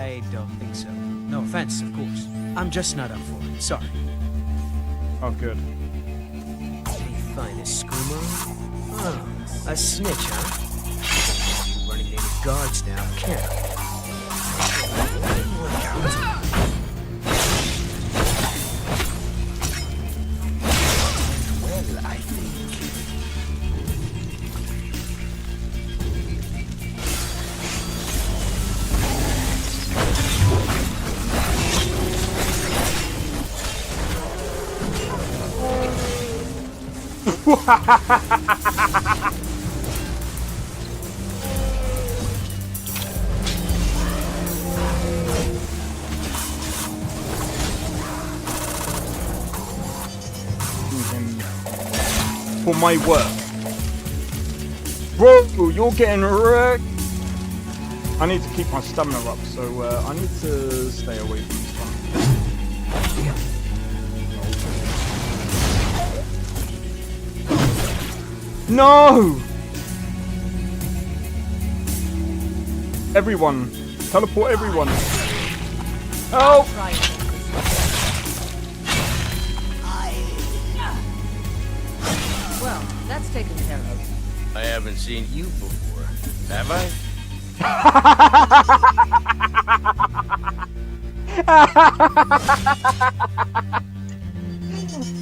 I don't think so. No offense, of course. I'm just not up for it. Sorry. Oh, good. Any finest screamer? Oh, a snitch, huh? Running any guards now, can't I? Well, I think... For my work. Bro, you're getting wrecked. I need to keep my stamina up, so I need to stay away from this one. No! Everyone! Teleport everyone! Help! Well, that's taken care of. I haven't seen you before, have I?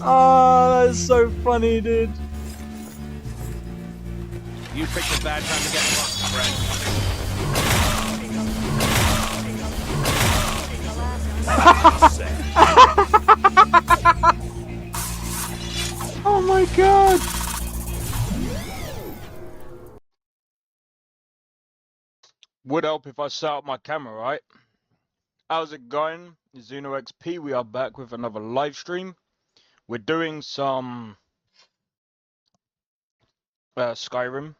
Oh, that's so funny, dude. You picked a bad time to get fucked, friend. Oh my god! Would help if I set up my camera, right? How's it going? Zuno XP, we are back with another live stream. We're doing some Skyrim.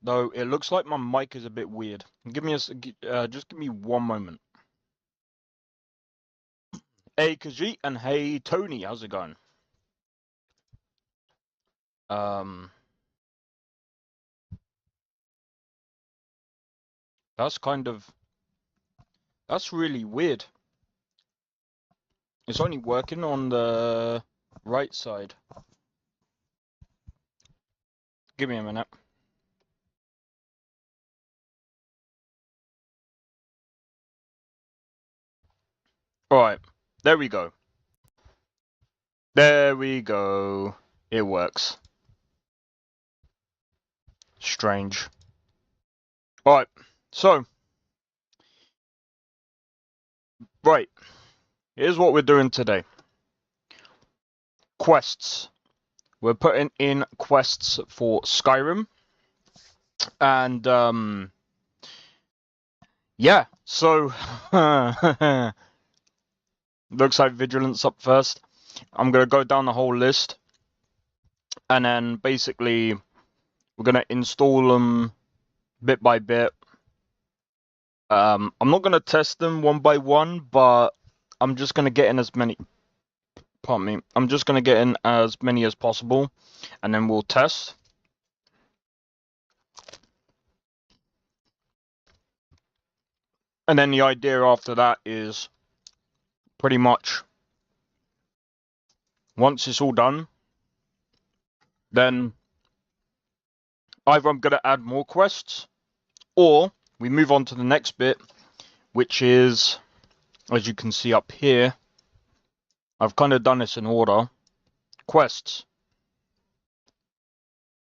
Though it looks like my mic is a bit weird. Give me just give me one moment. Hey Khajiit and hey Tony, how's it going? That's really weird. It's only working on the right side. Give me a minute. Alright, there we go. There we go. It works. Strange. Alright, so. Right. Here's what we're doing today. Quests. We're putting in quests for Skyrim. And, yeah, so. Looks like Vigilance up first. I'm going to go down the whole list. And then basically, we're going to install them bit by bit. I'm not going to test them one by one, but I'm just going to get in as many. Pardon me. I'm just going to get in as many as possible. And then we'll test. And then the idea after that is pretty much once it's all done, then either I'm going to add more quests or we move on to the next bit, which is, as you can see up here, I've kind of done this in order. Quests.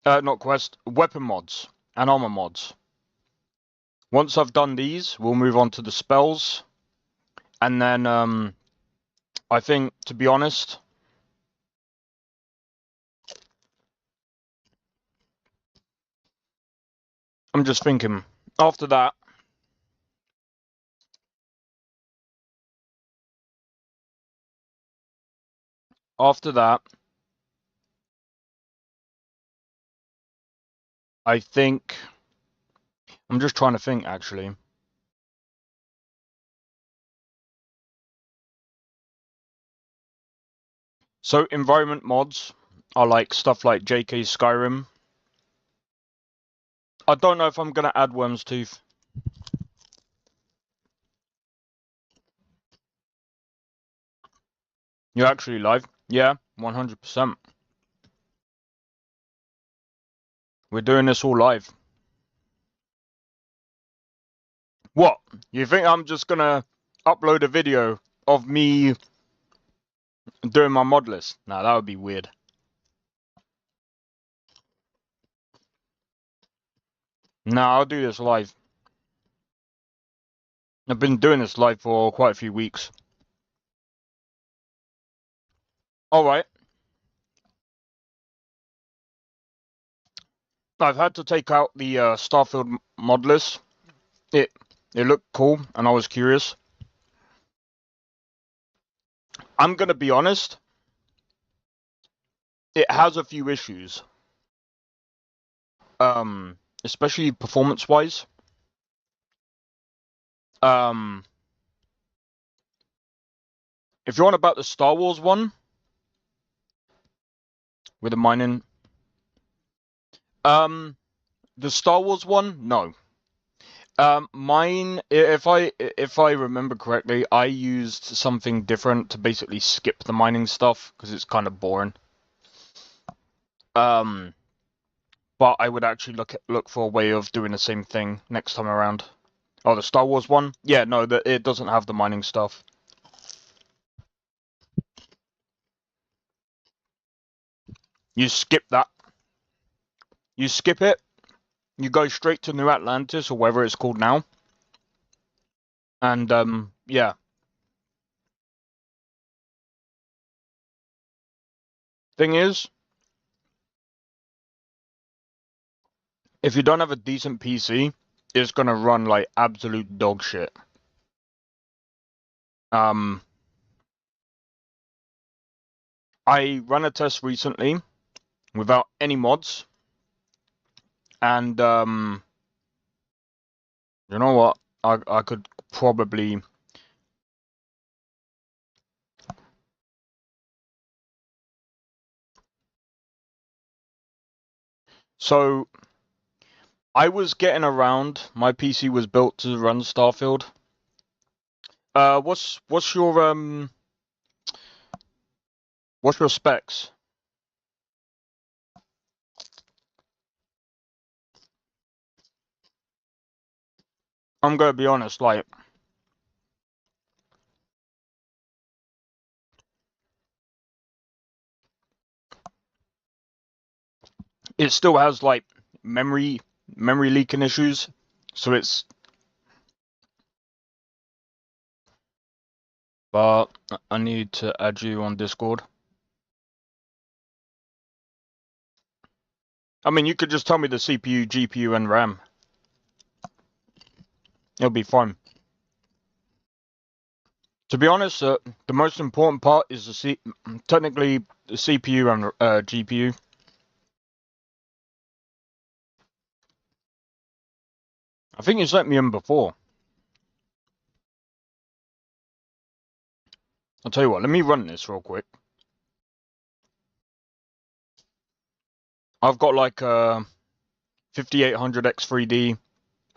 Not quests, weapon mods and armor mods. Once I've done these, we'll move on to the spells. And then, I think, to be honest, I'm just thinking, after that, I think, I'm just trying to think actually. So environment mods are like stuff like JK Skyrim. I don't know if I'm going to add Worm's Tooth. You're actually live? Yeah, 100%. We're doing this all live. What? You think I'm just gonna upload a video of me doing my Modlist? Nah, that would be weird. Nah, I'll do this live. I've been doing this live for quite a few weeks. Alright. I've had to take out the Starfield Modlist. It looked cool, and I was curious. I'm gonna be honest. It has a few issues. Especially performance-wise. If you're on about the Star Wars one with the mining, the Star Wars one, no. Mine, if I remember correctly, I used something different to basically skip the mining stuff because it's kind of boring. But I would actually look for a way of doing the same thing next time around. Oh, the Star Wars one? Yeah, no, it doesn't have the mining stuff. You skip that. You skip it. You go straight to New Atlantis or whatever it's called now. And yeah. Thing is, if you don't have a decent PC, it's gonna run like absolute dog shit. I ran a test recently without any mods, and you know what? I could probably. So I was getting around. My PC was built to run Starfield. What's your specs? I'm gonna be honest, like it still has like memory leaking issues, so it's. But I need to add you on Discord. I mean, you could just tell me the CPU, GPU, and RAM. It'll be fine. To be honest, the most important part is technically the CPU and GPU. I think you sent me in before. I'll tell you what, let me run this real quick. I've got like 5800 X3D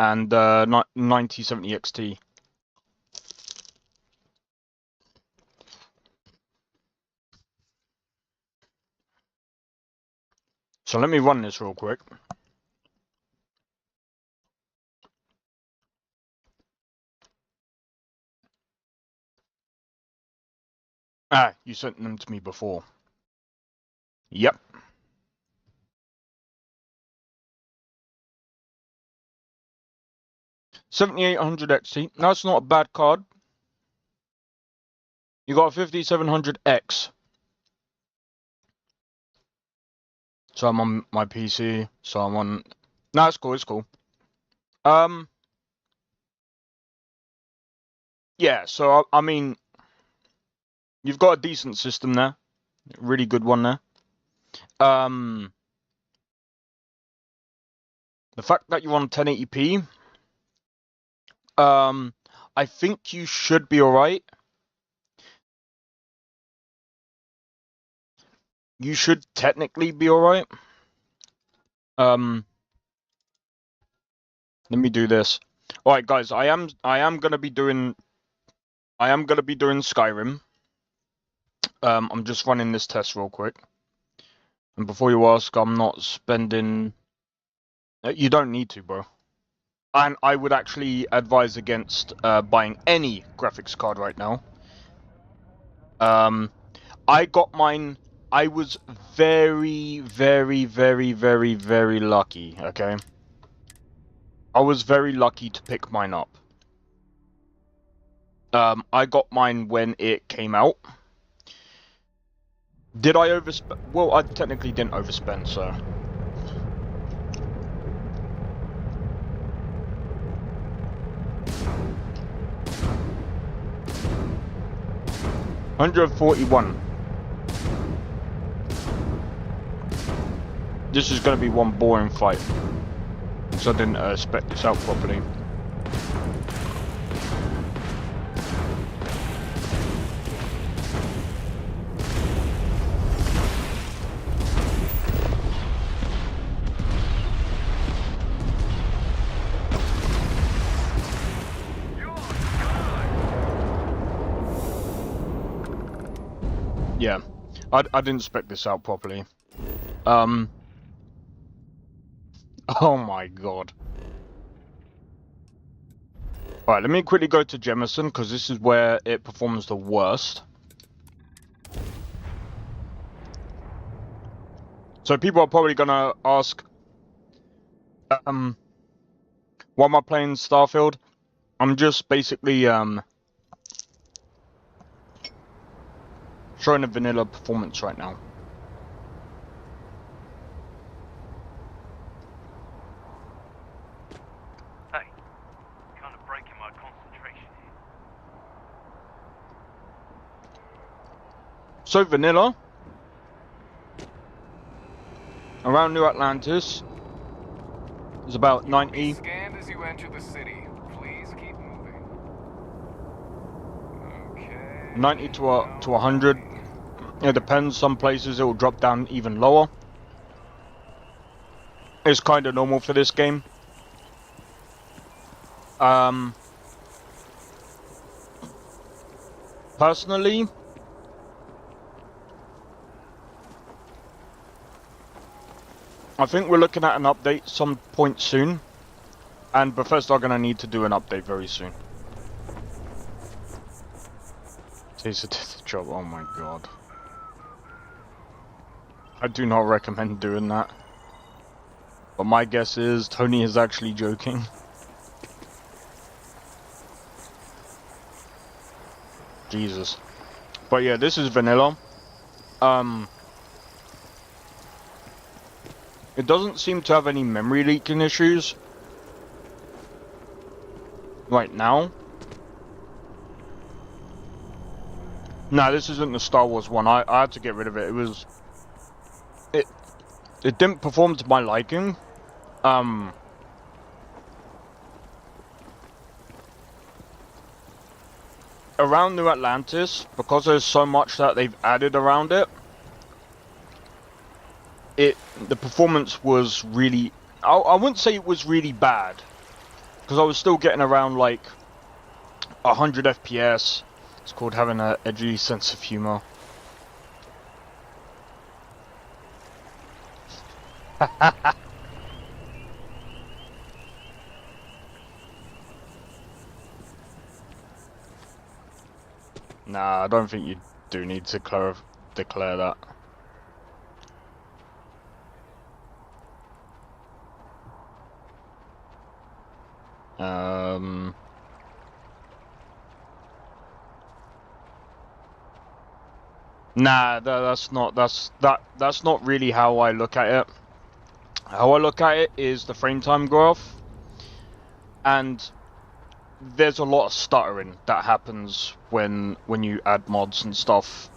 and 9070 XT. So let me run this real quick. Ah, you sent them to me before. Yep. $7,800 XT. That's not a bad card. You got a 5700X. So I'm on my PC. So I'm on. No, it's cool. It's cool. Yeah. So I mean, you've got a decent system there. Really good one there. The fact that you're on 1080p. I think you should be alright. You should technically be alright. Let me do this. Alright guys, I am gonna be doing Skyrim. I'm just running this test real quick. And before you ask, I'm not spending... You don't need to, bro. And I would actually advise against buying any graphics card right now. I got mine... I was very, very, very, very, very lucky, okay? I was very lucky to pick mine up. I got mine when it came out. Did I overspend? Well, I technically didn't overspend, so... $141. This is going to be one boring fight. So I didn't spec this out properly. Yeah, I didn't spec this out properly. Oh my god. Alright, let me quickly go to Jemison, because this is where it performs the worst. So people are probably gonna ask, why am I playing Starfield? I'm just basically, showing a vanilla performance right now. Hey, kind of breaking my concentration here. So vanilla, around New Atlantis, is about 90. Scanned as you enter the city. Please keep moving. Okay. 90 to 100. It depends. Some places it will drop down even lower. It's kind of normal for this game. Personally, I think we're looking at an update some point soon, and Bethesda are going to need to do an update very soon. Taser did the job. Oh my god. I do not recommend doing that. But my guess is Tony is actually joking. Jesus. But yeah, this is vanilla. It doesn't seem to have any memory leaking issues right now. Nah, this isn't the Star Wars one. I had to get rid of it. It didn't perform to my liking. Around New Atlantis, because there's so much that they've added around it, the performance was really... I wouldn't say it was really bad, because I was still getting around like 100 FPS. It's called having an edgy sense of humor. Nah, I don't think you do need to declare that. Nah, that's not really how I look at it. How I look at it is the frame time graph, and there's a lot of stuttering that happens when you add mods and stuff.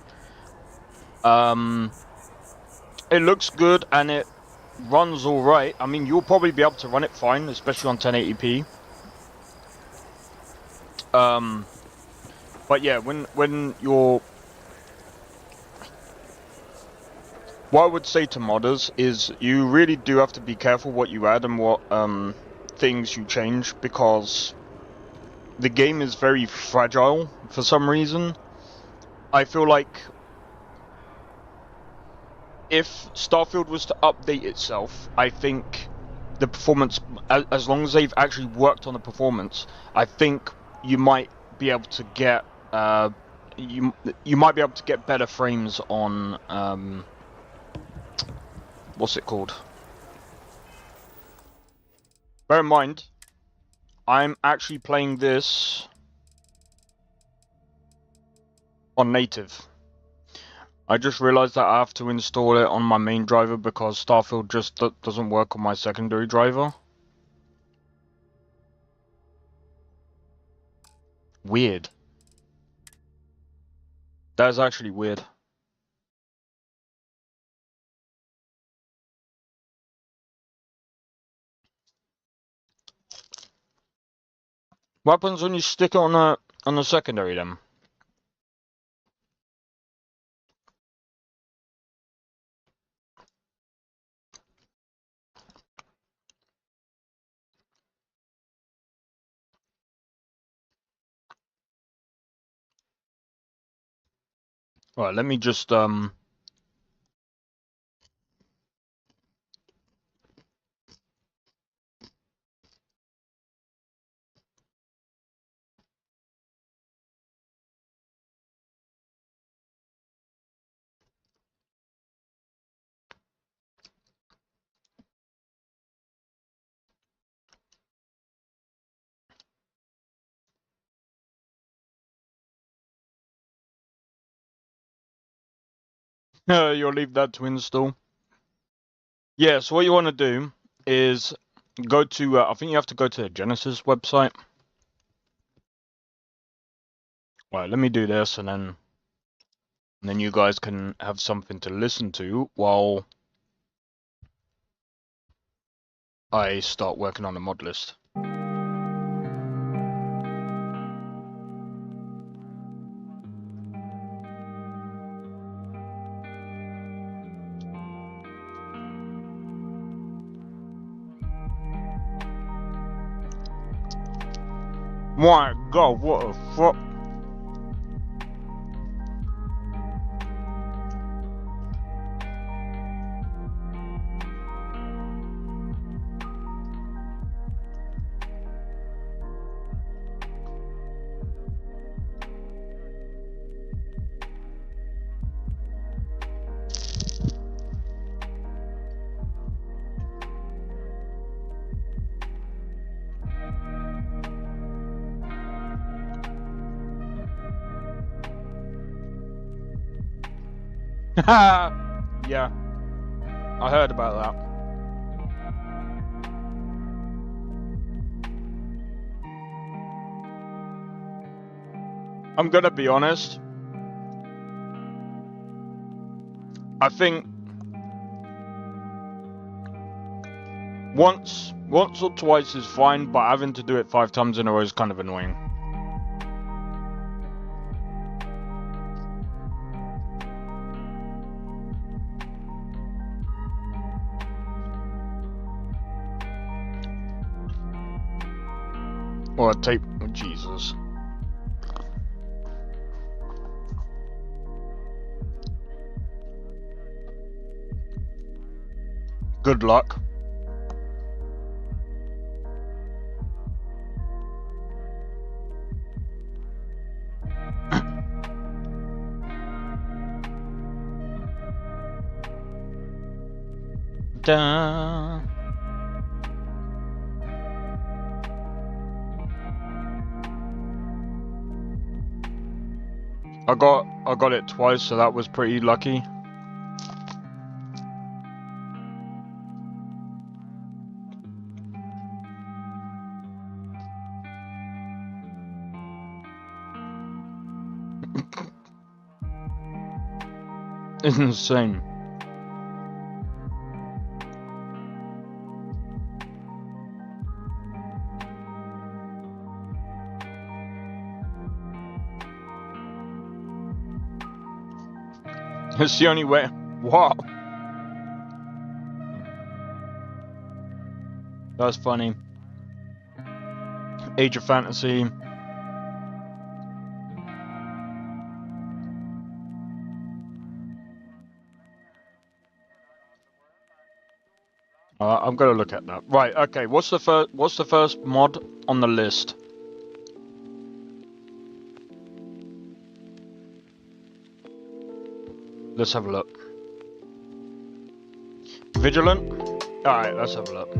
It looks good and it runs alright. I mean, you'll probably be able to run it fine, especially on 1080p. But yeah, when you're... What I would say to modders is you really do have to be careful what you add and what things you change, because the game is very fragile for some reason. I feel like if Starfield was to update itself, I think the performance, as long as they've actually worked on the performance, I think you might be able to get you might be able to get better frames on what's it called? Bear in mind, I'm actually playing this on native. I just realized that I have to install it on my main driver because Starfield just doesn't work on my secondary driver. Weird. That is actually weird. What happens when you stick it on the secondary then? Alright, let me just you'll leave that to install. Yeah, so what you want to do is go to I think you have to go to the Genesis website. Right, let me do this and then you guys can have something to listen to while I start working on the mod list. My god, what a fuck. Yeah, I heard about that. I'm gonna be honest. I think once or twice is fine, but having to do it 5 times in a row is kind of annoying. Or tape. Oh, Jesus. Good luck. Da. I got it twice, so that was pretty lucky. It's insane. It's the only way. Wow. That's funny. Age of Fantasy. I'm gonna look at that. Right, okay, what's the first mod on the list? Let's have a look. Vigilant? Alright, let's have a look.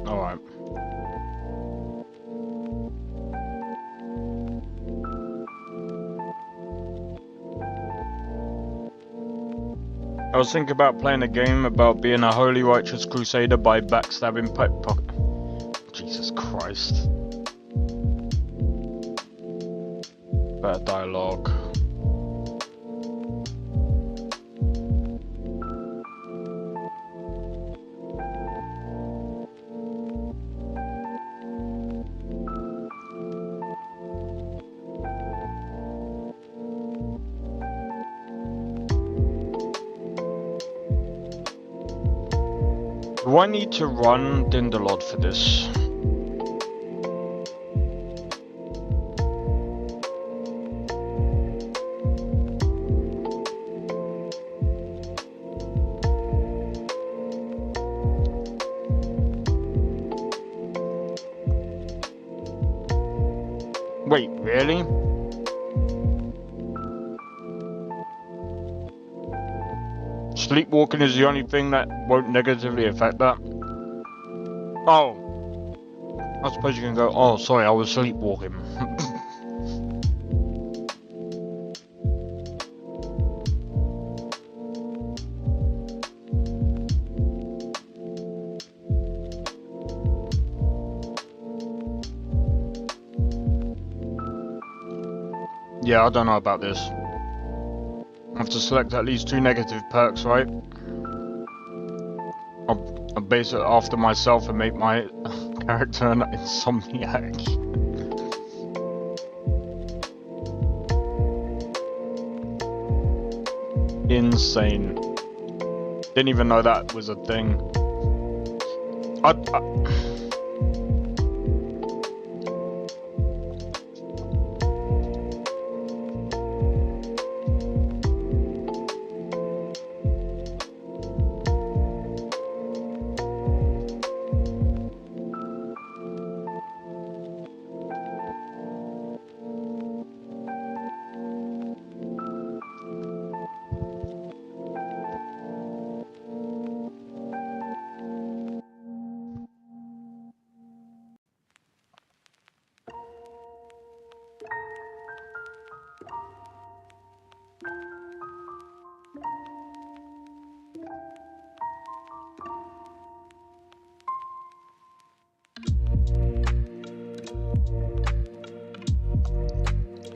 Alright. I was thinking about playing a game about being a holy righteous crusader by backstabbing pickpocket. Jesus Christ. Better dialogue. Do I need to run Dindelod for this? Wait, really? Sleepwalking is the only thing that won't negatively affect that? Oh. I suppose you can go, oh, sorry, I was sleepwalking. Yeah, I don't know about this. I have to select at least 2 negative perks, right? I'll base it after myself and make my character an insomniac. Insane. Didn't even know that was a thing.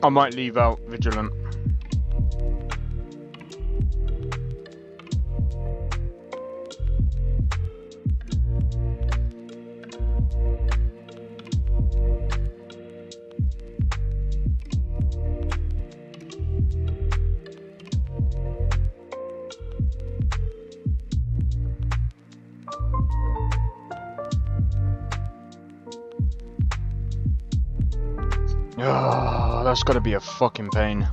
I might leave out Vigilant. That's gotta be a fucking pain.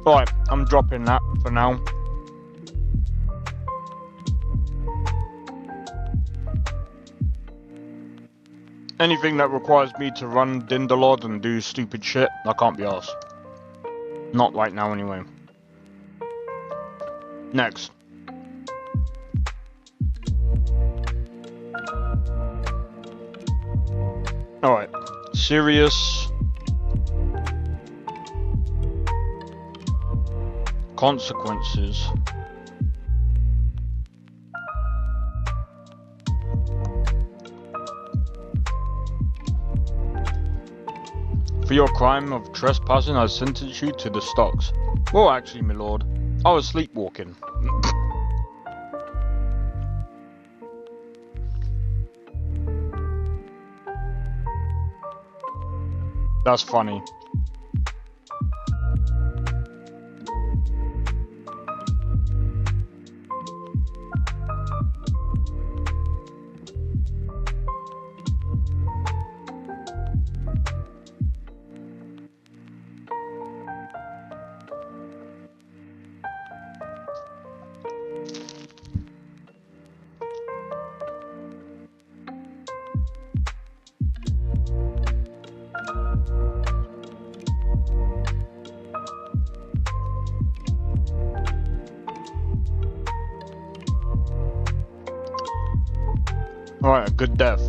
Right, I'm dropping that for now. Anything that requires me to run Dindelod and do stupid shit, I can't be arsed. Not right now anyway. Next. Alright, serious consequences. For your crime of trespassing, I sentence you to the stocks. Well, actually, my lord, I was sleepwalking. That's funny. Alright, a good death.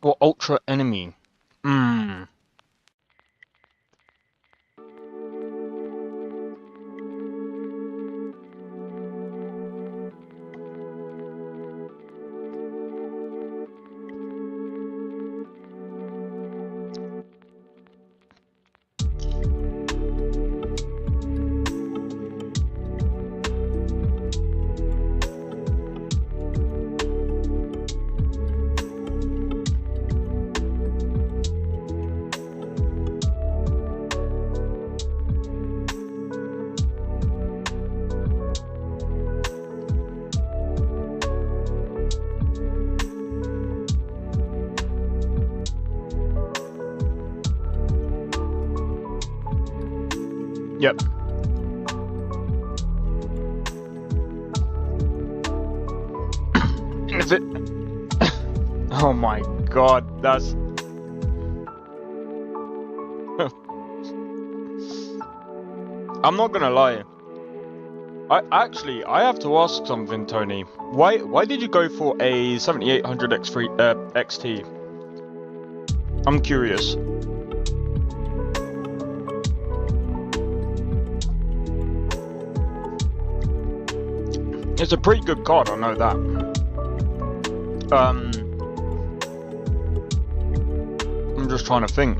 Or ultra enemy. Yep. If it... Oh my god, that's... I'm not gonna lie. I have to ask something, Tony. Why did you go for a 7800 XT? I'm curious. It's a pretty good card, I know that. I'm just trying to think.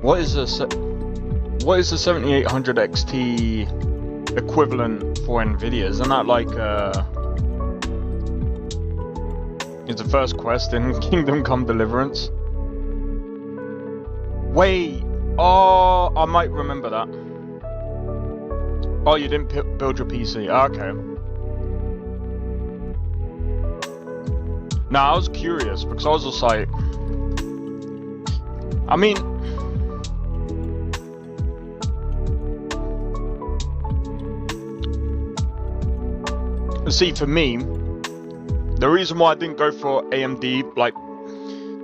What is the 7800 XT equivalent for Nvidia? Isn't that like it's the first quest in Kingdom Come Deliverance? Wait, oh, I might remember that. Oh, you didn't build your PC. Okay. Nah, I was curious because I was just like, I mean, see, for me, the reason why I didn't go for AMD like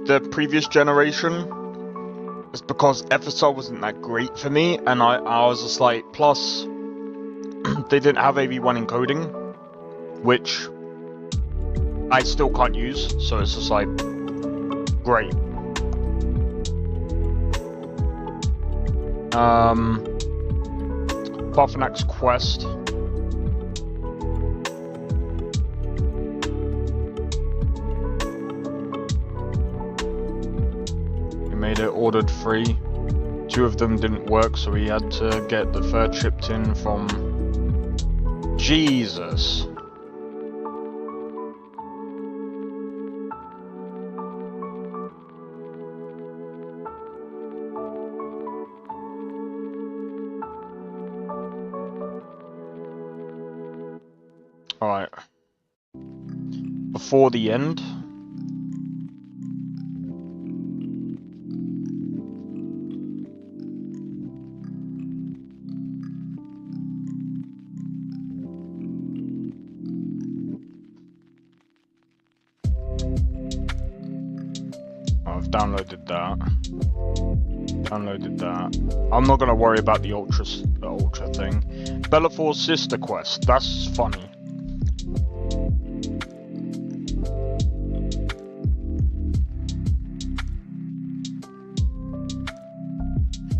the previous generation is because FSR wasn't that great for me, and I was just like, plus they didn't have AV1 encoding, which I still can't use, so it's just like, great. Parthenax quest. He made it ordered 3. 2 of them didn't work, so he had to get the 3rd shipped in from... Jesus. Alright. Before the end. I've downloaded that. Downloaded that. I'm not gonna worry about the ultra thing. Bellafor's sister quest. That's funny.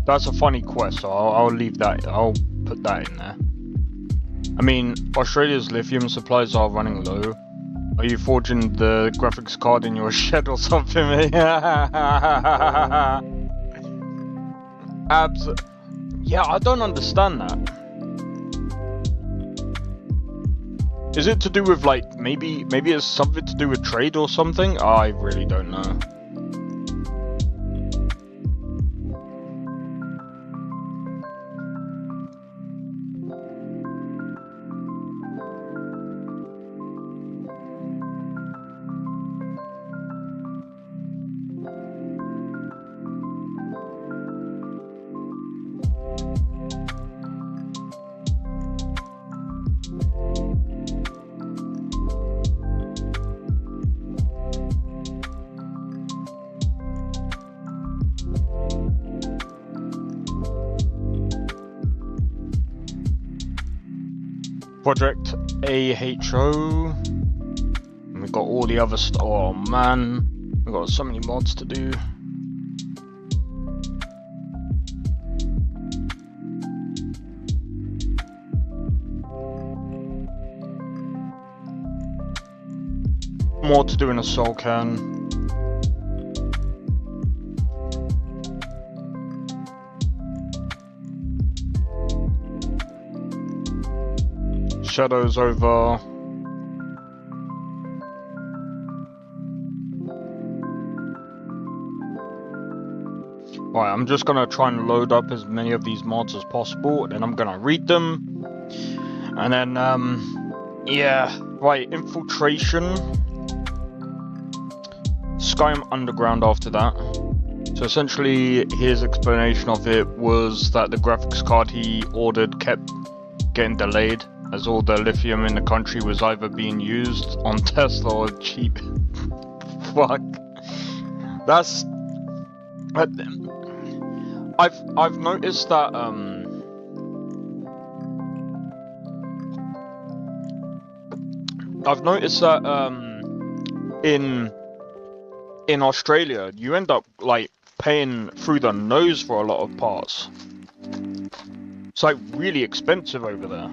That's a funny quest, so I'll leave that. I'll put that in there. I mean, Australia's lithium supplies are running low. Are you forging the graphics card in your shed or something, mate? Yeah, I don't understand that. Is it to do with like maybe it's something to do with trade or something? I really don't know. Project AHO. And we've got all the other stuff. Oh man, we've got so many mods to do. More to do in a soul can. Shadows over. Alright, I'm just gonna try and load up as many of these mods as possible, and then I'm gonna read them. And then, yeah. Right, infiltration. Skyrim Underground after that. So essentially, his explanation of it was that the graphics card he ordered kept getting delayed, as all the lithium in the country was either being used on Tesla or cheap. Fuck. That's. I've noticed that in Australia you end up like paying through the nose for a lot of parts. It's like really expensive over there.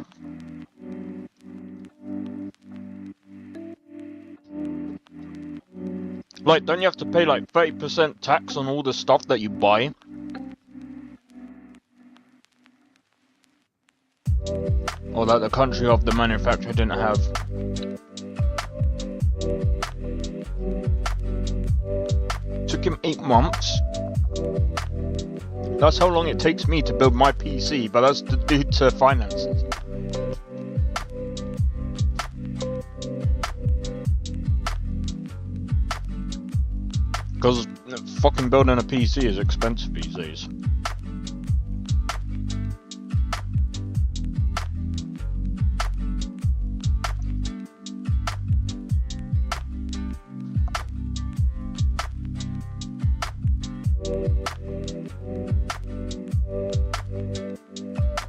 Like, don't you have to pay like 30% tax on all the stuff that you buy? Or that the country of the manufacturer didn't have. Took him 8 months. That's how long it takes me to build my PC, but that's due to finances. Because fucking building a PC is expensive these days.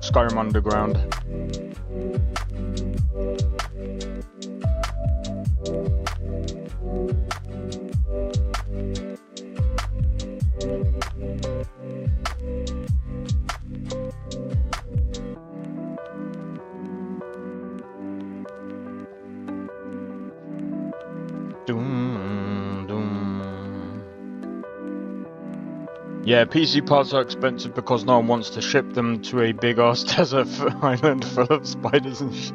Skyrim Underground. Yeah, PC parts are expensive because no one wants to ship them to a big ass desert island full of spiders and shit.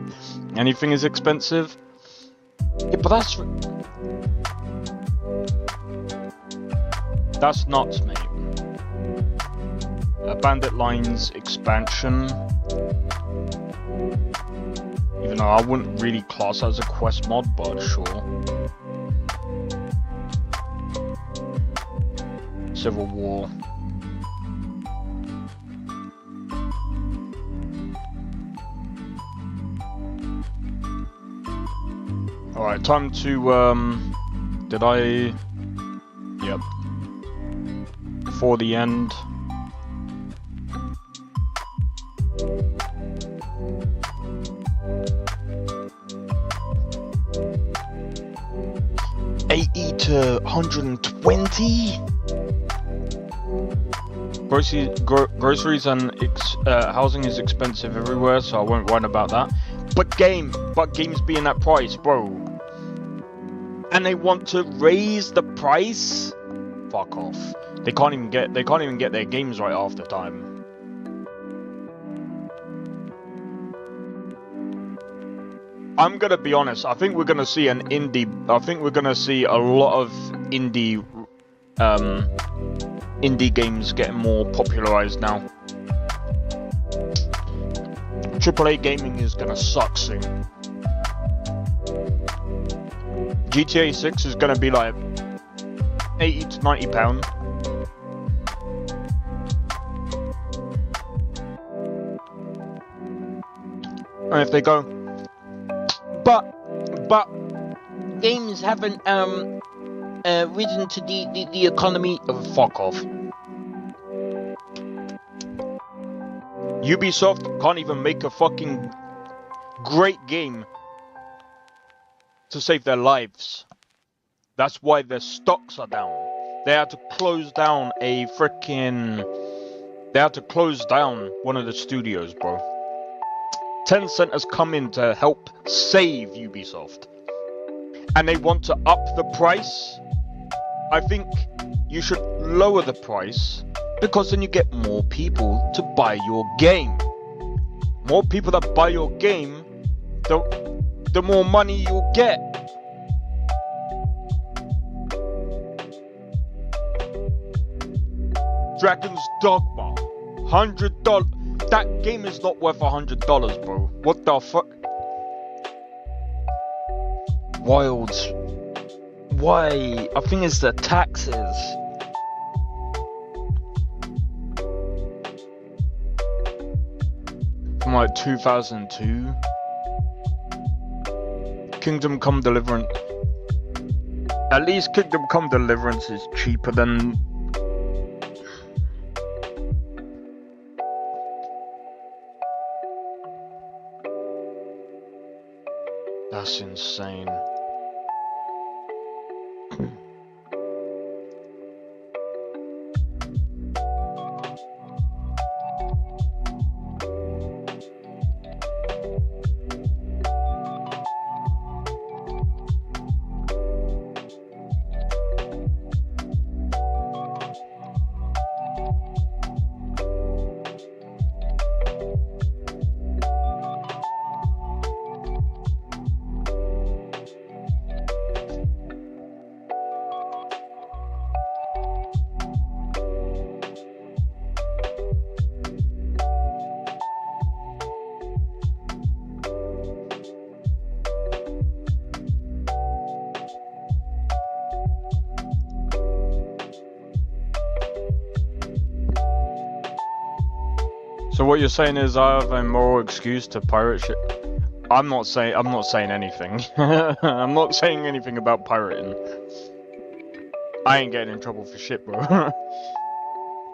Anything is expensive. Yeah, but that's nuts, mate. A Bandit Lines expansion. Even though I wouldn't really class that as a quest mod, but sure. Civil War. Alright, time to, did I? Yep. Before the end. $80 to $120? groceries and housing is expensive everywhere, so I won't whine about that. But games being that price, bro. And they want to raise the price? Fuck off. They can't even get their games right half the time. I'm gonna be honest, I think we're gonna see a lot of indie games getting more popularized now. AAA gaming is gonna suck soon. GTA 6 is gonna be like £80 to £90. And if they go, but games haven't risen to the economy. Oh, fuck off. Ubisoft can't even make a fucking great game to save their lives. That's why their stocks are down. They had to close down one of the studios, bro. Tencent has come in to help save Ubisoft. And they want to up the price. I think you should lower the price, because then you get more people to buy your game. More people that buy your game, the more money you'll get. Dragon's Dogma, $100. That game is not worth $100, bro. What the fuck? Wilds. Why? I think it's the taxes. From like 2002. Kingdom Come Deliverance. At least Kingdom Come Deliverance is cheaper than. That's insane. So what you're saying is I have a moral excuse to pirate shit? I'm not saying anything. I'm not saying anything about pirating. I ain't getting in trouble for shit, bro.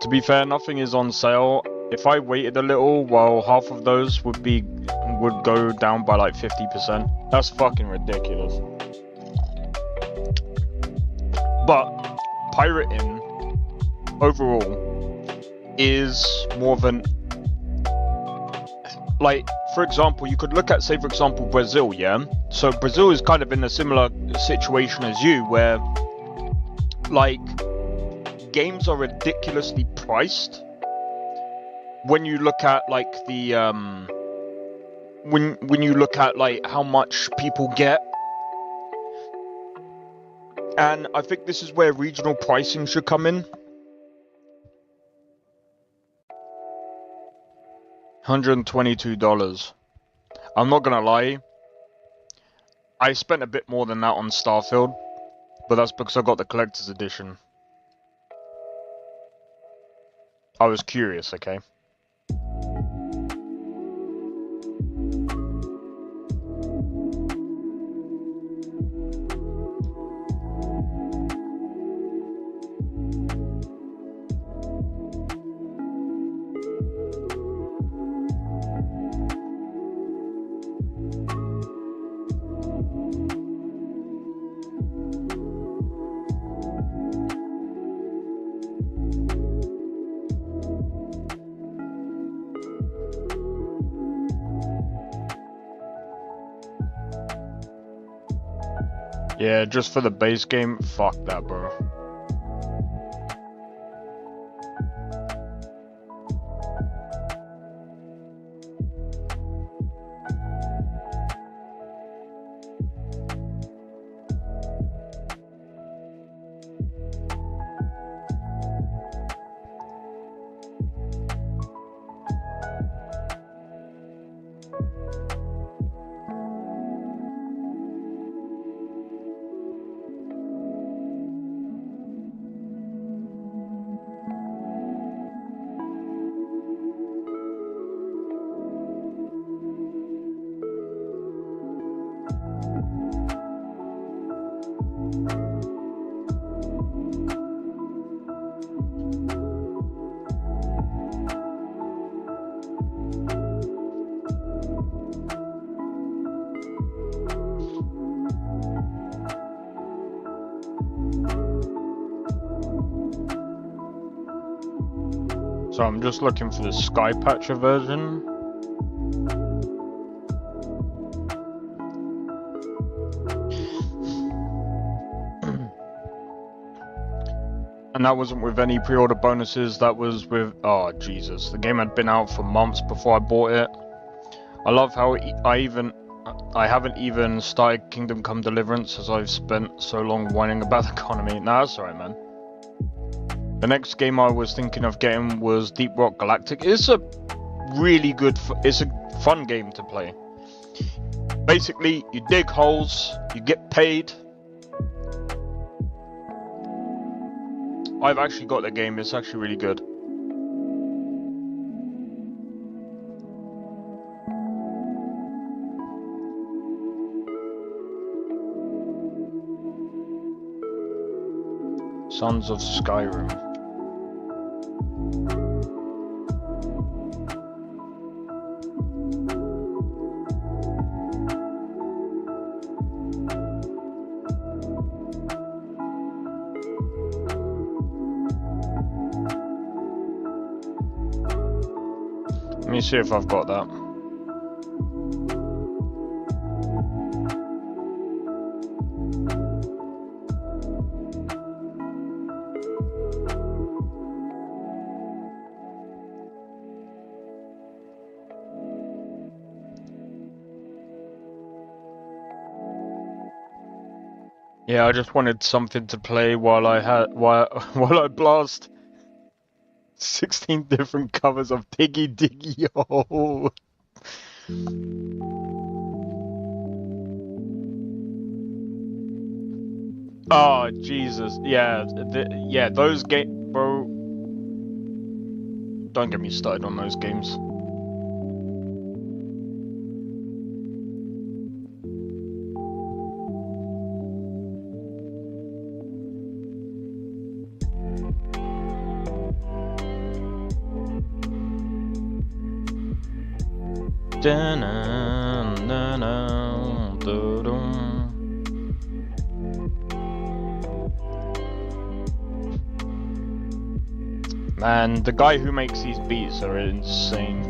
To be fair, nothing is on sale. If I waited a little, well, half of those would go down by like 50%. That's fucking ridiculous. But pirating overall is more of an, like, for example, you could look at, say, for example, Brazil, yeah? So Brazil is kind of in a similar situation as you, where, like, games are ridiculously priced. When you look at, like, the, when you look at, like, how much people get. And I think this is where regional pricing should come in. $122. I'm not gonna lie, I spent a bit more than that on Starfield, but that's because I got the collector's edition. I was curious, okay? Yeah, just for the base game, fuck that, bro. So I'm just looking for the Sky Patcher version. And that wasn't with any pre-order bonuses, that was with... Oh, Jesus. The game had been out for months before I bought it. I love how I haven't even started Kingdom Come Deliverance as I've spent so long whining about the economy. Nah, that's alright, man. The next game I was thinking of getting was Deep Rock Galactic. It's a really good... It's a fun game to play. Basically, you dig holes, you get paid. I've actually got the game, it's actually really good. Sons of Skyrim. Let me see if I've got that. Yeah, I just wanted something to play while I blast 16 different covers of Diggy Diggy Hole. Oh Jesus, yeah, yeah, those games, bro. Don't get me started on those games. Man, the guy who makes these beats are insane.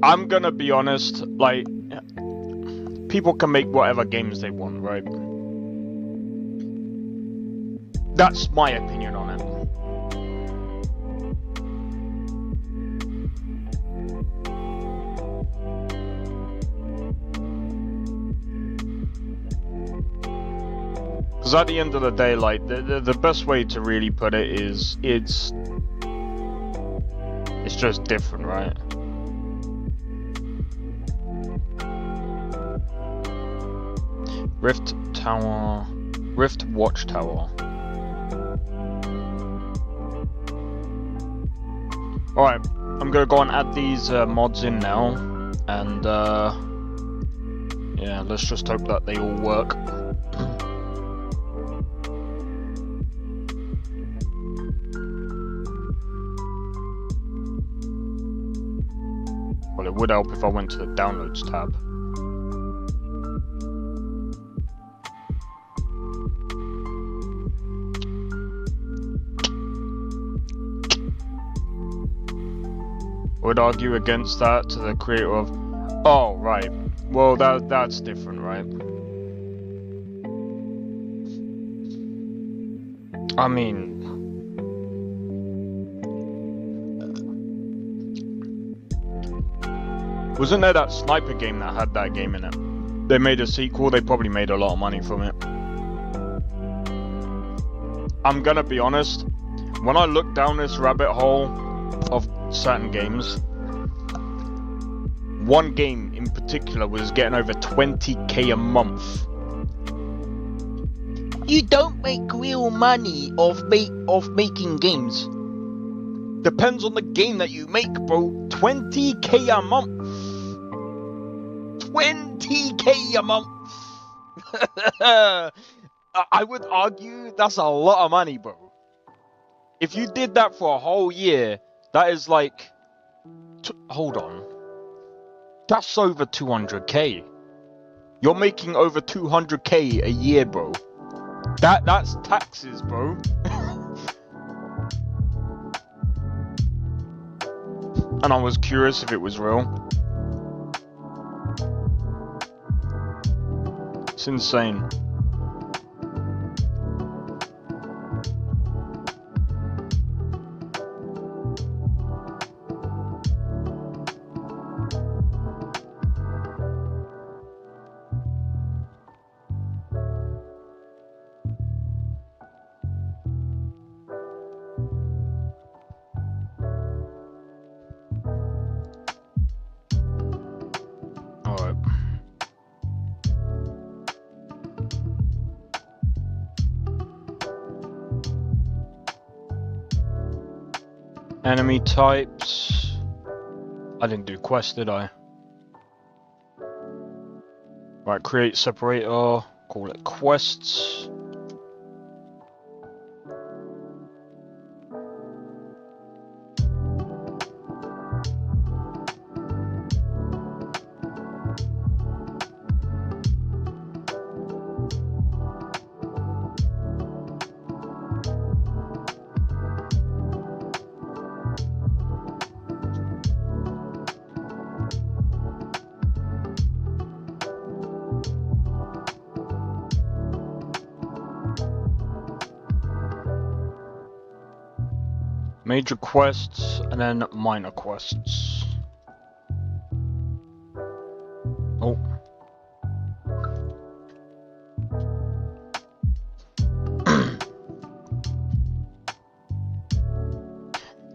I'm gonna be honest, like, people can make whatever games they want, right? That's my opinion on it. Because at the end of the day, like, the best way to really put it is, it's just different, right? Rift Watchtower. Alright, I'm gonna go and add these mods in now, and yeah, let's just hope that they all work. would help if I went to the downloads tab. Would argue against that to the creator of... Oh, right. Well, that's different, right? I mean... Wasn't there that sniper game that had that game in it? They made a sequel, they probably made a lot of money from it. I'm gonna be honest, when I look down this rabbit hole of certain games, one game in particular was getting over 20k a month. You don't make real money off making games. Depends on the game that you make, bro. 20k a month. 20k a month. I would argue that's a lot of money, bro. If you did that for a whole year, that is like... hold on. That's over 200k. You're making over 200k a year, bro. That's taxes, bro. And I was curious if it was real. It's insane. Alright. Enemy types. I didn't do quest, did I? Right, create separator. Call it quests. Major quests and then minor quests. Oh.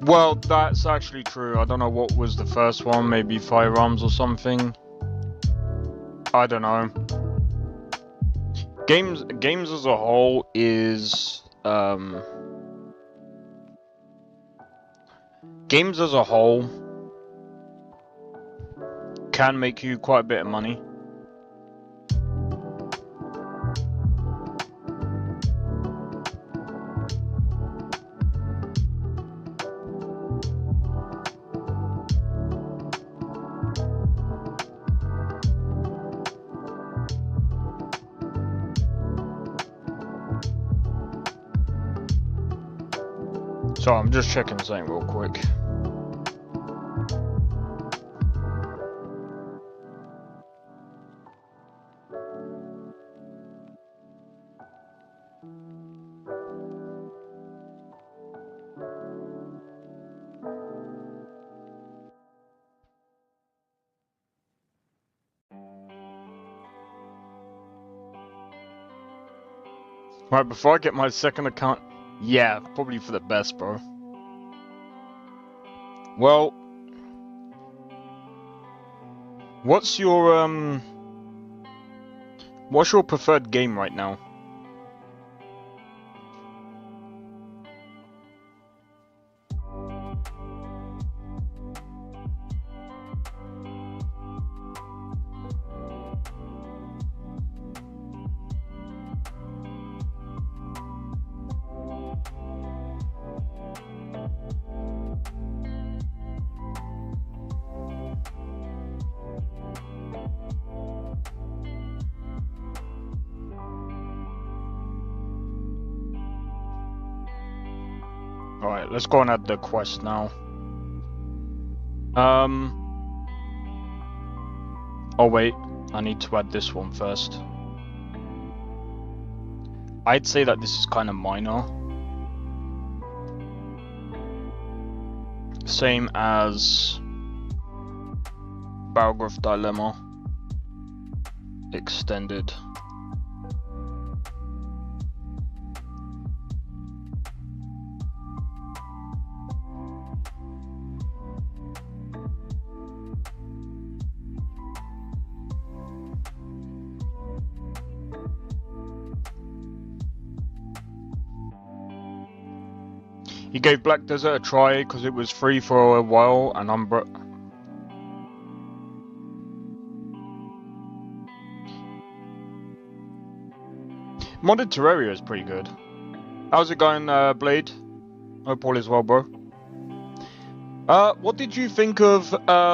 Well, that's actually true. I don't know what was the first one, maybe firearms or something. I don't know. Games as a whole is games as a whole can make you quite a bit of money. So I'm just checking something real quick. Right, before I get my second account, yeah, probably for the best, bro. Well, what's your preferred game right now? Alright, let's go and add the quest now. Oh wait, I need to add this one first. I'd say that this is kind of minor. Same as Balgraf Dilemma Extended. He gave Black Desert a try because it was free for a while, and Modded Terraria is pretty good. How's it going, Blade? Hope all is well, bro. What did you think of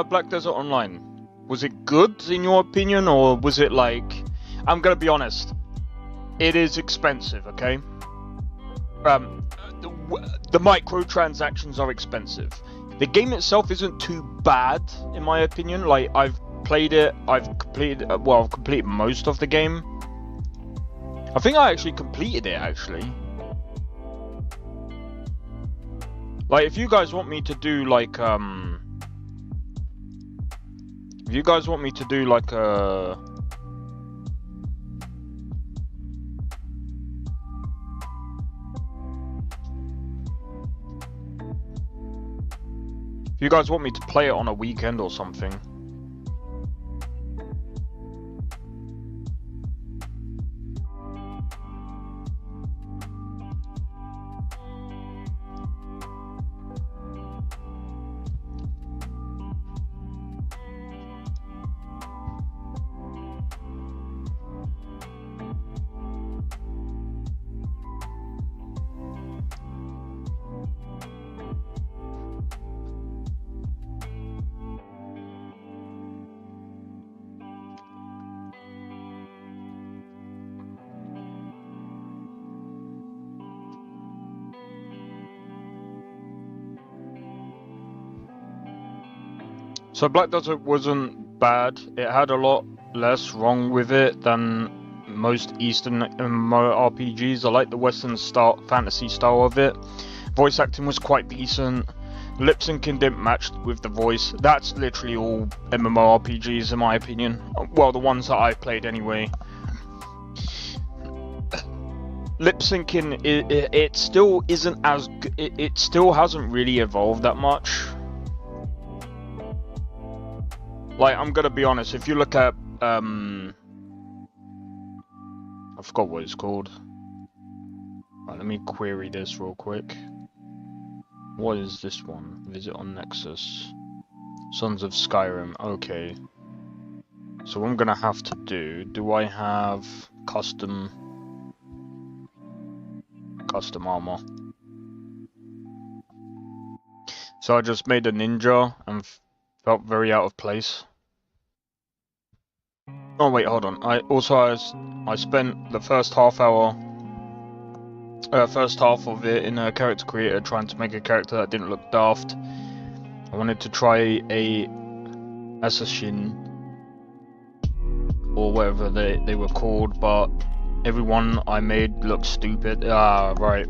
Black Desert Online? Was it good in your opinion, or was it like... I'm gonna be honest. It is expensive, okay? The microtransactions are expensive. The game itself isn't too bad, in my opinion. Like, I've played it, I've completed most of the game. I think I actually completed it, actually. Like, if you guys want me to do, like, if you guys want me to do, like, if you guys want me to play it on a weekend or something. So Black Desert wasn't bad. It had a lot less wrong with it than most Eastern MMORPGs. I like the Western style, fantasy style of it. Voice acting was quite decent. Lip syncing didn't match with the voice. That's literally all MMORPGs in my opinion. Well, the ones that I've played anyway. Lip syncing, it still isn't as good. It still hasn't really evolved that much. Like, I'm gonna be honest, if you look at, I forgot what it's called. Right, let me query this real quick. What is this one? Visit on Nexus. Sons of Skyrim, okay. So what I'm gonna have to do I have custom armor? So I just made a ninja and felt very out of place. Oh wait, hold on. I spent the first half of it in a character creator trying to make a character that didn't look daft. I wanted to try a assassin or whatever they were called, but everyone I made looked stupid. Ah, right.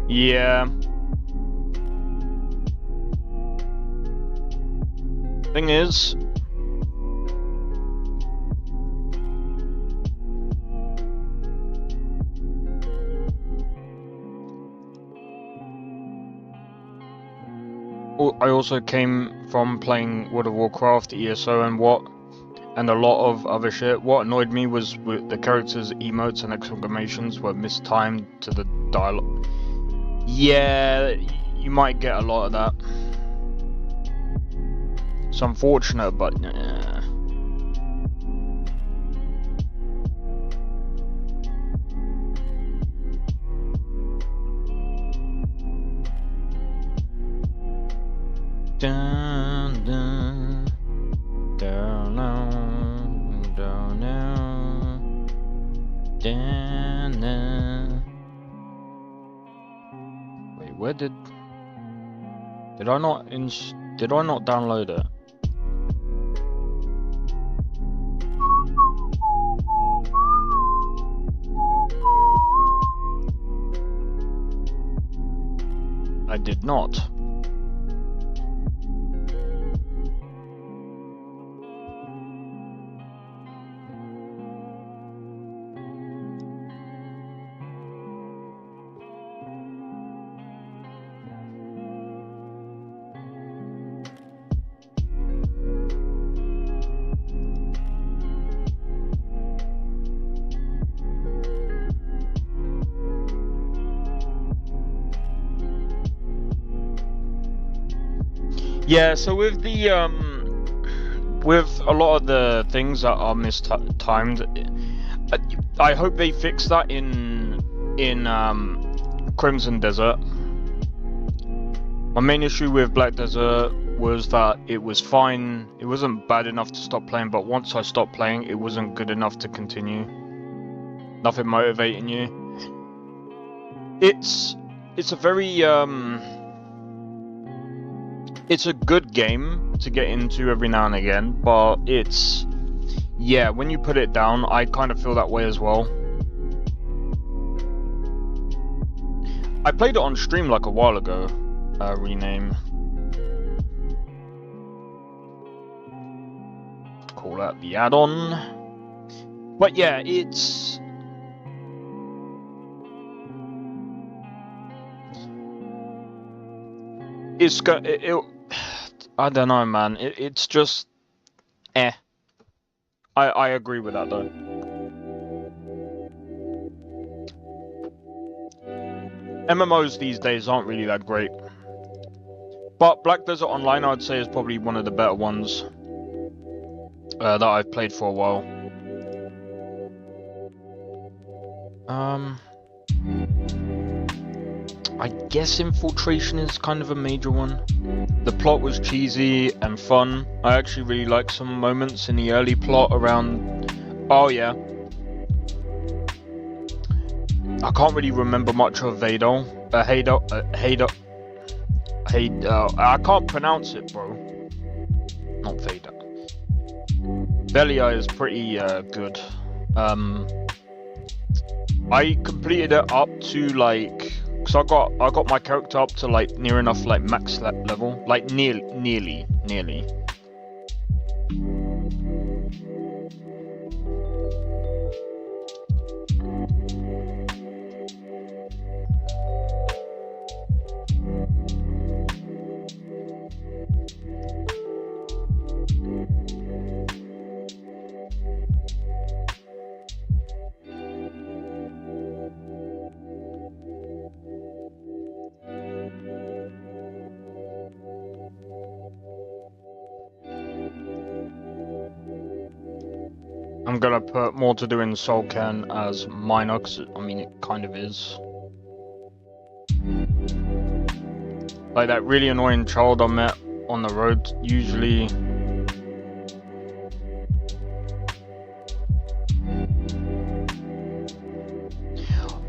Yeah. Thing is, I also came from playing World of Warcraft, ESO, and a lot of other shit. What annoyed me was the characters' emotes and exclamations were mistimed to the dialogue. Yeah, you might get a lot of that. It's unfortunate, but Dun, dun, down, down, down, down. Wait, where did I not download it? I did not. Yeah, so with the with a lot of the things that are mistimed, I hope they fix that in Crimson Desert. My main issue with Black Desert was that it was fine. It wasn't bad enough to stop playing, but once I stopped playing, it wasn't good enough to continue. Nothing motivating you. It's a very it's a good game to get into every now and again, but it's, yeah, when you put it down, I kind of feel that way as well. I played it on stream like a while ago, rename. Call that the add-on. But yeah, it's... I don't know, man. It's just... I agree with that, though. MMOs these days aren't really that great. But Black Desert Online, I'd say, is probably one of the better ones that I've played for a while. I guess Infiltration is kind of a major one. The plot was cheesy and fun. I actually really liked some moments in the early plot around... Oh yeah. I can't really remember much of Hadol. I can't pronounce it, bro. Not Vader. Belia is pretty good. I completed it up to like... So I got my character up to like near enough like max level, like nearly. I'm gonna put more to do in Soulcan as minor, because I mean it kind of is. Like that really annoying child I met on the road, usually.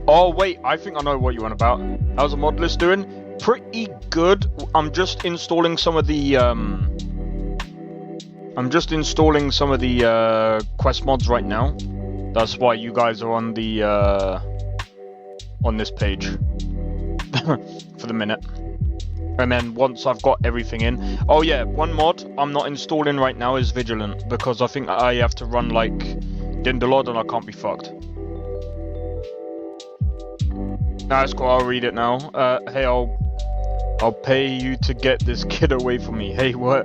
Oh wait, I think I know what you want about. How's the Modlist doing? Pretty good. I'm just installing some of the quest mods right now. That's why you guys are on the on this page for the minute. And then once I've got everything in, oh yeah, one mod I'm not installing right now is Vigilant, because I think I have to run like Dindalod and I can't be fucked. Nah, it's cool. I'll read it now. Hey, I'll pay you to get this kid away from me. Hey, what?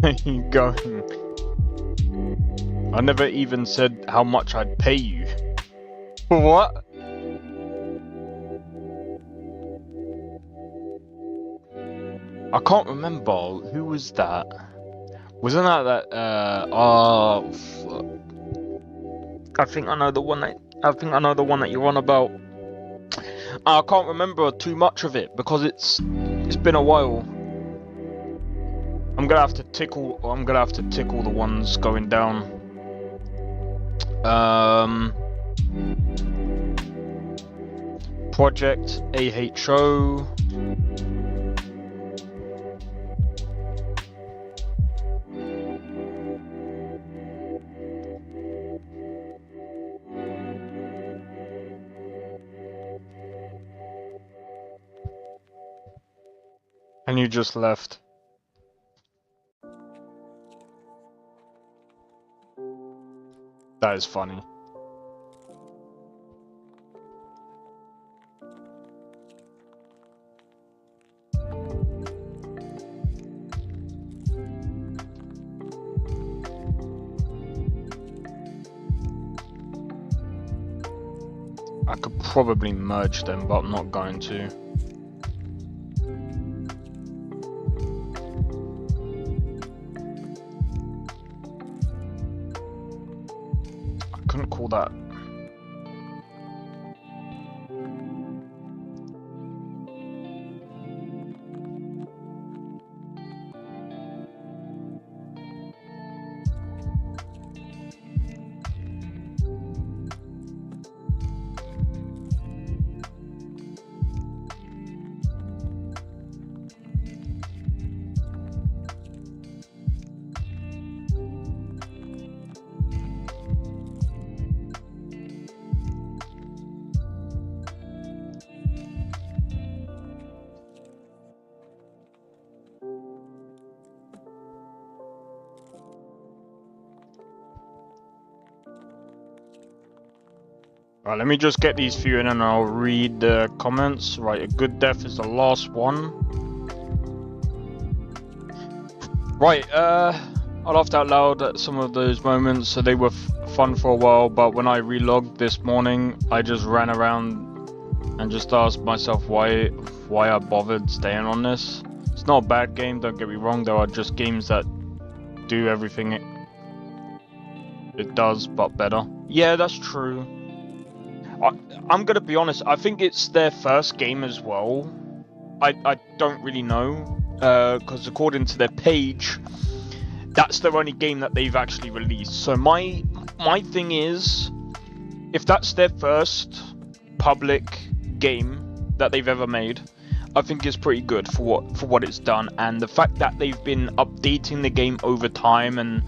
Where are you going? I never even said how much I'd pay you. What? I can't remember. Who was that? Wasn't that oh, fuck. I think I know the one that you're on about. I can't remember too much of it because it's been a while. I'm gonna have to tickle the ones going down. Project AHO. And you just left. That is funny. I could probably merge them, but I'm not going to. I couldn't call that. Right, let me just get these few in and I'll read the comments. Right, a good death is the last one. Right, I laughed out loud at some of those moments, so they were fun for a while, but when I relogged this morning, I just ran around and just asked myself why I bothered staying on this. It's not a bad game, don't get me wrong, there are just games that do everything it does, but better. Yeah, that's true. I'm gonna be honest, I think it's their first game as well. I don't really know, because according to their page, that's their only game that they've actually released. So my thing is, if that's their first public game that they've ever made, I think it's pretty good for what it's done. And the fact that they've been updating the game over time and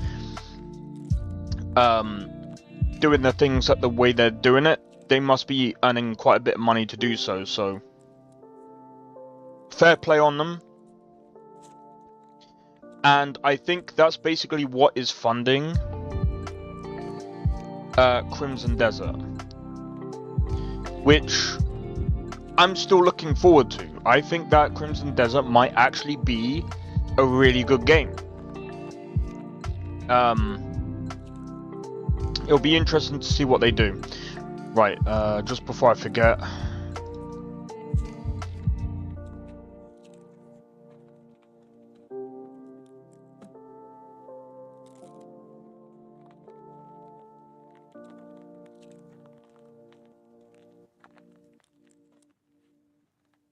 doing the things that the way they're doing it, they must be earning quite a bit of money to do so, so fair play on them. And I think that's basically what is funding Crimson Desert, which I'm still looking forward to. I think that Crimson Desert might actually be a really good game. It'll be interesting to see what they do. Right, just before I forget.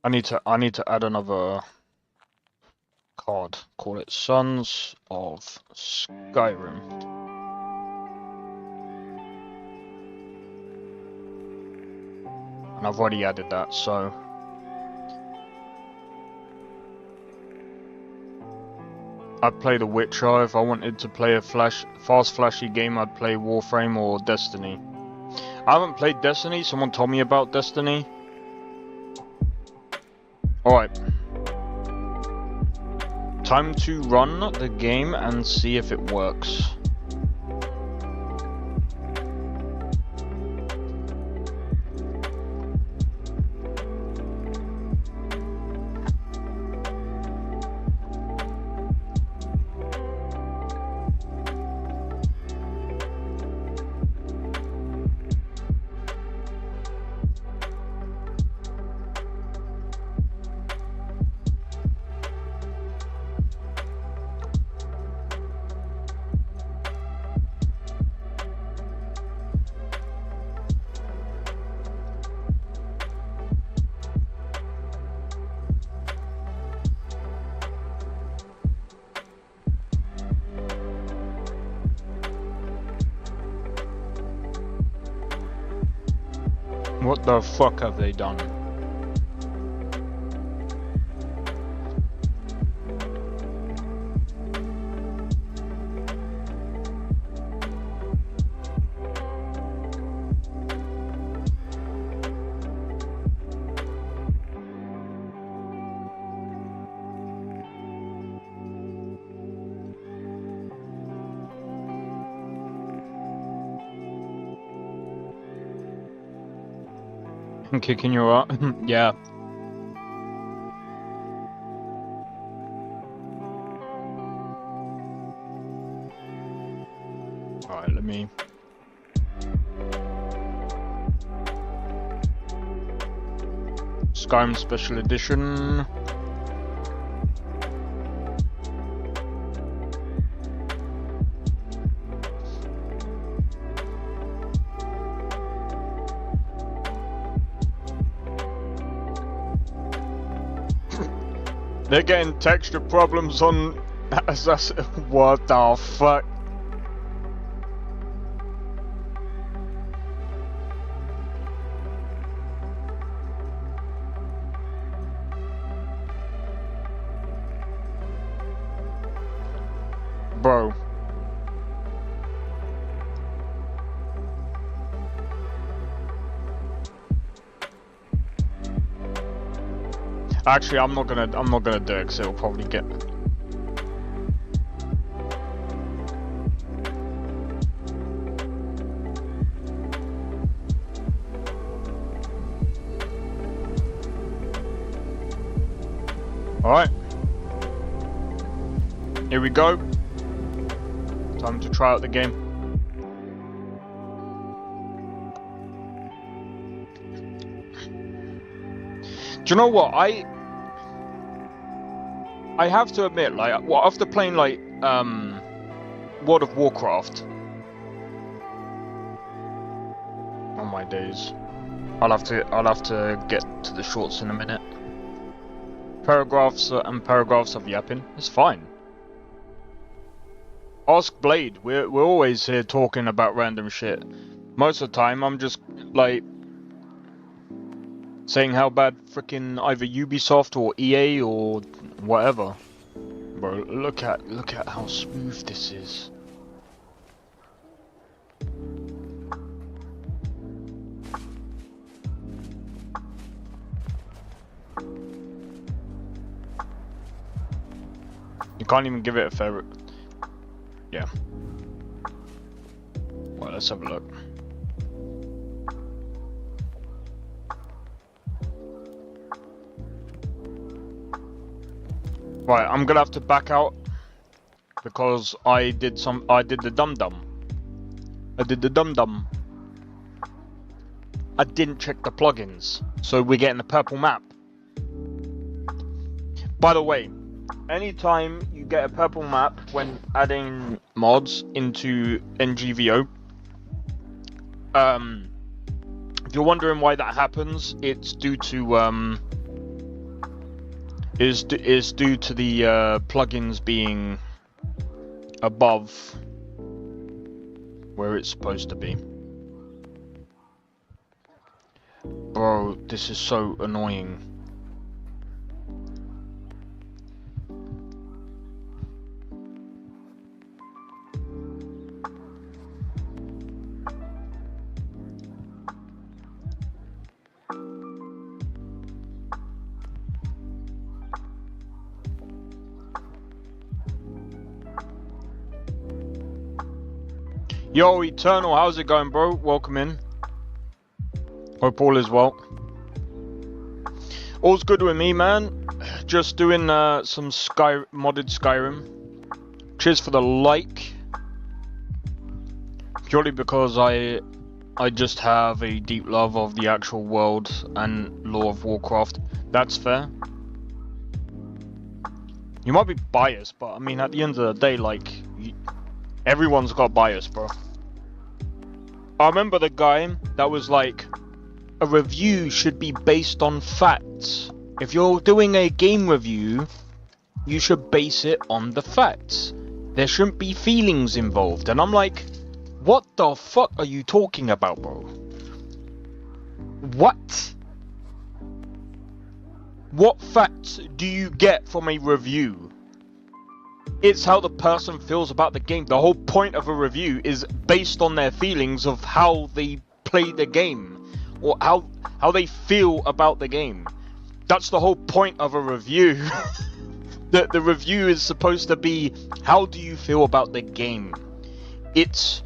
I need to add another card. Call it Sons of Skyrim. And I've already added that, so I'd play The Witcher. If I wanted to play a fast flashy game, I'd play Warframe or Destiny. I haven't played Destiny, someone told me about Destiny. Alright. Time to run the game and see if it works. What the fuck have they done? Kicking you out? Yeah. Alright, let me... Skyrim Special Edition. They're getting texture problems on Assassin. What the fuck? Bro. Actually, I'm not gonna do it because it'll probably get. All right, here we go. Time to try out the game. Do you know what I have to admit, like, well, after playing like World of Warcraft, oh my days, I'll have to get to the shorts in a minute. Paragraphs and paragraphs of yapping, it's fine. Ask Blade, we're always here talking about random shit. Most of the time, I'm just like saying how bad freaking either Ubisoft or EA or whatever. Bro, look at how smooth this is. You can't even give it a fair. Yeah. Well, let's have a look. Right, I'm gonna have to back out because I did the dum-dum. I didn't check the plugins, so we're getting the purple map. By the way, anytime you get a purple map when adding mods into NGVO, if you're wondering why that happens, it's due to is due to the plugins being above where it's supposed to be. Bro, this is so annoying. Yo, Eternal, how's it going, bro? Welcome in. Hope all is well. All's good with me, man. Just doing some modded Skyrim. Cheers for the like. Purely because I just have a deep love of the actual world and lore of Warcraft. That's fair. You might be biased, but I mean, at the end of the day, like, everyone's got bias, bro. I remember the guy that was like, a review should be based on facts. If you're doing a game review, you should base it on the facts. There shouldn't be feelings involved. And I'm like, what the fuck are you talking about, bro? What? What facts do you get from a review? It's how the person feels about the game. The whole point of a review is based on their feelings of how they play the game, or how they feel about the game. That's the whole point of a review. The review is supposed to be, how do you feel about the game? It's...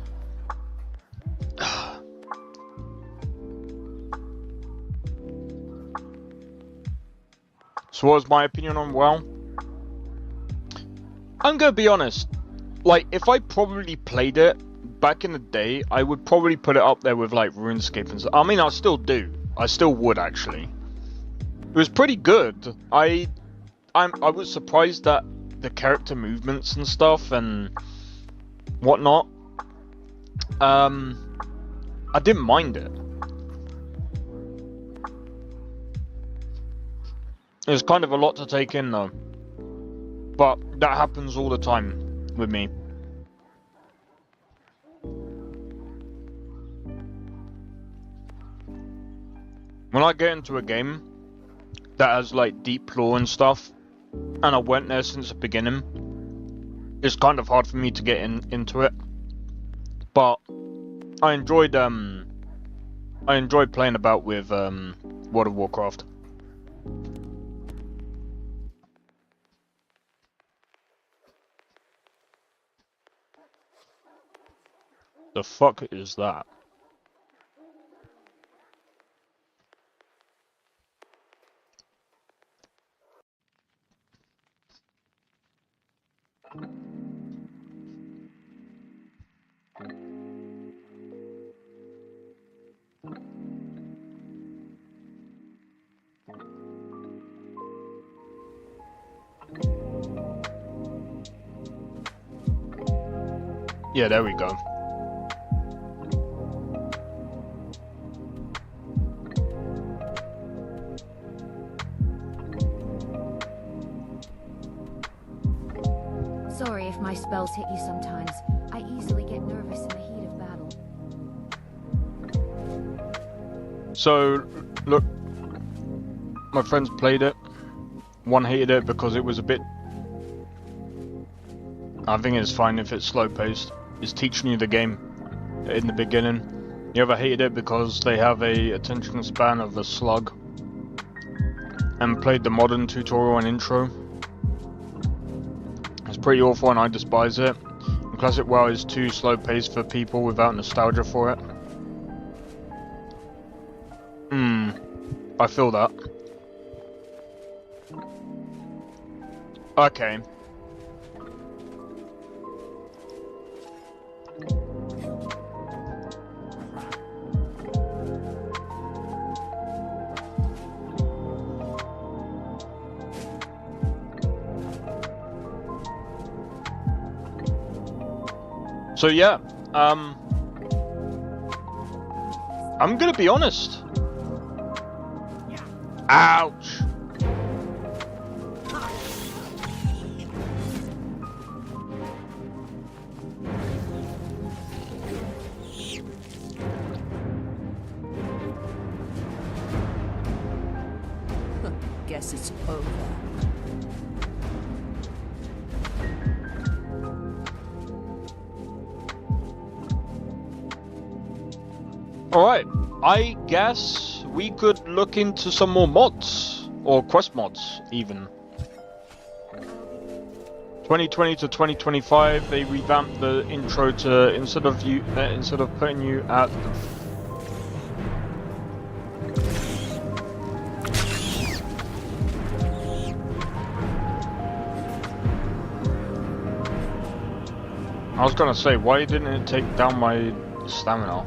So what was my opinion on WoW? I'm gonna be honest, like, if I probably played it back in the day, I would probably put it up there with like RuneScape and stuff. I mean, I still do. I still would actually. It was pretty good. I was surprised that the character movements and stuff and whatnot. I didn't mind it. It was kind of a lot to take in though. But that happens all the time with me. When I get into a game that has like deep lore and stuff, and I went there since the beginning, it's kind of hard for me to get into it. But I enjoyed playing about with World of Warcraft. The fuck is that? Yeah, there we go. Sorry if my spells hit you sometimes. I easily get nervous in the heat of battle. So, look, my friends played it. One hated it because it was a bit... I think it's fine if it's slow paced. It's teaching you the game in the beginning. The other hated it because they have a attention span of a slug. And played the modern tutorial and intro. It's pretty awful and I despise it. And Classic WoW is too slow paced for people without nostalgia for it. I feel that. Okay. So yeah, I'm gonna be honest. Ouch. Guess it's over. Alright, I guess we could look into some more mods, or quest mods even. 2020 to 2025, they revamped the intro to instead of putting you at the I was gonna say, why didn't it take down my stamina?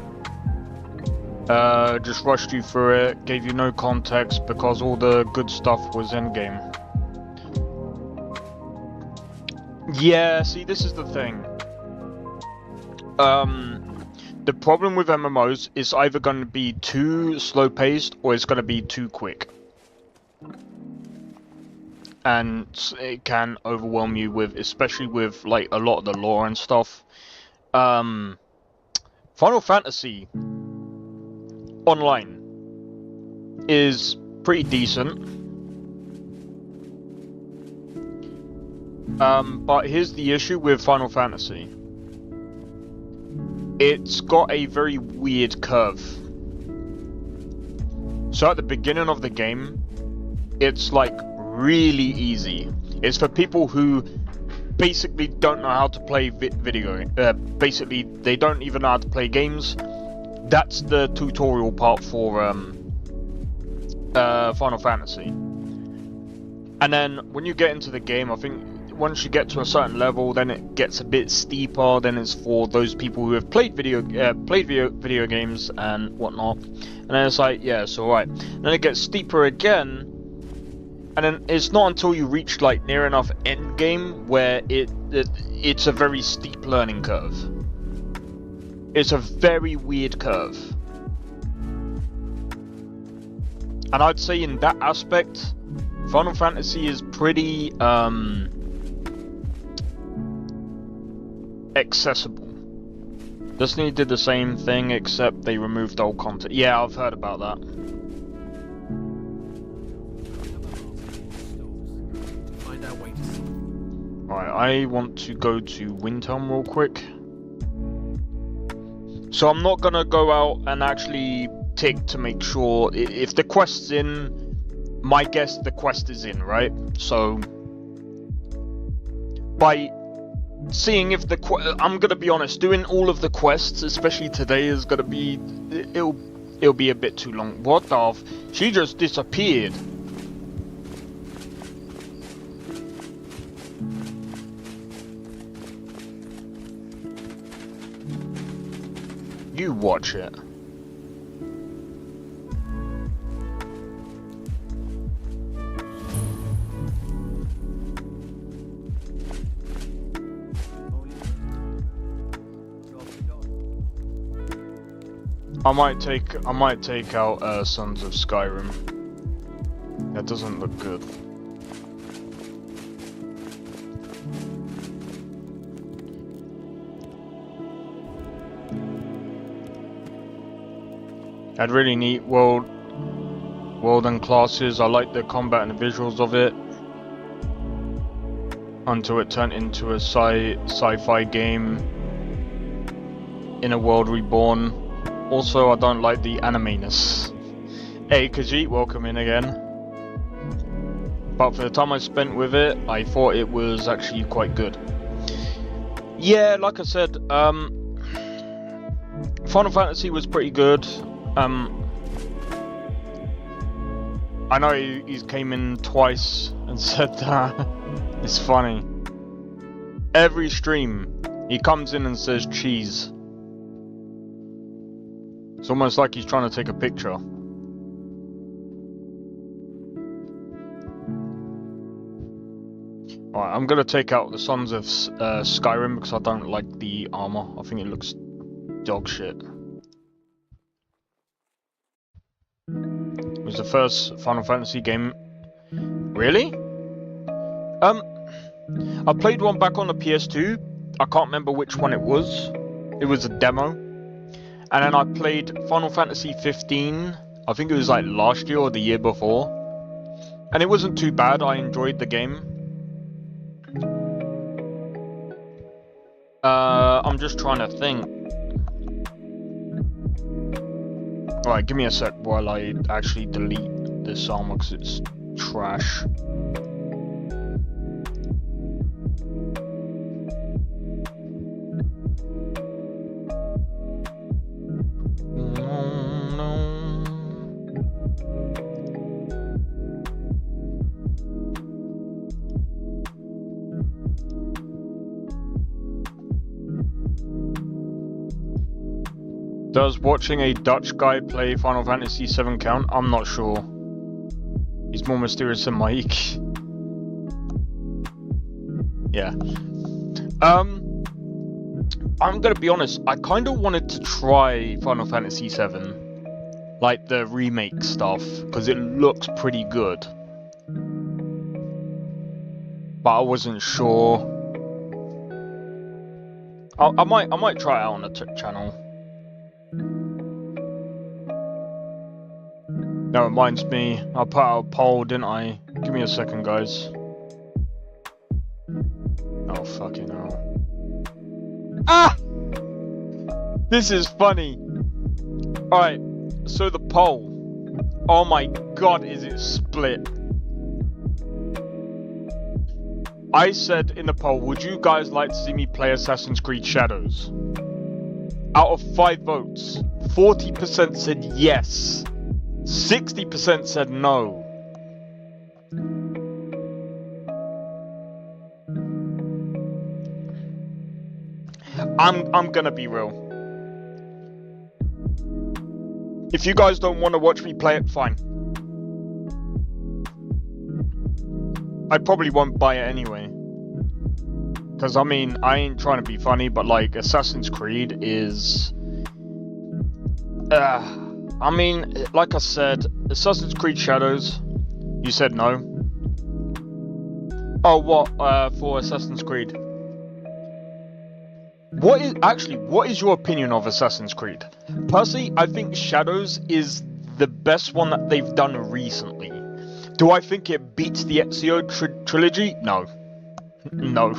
Just rushed you through it, gave you no context because all the good stuff was in game. Yeah, see, this is the thing. The problem with MMOs is either going to be too slow paced or it's going to be too quick. And it can overwhelm you with, especially with like a lot of the lore and stuff. Final Fantasy Online is pretty decent. But here's the issue with Final Fantasy. It's got a very weird curve. So at the beginning of the game, it's like really easy. It's for people who basically don't know how to play video. Basically, they don't even know how to play games. That's the tutorial part for Final Fantasy. And then when you get into the game, I think once you get to a certain level, then it gets a bit steeper. Then it's for those people who have played video games and whatnot. And then it's like, yeah, it's alright. Then it gets steeper again. And then it's not until you reach like near enough end game where it's a very steep learning curve. It's a very weird curve. And I'd say in that aspect, Final Fantasy is pretty accessible. Destiny did the same thing, except they removed old content. Yeah, I've heard about that. Alright, I want to go to Windhelm real quick. So I'm not gonna go out and actually tick to make sure if the quest's in. My guess, the quest is in, right? So by seeing if the I'm gonna be honest, doing all of the quests, especially today, is gonna be it'll be a bit too long. What the? She just disappeared. You watch it. I might take out Sons of Skyrim. That doesn't look good. Had really neat world and classes. I like the combat and the visuals of it. Until it turned into a sci-fi game in a world reborn. Also, I don't like the anime-ness. Hey Khajiit, welcome in again. But for the time I spent with it, I thought it was actually quite good. Yeah, like I said, Final Fantasy was pretty good. I know he's came in twice and said that. It's funny. Every stream, he comes in and says cheese. It's almost like he's trying to take a picture. Alright, I'm gonna take out the Sons of Skyrim because I don't like the armor. I think it looks dog shit. It was the first Final Fantasy game. Really? I played one back on the PS2. I can't remember which one it was. It was a demo. And then I played Final Fantasy 15. I think it was like last year or the year before. And it wasn't too bad. I enjoyed the game. I'm just trying to think. Alright, give me a sec while I actually delete this armor because it's trash. Does watching a Dutch guy play Final Fantasy VII count? I'm not sure. He's more mysterious than Mike. Yeah. I'm gonna be honest, I kind of wanted to try Final Fantasy VII. Like the remake stuff, because it looks pretty good. But I wasn't sure. I might try it out on the channel. That reminds me, I put out a poll, didn't I? Give me a second, guys. Oh, fucking hell. Ah! This is funny. Alright, so the poll. Oh my god, is it split? I said in the poll, would you guys like to see me play Assassin's Creed Shadows? Out of 5 votes, 40% said yes. 60% said no. I'm gonna be real. If you guys don't want to watch me play it, fine. I probably won't buy it anyway. Because, I mean, I ain't trying to be funny, but, like, Assassin's Creed is... I mean, like I said, Assassin's Creed Shadows, you said no. Oh, what? For Assassin's Creed? What is your opinion of Assassin's Creed? Personally, I think Shadows is the best one that they've done recently. Do I think it beats the Ezio trilogy? No. No.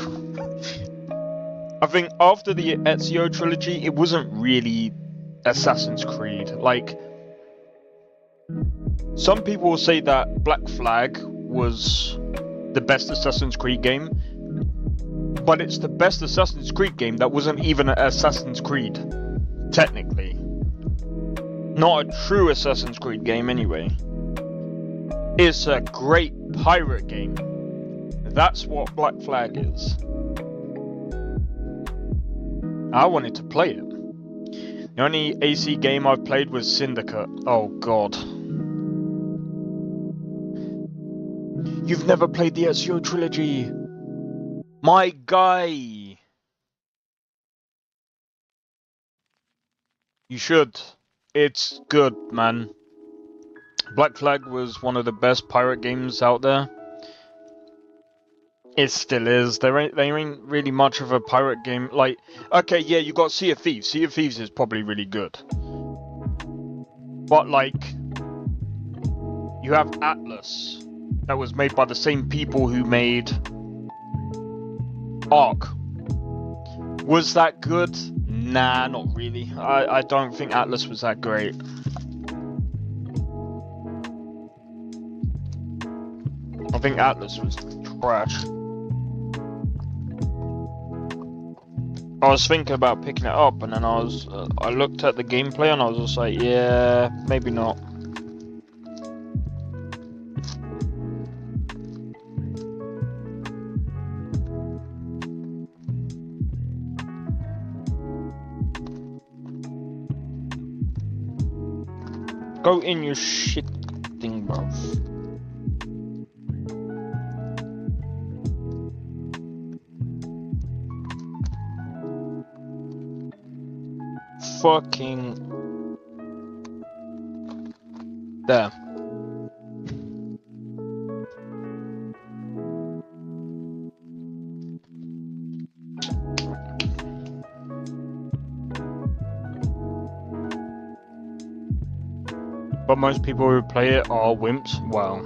I think after the Ezio trilogy, it wasn't really Assassin's Creed. Like, some people will say that Black Flag was the best Assassin's Creed game, but it's the best Assassin's Creed game that wasn't even an Assassin's Creed, technically. Not a true Assassin's Creed game anyway. It's a great pirate game. That's what Black Flag is. I wanted to play it. The only AC game I've played was Syndicate. Oh god. You've never played the Ezio trilogy. My guy. You should. It's good, man. Black Flag was one of the best pirate games out there. It still is. There ain't really much of a pirate game. Like, okay, yeah, you got Sea of Thieves. Sea of Thieves is probably really good. But, like, you have Atlas. That was made by the same people who made Ark. Was that good? Nah, not really. I don't think Atlas was that great. I think Atlas was trash. I was thinking about picking it up, and then I looked at the gameplay, and I was just like, yeah, maybe not. Go in your shit thing, bruv. Fucking there. But most people who play it are wimps. Wow.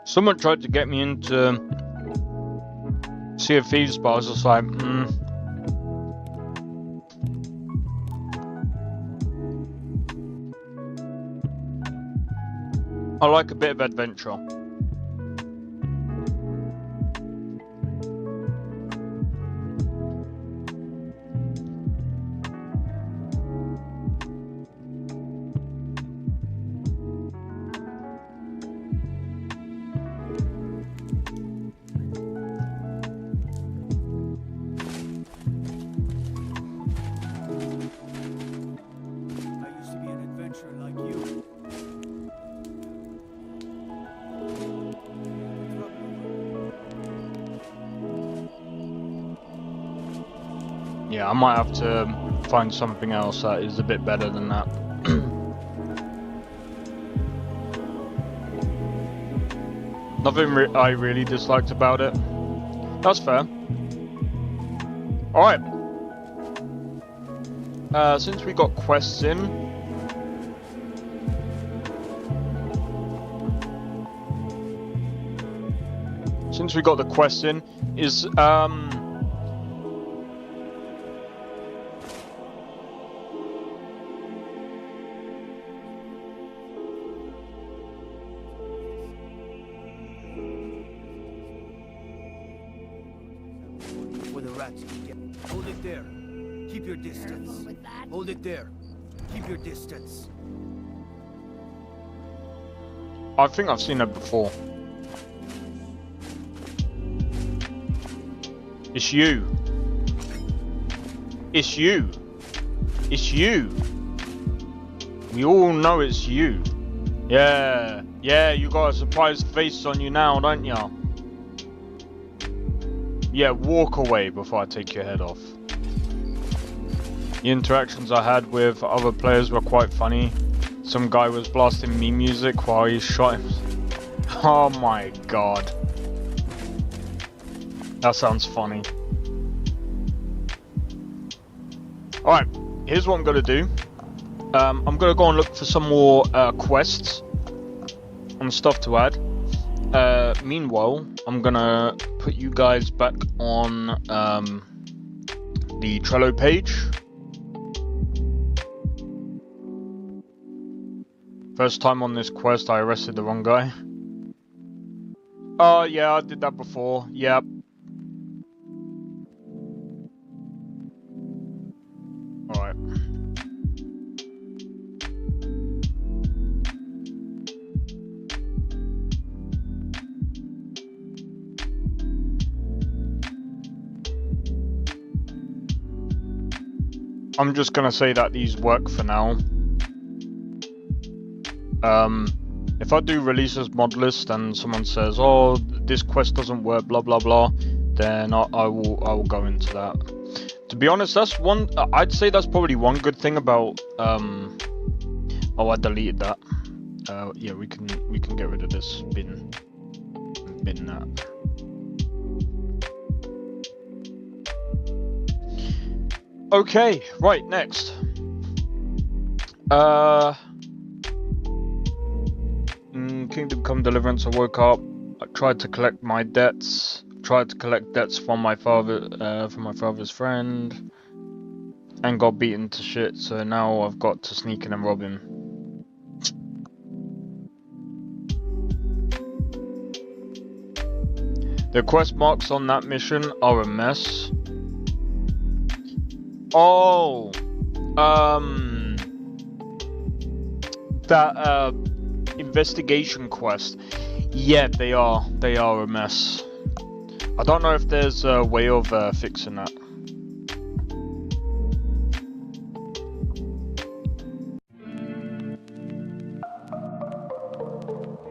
Someone tried to get me into Sea of Thieves, but I was just like, I like a bit of adventure. Yeah, I might have to find something else that is a bit better than that. Nothing I really disliked about it. That's fair. Alright. Since we got quests in, is Before the rats can get. Hold it there. Keep your distance. Hold it there. Keep your distance. I think I've seen it before. It's you. It's you. It's you. We all know it's you. Yeah. Yeah, you got a surprised face on you now, don't ya? Yeah, walk away before I take your head off. The interactions I had with other players were quite funny. Some guy was blasting me music while he shot him. Oh my god. That sounds funny. Alright, here's what I'm gonna do. I'm gonna go and look for some more quests and stuff to add. Meanwhile, I'm gonna put you guys back on the Trello page. First time on this quest, I arrested the wrong guy. Oh yeah, I did that before. Yep. Alright. I'm just gonna say that these work for now. If I do release as Modlist and someone says, "Oh, this quest doesn't work," blah blah blah, then I will go into that. To be honest, that's one. I'd say that's probably one good thing about. Oh, I deleted that. Yeah, we can get rid of this bin that. Okay, right, next. Kingdom Come Deliverance, I woke up, I tried to collect my debts, tried to collect debts from my father's friend, and got beaten to shit, so now I've got to sneak in and rob him. The quest marks on that mission are a mess. Oh, that investigation quest. Yeah, they are a mess. I don't know if there's a way of fixing that.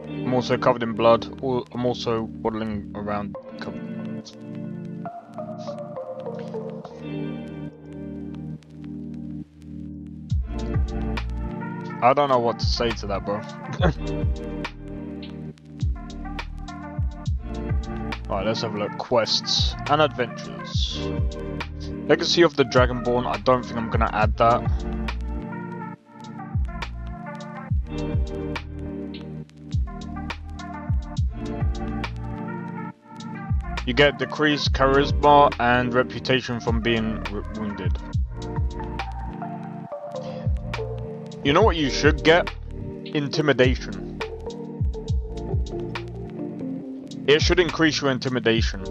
I'm also covered in blood. I'm also waddling around covered in blood. I don't know what to say to that, bro. Alright, let's have a look. Quests and adventures. Legacy of the Dragonborn. I don't think I'm gonna add that. You get decreased charisma and reputation from being wounded. You know what you should get? Intimidation. It should increase your intimidation.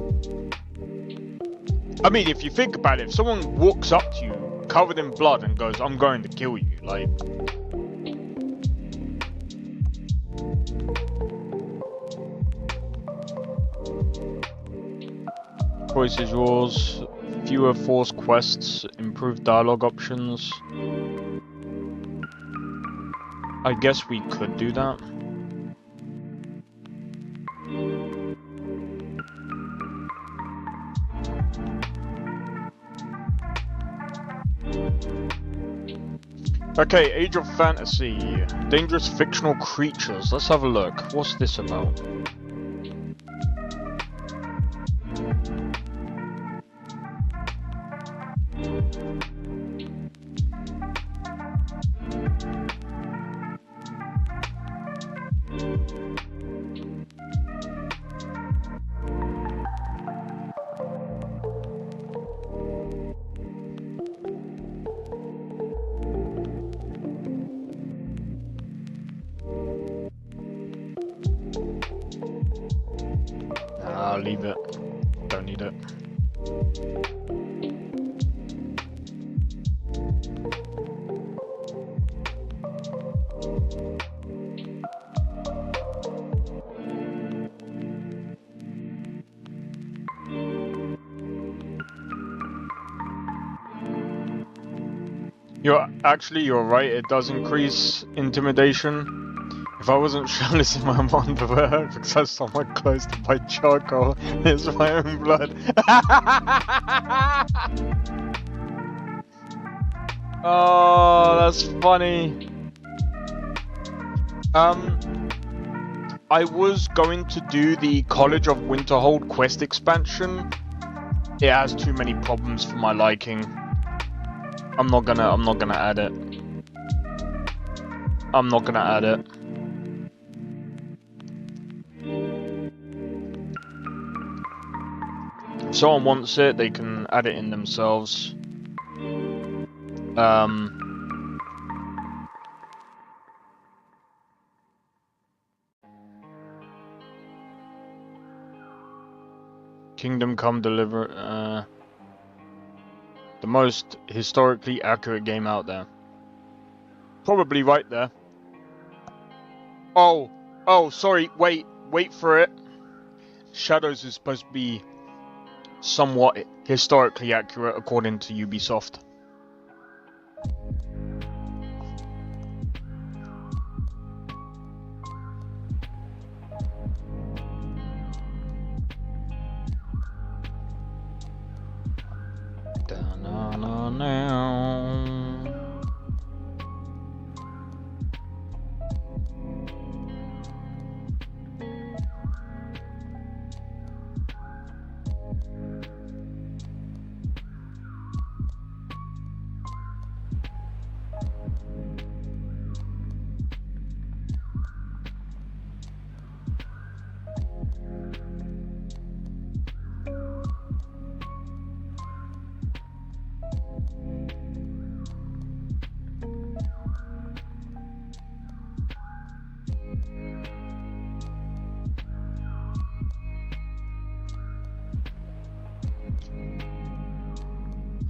I mean, if you think about it, if someone walks up to you covered in blood and goes, "I'm going to kill you," like... Choice is yours. Fewer forced quests, improved dialogue options. I guess we could do that. Okay, Age of Fantasy. Dangerous fictional creatures. Let's have a look. What's this about? Nah, leave it. Don't need it. You're right, it does increase intimidation. If I wasn't shirtless in my underwear because I saw my close to my charcoal, it's my own blood. Oh, that's funny. I was going to do the College of Winterhold quest expansion. It has too many problems for my liking. I'm not gonna add it. I'm not gonna add it. If someone wants it, they can add it in themselves. Kingdom Come Deliver, the most historically accurate game out there. Probably right there. Oh, sorry, wait for it. Shadows is supposed to be somewhat historically accurate according to Ubisoft.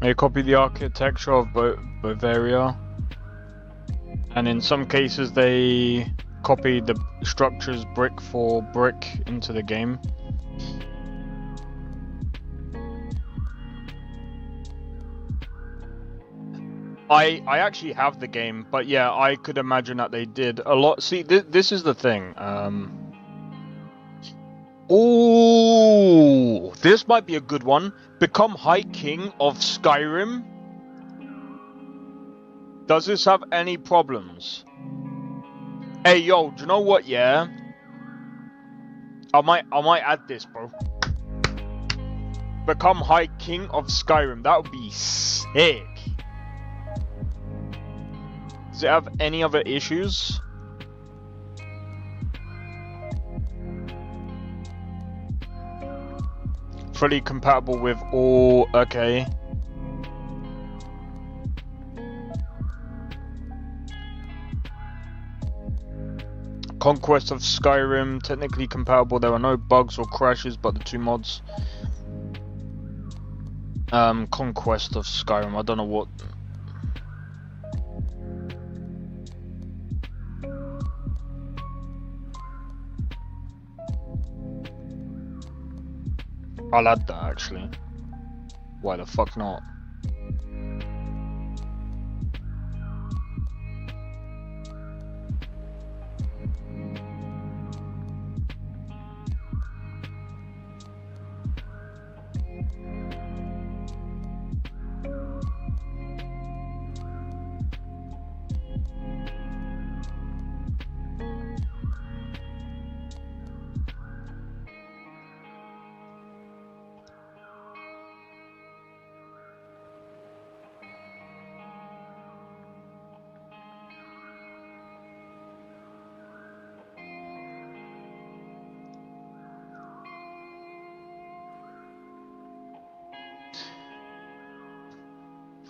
They copy the architecture of Bavaria, and in some cases they copy the structures brick for brick into the game. I actually have the game, but yeah, I could imagine that they did a lot. See, this is the thing. Oh, this might be a good one. Become High King of Skyrim. Does this have any problems? Hey, yo, do you know what? Yeah, I might add this, bro. Become High King of Skyrim. That would be sick. Does it have any other issues? Fully compatible with all. Okay. Conquest of Skyrim, technically compatible. There are no bugs or crashes, but the two mods. Conquest of Skyrim. I don't know what. I'll add that actually. Why the fuck not?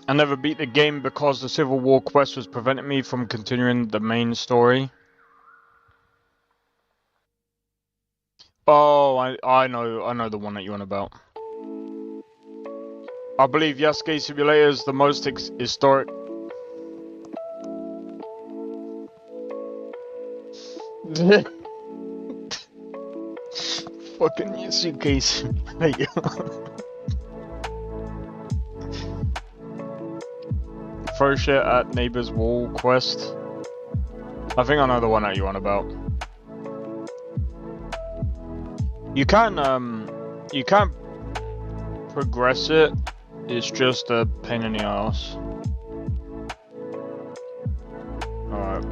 I never beat the game because the Civil War quest was preventing me from continuing the main story. Oh, I know the one that you're on about. I believe Yasuke Simulator is the most historic. Fucking Yasuke Simulator. Throw shit at neighbor's wall quest. I think I know the one that you're on about. You can progress it. It's just a pain in the ass. Alright.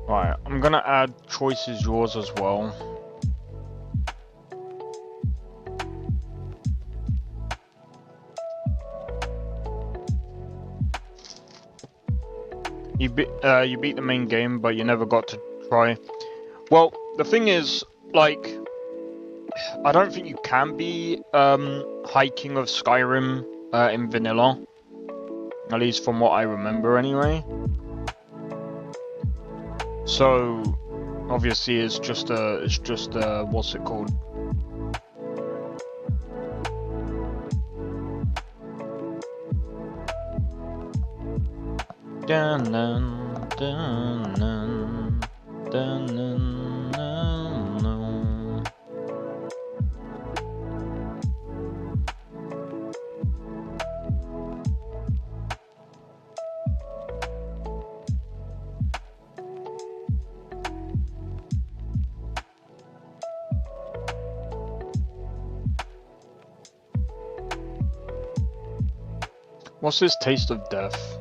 Right, I'm gonna add choice is yours as well. You beat the main game, but you never got to try. Well, the thing is, like, I don't think you can be High King of Skyrim in vanilla, at least from what I remember, anyway. So, obviously, it's just what's it called? Dun, dun, dun, dun, dun, dun, dun, dun. What's this taste of death?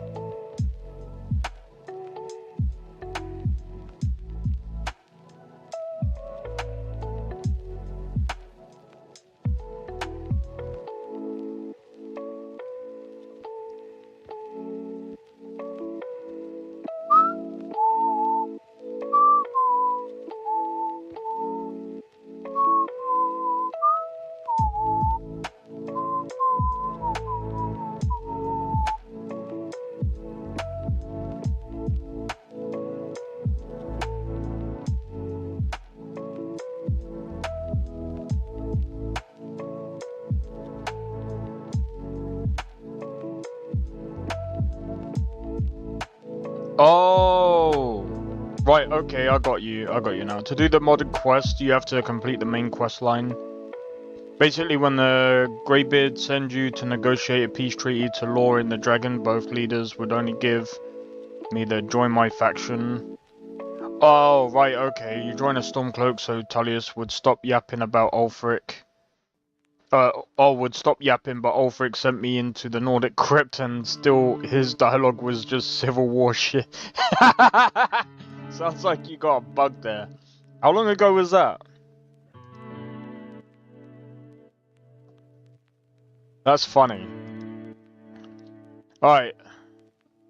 Oh, right, okay, I got you now. To do the modded quest, you have to complete the main quest line. Basically, when the Greybeard send you to negotiate a peace treaty to Law and the Dragon, both leaders would only give me the join my faction. Oh, right, okay, you join a Stormcloak so Tullius would stop yapping about Ulfric. Would stop yapping, but Ulfric sent me into the Nordic crypt and still his dialogue was just Civil War shit. Sounds like you got a bug there. How long ago was that? That's funny. Alright.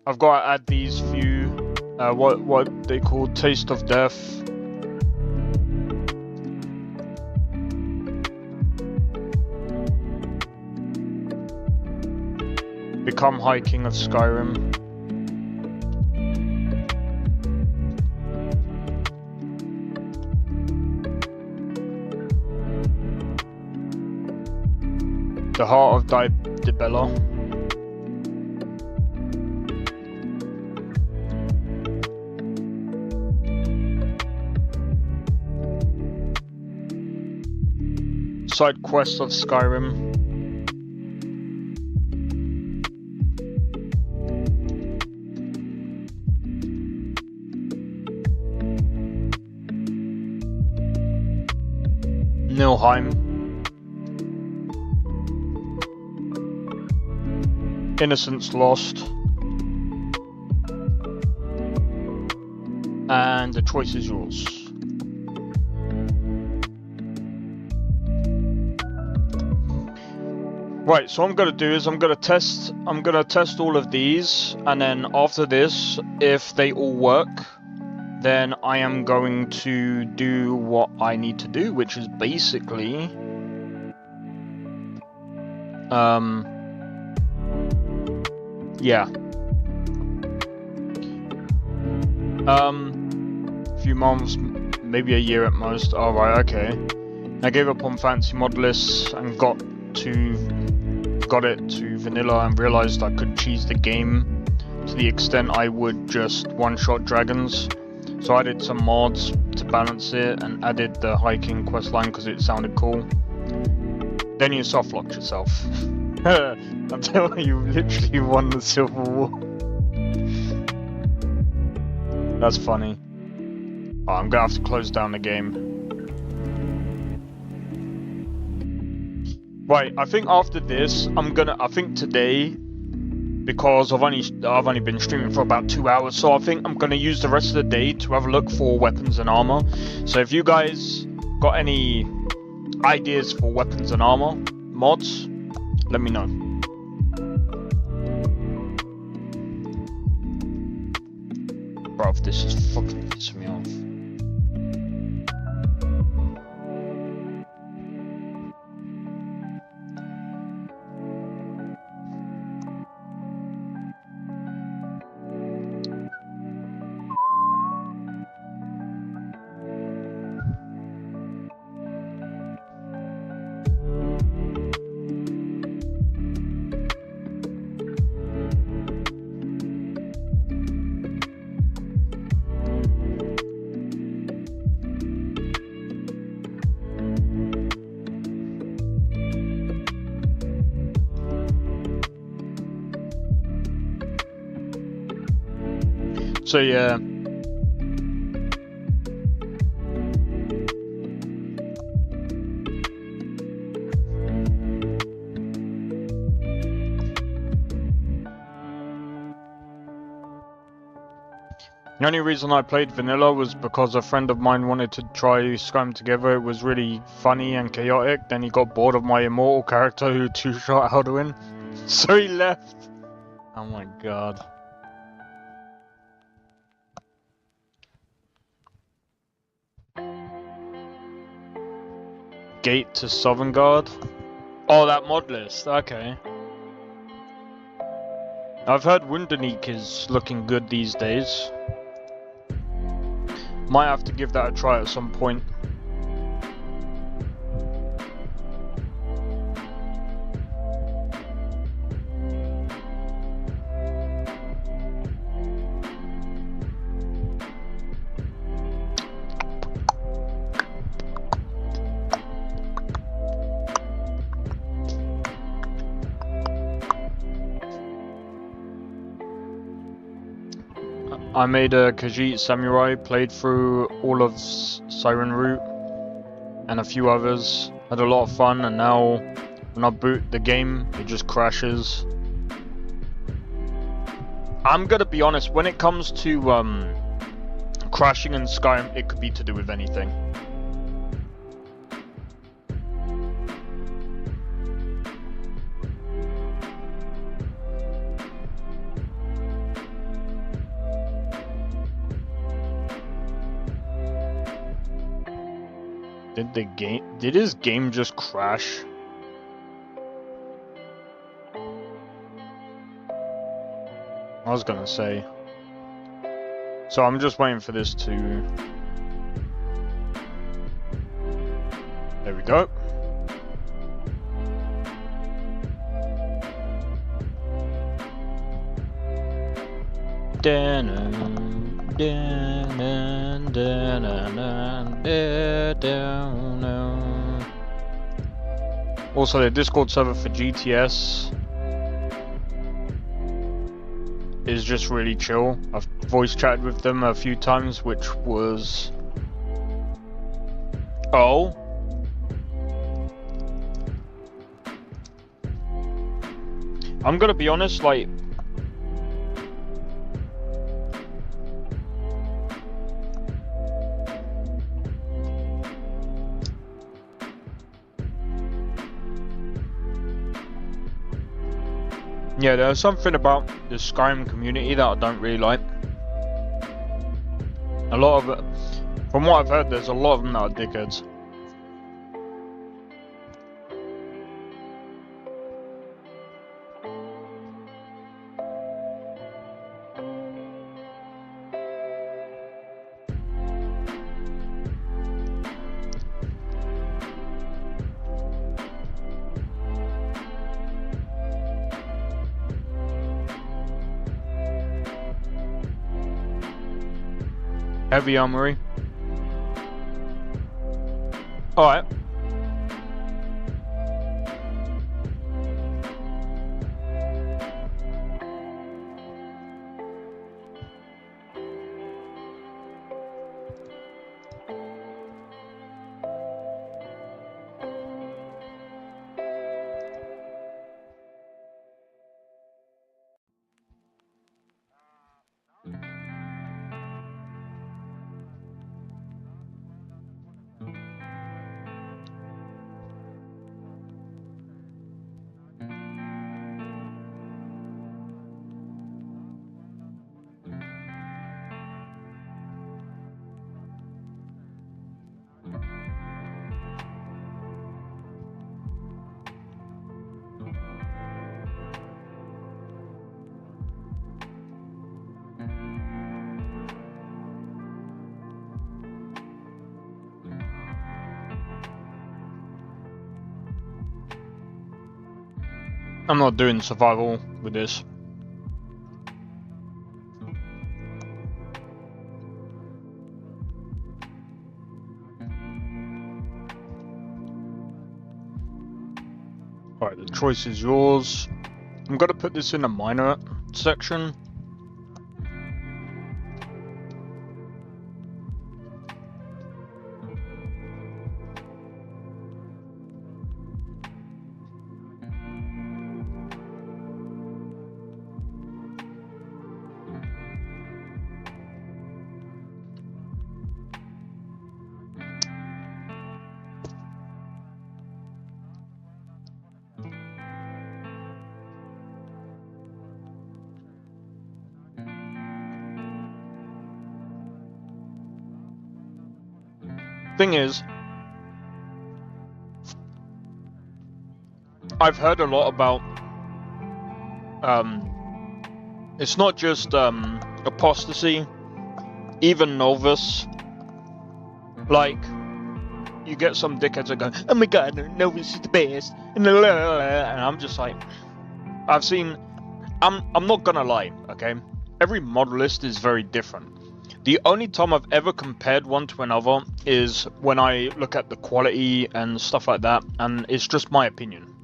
I've got to add these few, what they call Taste of Death. Become High King of Skyrim. The Heart of Dibella. Side quest of Skyrim. Nilheim. Innocence Lost. And the choice is yours. Right, so what I'm gonna do is I'm gonna test all of these, and then after this, if they all work, then I am going to do what I need to do, which is basically yeah. A few months, maybe a year at most. Alright, okay. I gave up on fancy Modlists and got it to vanilla and realized I could cheese the game to the extent I would just one-shot dragons. So I did some mods to balance it and added the hiking questline because it sounded cool. Then you softlocked yourself. Until you literally won the Civil War. That's funny. Oh, I'm gonna have to close down the game. Right, I think after this, I think today, because I've only been streaming for about 2 hours, so I think I'm gonna use the rest of the day to have a look for weapons and armor. So if you guys got any ideas for weapons and armor mods, let me know. Bruv, this is fucking pissing me off. So yeah. The only reason I played vanilla was because a friend of mine wanted to try Skyrim together. It was really funny and chaotic. Then he got bored of my immortal character who two-shot Alduin, so he left. Oh my god. Gate to Sovngarde. Oh, that mod list. Okay. I've heard Wunderneek is looking good these days. Might have to give that a try at some point. I made a Khajiit Samurai, played through all of Siren Route and a few others. Had a lot of fun, and now when I boot the game, it just crashes. I'm gonna be honest, when it comes to crashing in Skyrim, it could be to do with anything. Did his game just crash? I was gonna say. So I'm just waiting for this to... There we go. Also, the Discord server for GTS is just really chill. I've voice chatted with them a few times, which was... Oh. I'm gonna be honest, like... Yeah, there's something about the Skyrim community that I don't really like. A A lot of it, from what I've heard, there's a lot of them that are dickheads. Heavy armory. Alright. I'm not doing survival with this. Alright, the choice is yours. I'm gonna put this in a minor section. Thing is, I've heard a lot about it's not just apostasy, even novice. Like, you get some dickheads that go, "Oh my god, novice is the best," and I'm just like, I've seen. I'm not gonna lie, okay? Every Modlist is very different. The only time I've ever compared one to another is when I look at the quality and stuff like that, and it's just my opinion.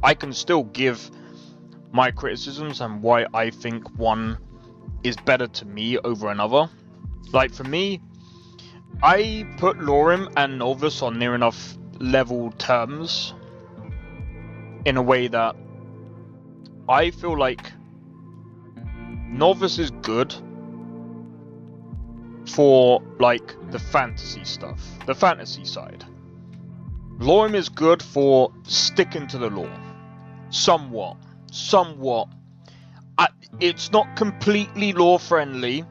I can still give my criticisms and why I think one is better to me over another. Like for me, I put Lorim and Novice on near enough level terms in a way that I feel like Novice is good for like the fantasy stuff, the fantasy side. Lorim is good for sticking to the lore, somewhat. It's not completely lore friendly,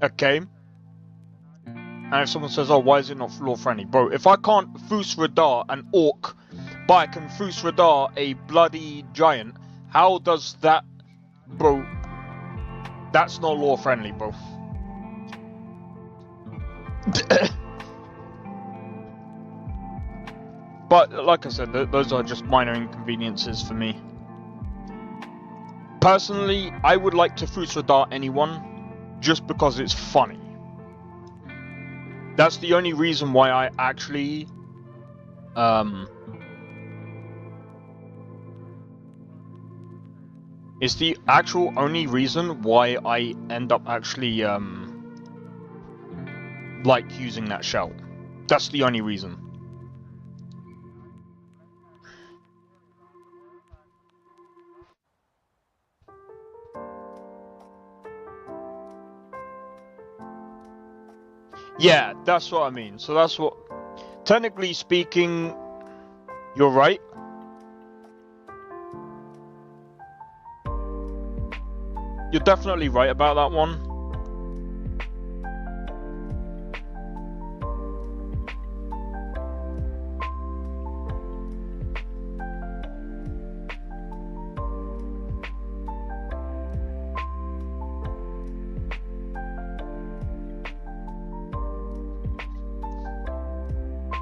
okay? And if someone says, "Oh, why is it not lore friendly?" Bro, if I can't Fus Radar an orc, but I can Fus Radar a bloody giant, how does that, bro? That's not lore friendly, bro. But like I said, those are just minor inconveniences for me. Personally, I would like to Fus Radar anyone just because it's funny. That's the only reason why I actually it's the actual only reason why I end up actually like using that shell. That's the only reason. Yeah, that's what I mean. So that's what, technically speaking, you're right. You're definitely right about that one.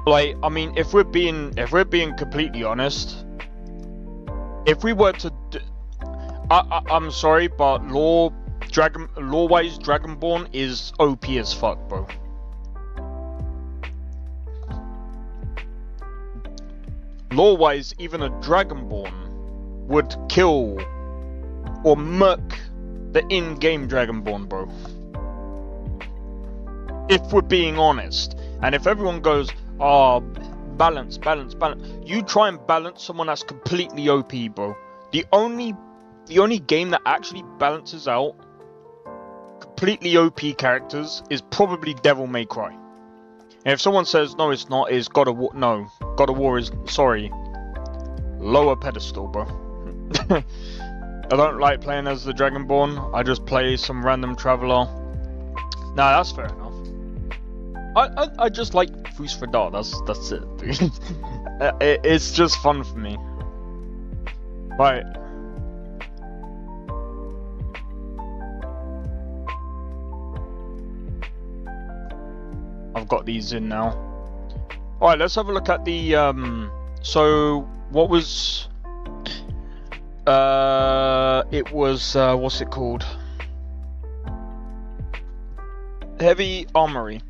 Like, I mean, if we're being completely honest, if we were to, I'm sorry, but lore-wise, Dragonborn is OP as fuck, bro. Lore-wise, even a Dragonborn would kill or murk the in-game Dragonborn, bro. If we're being honest, and if everyone goes, oh, balance, you try and balance someone that's completely OP, bro. The only game that actually balances out completely OP characters is probably Devil May Cry. And if someone says no, it's not, is God of War. No, God of War is, sorry, lower pedestal, bro. I don't like playing as the Dragonborn. I just play some random traveler. Nah, that's fair enough. I just like Fus for Dart. That's it. It's just fun for me. Right. I've got these in now. Alright, let's have a look at the so what was it was what's it called? Heavy Armory.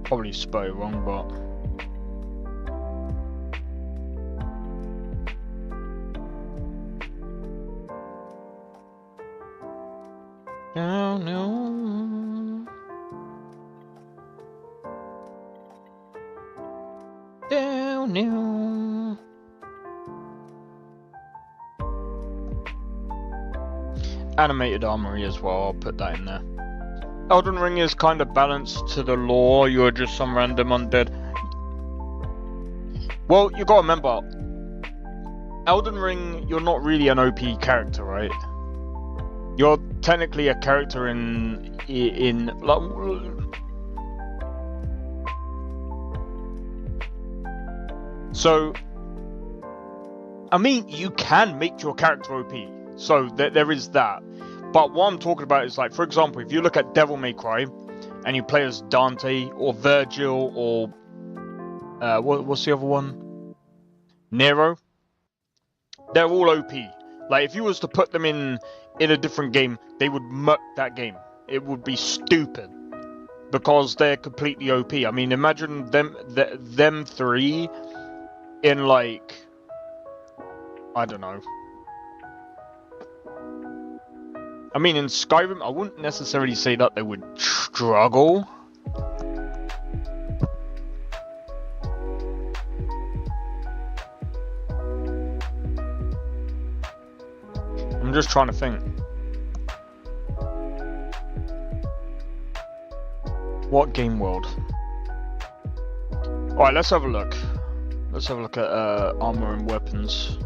Probably spelled it wrong, but down, down. Animated Armory as well, I'll put that in there. Elden Ring is kind of balanced to the lore, you're just some random undead. Well, you gotta remember, Elden Ring, you're not really an OP character, right? You're technically a character in like, so I mean, you can make your character OP, so there is that. But what I'm talking about is, like, for example, if you look at Devil May Cry and you play as Dante or Virgil or what's the other one? Nero. They're all OP. Like, if you was to put them in a different game, they would muck that game. It would be stupid because they're completely OP. I mean, imagine them three in, like, I don't know. I mean, in Skyrim, I wouldn't necessarily say that they would struggle. I'm just trying to think. What game world? Alright, let's have a look. Let's have a look at armor and weapons.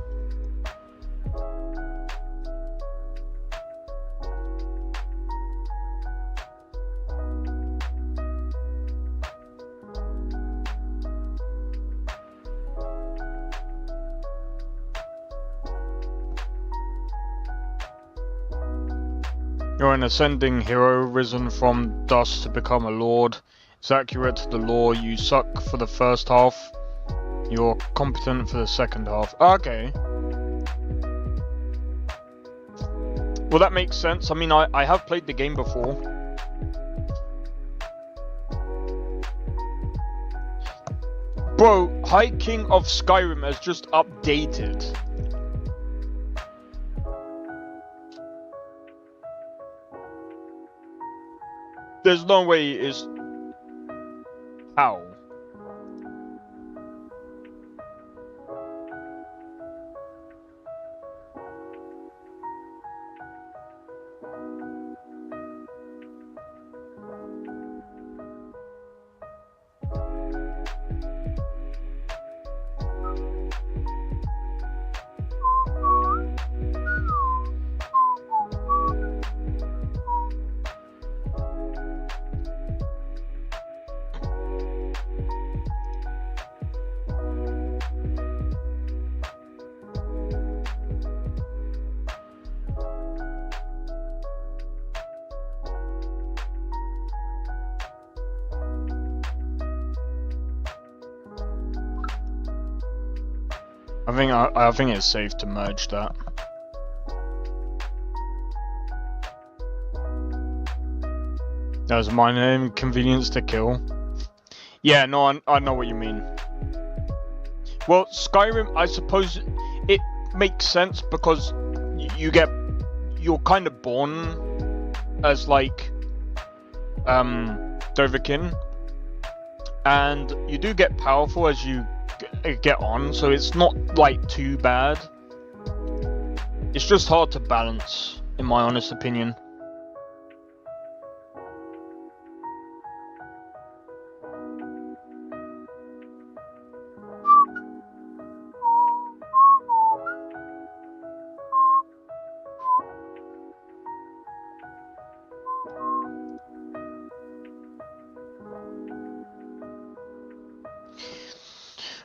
You're an ascending hero, risen from dust to become a lord. It's accurate to the lore. You suck for the first half. You're competent for the second half. Okay. Well, that makes sense. I mean, I have played the game before. Bro, High King of Skyrim has just updated. There's no way it is. How? I think it's safe to merge that. That was my name, convenience to kill. Yeah, no, I know what you mean. Well, Skyrim, I suppose it makes sense because you're kind of born as like Dovahkiin, and you do get powerful as you get on, so it's not like too bad. It's just hard to balance, in my honest opinion.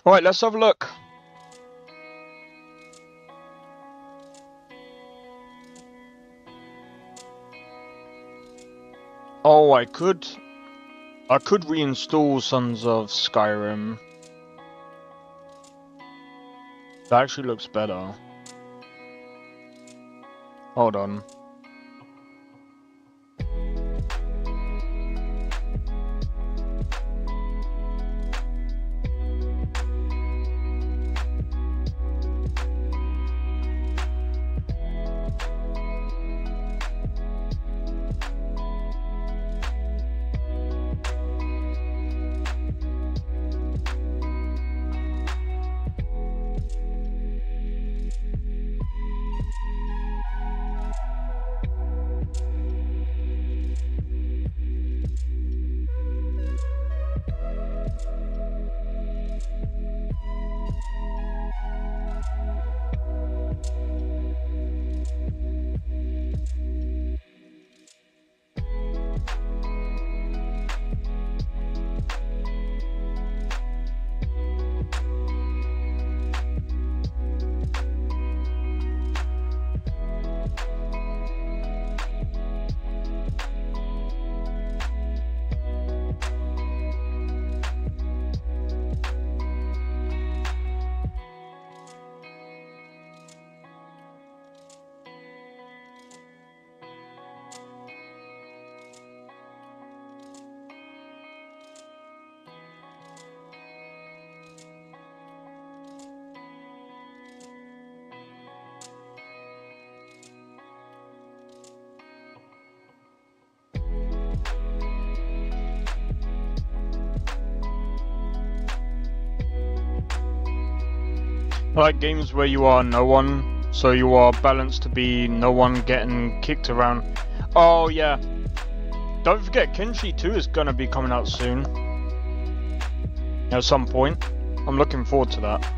Alright, let's have a look. Oh, I could reinstall Sons of Skyrim. That actually looks better. Hold on. I like games where you are no one, so you are balanced to be no one getting kicked around. Oh yeah. Don't forget Kenshi 2 is gonna be coming out soon. At some point. I'm looking forward to that.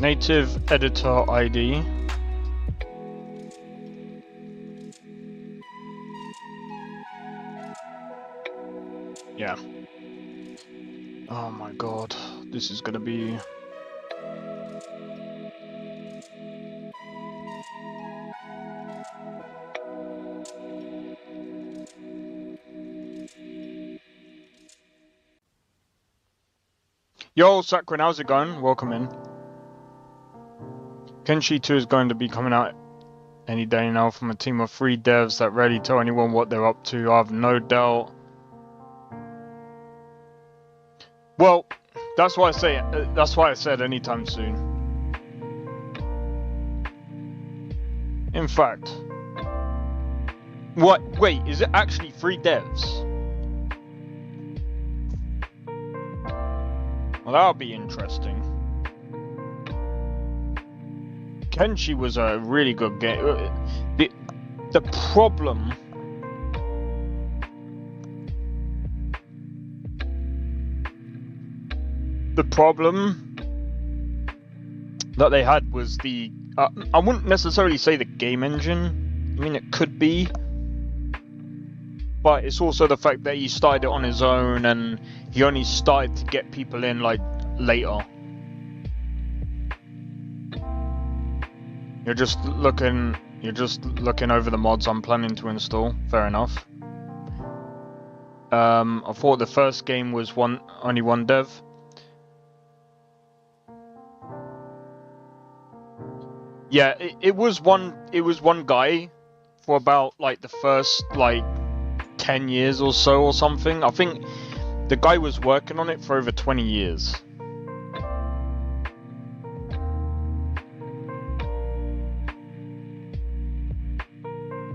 Native editor ID. Yeah. Oh my god, this is gonna be... Yo, Sakrin, how's it going? Welcome in. Kenshi 2 is going to be coming out any day now from a team of 3 devs that rarely tell anyone what they're up to. I have no doubt. Well, that's why I said anytime soon. In fact, what? Wait, is it actually 3 devs? Well, that'll be interesting. Kenshi was a really good game. The problem that they had was the I wouldn't necessarily say the game engine. I mean, it could be, but it's also the fact that he started it on his own and he only started to get people in like later. You're just looking over the mods I'm planning to install. Fair enough. I thought the first game was only one dev. Yeah, it was one guy for about like the first like 10 years or so or something. I think the guy was working on it for over 20 years.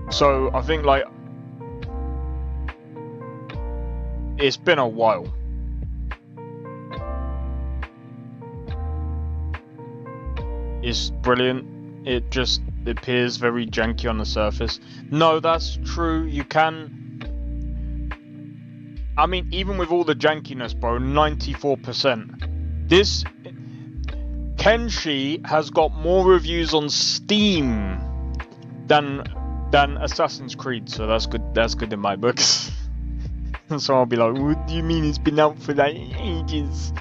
So I think like it's been a while. It's brilliant. It just appears very janky on the surface. No, that's true. You can. I mean, even with all the jankiness, bro, 94%. This Kenshi has got more reviews on Steam than Assassin's Creed, so that's good. That's good in my books. So I'll be like, what do you mean it's been out for like ages?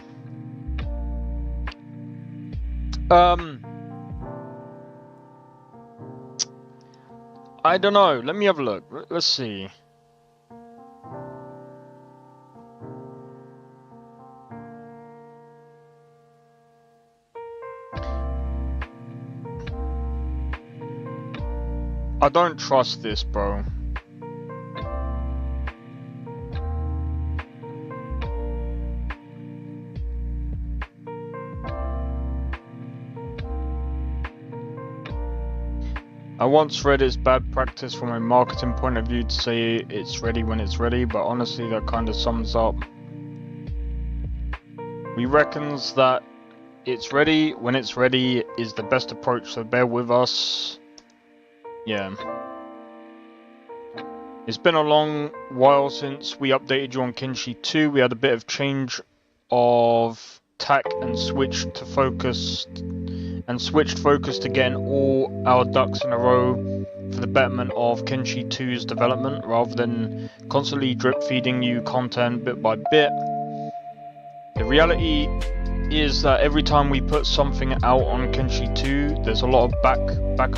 I don't know. Let me have a look. Let's see. I don't trust this, bro. I once read it's bad practice from a marketing point of view to say it's ready when it's ready, but honestly that kind of sums up. We reckons that it's ready when it's ready is the best approach, so bear with us. Yeah. It's been a long while since we updated you on Kenshi 2. We had a bit of change of tack and switched focus to getting all our ducks in a row for the betterment of Kenshi 2's development, rather than constantly drip feeding you content bit by bit. The reality is that every time we put something out on Kenshi 2, there's a lot of back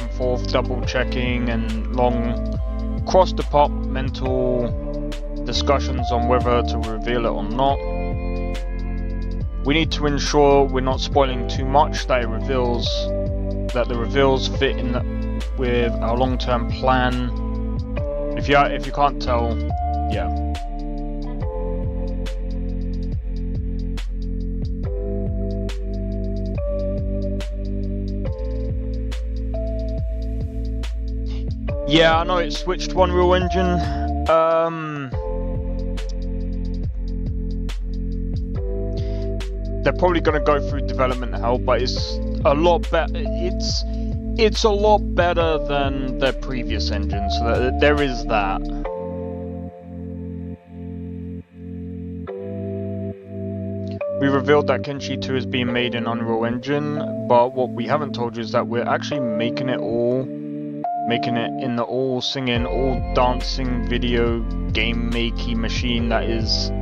and forth, double checking and long cross-departmental discussions on whether to reveal it or not. We need to ensure we're not spoiling too much, that the reveals fit in with our long-term plan. If you can't tell, yeah. Yeah, I know it switched to Unreal Engine. They're probably going to go through development hell, but it's a lot better. It's a lot better than their previous engine, so there is that. We revealed that Kenshi 2 is being made in Unreal Engine, but what we haven't told you is that we're actually making it in the all singing, all dancing video game makey machine that is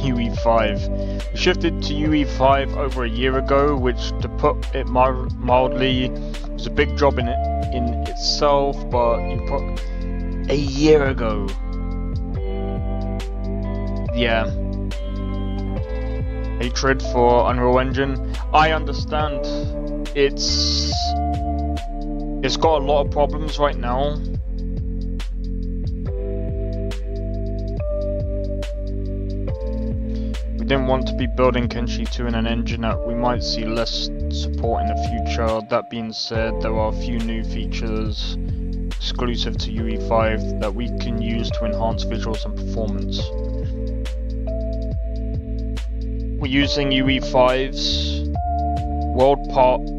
UE5. We shifted to UE5 over a year ago, which, to put it mildly, was a big job in itself, but you put a year ago. Yeah. hatred for Unreal Engine. I understand it's got a lot of problems right now. We didn't want to be building Kenshi 2 in an engine that we might see less support in the future. That being said, there are a few new features exclusive to UE5 that we can use to enhance visuals and performance. We're using UE5's world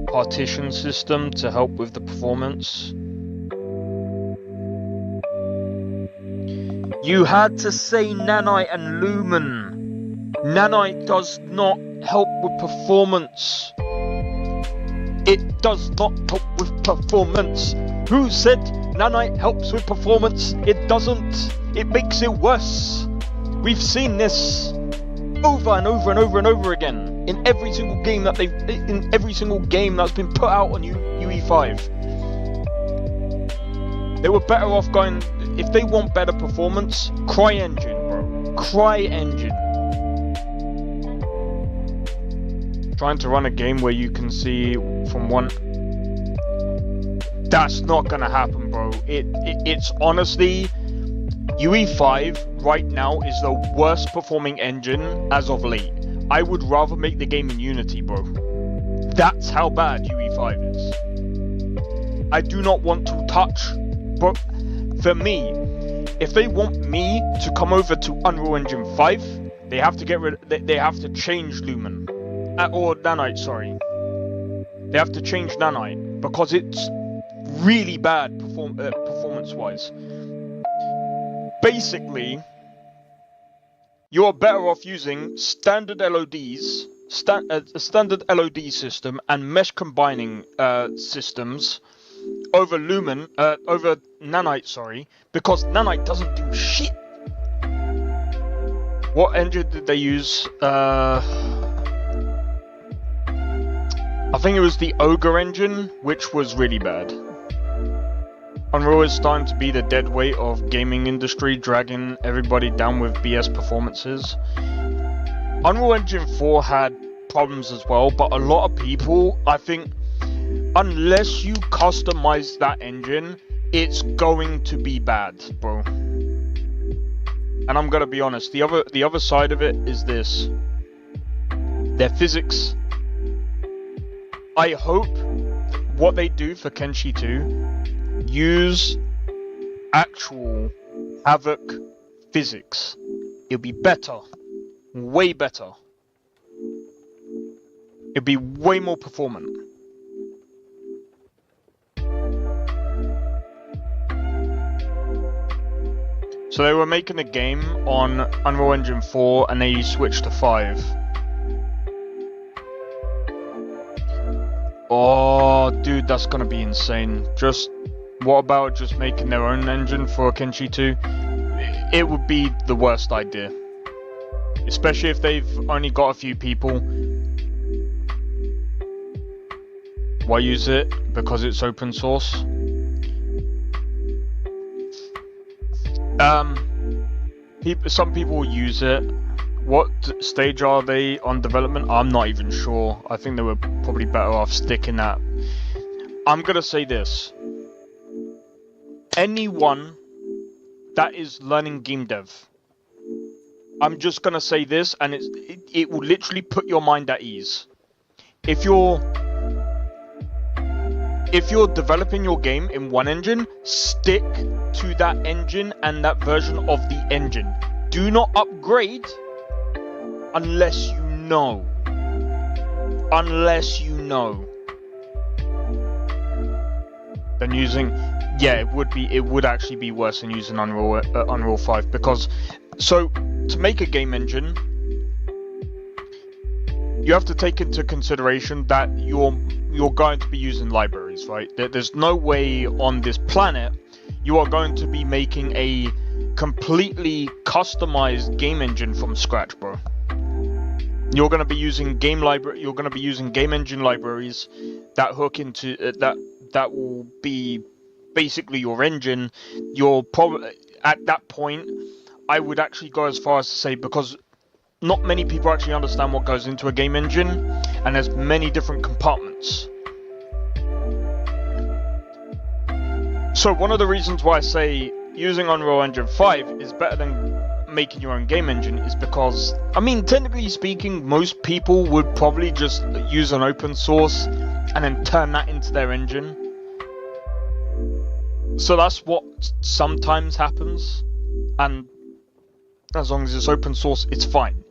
partition system to help with the performance. You had to say Nanite and Lumen. Nanite does not help with performance. It does not help with performance. Who said Nanite helps with performance? It doesn't. It makes it worse. We've seen this over and over and over and over again in every single game that that's been put out on UE5. They were better off going. If they want better performance, CryEngine, bro. CryEngine. Trying to run a game where you can see from one. That's not gonna happen, bro. It's honestly, UE5 right now is the worst performing engine as of late. I would rather make the game in Unity, bro. That's how bad UE5 is. I do not want to touch, bro. For me, if they want me to come over to Unreal Engine 5, they have to get rid. They have to change Lumen, or Nanite. Sorry, they have to change Nanite because it's really bad performance-wise. Basically, you're better off using standard LODs, a standard LOD system, and mesh combining systems over Lumen, over Nanite, sorry, because Nanite doesn't do shit. What engine did they use? I think it was the Ogre engine, which was really bad. Unreal is starting to be the dead weight of gaming industry, dragging everybody down with BS performances. Unreal Engine 4 had problems as well, but a lot of people, I think, unless you customize that engine, it's going to be bad, bro. And I'm gonna be honest, the other side of it is this. Their physics. I hope what they do for Kenshi 2 use actual Havoc physics. It'll be better. Way better. It'll be way more performant. So they were making a game on Unreal Engine 4 and they switched to 5. Oh, dude, that's gonna be insane. What about just making their own engine for Kenshi 2? It would be the worst idea. Especially if they've only got a few people. Why use it? Because it's open source. Some people will use it. What stage are they on development? I'm not even sure. I think they were probably better off sticking that. I'm gonna say this. Anyone that is learning game dev, I'm just gonna say this, and it will literally put your mind at ease. If you're developing your game in one engine, stick to that engine and that version of the engine. Do not upgrade unless you know. Unless you know. Then using, yeah, it would actually be worse than using Unreal 5, because so to make a game engine, you have to take into consideration that you're going to be using libraries, right? There's no way on this planet you are going to be making a completely customized game engine from scratch, bro. You're going to be using game engine libraries that hook into that will be basically your engine. You're probably at that point, I would actually go as far as to say, because not many people actually understand what goes into a game engine, and there's many different compartments. So one of the reasons why I say using Unreal Engine 5 is better than making your own game engine is because, I mean, technically speaking, most people would probably just use an open source and then turn that into their engine. So that's what sometimes happens, and as long as it's open source, it's fine.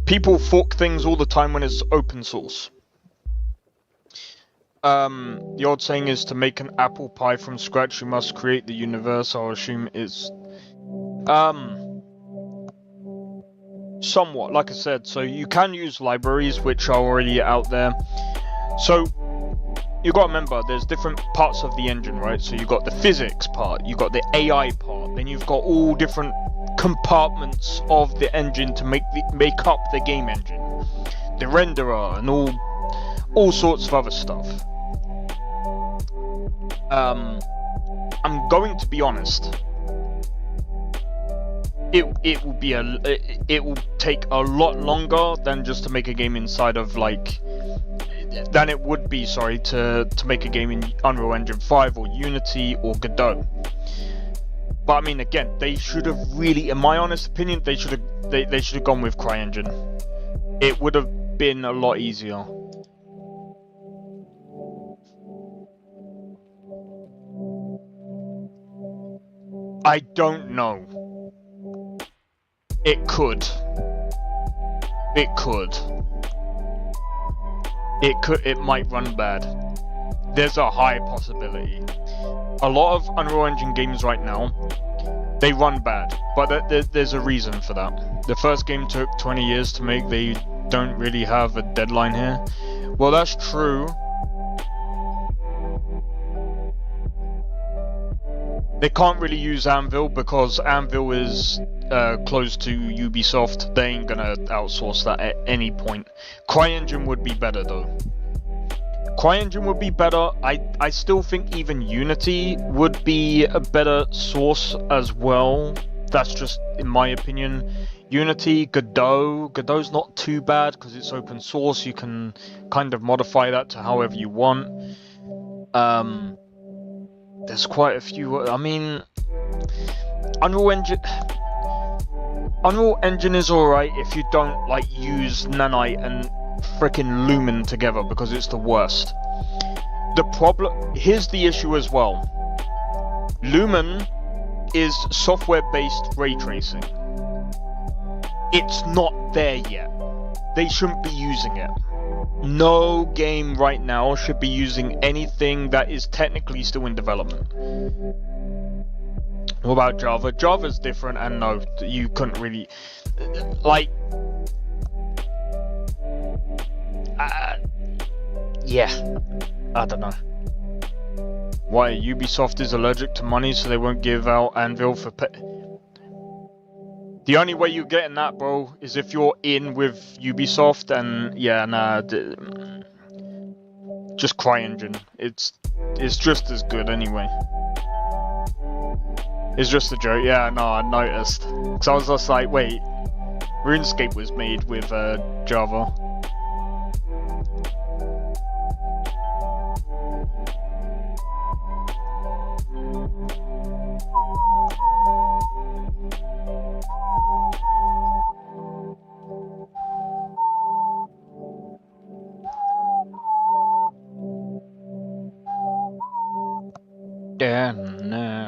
People fork things all the time when it's open source. The old saying is to make an apple pie from scratch, you must create the universe. I'll assume it's somewhat, like I said, so you can use libraries which are already out there. So you got to remember, there's different parts of the engine, right? So you got the physics part, you got the AI part, then you've got all different compartments of the engine to make up the game engine, the renderer, and all sorts of other stuff. I'm going to be honest. It will take a lot longer than just to make a game inside of than it would be, sorry, to make a game in Unreal Engine 5 or Unity or Godot. But I mean, again, they should have really, in my honest opinion, they should have gone with CryEngine. It would have been a lot easier. I don't know. It could. It might run bad. There's a high possibility. A lot of Unreal Engine games right now, they run bad, but there's a reason for that. The first game took 20 years to make. They don't really have a deadline here. Well, that's true. They can't really use Anvil because Anvil is closed to Ubisoft. They ain't gonna outsource that at any point. CryEngine would be better though. CryEngine would be better. I still think even Unity would be a better source as well. That's just in my opinion. Unity, Godot's not too bad because it's open source. You can kind of modify that to however you want. There's quite a few. I mean, Unreal Engine is alright if you don't use Nanite and frickin' Lumen together because it's the worst. Here's the issue as well. Lumen is software-based ray tracing. It's not there yet. They shouldn't be using it. No game right now should be using anything that is technically still in development. What about Java? Java's different, and no, you couldn't really yeah, I don't know. Why Ubisoft is allergic to money, so they won't give out Anvil for The only way you're getting that, bro, is if you're in with Ubisoft, and yeah, nah, just CryEngine. It's just as good anyway. It's just a joke. Yeah, no, I noticed. Because I was just like, wait, RuneScape was made with Java. Yeah, nah.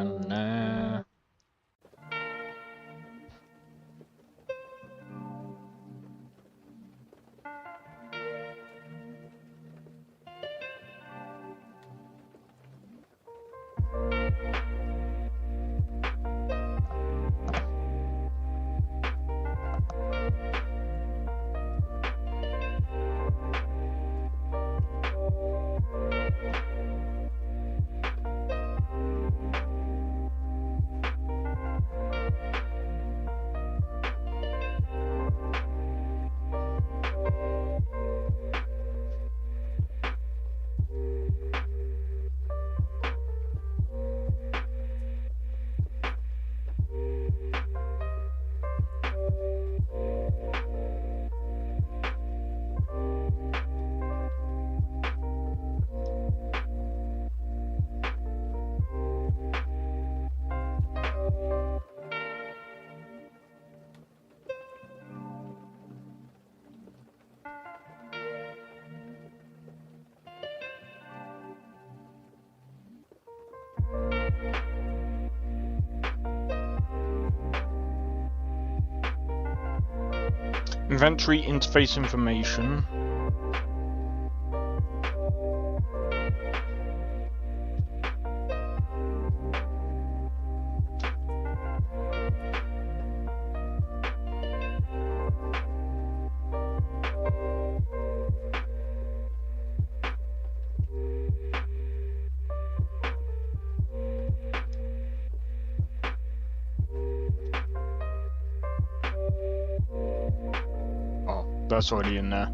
Inventory interface information. That's already in there.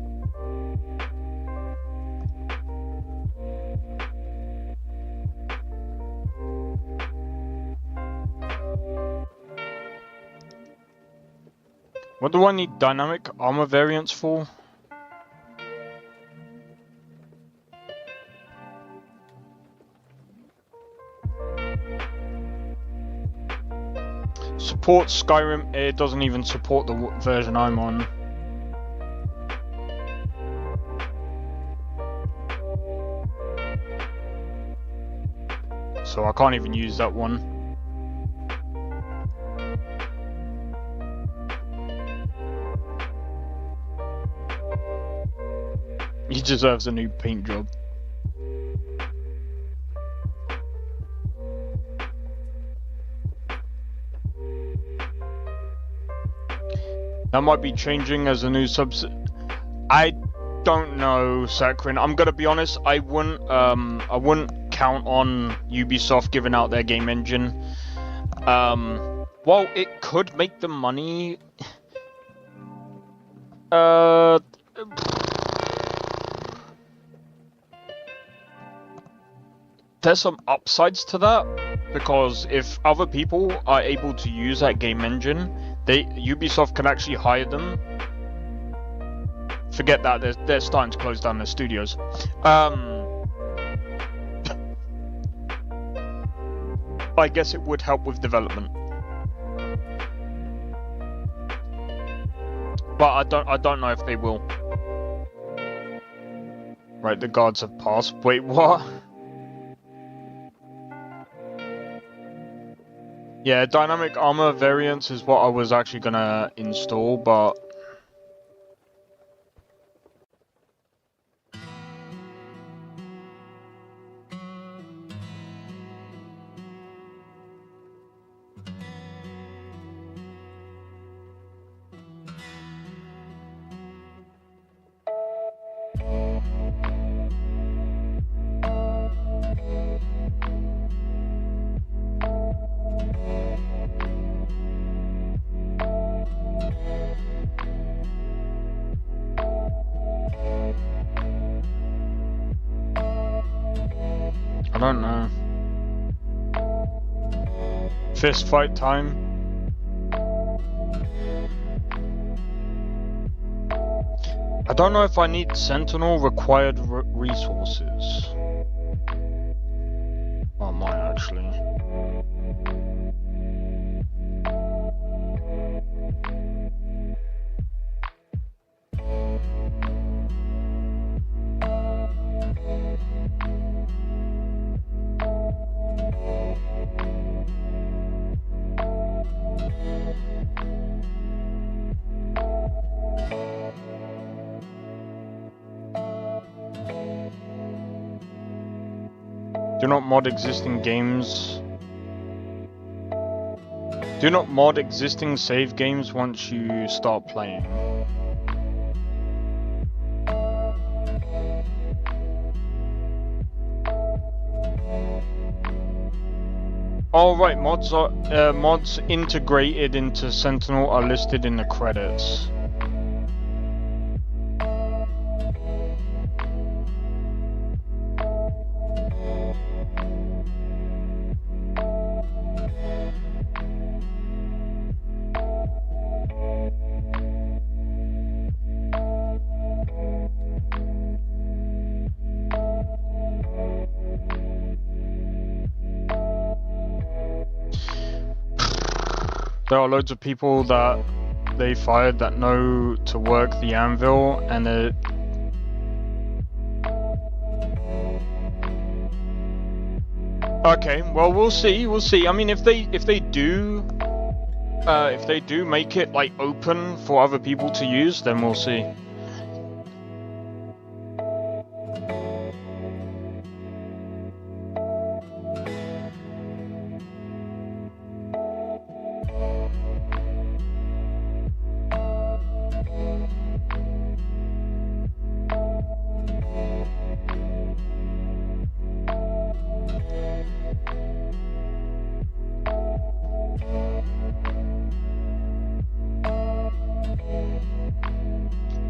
What do I need dynamic armor variants for? Support Skyrim. It doesn't even support the version I'm on. So I can't even use that one. He deserves a new paint job. That might be changing as a new I don't know, Sakrin. I'm gonna be honest. I wouldn't count on Ubisoft giving out their game engine. Well, it could make them money. There's some upsides to that, because if other people are able to use that game engine, Ubisoft can actually hire them. Forget that, they're starting to close down their studios. I guess it would help with development. But I don't know if they will. Right, the guards have passed. Wait, what? Yeah, dynamic armor variants is what I was actually gonna install, but I don't know. Fist fight time. I don't know if I need Sentinel required resources. I might actually. Do not mod existing games. Do not mod existing save games once you start playing. All right, mods integrated into Sentinel are listed in the credits. There are loads of people that they fired that know to work the anvil, and okay, well, we'll see. I mean, if they do If they do make it like open for other people to use, then we'll see.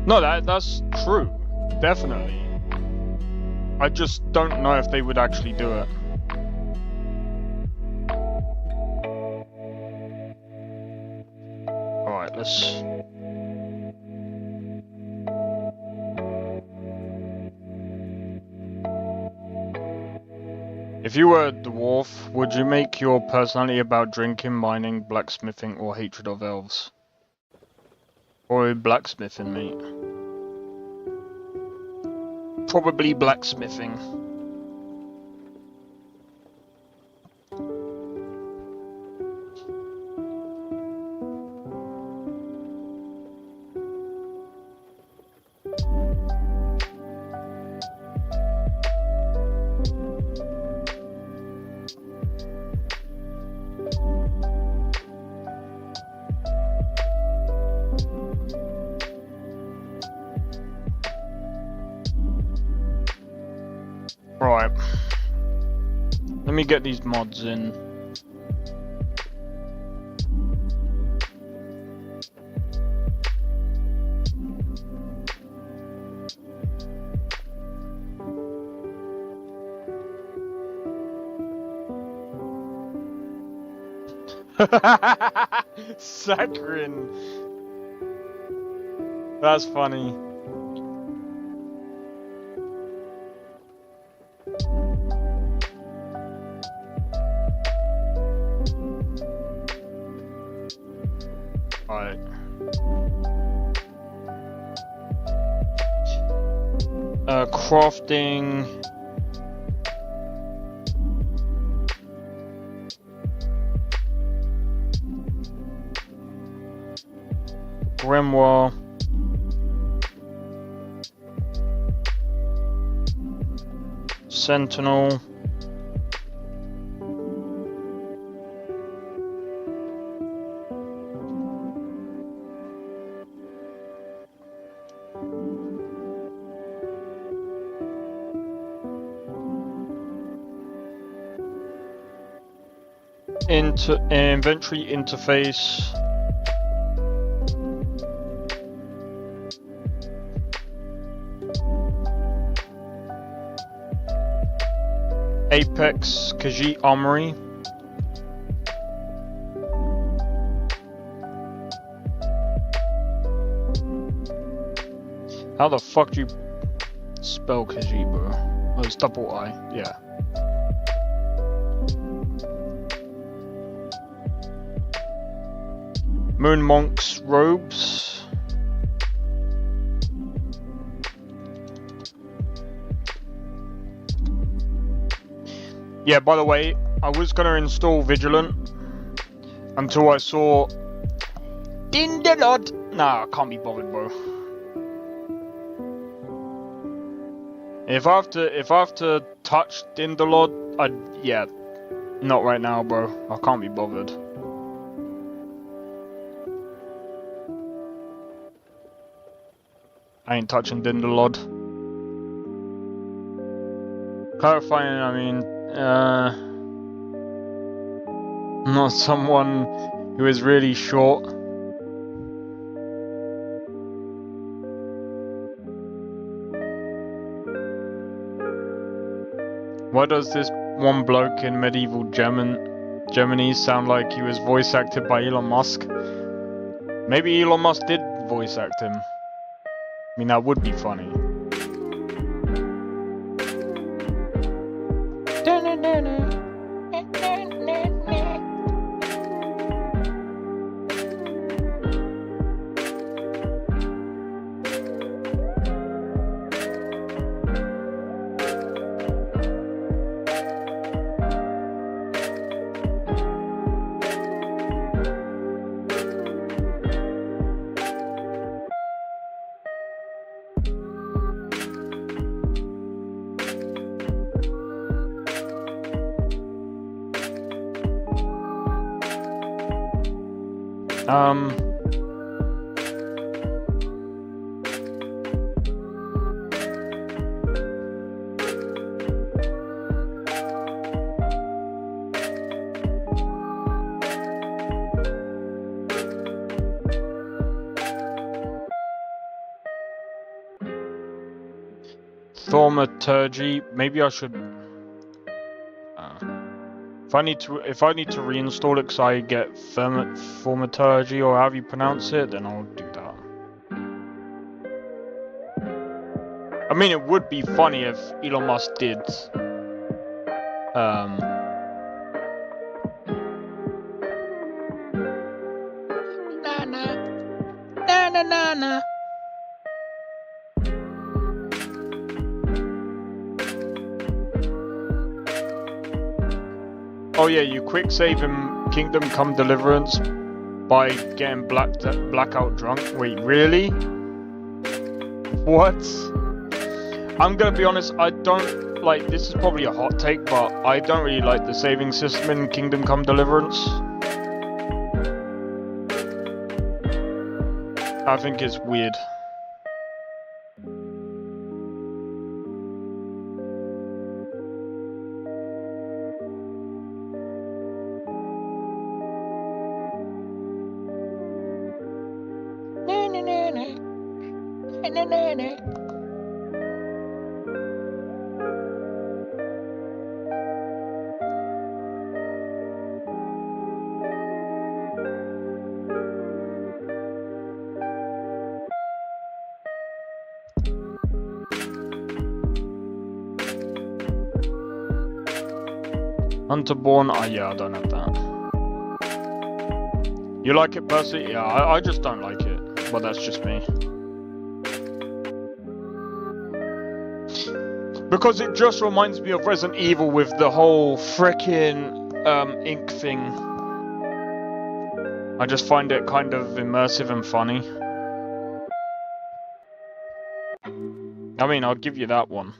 No, that's true. Definitely. I just don't know if they would actually do it. Alright, let's... If you were a dwarf, would you make your personality about drinking, mining, blacksmithing, or hatred of elves? Or blacksmithing, mate. Probably blacksmithing. Right. Let me get these mods in. Saccharin. That's funny. Alright. Crafting. Grimoire. Sentinel. Inventory interface. Apex Khajiit Armory. How the fuck do you spell Khajiit, bro? Oh, it's double I, yeah. Moon Monk's robes. Yeah, by the way, I was gonna install Vigilant until I saw Dindelod. Nah, I can't be bothered, bro. If I have to touch Dindelod, yeah, not right now, bro. I can't be bothered. I ain't touching Dindelod. Clarifying, I mean, not someone who is really short. Why does this one bloke in medieval Germany sound like he was voice acted by Elon Musk? Maybe Elon Musk did voice act him. I mean, that would be funny. Thaumaturgy. Maybe I should. If I need to reinstall it because I get thaumaturgy or however you pronounce it, then I'll do that. I mean, it would be funny if Elon Musk did. Na na na na. Oh yeah, you quick save in Kingdom Come Deliverance by getting blackout drunk. Wait, really? What? I'm gonna be honest, I don't like, this is probably a hot take, but I don't really like the saving system in Kingdom Come Deliverance. I think it's weird. Hunterborn, yeah, I don't have that. You like it, Percy? Yeah, I just don't like it, but that's just me. Because it just reminds me of Resident Evil with the whole frickin' ink thing. I just find it kind of immersive and funny. I mean, I'll give you that one.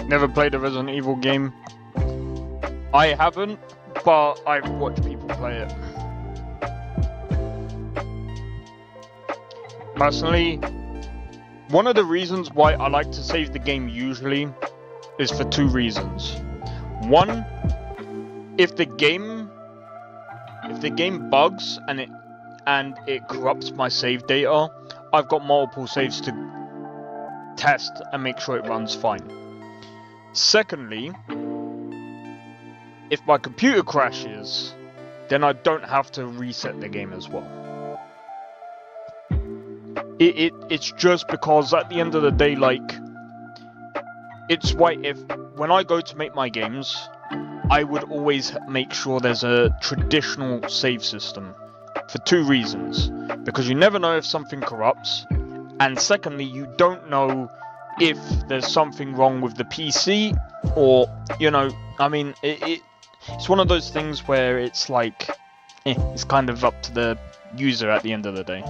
Never played a Resident Evil game. I haven't, but I've watched people play it. Personally, one of the reasons why I like to save the game usually is for two reasons. One, if the game bugs and it corrupts my save data, I've got multiple saves to test and make sure it runs fine. Secondly, if my computer crashes, then I don't have to reset the game as well. It's just because at the end of the day, like, it's why when I go to make my games, I would always make sure there's a traditional save system for two reasons. Because you never know if something corrupts, and secondly, you don't know if there's something wrong with the PC, or, you know, I mean, it's one of those things where it's like, it's kind of up to the user at the end of the day.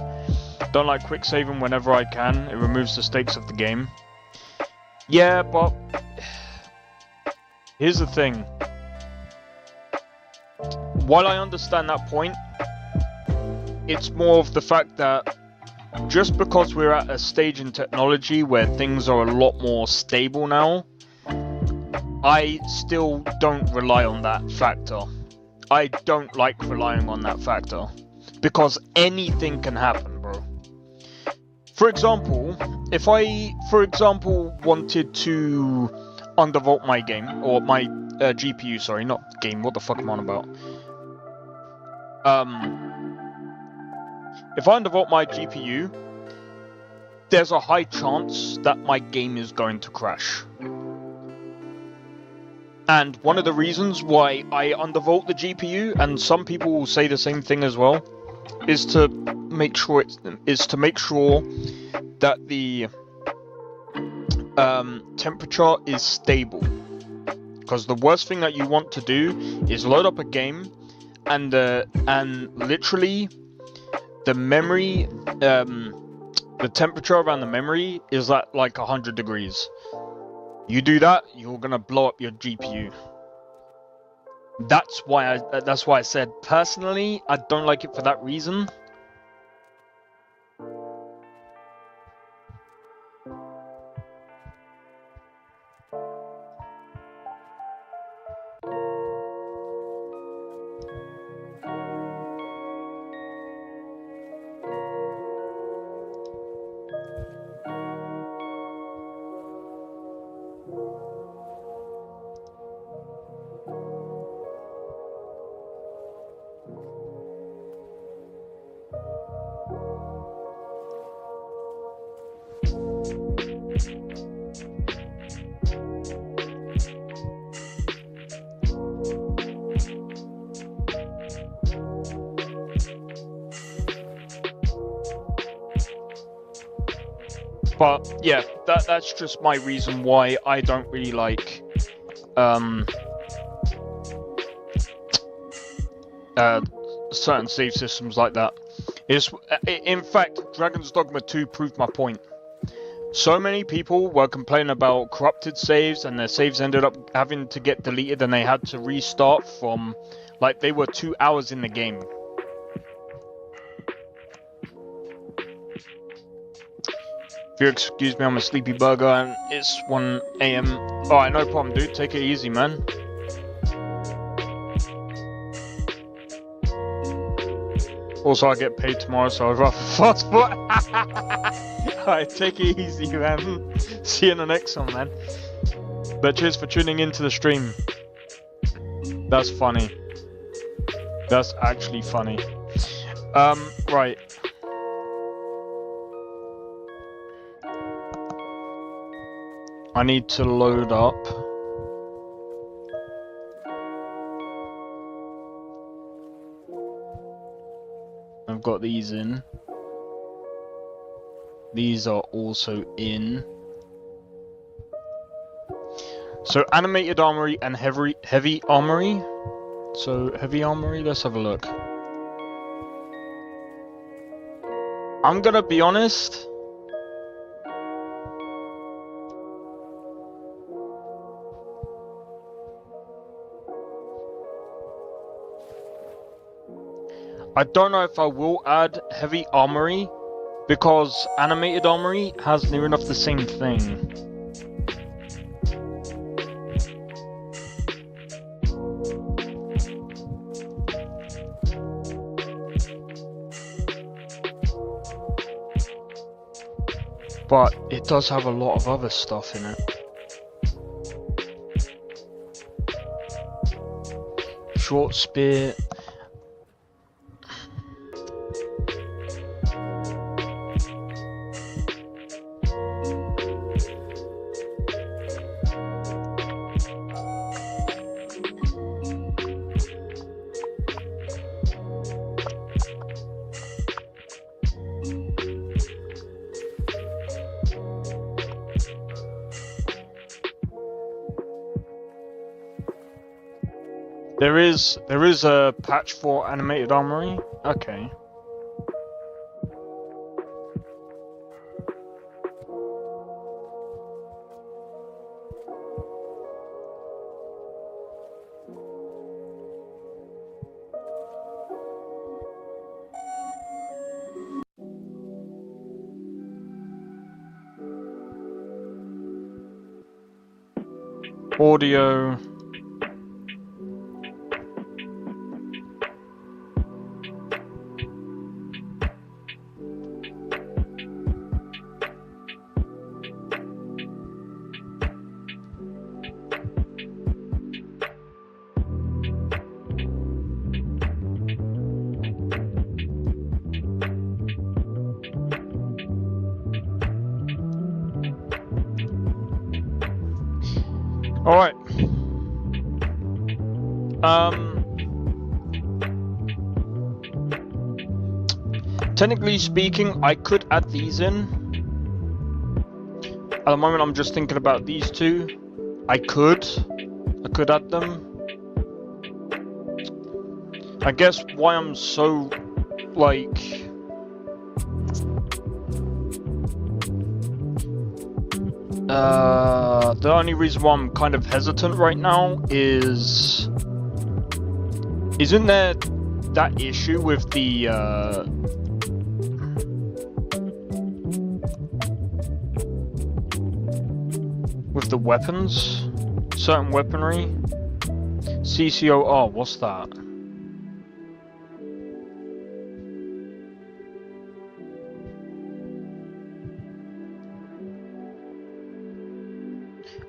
Don't like quick saving whenever I can, it removes the stakes of the game. Yeah, but here's the thing. While I understand that point, it's more of the fact that just because we're at a stage in technology where things are a lot more stable now, I still don't rely on that factor. I don't like relying on that factor. Because anything can happen, bro. For example, if I, wanted to undervolt my game, or my GPU, sorry, not game, what the fuck am I on about? if I undervolt my GPU, there's a high chance that my game is going to crash. And one of the reasons why I undervolt the GPU, and some people will say the same thing as well, is to make sure that the temperature is stable. Because the worst thing that you want to do is load up a game and literally the memory, the temperature around the memory is at like 100 degrees. You do that, you're gonna blow up your GPU. That's why I said personally I don't like it for that reason. But yeah, that's just my reason why I don't really like certain save systems like that. In fact, Dragon's Dogma 2 proved my point. So many people were complaining about corrupted saves, and their saves ended up having to get deleted, and they had to restart from, like, they were 2 hours in the game. If you excuse me, I'm a sleepy burger and it's 1 AM. Alright, no problem, dude. Take it easy, man. Also, I get paid tomorrow, so I'd rather fast food. Alright, take it easy, man. See you in the next one, man. But cheers for tuning into the stream. That's funny. That's actually funny. Right. I need to load up. I've got these in. These are also in. So animated armory and heavy armory. So heavy armory, let's have a look. I'm gonna be honest. I don't know if I will add heavy armory, because animated armory has near enough the same thing. But it does have a lot of other stuff in it. Short spear. There is a patch for animated armory. Okay. Audio. Alright. Technically speaking, I could add these in. At the moment, I'm just thinking about these two. I could add them. I guess why I'm so, like... the only reason why I'm kind of hesitant right now is... Isn't there that issue with the, weapons? Certain weaponry? CCOR, what's that?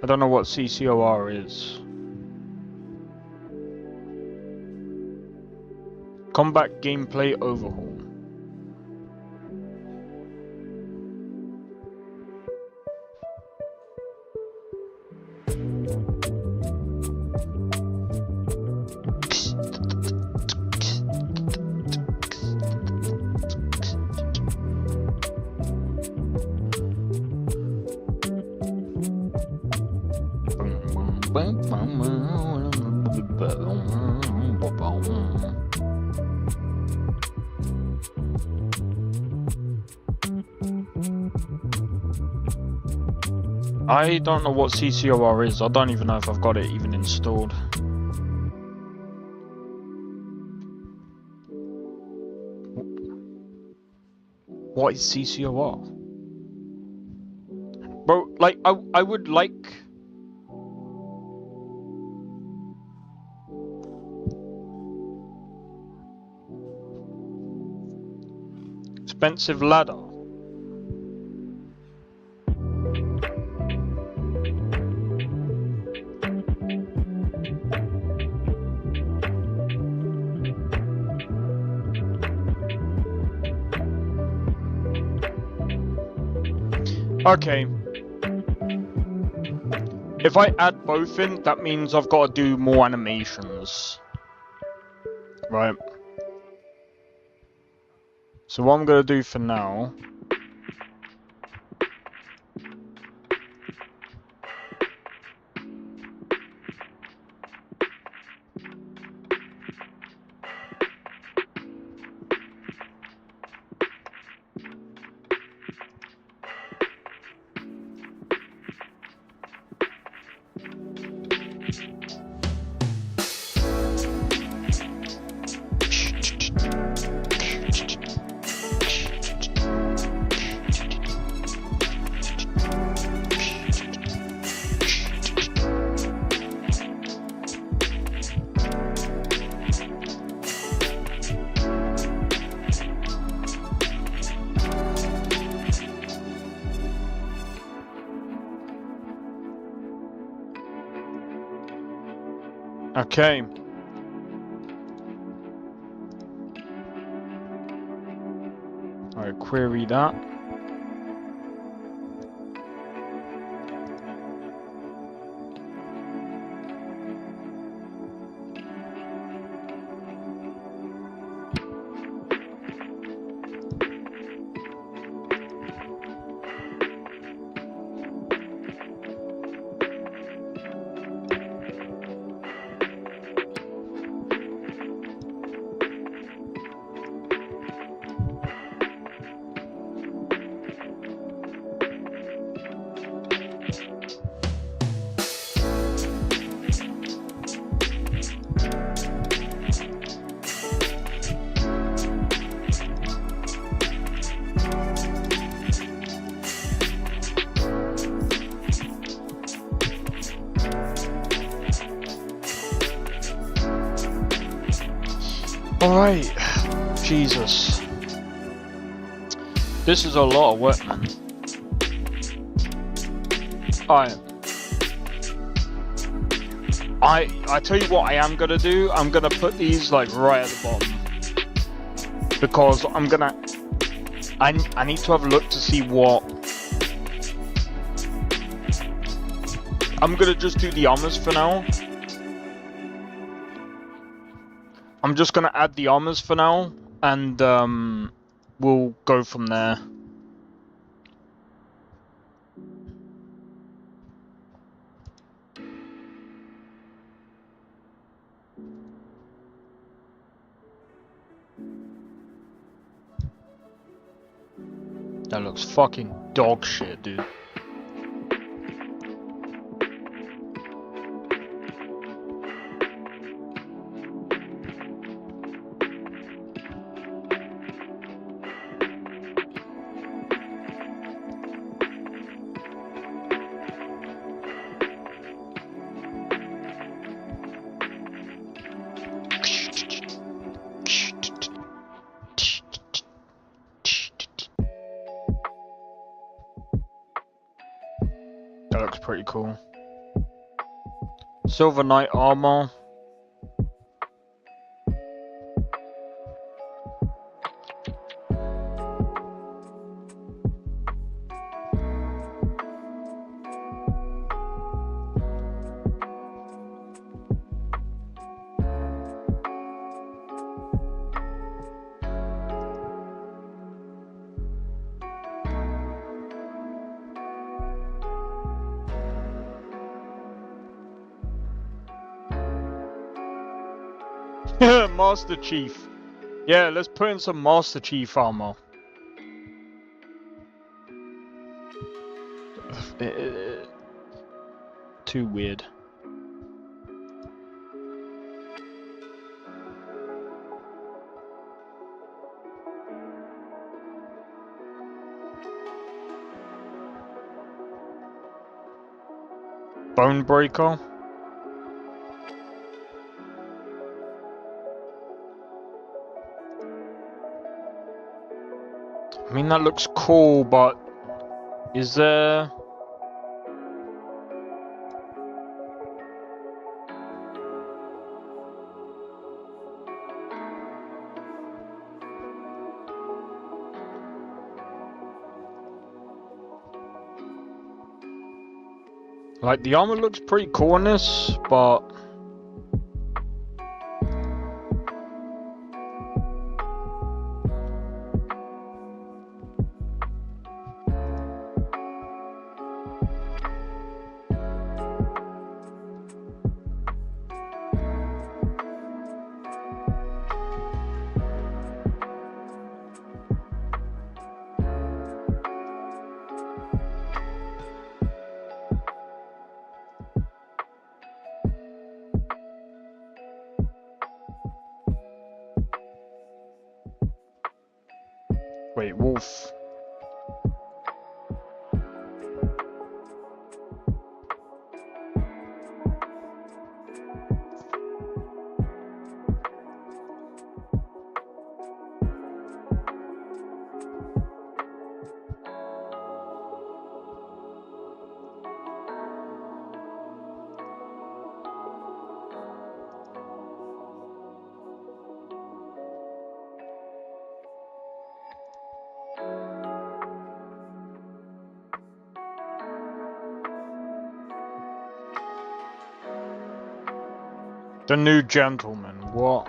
I don't know what CCOR is. Combat gameplay overhaul. I don't know what CCOR is. I don't even know if I've got it even installed. What is CCOR? Bro, like, I would like... Expensive ladder. Okay. If I add both in, that means I've got to do more animations. Right. So what I'm going to do for now... Okay. Alright, query that. Alright, Jesus. This is a lot of work, man. I tell you what I am gonna do, I'm gonna put these like right at the bottom. Because I'm gonna... I need to have a look to see what I'm gonna just do the armors for now. I'm just gonna add the armors for now, and we'll go from there. That looks fucking dog shit, dude. That looks pretty cool. Silver Knight armor. Master Chief. Yeah, let's put in some Master Chief armor. Too weird. Bonebreaker. I mean, that looks cool, but is there... Like, the armor looks pretty cool on this, but... Wait, wolf. The new gentleman, what?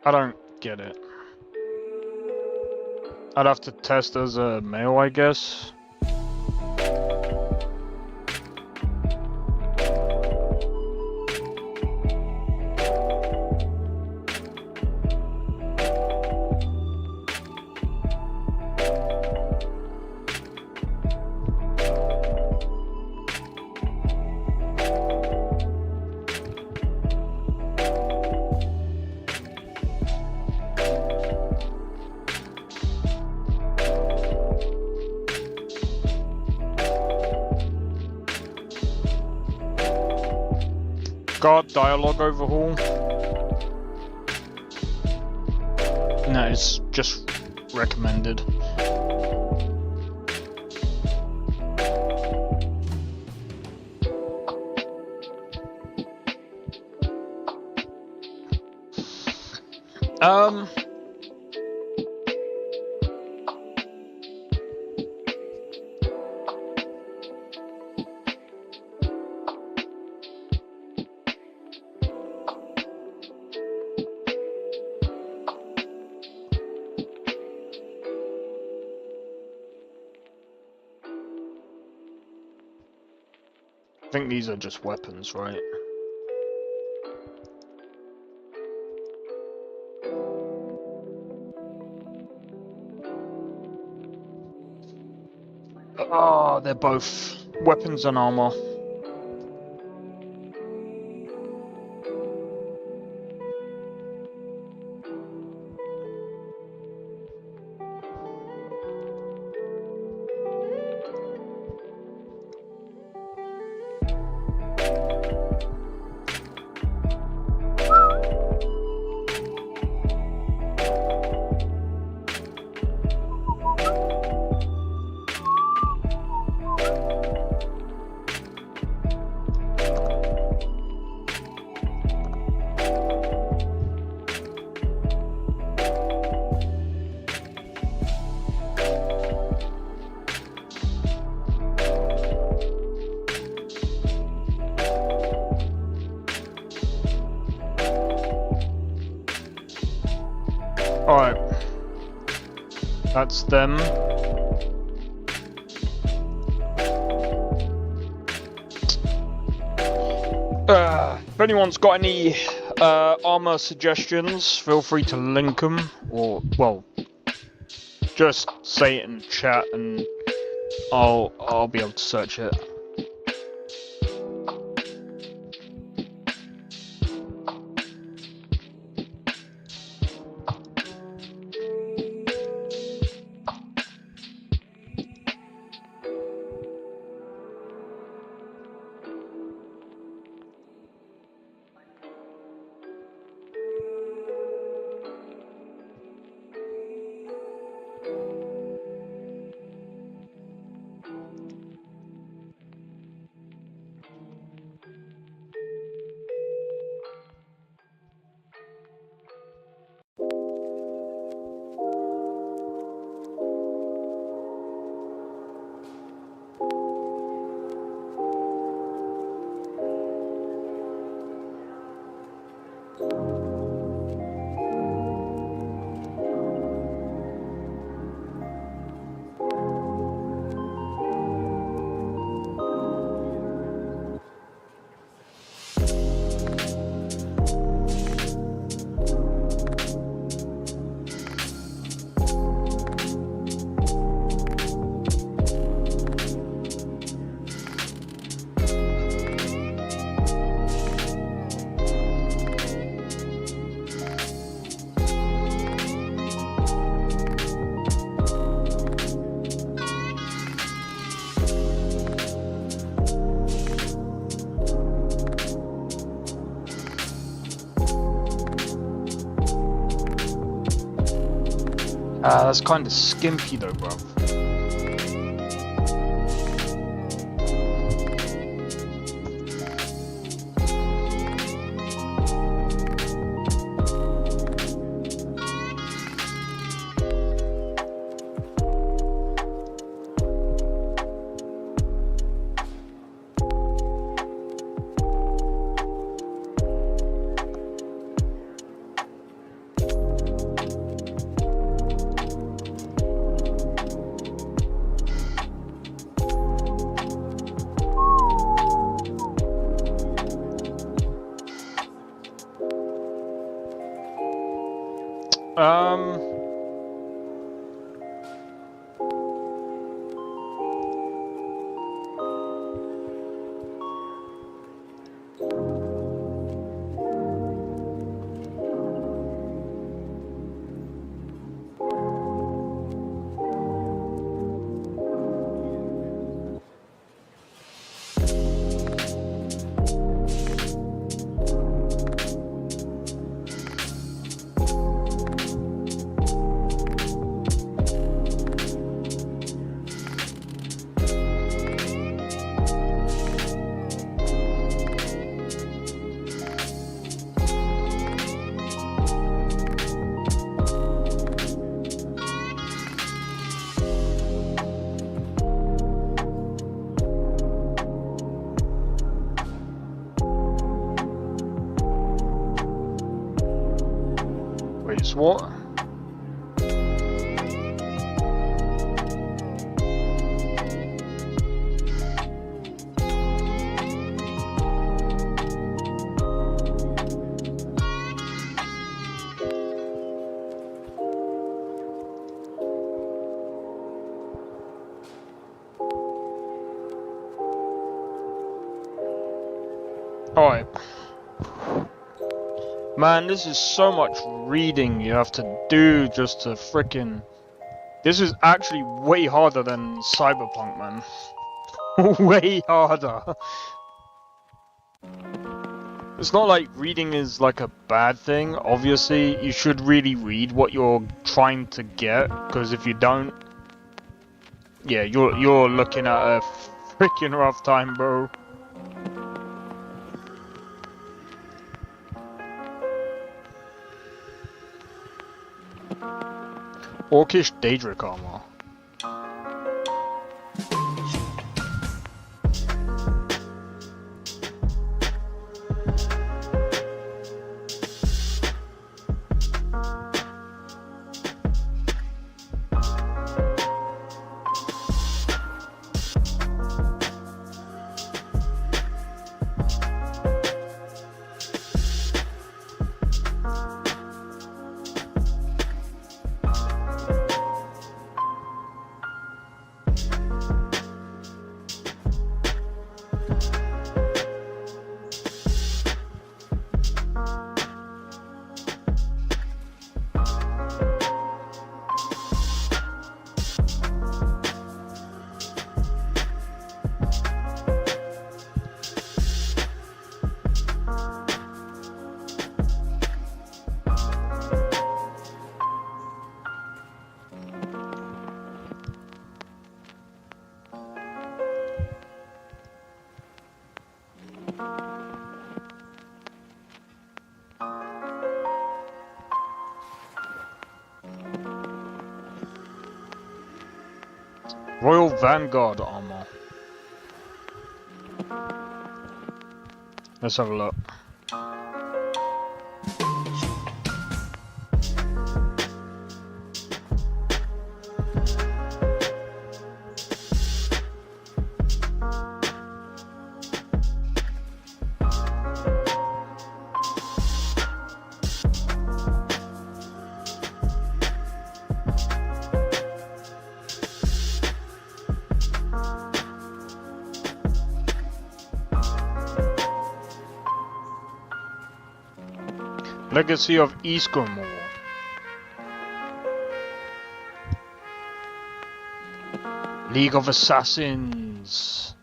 I don't get it. I'd have to test as a male, I guess. Guard dialogue overhaul. No, it's just recommended. I think these are just weapons, right? Oh, they're both weapons and armor. Alright. That's them. If anyone's got any armor suggestions, feel free to link them, or, well, just say it in chat and I'll be able to search it. That's kind of skimpy though, bro. SWAT. Alright. Man, this is so much reading you have to do just to frickin'... This is actually way harder than Cyberpunk, man. Way harder. It's not like reading is like a bad thing. Obviously, you should really read what you're trying to get, because if you don't... Yeah, you're looking at a freaking rough time, bro. Orcish Daedric armor. Royal Vanguard armor. Let's have a look. Legacy of Ysgramor. League of Assassins.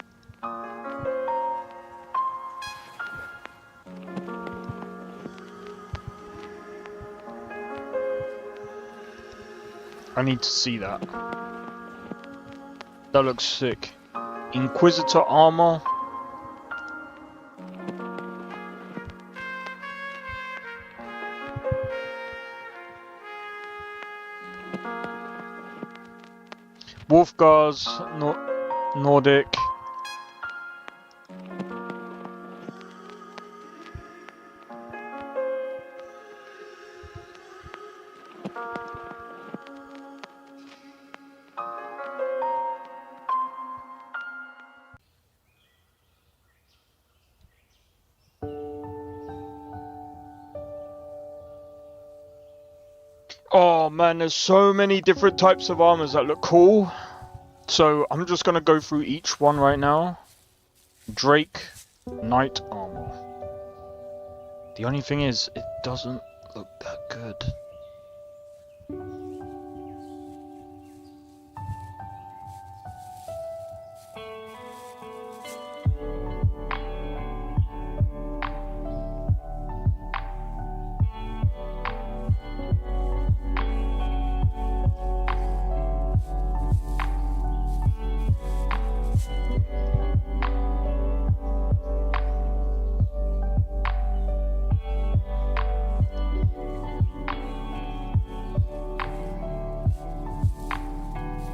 I need to see that. That looks sick. Inquisitor armor. Wolfgar's Nordic. Oh man, there's so many different types of armors that look cool. So I'm just gonna go through each one right now. Drake Knight armor. The only thing is, it doesn't look that good.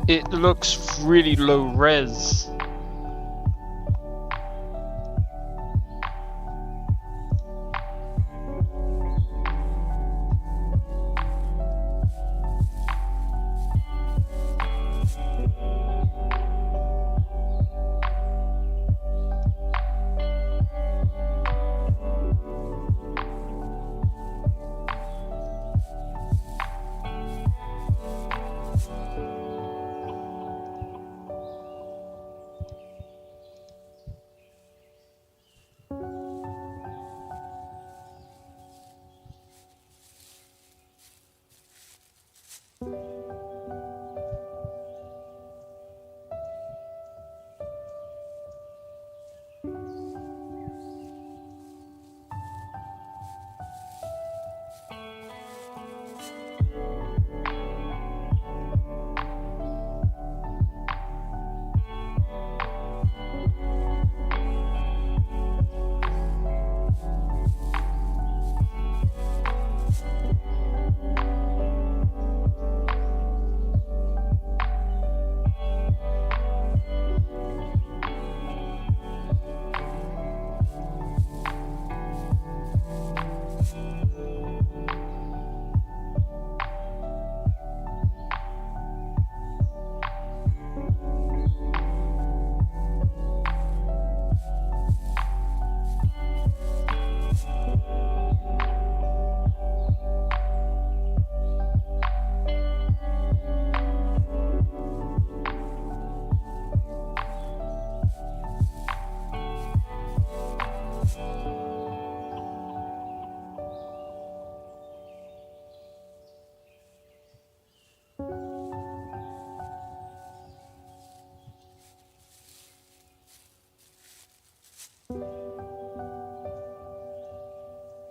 It looks really low res.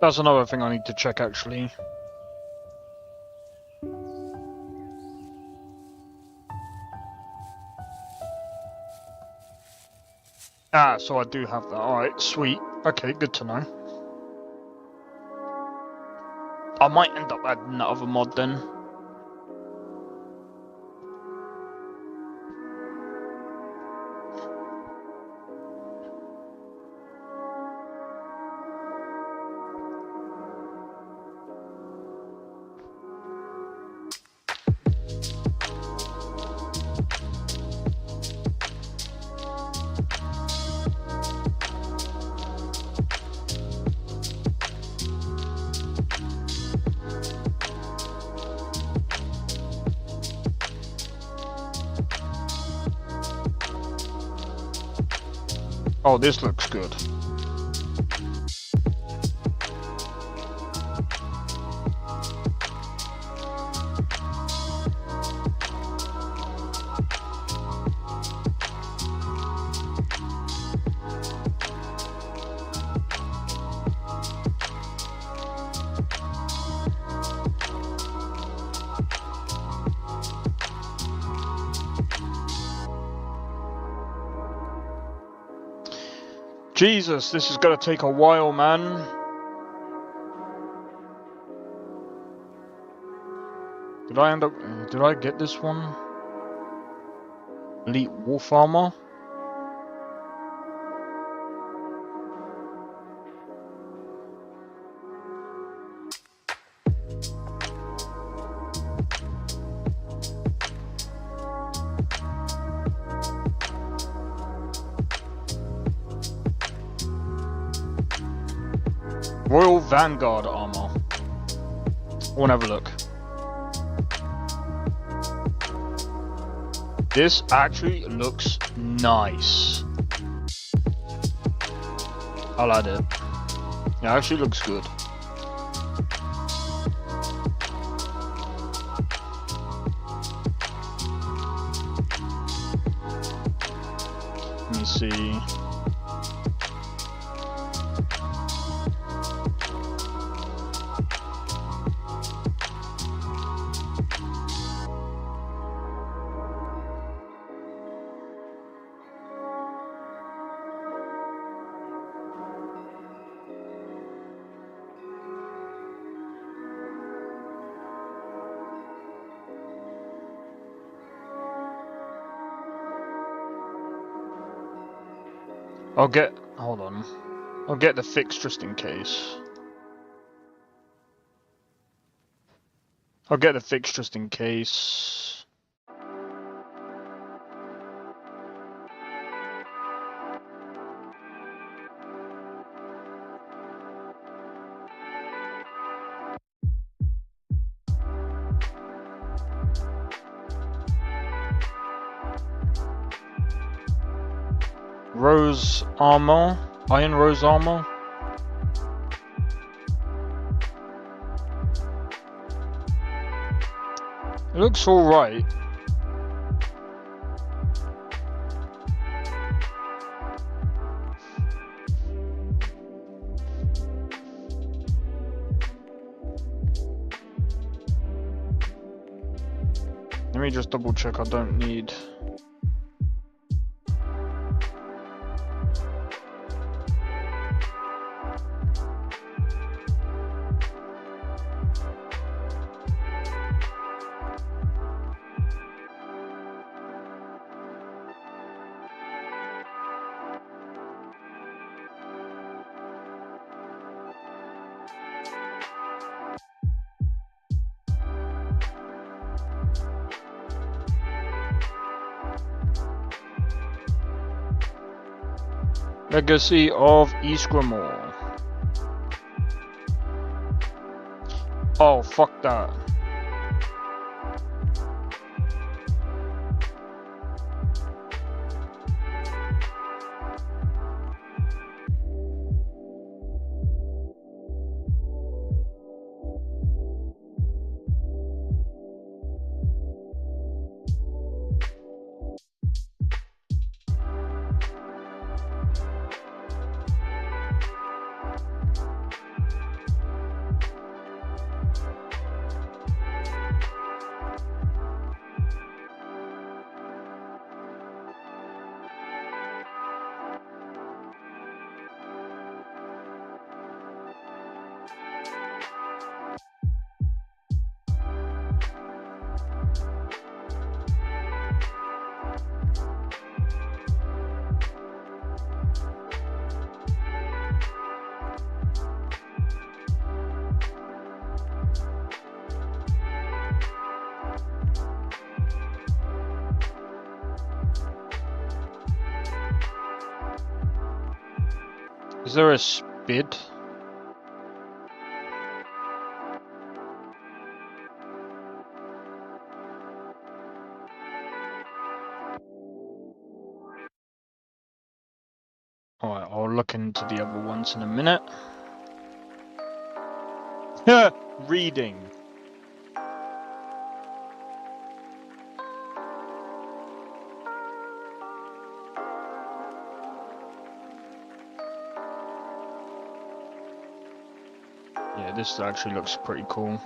That's another thing I need to check actually. Ah, so I do have that. Alright, sweet. Okay, good to know. I might end up adding that other mod then. Oh, this looks good. Jesus, this is gonna take a while, man. Did I get this one? Elite Wolf Armor? Royal Vanguard Armor. I wanna have a look. This actually looks nice. I'll add it. It actually looks good. Let me see. Hold on. I'll get the fix just in case. I'll get the fix just in case. Rose Armor, Iron Rose Armor. It looks alright. Let me just double check I don't need... Legacy of Eskrimor. Oh, fuck that. Is there a spid? Alright, I'll look into the other ones in a minute. Reading. Yeah, this actually looks pretty cool.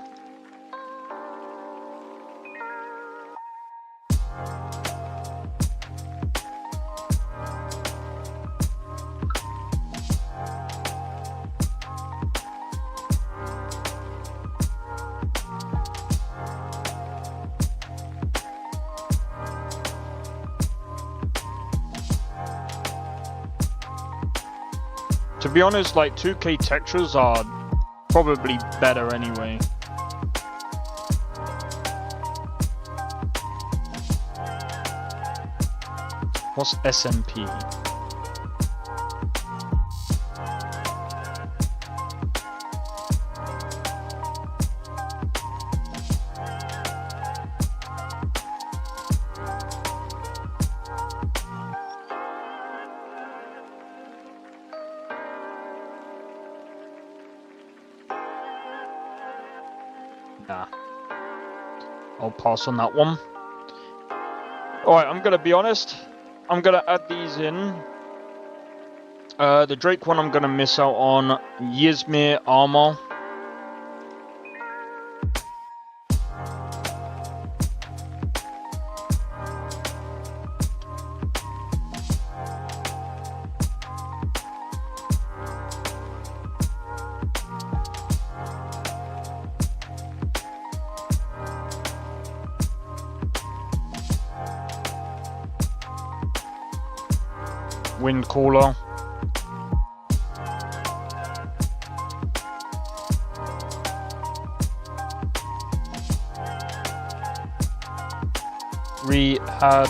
To be honest, like 2K textures are probably better anyway. What's SMP? Nah. I'll pass on that one. Alright, I'm gonna be honest. I'm gonna add these in. The Drake one I'm gonna miss out on. Ysmir armor. Wind cooler. Rehad.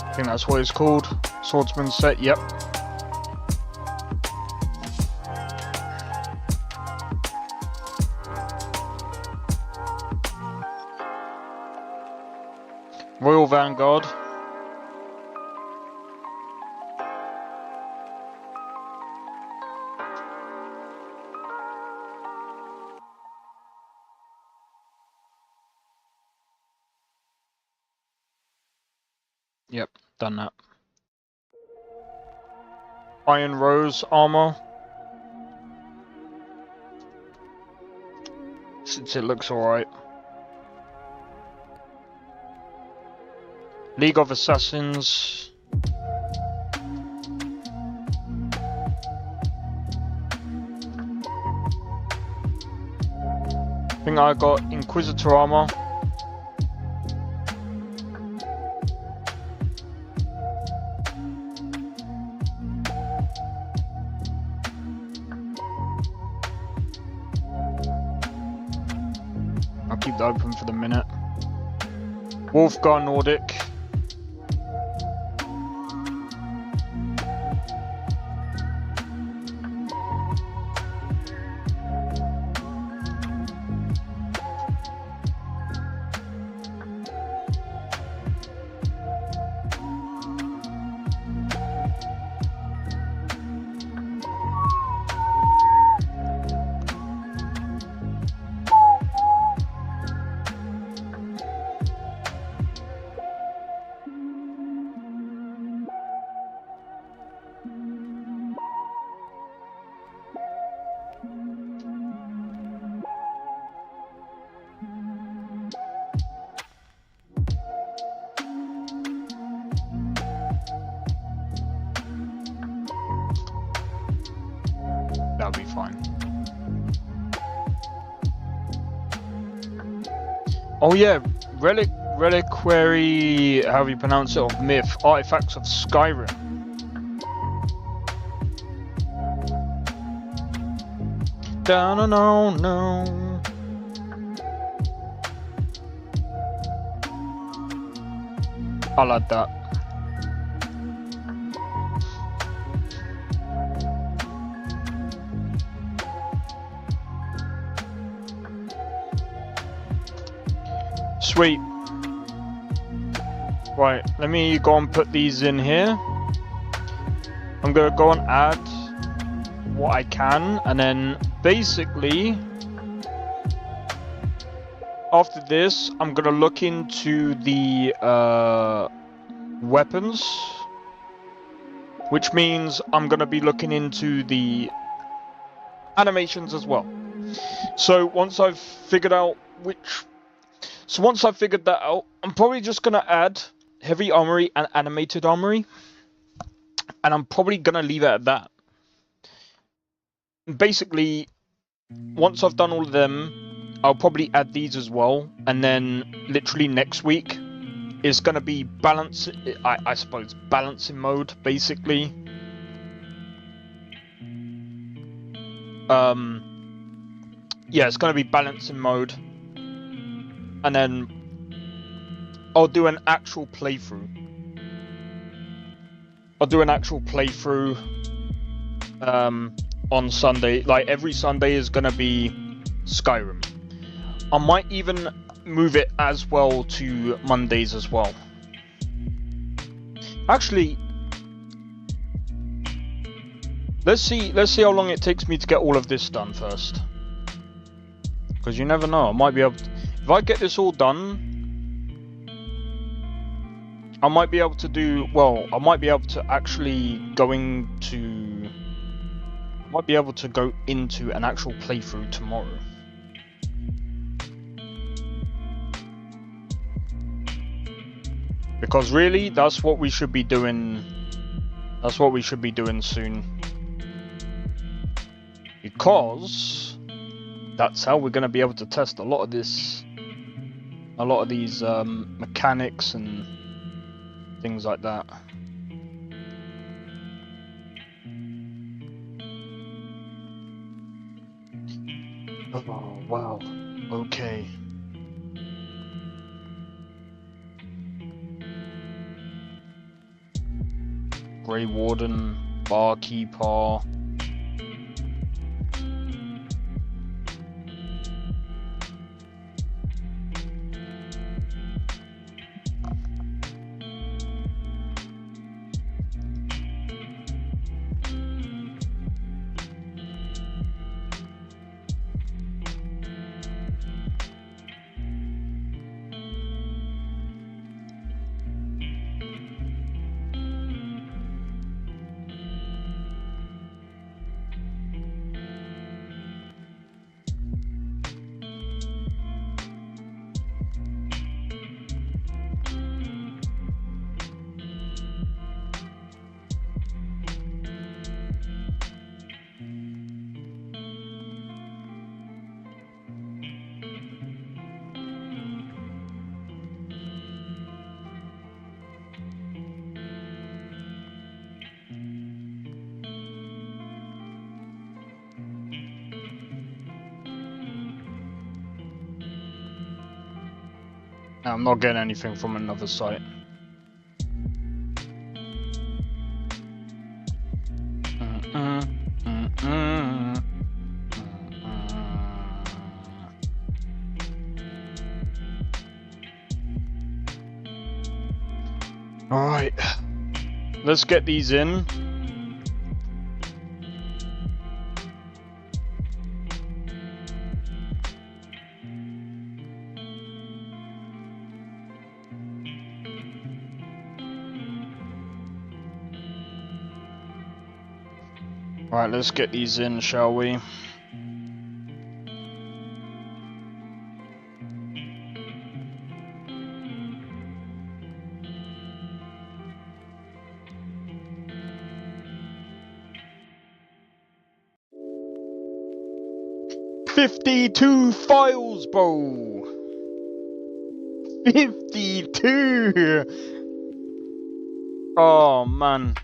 I think that's what it's called. Swordsman set, yep. Royal Vanguard. Yep, done that. Iron Rose armor. Since it looks alright. League of Assassins. I think I got Inquisitor armor. I'll keep that open for the minute. Wolfgar Nordic. That'll be fine. Oh yeah, reliquary, however you pronounce it, of myth, artifacts of Skyrim. No. I like that. Sweet. Right, let me go and put these in here. I'm gonna go and add what I can, and then basically after this I'm gonna look into the weapons, which means I'm gonna be looking into the animations as well. So once I've figured out that out, I'm probably just gonna add heavy armory and animated armory, and I'm probably gonna leave it at that. Basically, once I've done all of them, I'll probably add these as well, and then literally next week is gonna be balance. I suppose balancing mode, basically. Yeah, it's gonna be balancing mode, and then I'll do an actual playthrough. On Sunday. Like every Sunday is gonna be Skyrim. I might even move it as well to Mondays as well. Actually, let's see how long it takes me to get all of this done first. Because you never know, I might be able to, if I get this all done, I might be able to do, well, I might be able to actually go into an actual playthrough tomorrow. Because really, that's what we should be doing. That's what we should be doing soon. Because that's how we're going to be able to test a lot of these mechanics and things like that. Oh wow. Okay. Grey Warden, Barkeeper. I'm not getting anything from another site. Alright, let's get these in. Right, let's get these in, shall we? "52 files, bro! 52! Oh, man.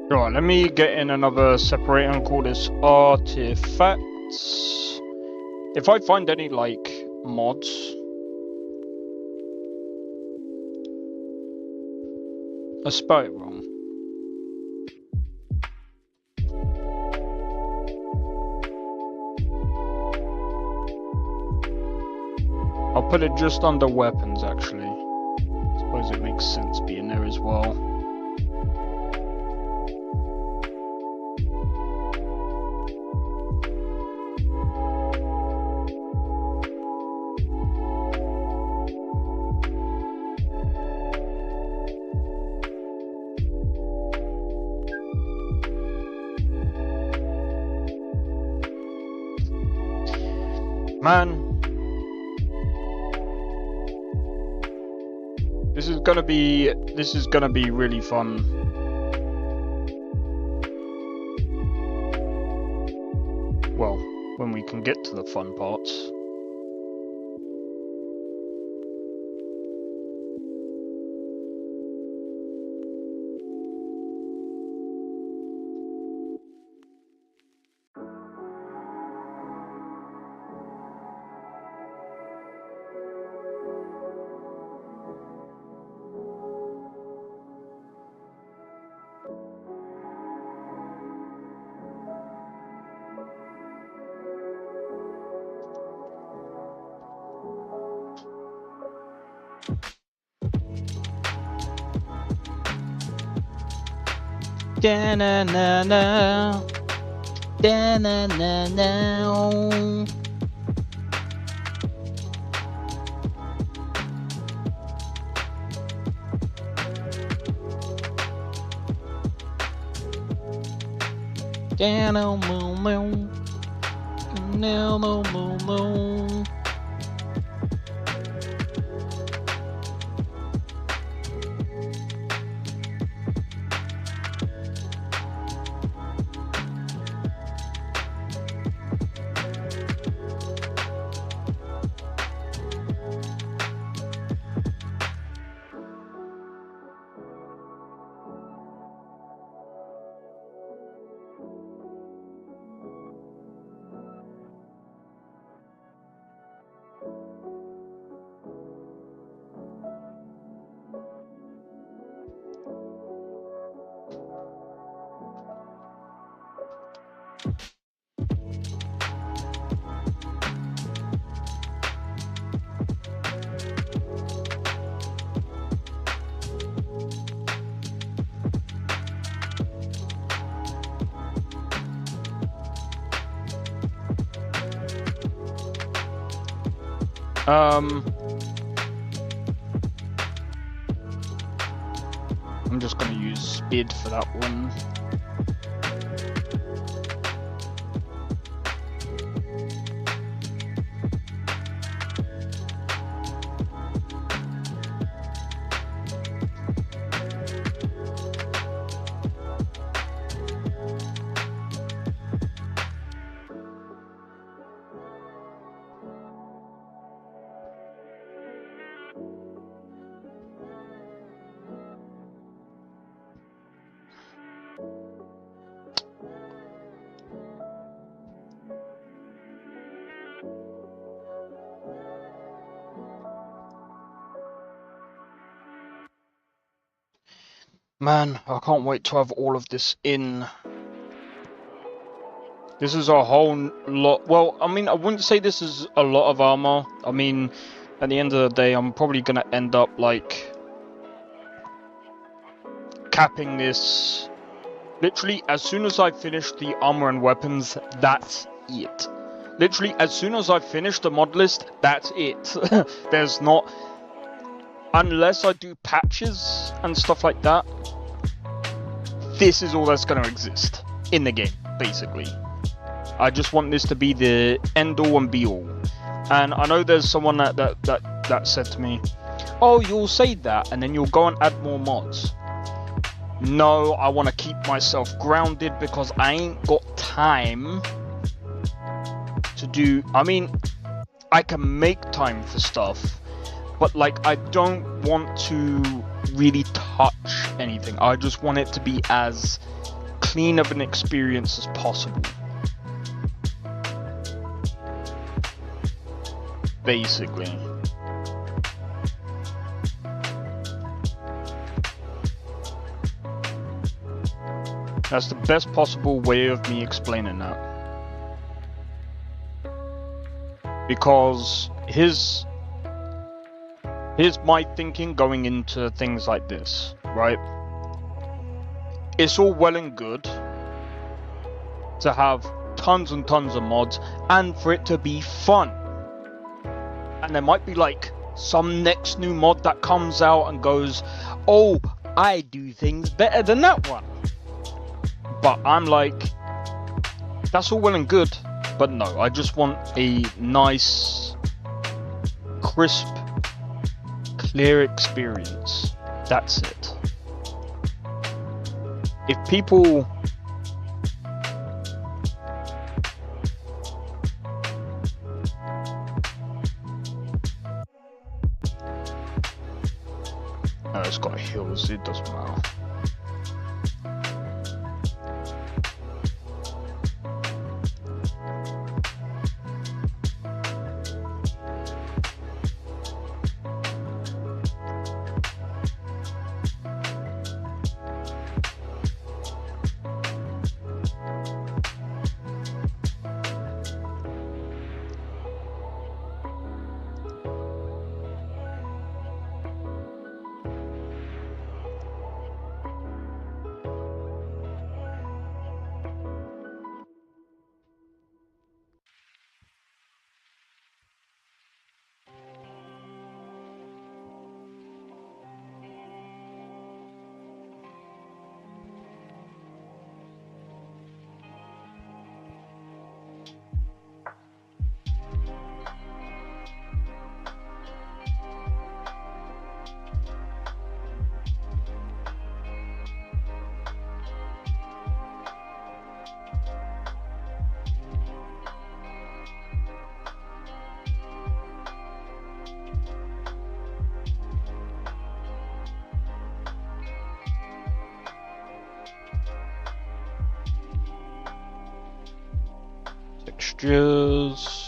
Right, let me get in another separator and call this artifacts. If I find any, like, mods... I spelled it wrong. I'll put it just under weapons, actually. I suppose it makes sense being there as well. Man, this is gonna be really fun. Well, when we can get to the fun parts. Da-na-na-na. Da-na-na-na. Da-na-mo-mo. Da-na-mo-mo-mo. I'm just gonna use speed for that one. Man, I can't wait to have all of this in. This is a whole lot. Well, I mean, I wouldn't say this is a lot of armor. I mean, at the end of the day, I'm probably gonna end up like capping this. Literally, as soon as I finish the armor and weapons, that's it. Literally, as soon as I finish the mod list, that's it. There's not... Unless I do patches and stuff like that, this is all that's going to exist in the game, basically. I just want this to be the end-all and be-all. And I know there's someone that said to me, oh, you'll say that, and then you'll go and add more mods. No, I want to keep myself grounded because I ain't got time to do... I mean, I can make time for stuff, but like I don't want to really touch anything. I just want it to be as clean of an experience as possible. Basically. That's the best possible way of me explaining that. Because here's my thinking going into things like this, right? It's all well and good to have tons and tons of mods and for it to be fun. And there might be like some next new mod that comes out and goes, oh, I do things better than that one. But I'm like, that's all well and good, but no, I just want a nice, crisp, clear experience. That's it. If people it's got hills, it doesn't matter. Textures.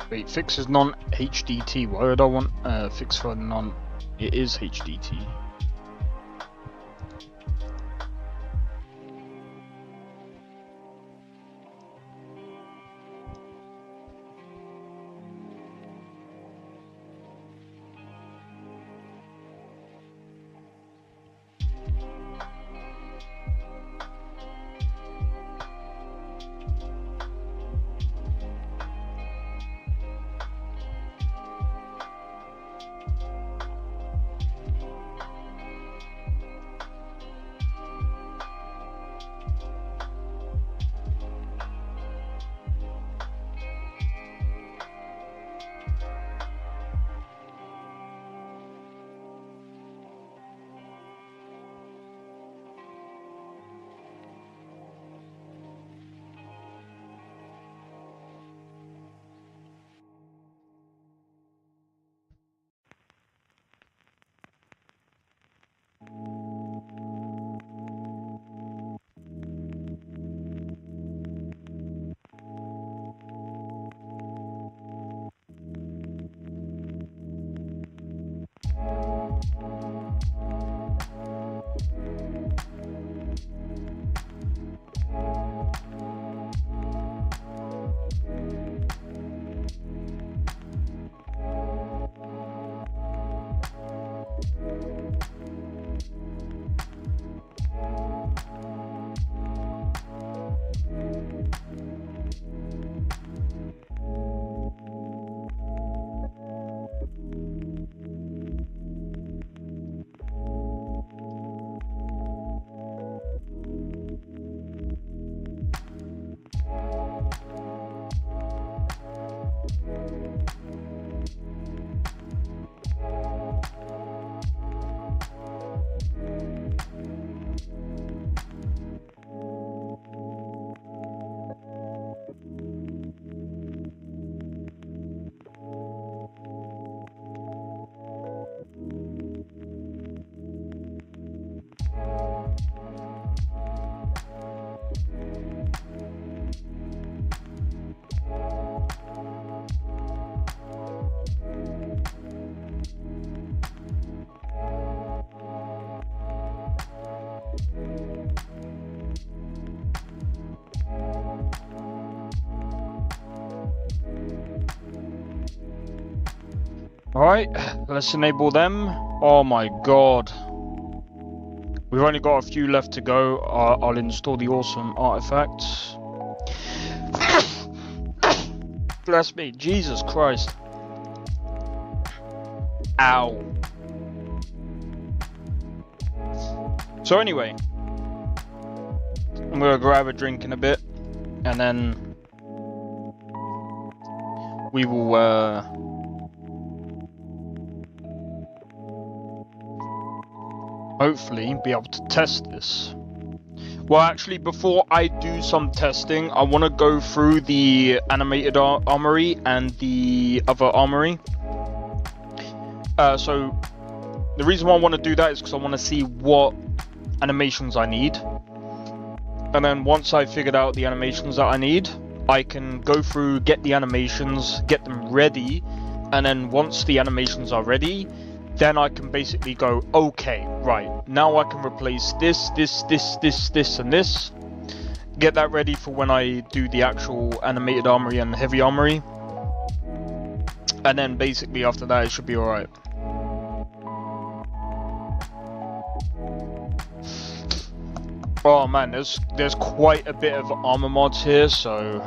Wait, fix is non-HDT. Why would I want fix for non? It is HDT. Alright, let's enable them. Oh my god. We've only got a few left to go. I'll install the awesome artifacts. Bless me, Jesus Christ. Ow. So anyway, I'm gonna grab a drink in a bit, and then we will hopefully be able to test this. Well, actually, before I do some testing, I want to go through the animated armory and the other armory. So the reason why I want to do that is because I want to see what animations I need. And then once I've figured out the animations that I need, I can go through, get the animations, get them ready. And then once the animations are ready, then I can basically go, okay, right, now I can replace this, and this. Get that ready for when I do the actual animated armory and heavy armory. And then basically after that it should be alright. Oh man, there's quite a bit of armor mods here, so...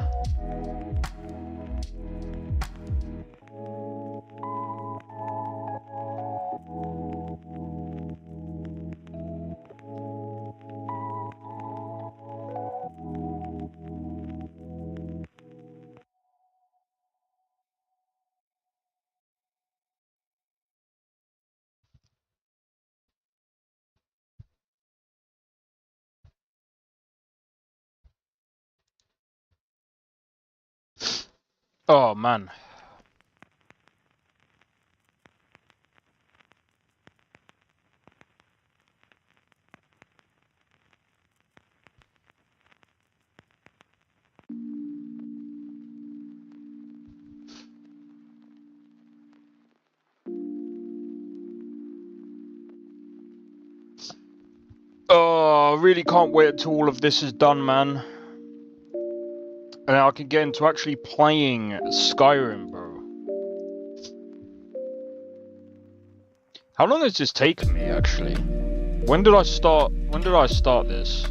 Oh man. Oh, I really can't wait until all of this is done, man. And I can get into actually playing Skyrim, bro. How long has this taken me, actually? When did I start this?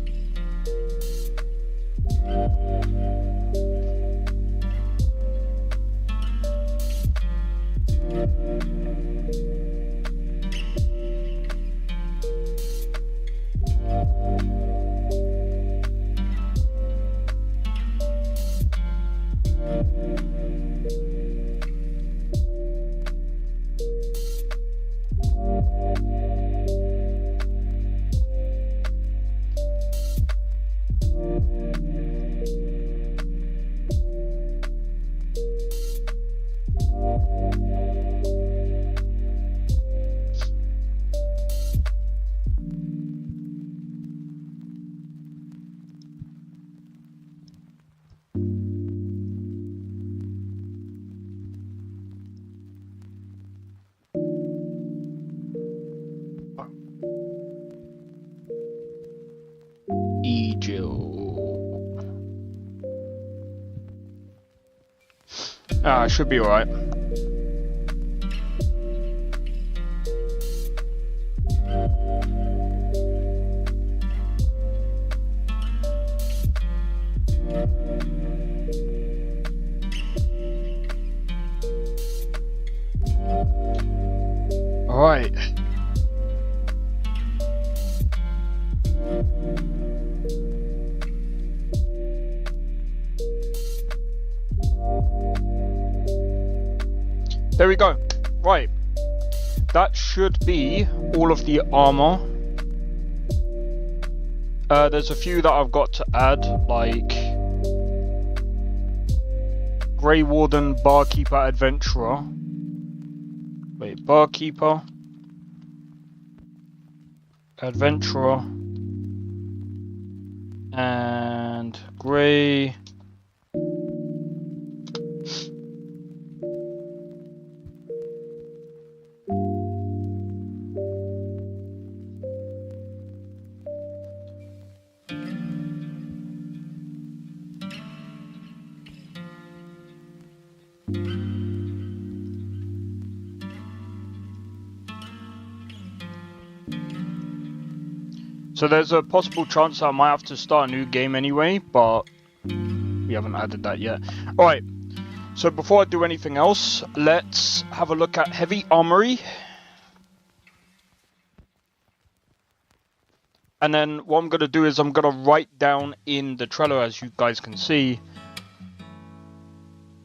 Ah, I should be alright. Alright. There we go. Right. That should be all of the armor. There's a few that I've got to add, like Grey Warden, Barkeeper, Adventurer. Wait, Barkeeper, Adventurer, and Grey. So there's a possible chance I might have to start a new game anyway, but we haven't added that yet. Alright, so before I do anything else, let's have a look at Heavy Armory. And then what I'm going to do is I'm going to write down in the Trello, as you guys can see,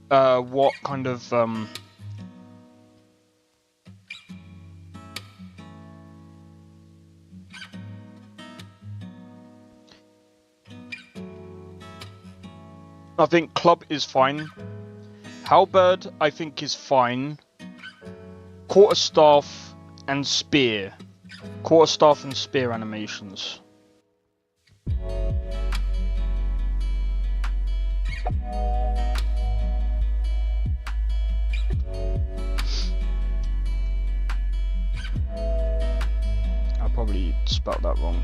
what kind of... I think club is fine. Halberd, I think, is fine. Quarterstaff and spear. Quarterstaff and spear animations. I probably spelled that wrong.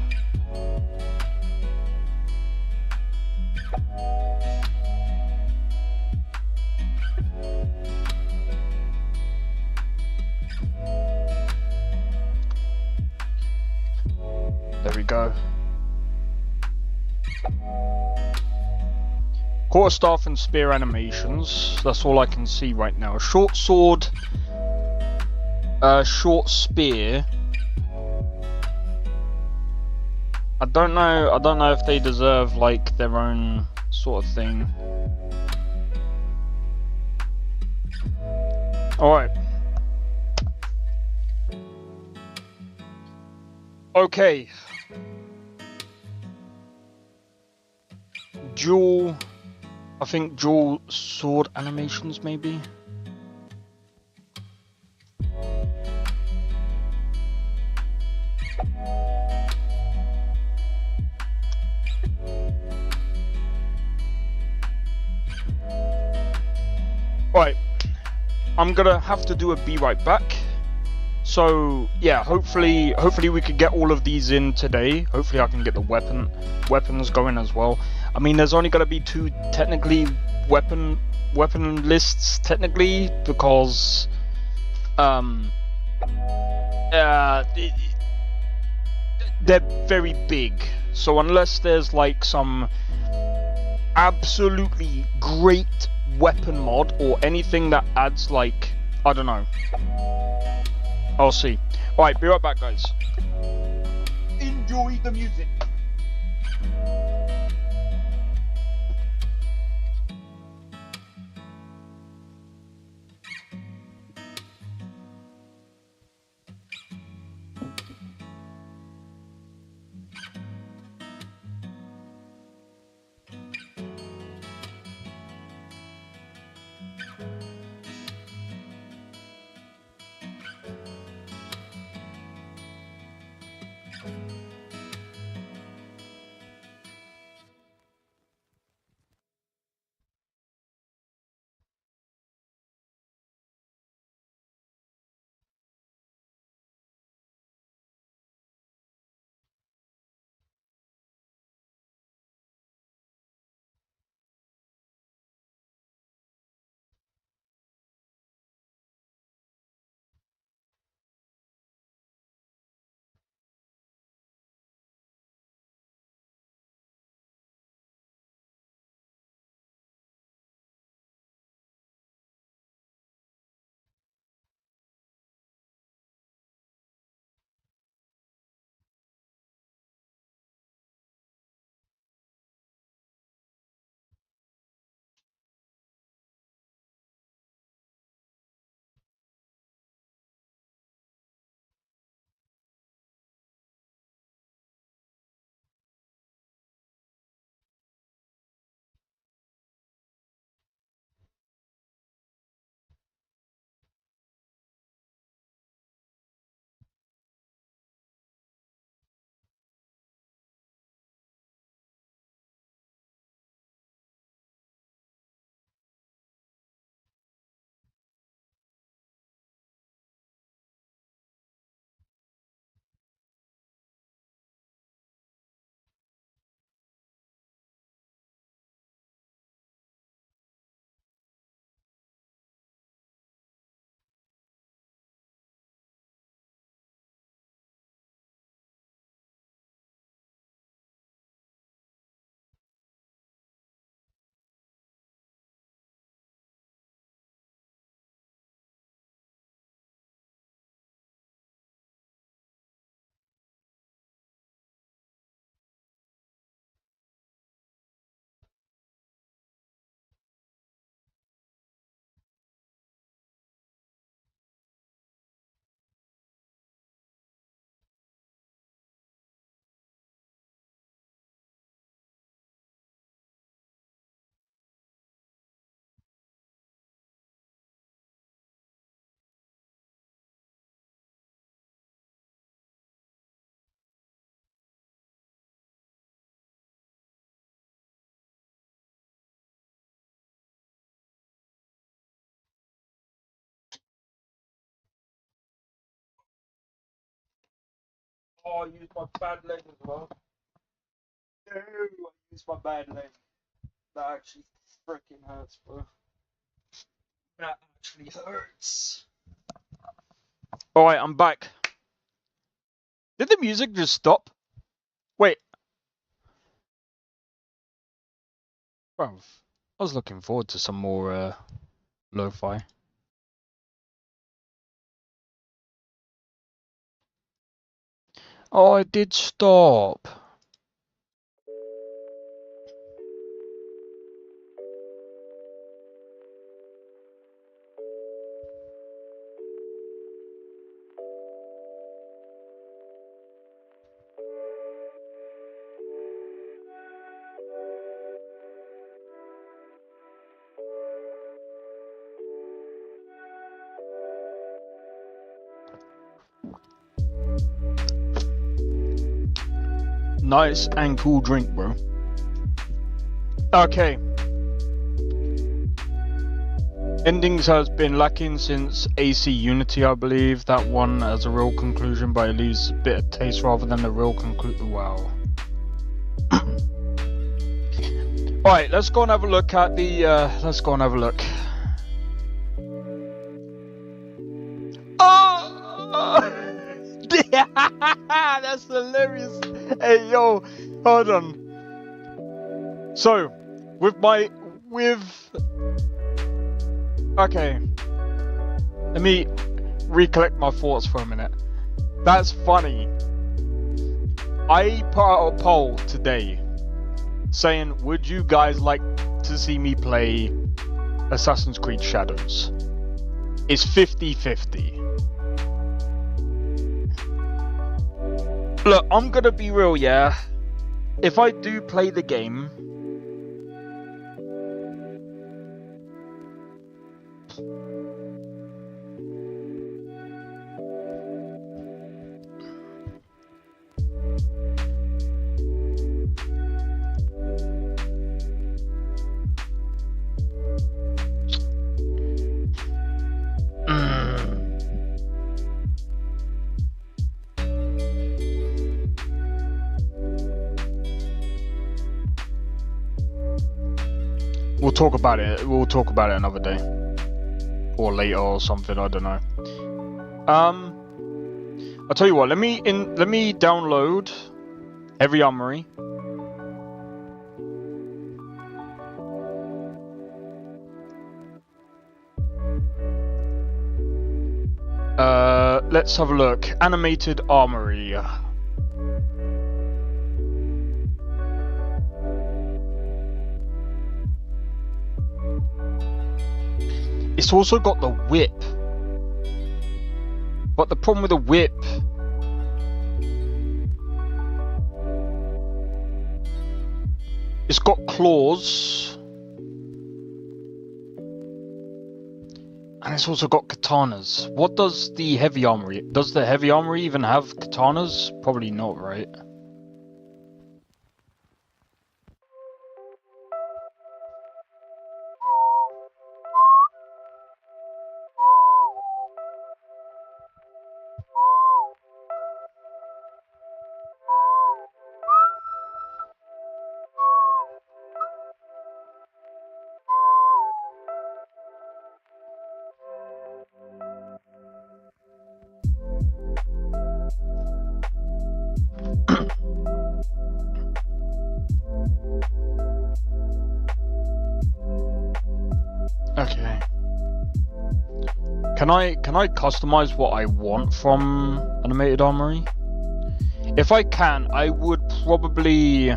There we go. Quarterstaff and spear animations. That's all I can see right now. Short sword, short spear. I don't know if they deserve like their own sort of thing. Alright. Okay. Dual, I think dual sword animations maybe. Right, I'm gonna have to do a be right back. So yeah, hopefully we could get all of these in today. Hopefully I can get the weapons going as well. I mean, there's only gonna be 2 technically weapon lists technically, because they're very big. So unless there's like some absolutely great weapon mod or anything that adds like, I don't know, I'll see. Alright, be right back, guys. Enjoy the music. Oh, I used my bad leg as well. No, I used my bad leg. That actually freaking hurts, bro. That actually hurts. Alright, I'm back. Did the music just stop? Wait. Bro, I was looking forward to some more lo-fi. Oh, it did stop. Nice and cool drink, bro. Okay. Endings has been lacking since AC Unity, I believe. That one has a real conclusion, but it leaves a bit of taste rather than the real conclusion. Wow. Alright, let's go and have a look at the, let's go and have a look. Oh! That's hilarious. Hey, yo, hold on. So, okay. Let me recollect my thoughts for a minute. That's funny. I put out a poll today saying, would you guys like to see me play Assassin's Creed Shadows? It's 50-50. Look, I'm gonna be real, yeah. If I do play the game, we'll talk about it. We'll talk about it another day, or later, or something. I don't know. I'll tell you what. Let me download Heavy Armory. Let's have a look. Animated Armory. It's also got the whip. But the problem with the whip, it's got claws. And it's also got katanas. What does the heavy armory? Does the heavy armory even have katanas? Probably not, right? Okay. Can I customize what I want from Animated Armory? If I can, I would probably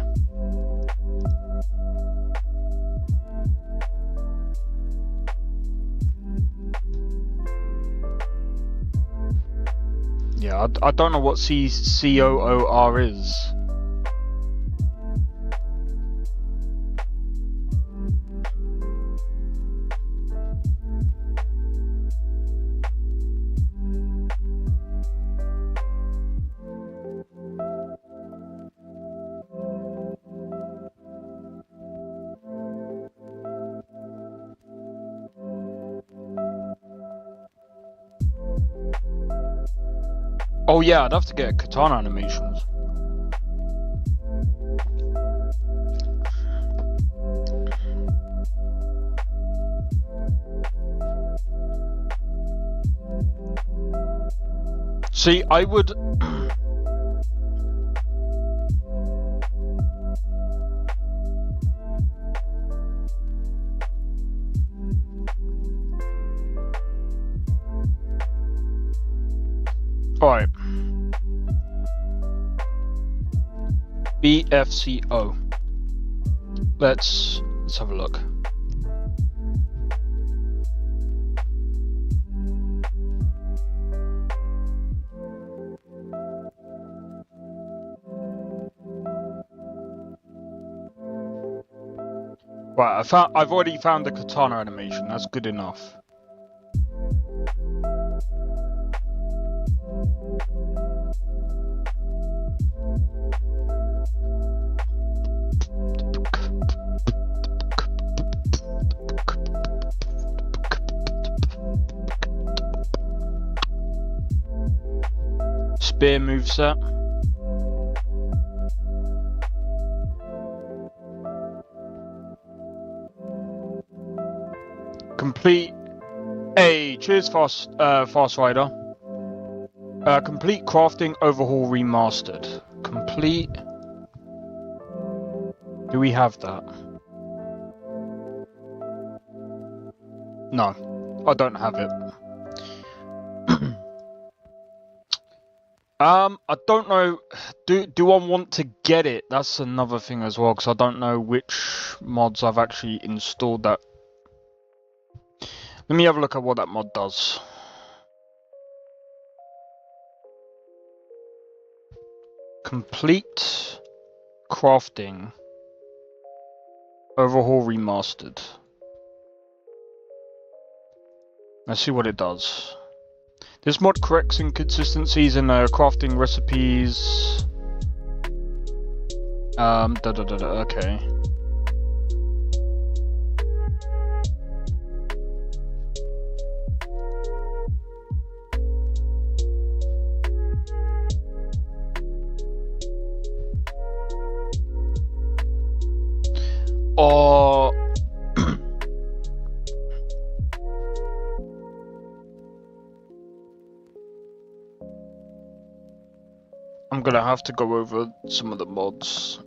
yeah, I don't know what COOR is. Oh yeah, I'd have to get katana animations. See, I would... Alright. BFCO. Let's have a look. Right, I've already found the katana animation. That's good enough. Spear moveset. Complete. Hey, cheers, Fast Rider. Complete crafting overhaul remastered. Complete. Do we have that? No, I don't have it. I don't know. Do I want to get it? That's another thing as well, because I don't know which mods I've actually installed that. Let me have a look at what that mod does. Complete crafting overhaul remastered. Let's see what it does. This mod corrects inconsistencies in crafting recipes. Okay. Or I'm gonna have to go over some of the mods.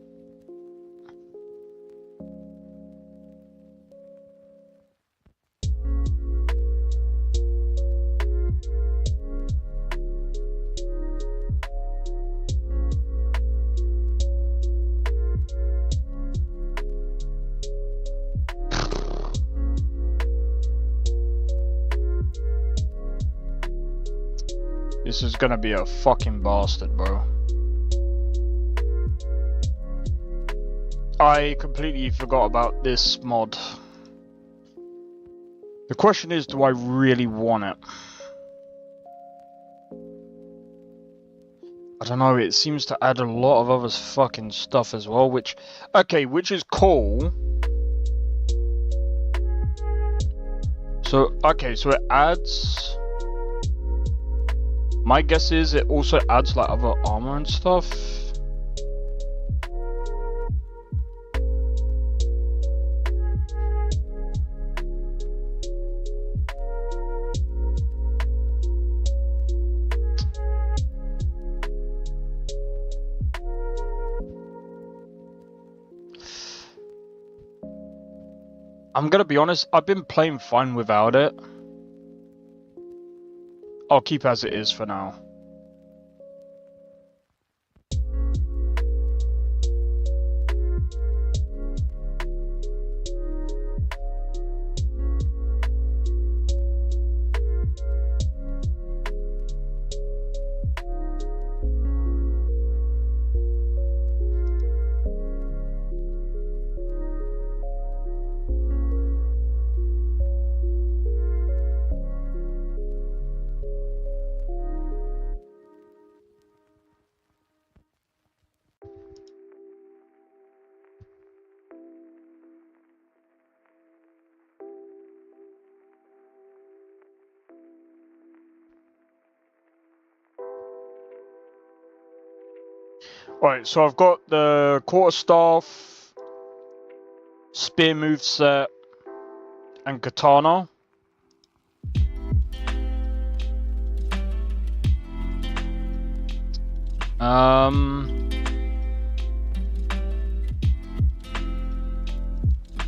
This is gonna be a fucking bastard, bro. I completely forgot about this mod. The question is, do I really want it? I don't know, it seems to add a lot of other fucking stuff as well, which is cool. So, so it adds... My guess is it also adds like other armor and stuff. I'm gonna be honest, I've been playing fine without it. I'll keep as it is for now. Alright, so I've got the quarterstaff, spear moveset, and katana.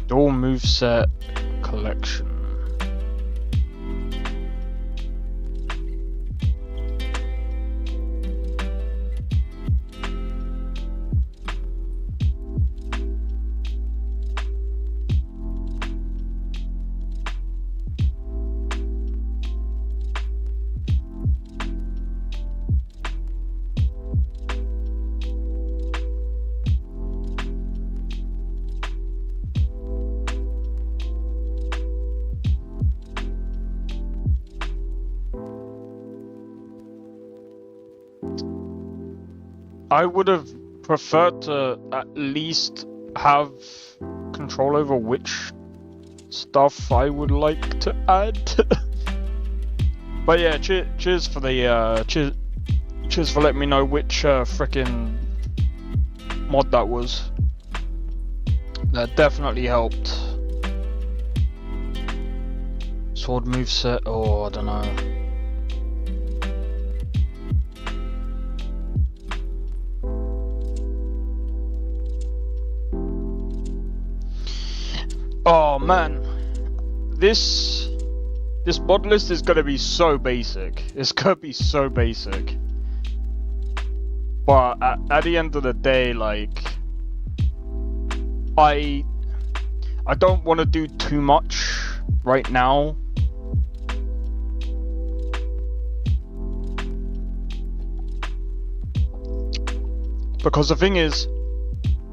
Dual moveset collection. I would have preferred to at least have control over which stuff I would like to add. But yeah, cheers for the cheers for letting me know which frickin' mod that was. That definitely helped. Sword moveset, oh I don't know. Oh man, this Modlist is gonna be so basic. It's gonna be so basic. But at the end of the day, like, I don't want to do too much right now. Because the thing is,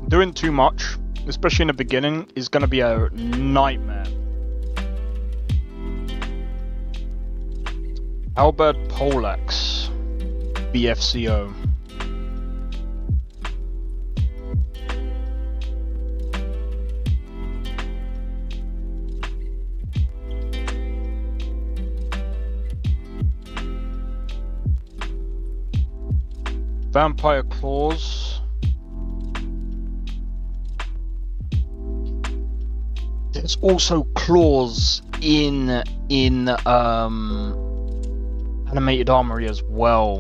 doing too much, especially in the beginning, is going to be a nightmare. Albert Poleaxe, BFCO. Vampire Claws. There's also claws in animated armory as well.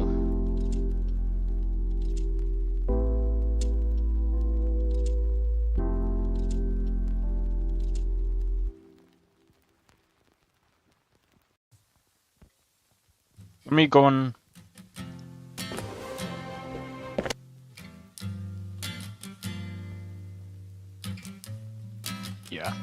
Let me go on. Yeah.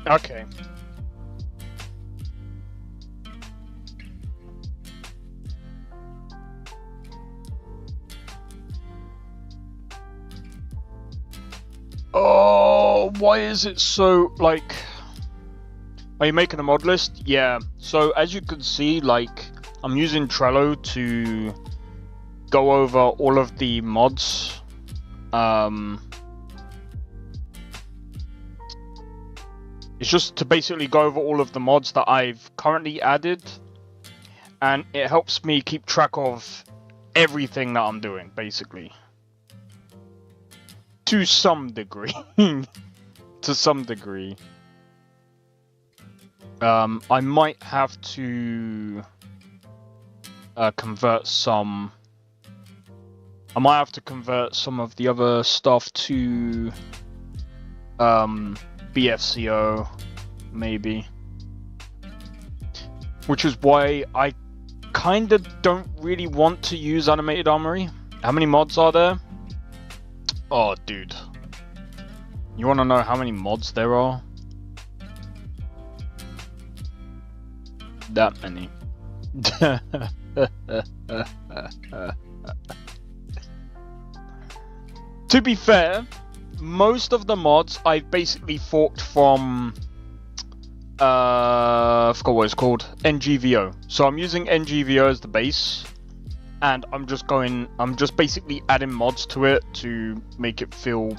Okay. Oh, why is it so, like... Are you making a mod list? Yeah. So, as you can see, like, I'm using Trello to go over all of the mods. It's just to basically go over all of the mods that I've currently added, and it helps me keep track of everything that I'm doing, basically. To some degree. To some degree. I might have to convert some... I might have to convert some of the other stuff to... BFCO, maybe. Which is why I kind of don't really want to use Animated Armory. How many mods are there? Oh, dude. You want to know how many mods there are? that many. To be fair, most of the mods I've basically forked from I forgot what it's called, NGVO. So I'm using NGVO as the base, and I'm just basically adding mods to it to make it feel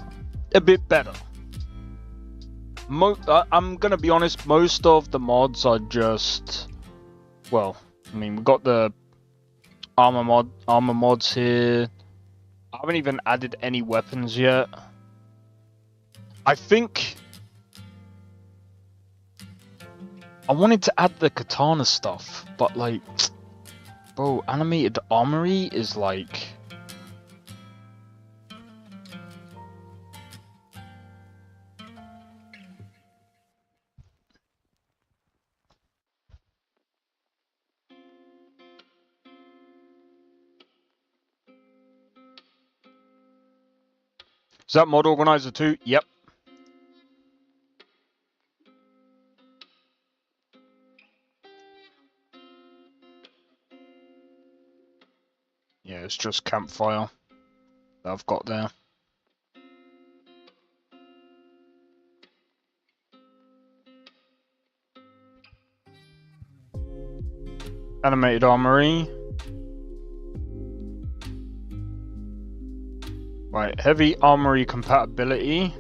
a bit better. I'm gonna be honest, most of the mods are just, well, I mean, we've got the armor mods here. I haven't even added any weapons yet. I think I wanted to add the katana stuff, but like, bro, animated armory is like, is that mod organizer too? Yep. Yeah, it's just campfire that I've got there. Animated armory. Right, heavy armory compatibility.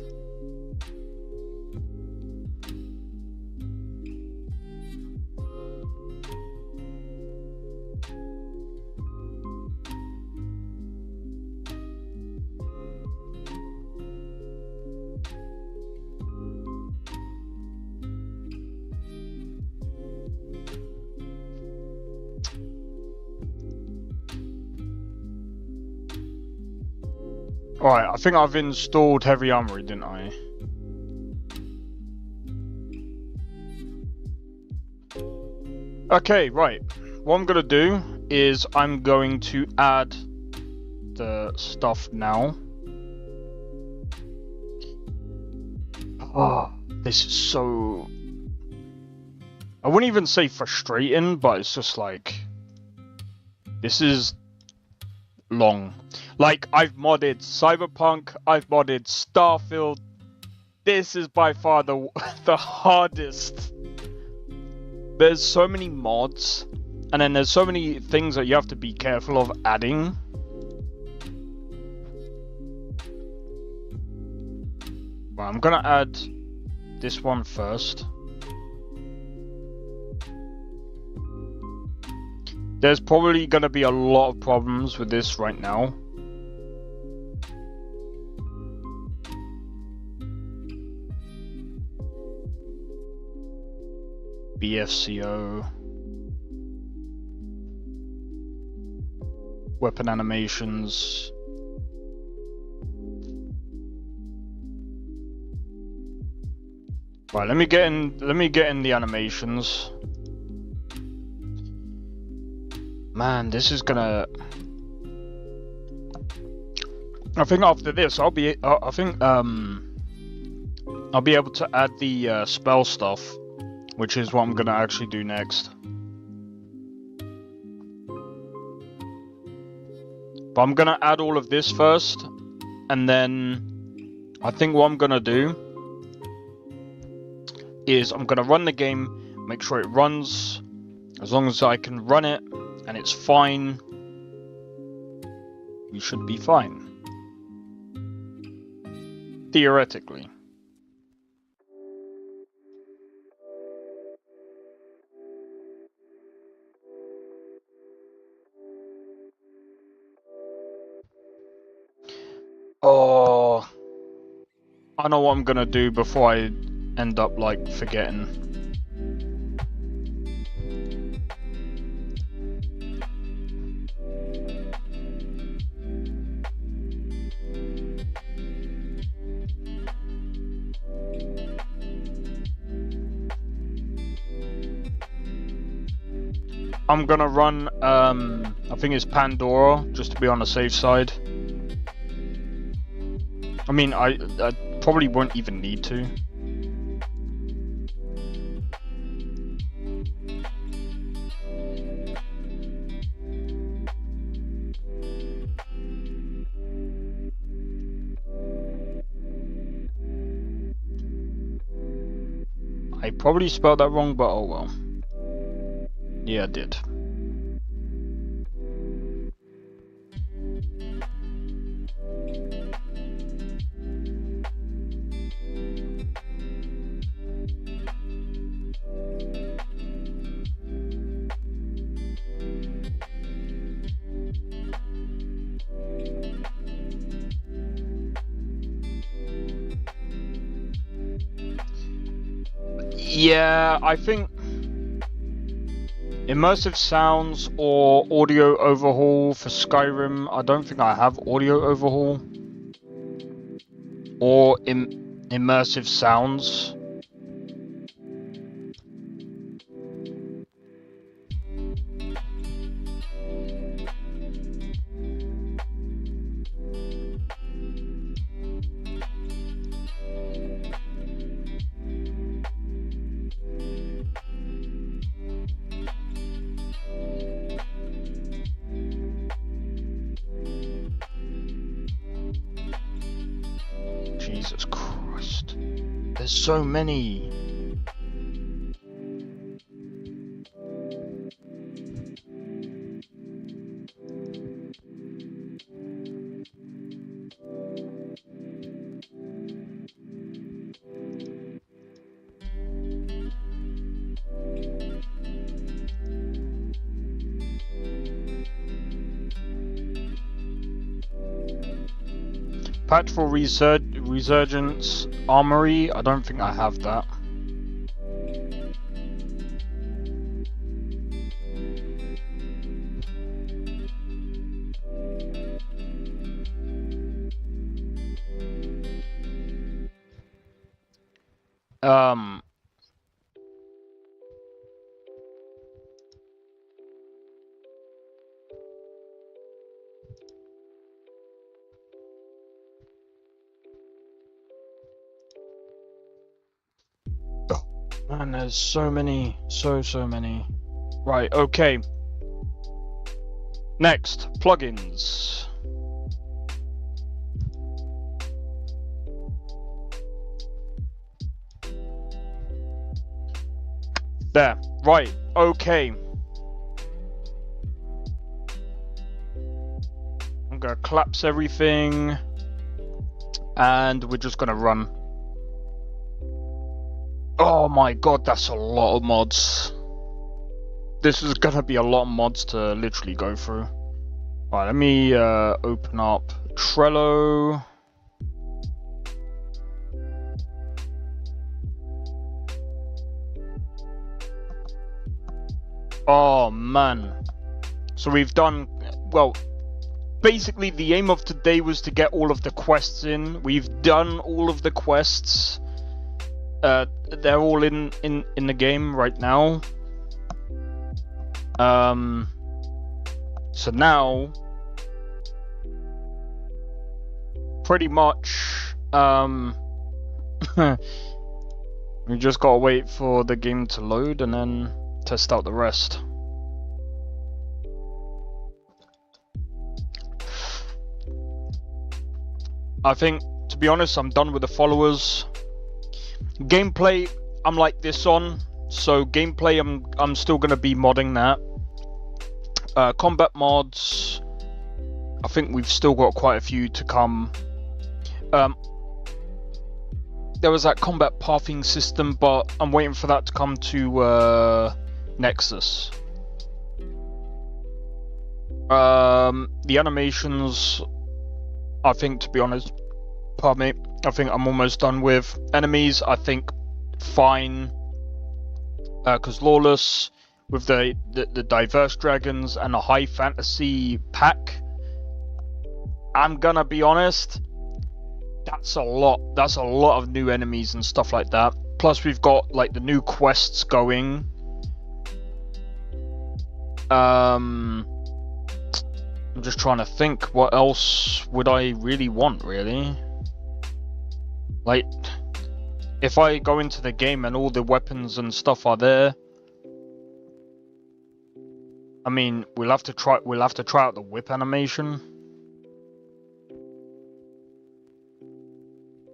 Alright, I think I've installed heavy armory, didn't I? Okay, right. What I'm gonna do is I'm going to add the stuff now. Oh, this is so... I wouldn't even say frustrating, but it's just like... This is long. Like, I've modded Cyberpunk, I've modded Starfield. This is by far the hardest. There's so many mods, and then there's so many things that you have to be careful of adding. Well, I'm gonna add this one first. There's probably gonna be a lot of problems with this right now. BFCO. Weapon animations. Right, let me get in the animations. Man, this is gonna... I think after this I'll be able to add the spell stuff, which is what I'm gonna actually do next. But I'm gonna add all of this first, and then I think what I'm gonna do is I'm gonna run the game, make sure it runs. As long as I can run it and it's fine, we should be fine. Theoretically. Oh, I know what I'm gonna do before I end up like forgetting. I'm gonna run, I think it's Pandora, just to be on the safe side. I mean, I probably won't even need to. I probably spelled that wrong, but oh well. Yeah, I did. Yeah, I think immersive sounds or audio overhaul for Skyrim. I don't think I have audio overhaul or immersive sounds. Jesus Christ. There's so many. Patch for Resurgence Armory. I don't think I have that. Man, there's so many, so many. Right, okay. Next, plugins. There, right, okay. I'm gonna collapse everything, and we're just gonna run. Oh my god, that's a lot of mods. This is gonna be a lot of mods to literally go through. Right, let me open up Trello. Oh man. So we've done, well, basically the aim of today was to get all of the quests in. We've done all of the quests. They're all in the game right now. So now, pretty much, we just gotta wait for the game to load and then test out the rest. I think, to be honest, I'm done with the followers. Gameplay, I'm like this on, so gameplay, I'm still gonna be modding that. Combat mods, I think we've still got quite a few to come. There was that combat pathing system, but I'm waiting for that to come to Nexus. The animations, I think, to be honest, pardon me, I think I'm almost done with. Enemies, I think, fine. Because Lawless, with the diverse dragons and a high fantasy pack, I'm gonna be honest, that's a lot of new enemies and stuff like that. Plus we've got like the new quests going. I'm just trying to think, what else would I really want, really? Like, if I go into the game and all the weapons and stuff are there, I mean, we'll have to try out the whip animation.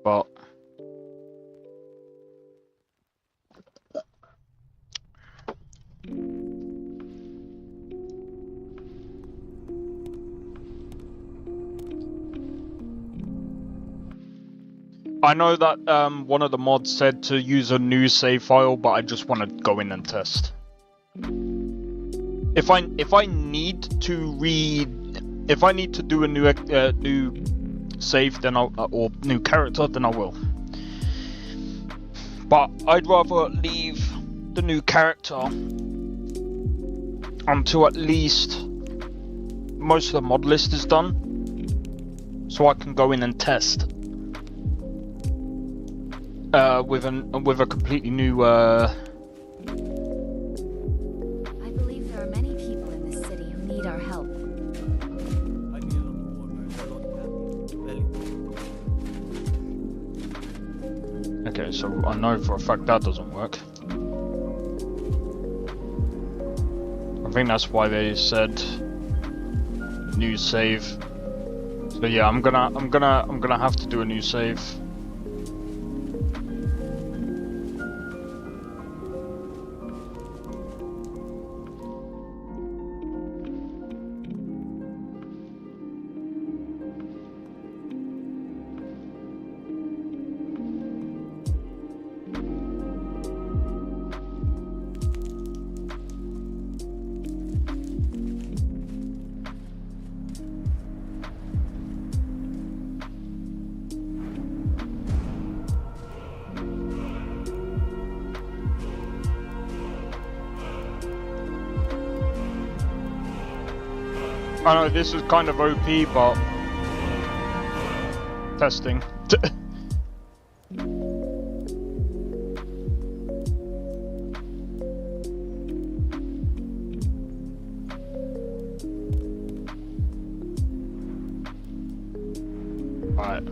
But I know that one of the mods said to use a new save file, but I just want to go in and test. If I need to do a new save, then or new character, then I will. But I'd rather leave the new character until at least most of the mod list is done, so I can go in and test with a completely new. I believe there are many people in this city who need our help. Okay, so I know for a fact that doesn't work. I think that's why they said new save. So yeah, I'm gonna have to do a new save. I know this is kind of OP, but testing. Alright.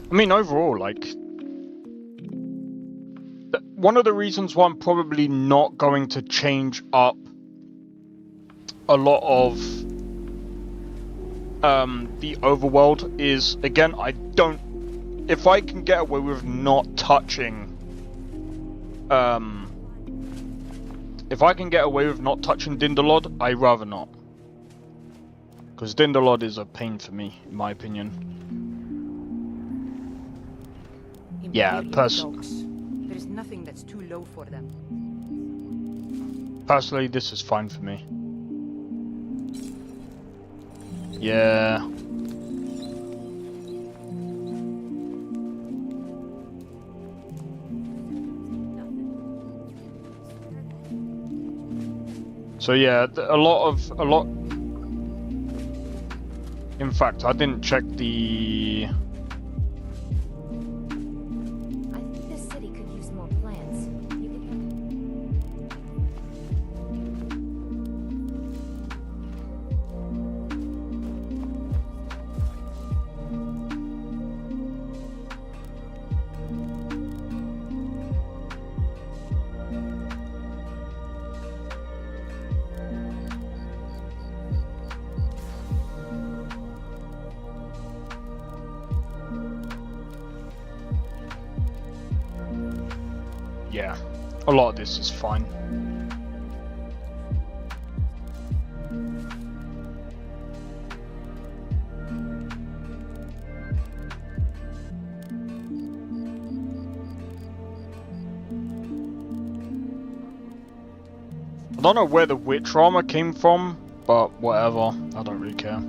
I mean, overall, like, one of the reasons why I'm probably not going to change up a lot of the overworld is, again, if I can get away with not touching, if I can get away with not touching Dindelod, I'd rather not. Because Dindelod is a pain for me, in my opinion. Yeah, There's nothing that's too low for them. Personally, this is fine for me. Yeah. So yeah, a lot. In fact, I didn't check the. I think this city could use more plants. You could... Yeah, a lot of this is fine. I don't know where the witch armor came from, but whatever, I don't really care.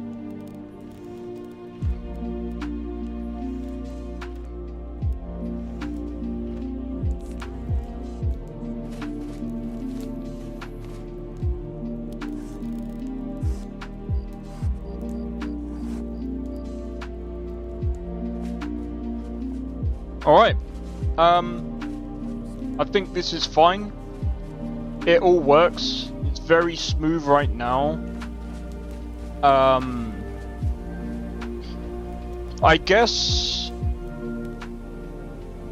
Alright, I think this is fine. It all works. It's very smooth right now. I guess...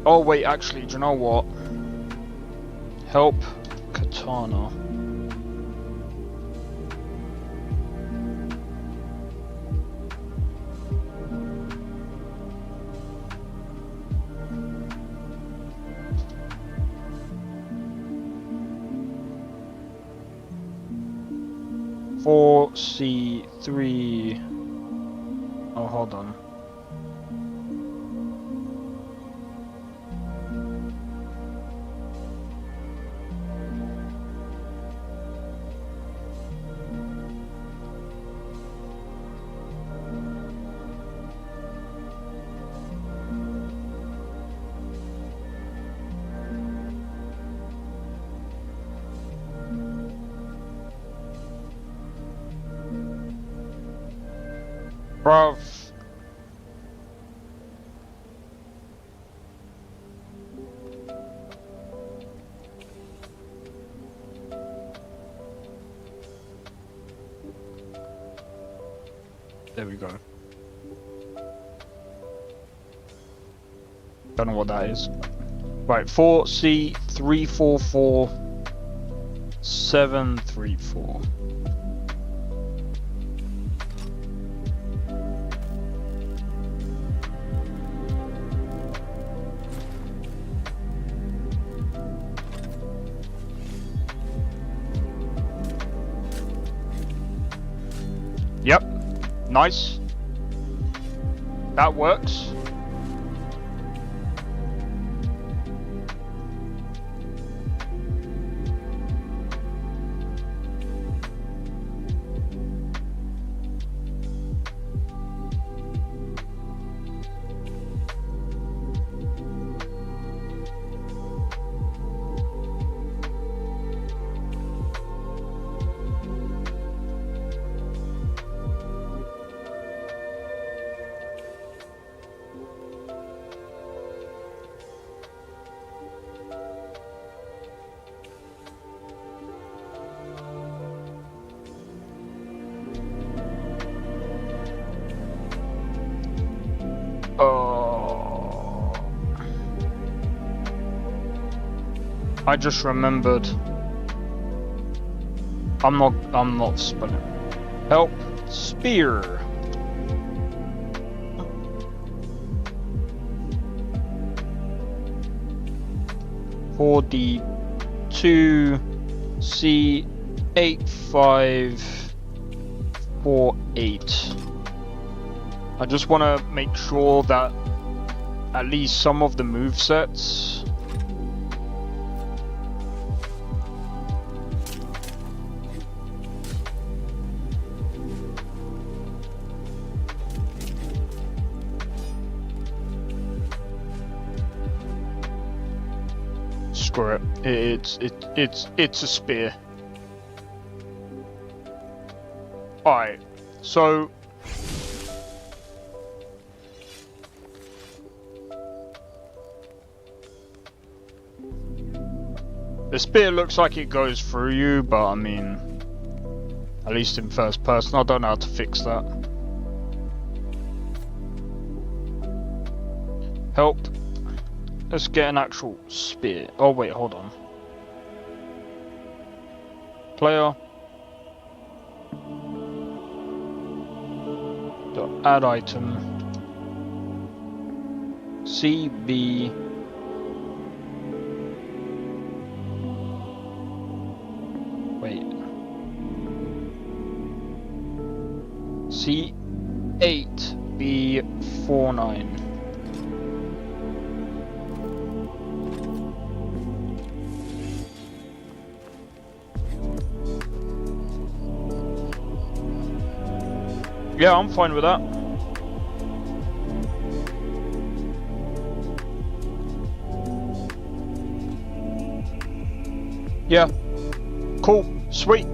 Oh wait, actually, do you know what? Help Katana. 4C3. Oh, hold on. Bruv. There we go. Don't know what that is. Right, 4C344734. Yep, nice. That works. Oh, I just remembered. I'm not spelling. Help, spear. For the 2C8548. I just want to make sure that at least some of the movesets screw it. It's a spear. Alright, so the spear looks like it goes through you, but I mean, at least in first person, I don't know how to fix that. Help. Let's get an actual spear. Oh wait, hold on. Player. Add item. CB. Wait. C8B49. Yeah, I'm fine with that. Yeah. Cool. Sweet.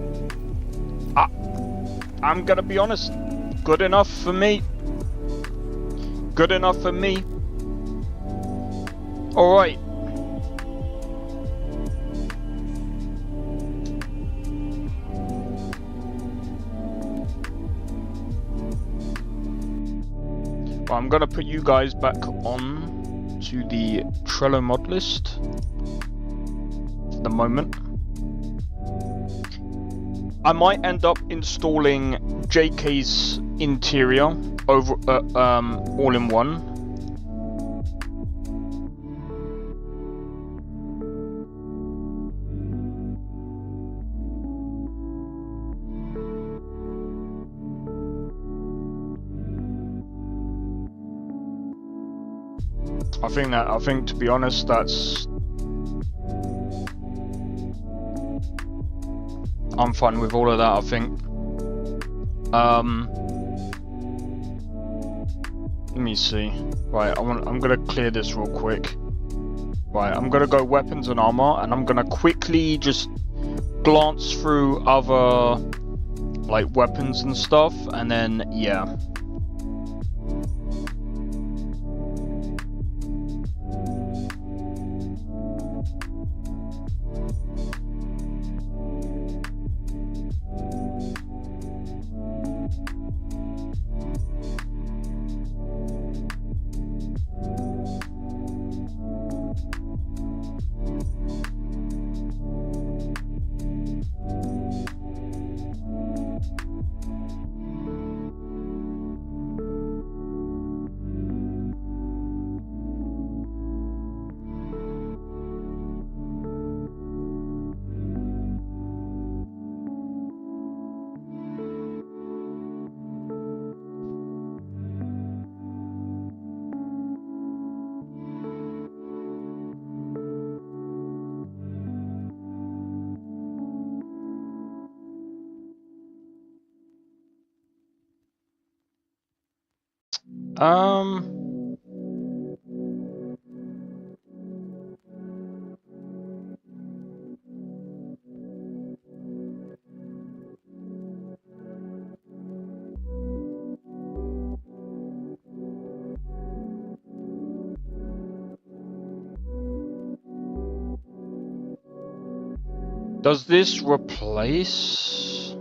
I'm gonna be honest. Good enough for me. Good enough for me. Alright. I'm gonna put you guys back on to the Trello mod list for the moment. I might end up installing JK's interior over all in one. I think to be honest, that's. I'm fine with all of that, I think. Let me see. Right, I'm gonna clear this real quick. Right, I'm gonna go weapons and armor, and I'm gonna quickly just glance through other like weapons and stuff, and then yeah. Does this replace?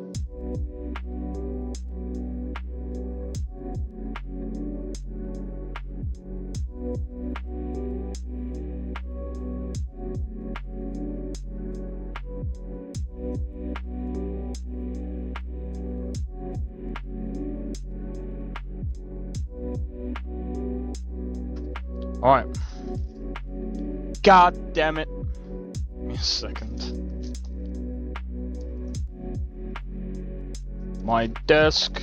Alright. God damn it. Give me a second. My desk.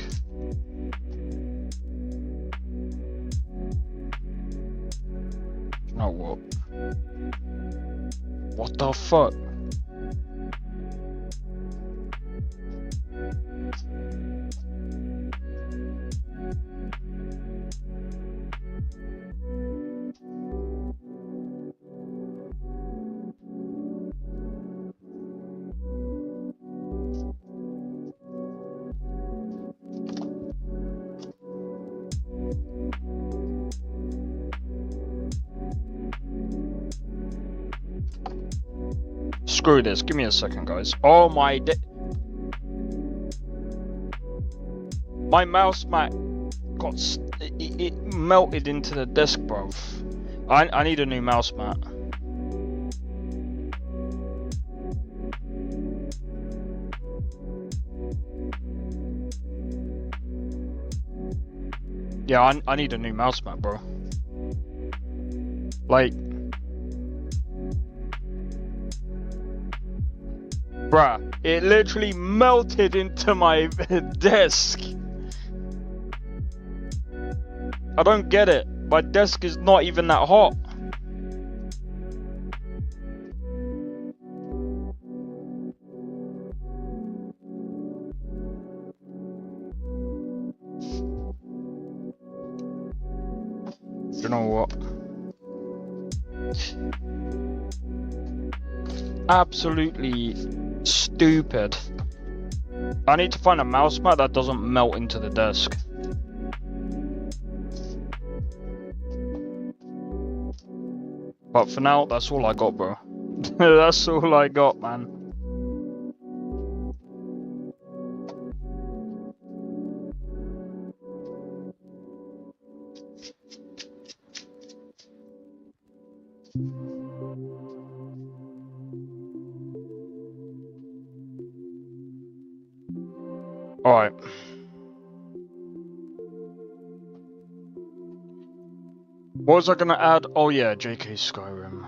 You know what? What the fuck? Screw this, give me a second, guys. Oh my my mouse mat got it melted into the desk, bro. I need a new mouse mat. Yeah, I need a new mouse mat, bro. Like, bruh, it literally melted into my desk. I don't get it. My desk is not even that hot. You know what? Absolutely stupid. I need to find a mouse mat that doesn't melt into the desk. But for now, that's all I got, bro. That's all I got, man. Alright. What was I gonna add? Oh yeah, JK Skyrim.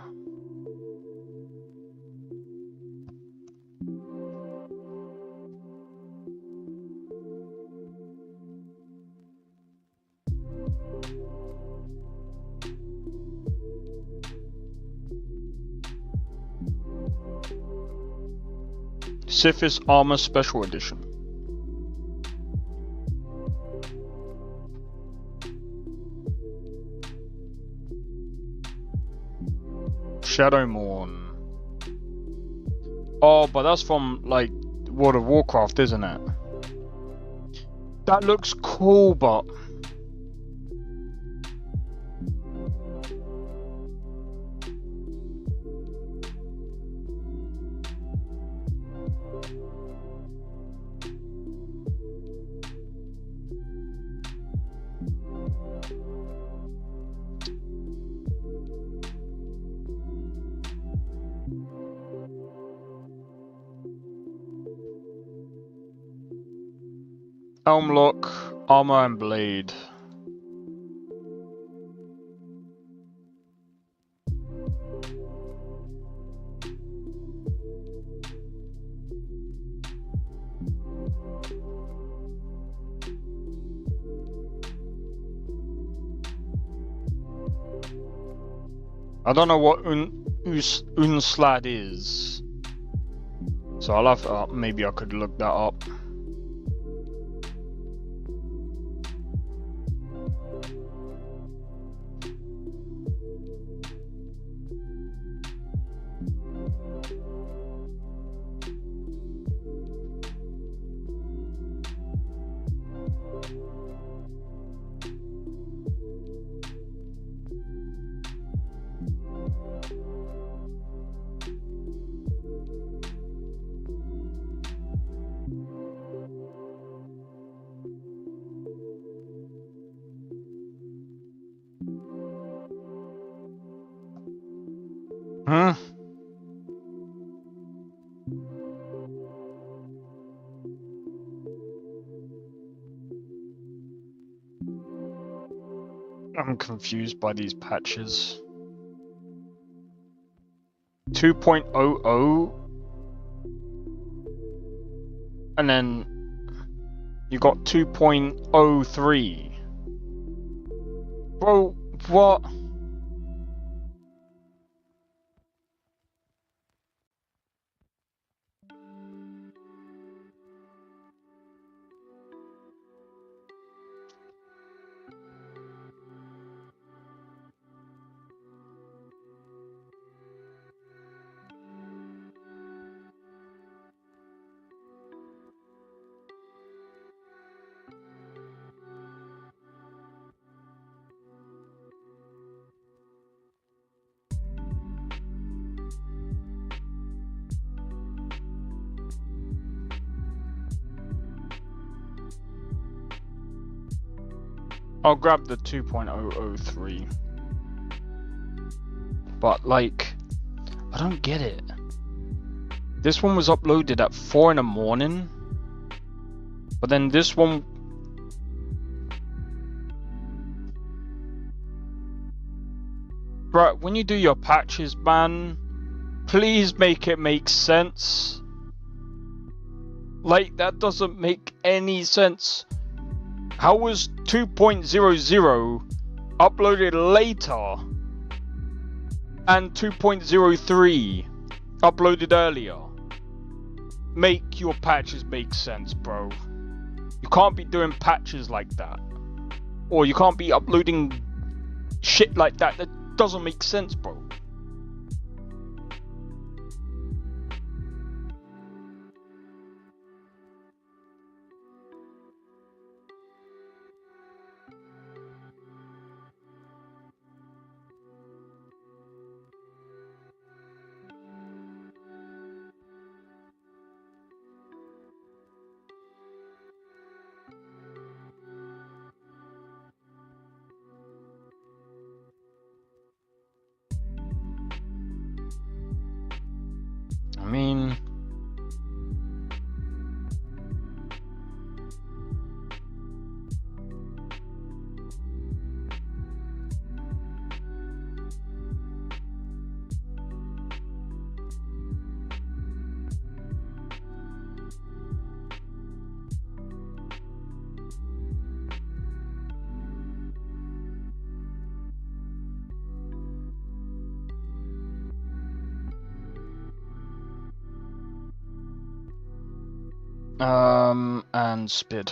Sithis Armor Special Edition. Shadowmourne. Oh, but that's from like World of Warcraft, isn't it? That looks cool, but Elmlock, Armor and Blade. I don't know what Unslad is, so I'll have maybe I could look that up. Huh? I'm confused by these patches. 2.00 and then you got 2.03. Bro, what? I'll grab the 2.003. But like, I don't get it. This one was uploaded at 4 in the morning. But then this one... Right, when you do your patches, man, please make it make sense. Like, that doesn't make any sense. How was 2.00 uploaded later and 2.03 uploaded earlier? Make your patches make sense, bro. You can't be doing patches like that. Or you can't be uploading shit like that. That doesn't make sense, bro. I mean... And spid.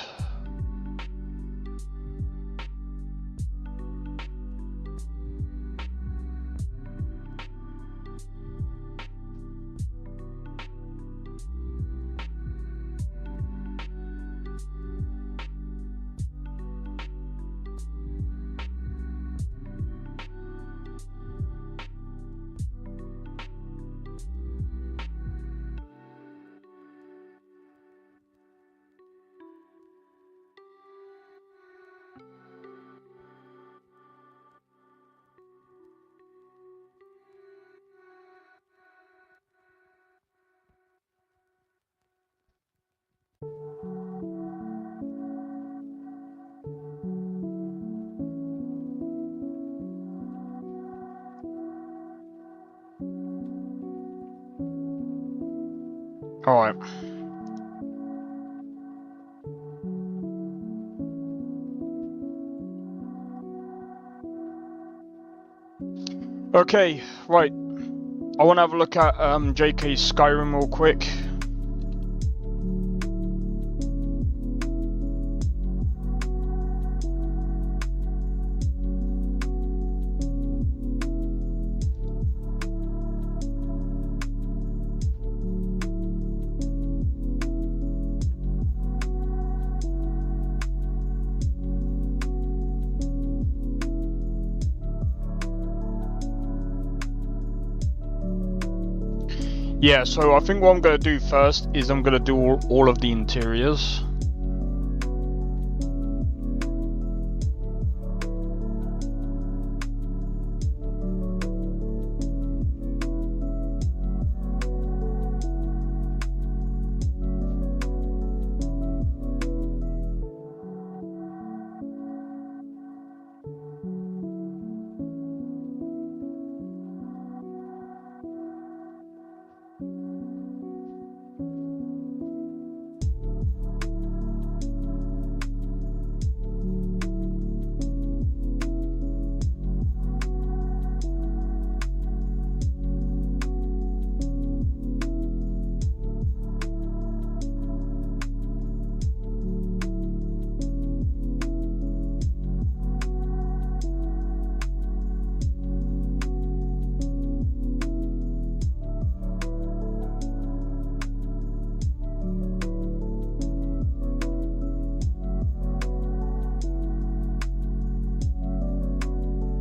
Alright. Okay, right. I want to have a look at JK's Skyrim real quick. Yeah, so I think what I'm going to do first is I'm going to do all of the interiors.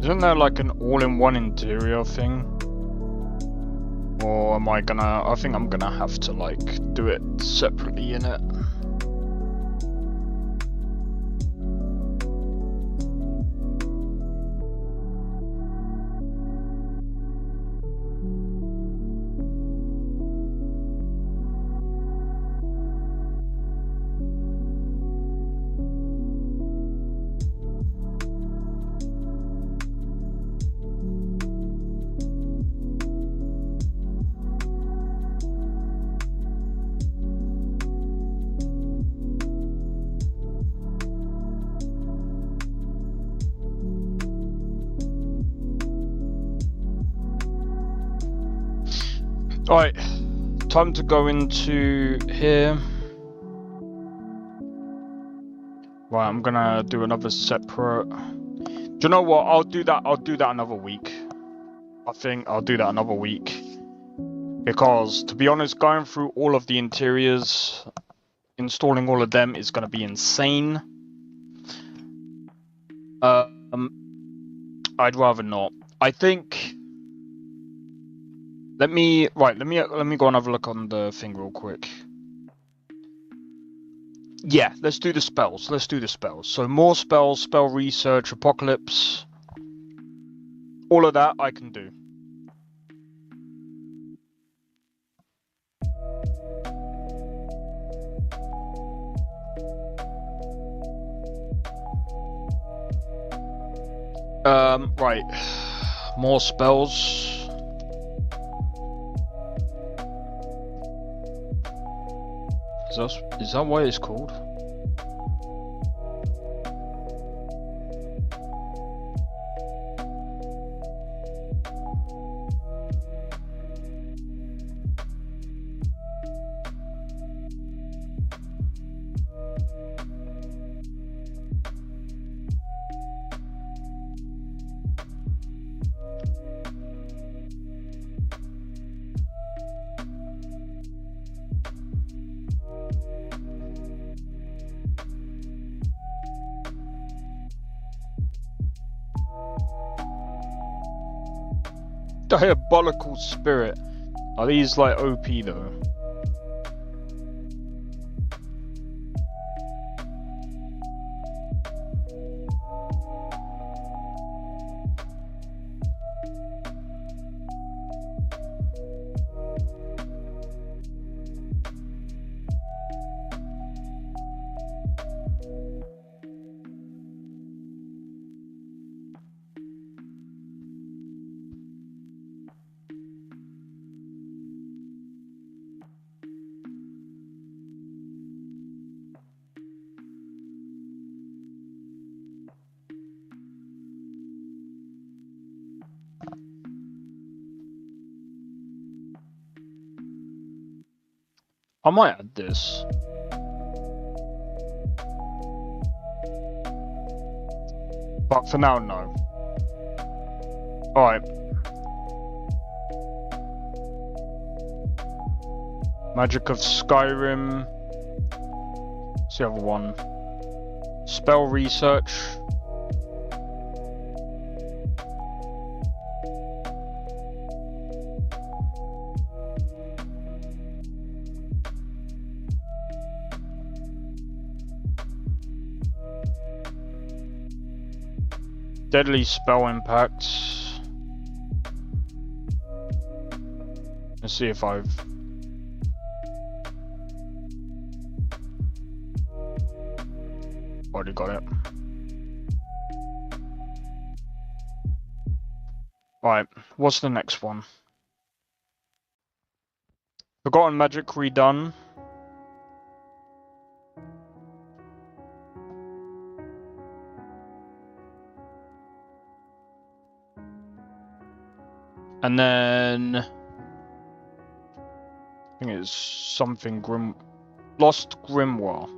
Isn't there like an all-in-one interior thing? Or am I gonna... I think I'm gonna have to like do it separately in it. Alright, time to go into here. Right, I'm gonna do another separate... Do you know what? I'll do that another week. I think I'll do that another week. Because, to be honest, going through all of the interiors, installing all of them is gonna be insane. I'd rather not. I think... Let me go and have a look on the thing real quick. Yeah, let's do the spells. Let's do the spells. So more spells, spell research, apocalypse. All of that I can do. Right. More spells. Is that what it's called? Diabolical Spirit. Are these like OP though? I might add this. But for now, no. Alright. Magic of Skyrim. What's the other one? Spell research. Deadly spell impacts. Let's see if I've... already got it. Right, what's the next one? Forgotten Magic redone. And then I think it's something Lost Grimoire.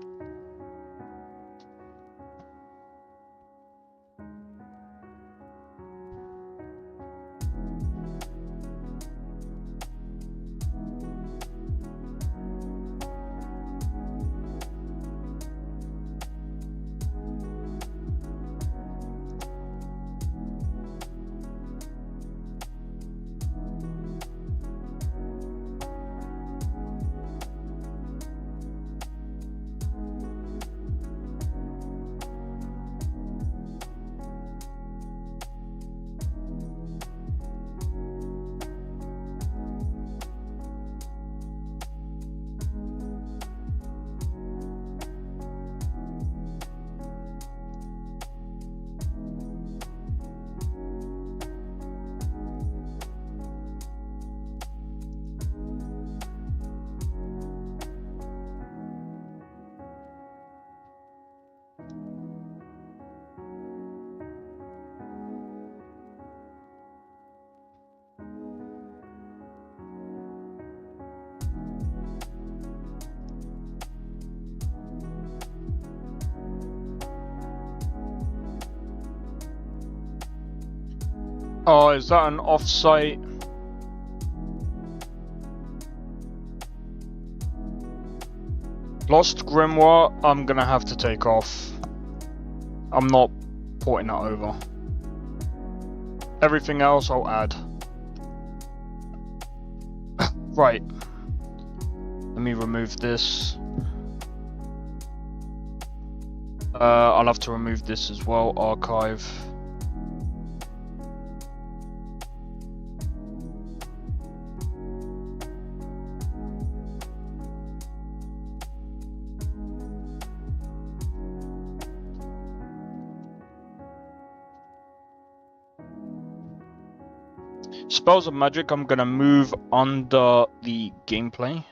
Oh, is that an off-site? Lost Grimoire, I'm gonna have to take off. I'm not porting that over. Everything else I'll add. Right. Let me remove this. I'll have to remove this as well, archive. Spells of magic, I'm gonna move under the gameplay.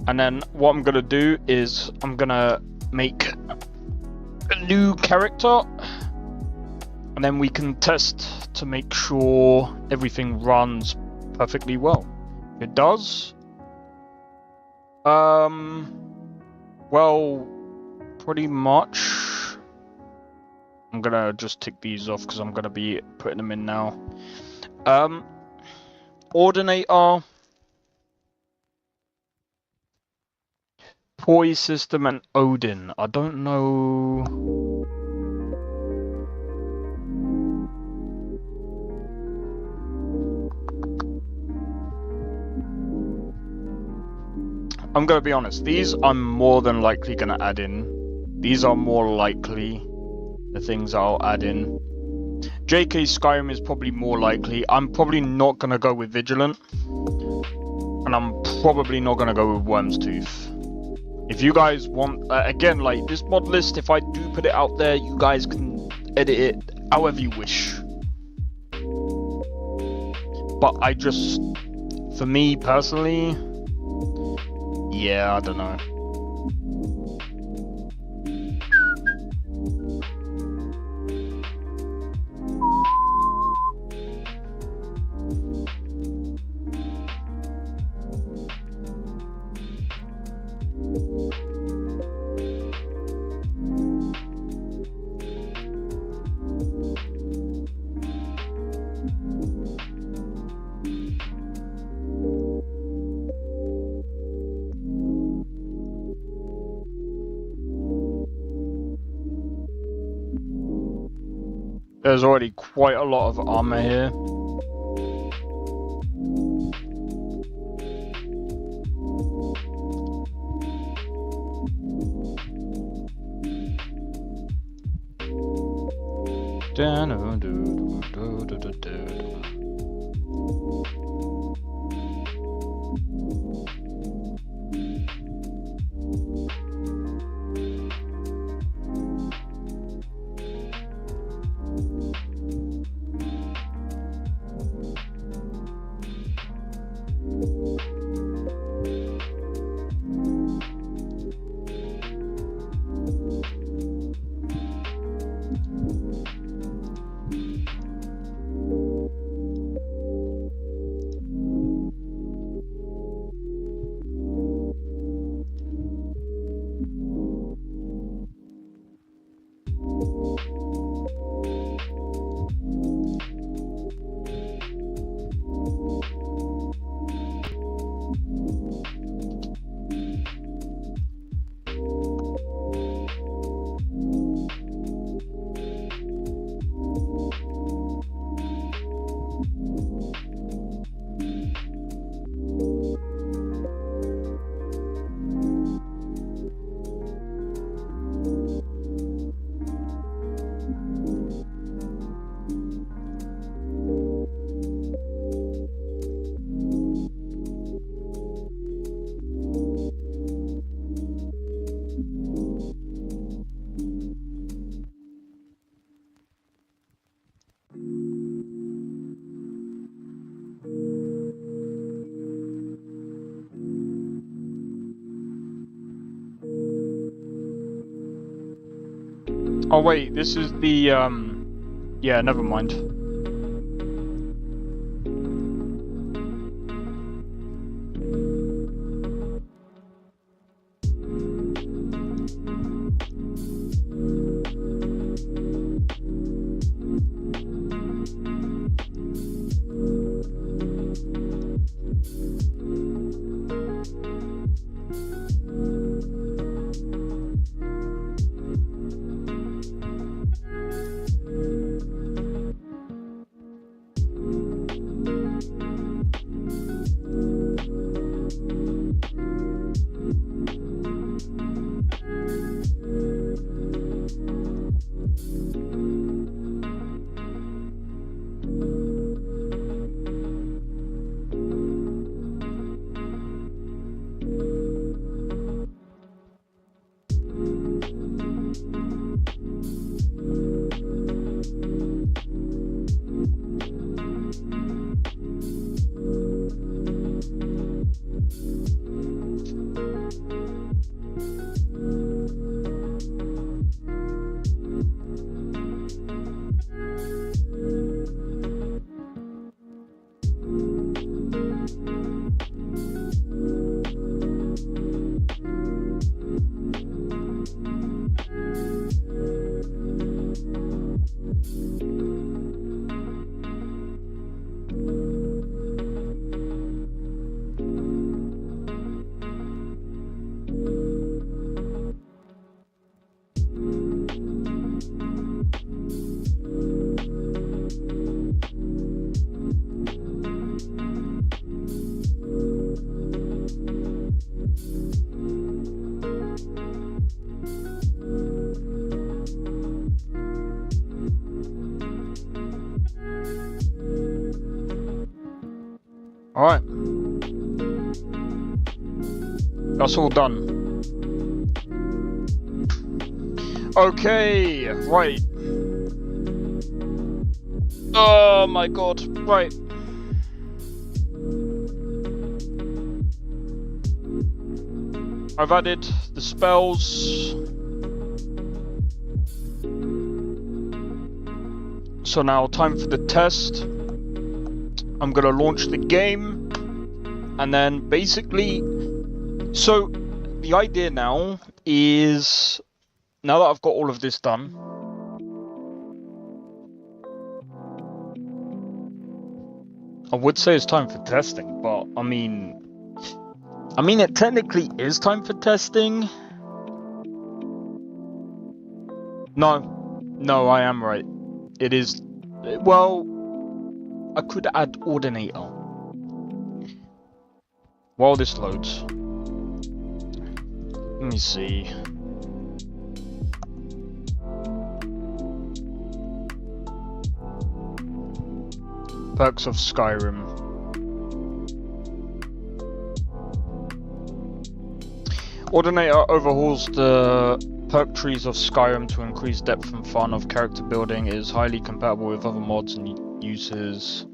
And then what I'm gonna do is I'm gonna make a new character, and then we can test to make sure everything runs perfectly well. If it does, Well, pretty much. I'm gonna just tick these off because I'm gonna be putting them in now. Ordinator, Poise System, and Odin. I don't know. I'm gonna be honest, these I'm more than likely gonna add in. These are more likely the things I'll add in. JK Skyrim is probably more likely. I'm probably not gonna go with Vigilant. And I'm probably not gonna go with Worm's Tooth. If you guys want, again, like this mod list, if I do put it out there, you guys can edit it however you wish. But I just, for me personally, yeah, I don't know. There's already quite a lot of armor here. Oh wait, this is the yeah, never mind. That's all done. Okay, right. Oh my god, right. I've added the spells. So now time for the test. I'm gonna launch the game. And then basically, so the idea now is, now that I've got all of this done, I would say it's time for testing, but I mean it technically is time for testing. No, I am right. It is, well, I could add Ordinator. While this loads. Let me see. Perks of Skyrim. Ordinator overhauls the perk trees of Skyrim to increase depth and fun of character building. It is highly compatible with other mods and uses.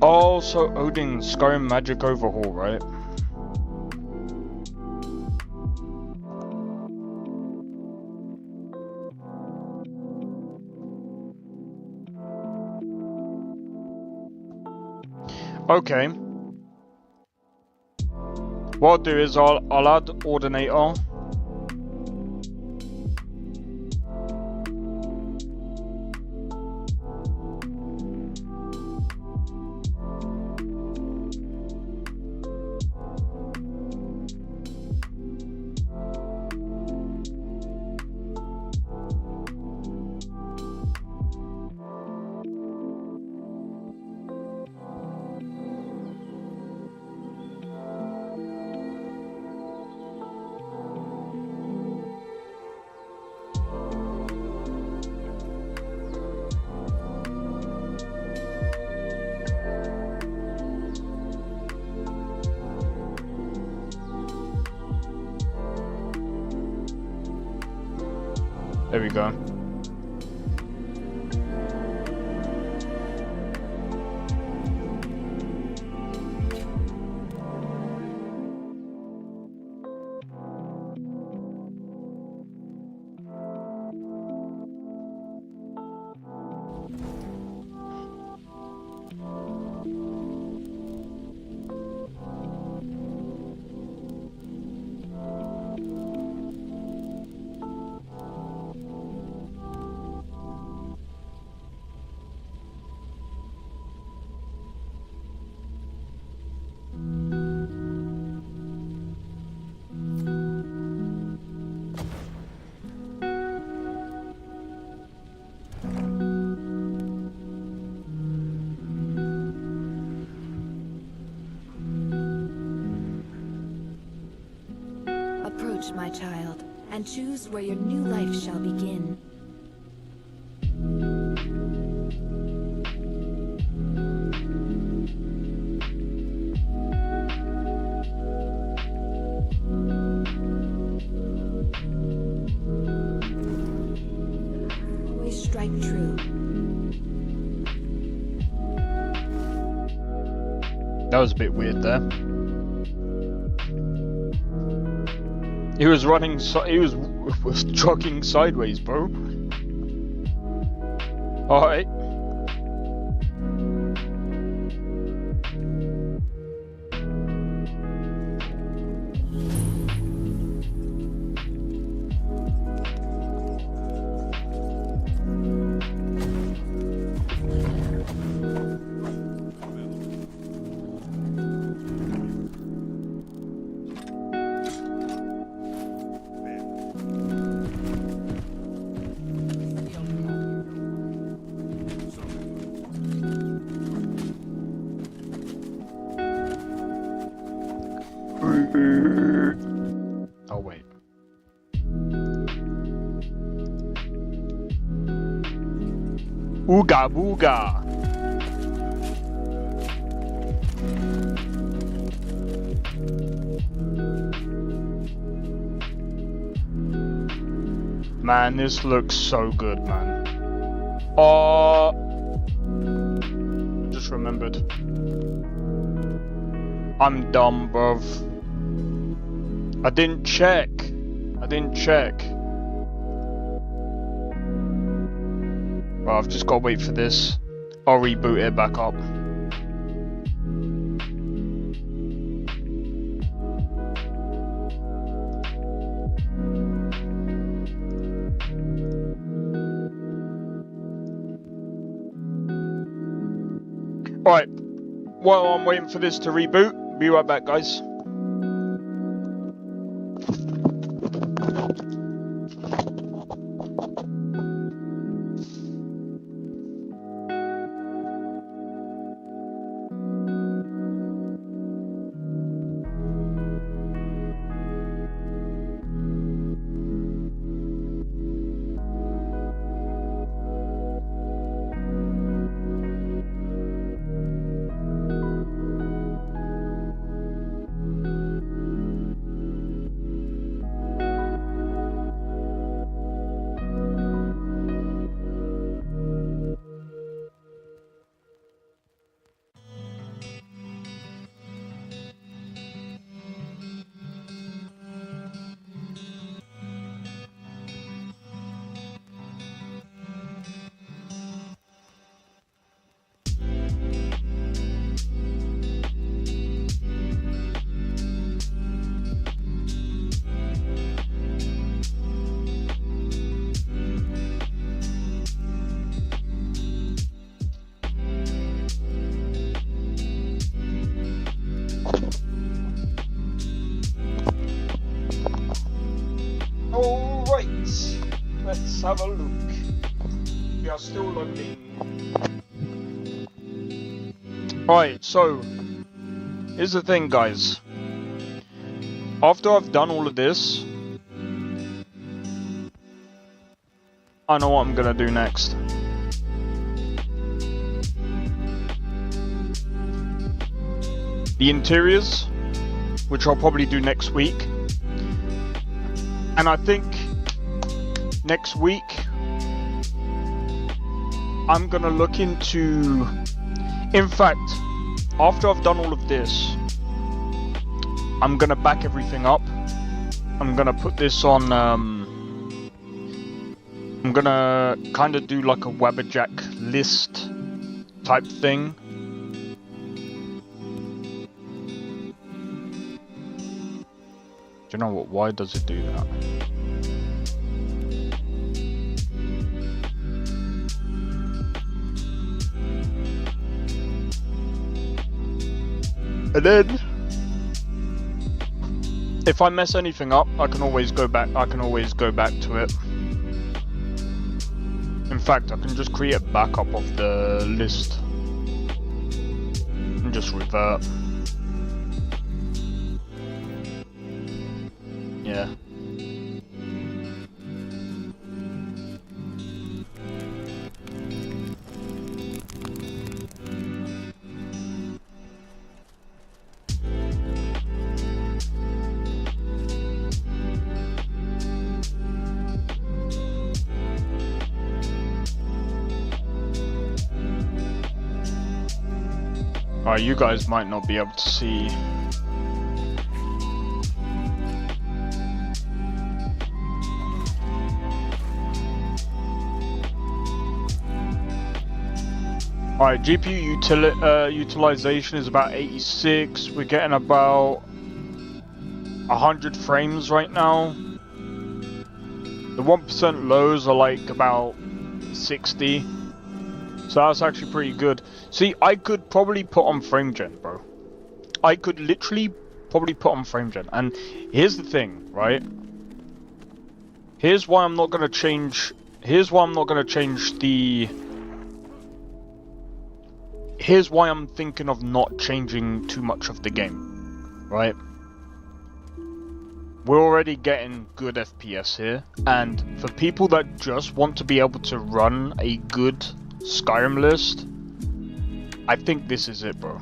Oh, so Odin, Skyrim magic overhaul, right? Okay. What I'll do is I'll add Ordinator. There we go. Approach, my child, and choose where your new life shall begin. Always strike true. That was a bit weird there. He was running, he was jogging sideways, bro. Alright. Ooga booga. Man, this looks so good, man. Just remembered. I'm dumb, bruv. I didn't check. Well, I've just got to wait for this. I'll reboot it back up. Alright, while I'm waiting for this to reboot, be right back, guys. Alright, let's have a look. We are still loading. Alright, so here's the thing, guys. After I've done all of this, I know what I'm gonna do next. The interiors, which I'll probably do next week. And I think next week I'm gonna look into, in fact, after I've done all of this, I'm gonna back everything up. I'm gonna put this on, I'm gonna kind of do like a Wabberjack list type thing. Do you know what? Why does it do that? And then, if I mess anything up, I can always go back. I can always go back to it. In fact, I can just create a backup of the list and just revert. Yeah. Alright, you guys might not be able to see. Alright, GPU utilization is about 86. We're getting about 100 frames right now. The 1% lows are like about 60. So that's actually pretty good. See, I could probably put on frame gen, bro. I could literally probably put on frame gen. And here's the thing, right? Here's why I'm not gonna change. Here's why I'm not gonna change the. Here's why I'm thinking of not changing too much of the game, right? We're already getting good FPS here, and for people that just want to be able to run a good Skyrim list. I think this is it, bro.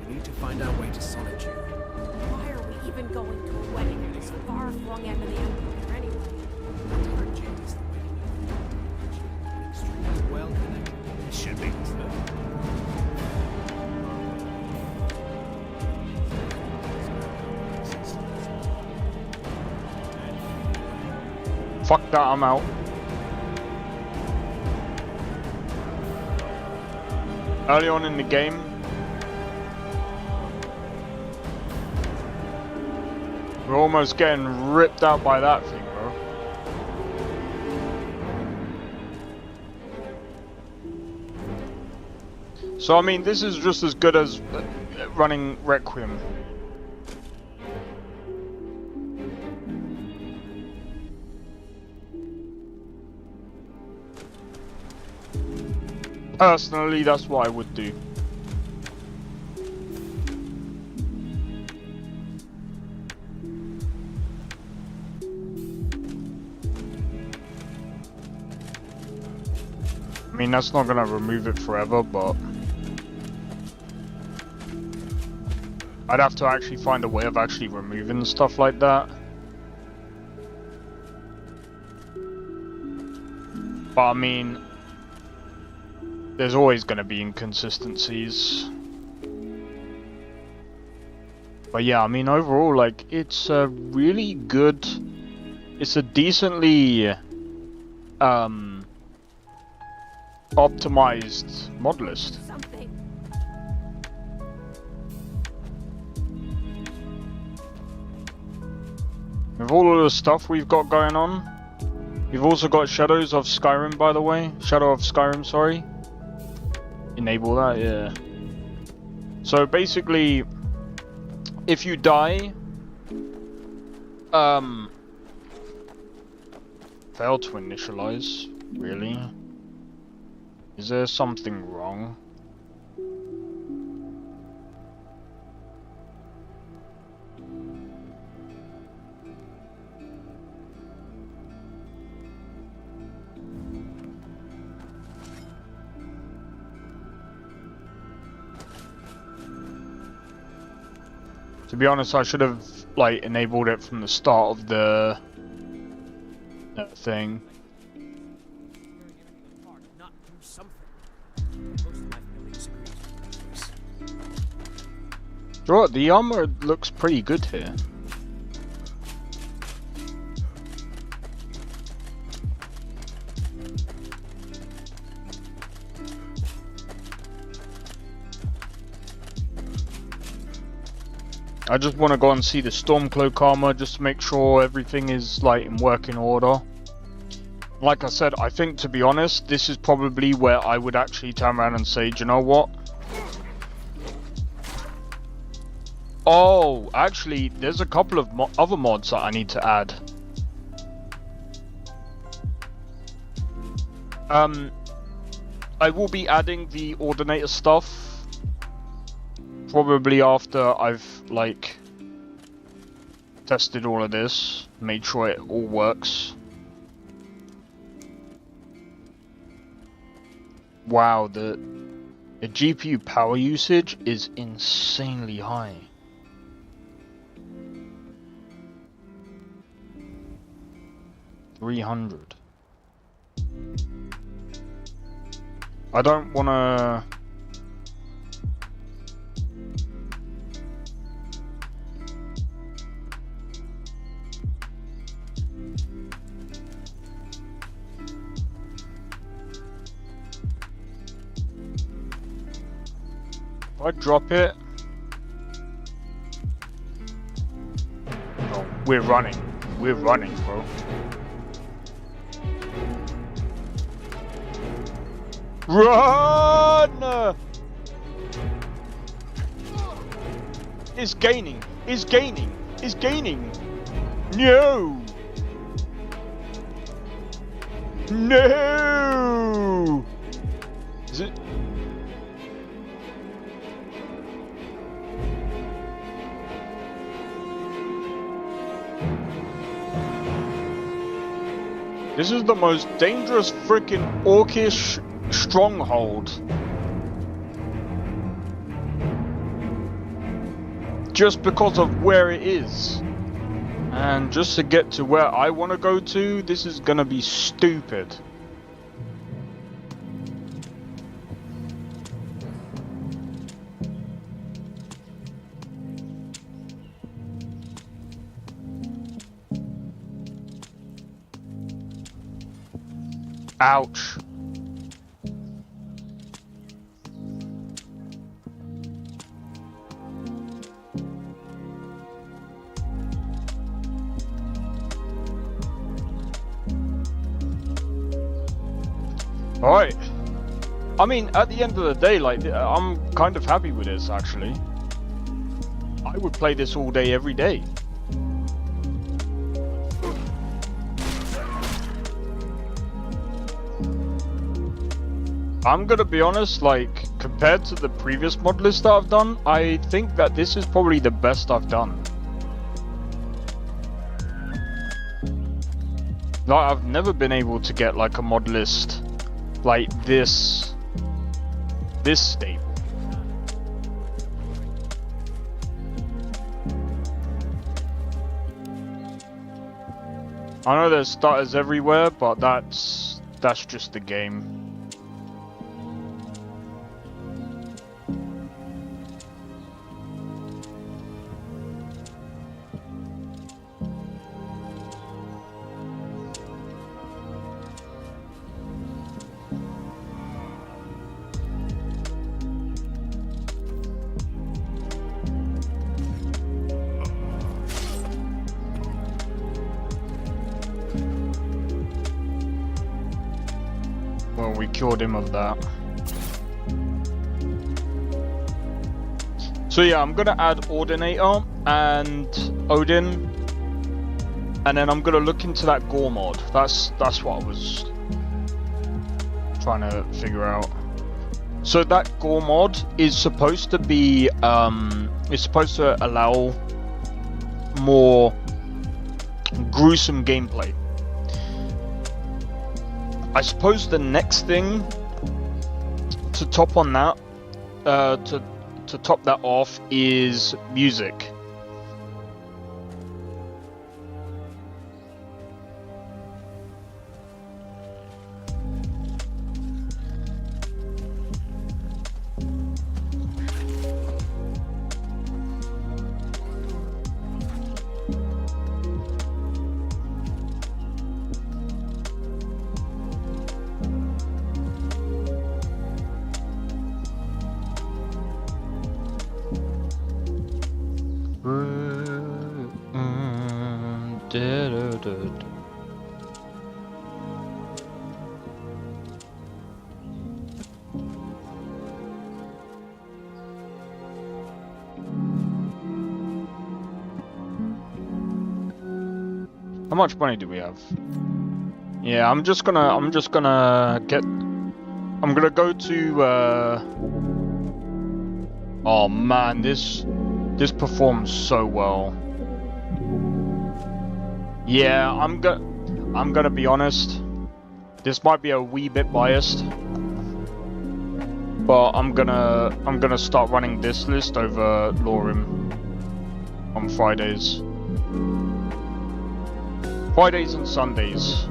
We need to find our way to Solitude. Why are we even going to a wedding in this far-flung end of the Empire anyway? Target is the wedding. Extremely well connected. It should be. Fuck that, I'm out. Early on in the game, we're almost getting ripped out by that thing, bro. So I mean, this is just as good as running Requiem. Personally, that's what I would do. I mean, that's not gonna remove it forever, but I'd have to actually find a way of actually removing stuff like that. But I mean, there's always going to be inconsistencies. But yeah, I mean, overall, like, it's a really good, it's a decently optimized mod list. Something. With all of the stuff we've got going on, we've also got Shadows of Skyrim, by the way. Shadow of Skyrim, sorry. Enable that, yeah. So basically, if you die, fail to initialize, really? Is there something wrong? To be honest, I should have like enabled it from the start of the thing. Not do something. Most of my feelings agree with this. You know what, the armor looks pretty good here. I just want to go and see the Stormcloak armor just to make sure everything is like in working order. Like I said, I think, to be honest, this is probably where I would actually turn around and say, do you know what? Oh, actually, there's a couple of other mods that I need to add. I will be adding the Ordinator stuff probably after I've like tested all of this, made sure it all works. Wow, the GPU power usage is insanely high. $300. I don't wanna. I drop it. Oh, we're running. We're running, bro. Run! It's gaining. It's gaining. It's gaining. No. No. Is it? This is the most dangerous freaking orcish stronghold. Just because of where it is. And just to get to where I want to go to, this is gonna be stupid. Ouch. Alright. I mean, at the end of the day, like, I'm kind of happy with this, actually. I would play this all day, every day. I'm gonna be honest, like, compared to the previous mod list that I've done, I think that this is probably the best I've done. Like, I've never been able to get, like, a mod list like this stable. I know there's starters everywhere, but that's just the game. Well, we cured him of that. So yeah, I'm gonna add Ordinator and Odin, and then I'm gonna look into that Gore mod. That's what I was trying to figure out. So that Gore mod is supposed to be it's supposed to allow more gruesome gameplay. I suppose the next thing to top on that, to top that off, is music. How much money do we have? Yeah, I'm gonna go to oh man, this performs so well. Yeah, I'm gonna be honest. This might be a wee bit biased, but I'm gonna start running this list over Lorim on Fridays. Fridays and Sundays.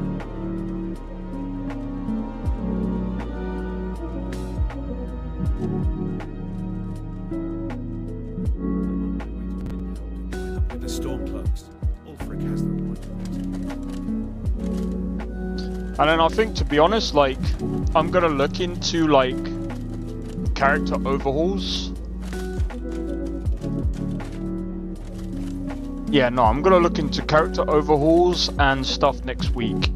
With the storm closed, Ulfric has the right. And then I think, to be honest, like, I'm gonna look into, like, character overhauls. Yeah, no, I'm gonna look into character overhauls and stuff next week.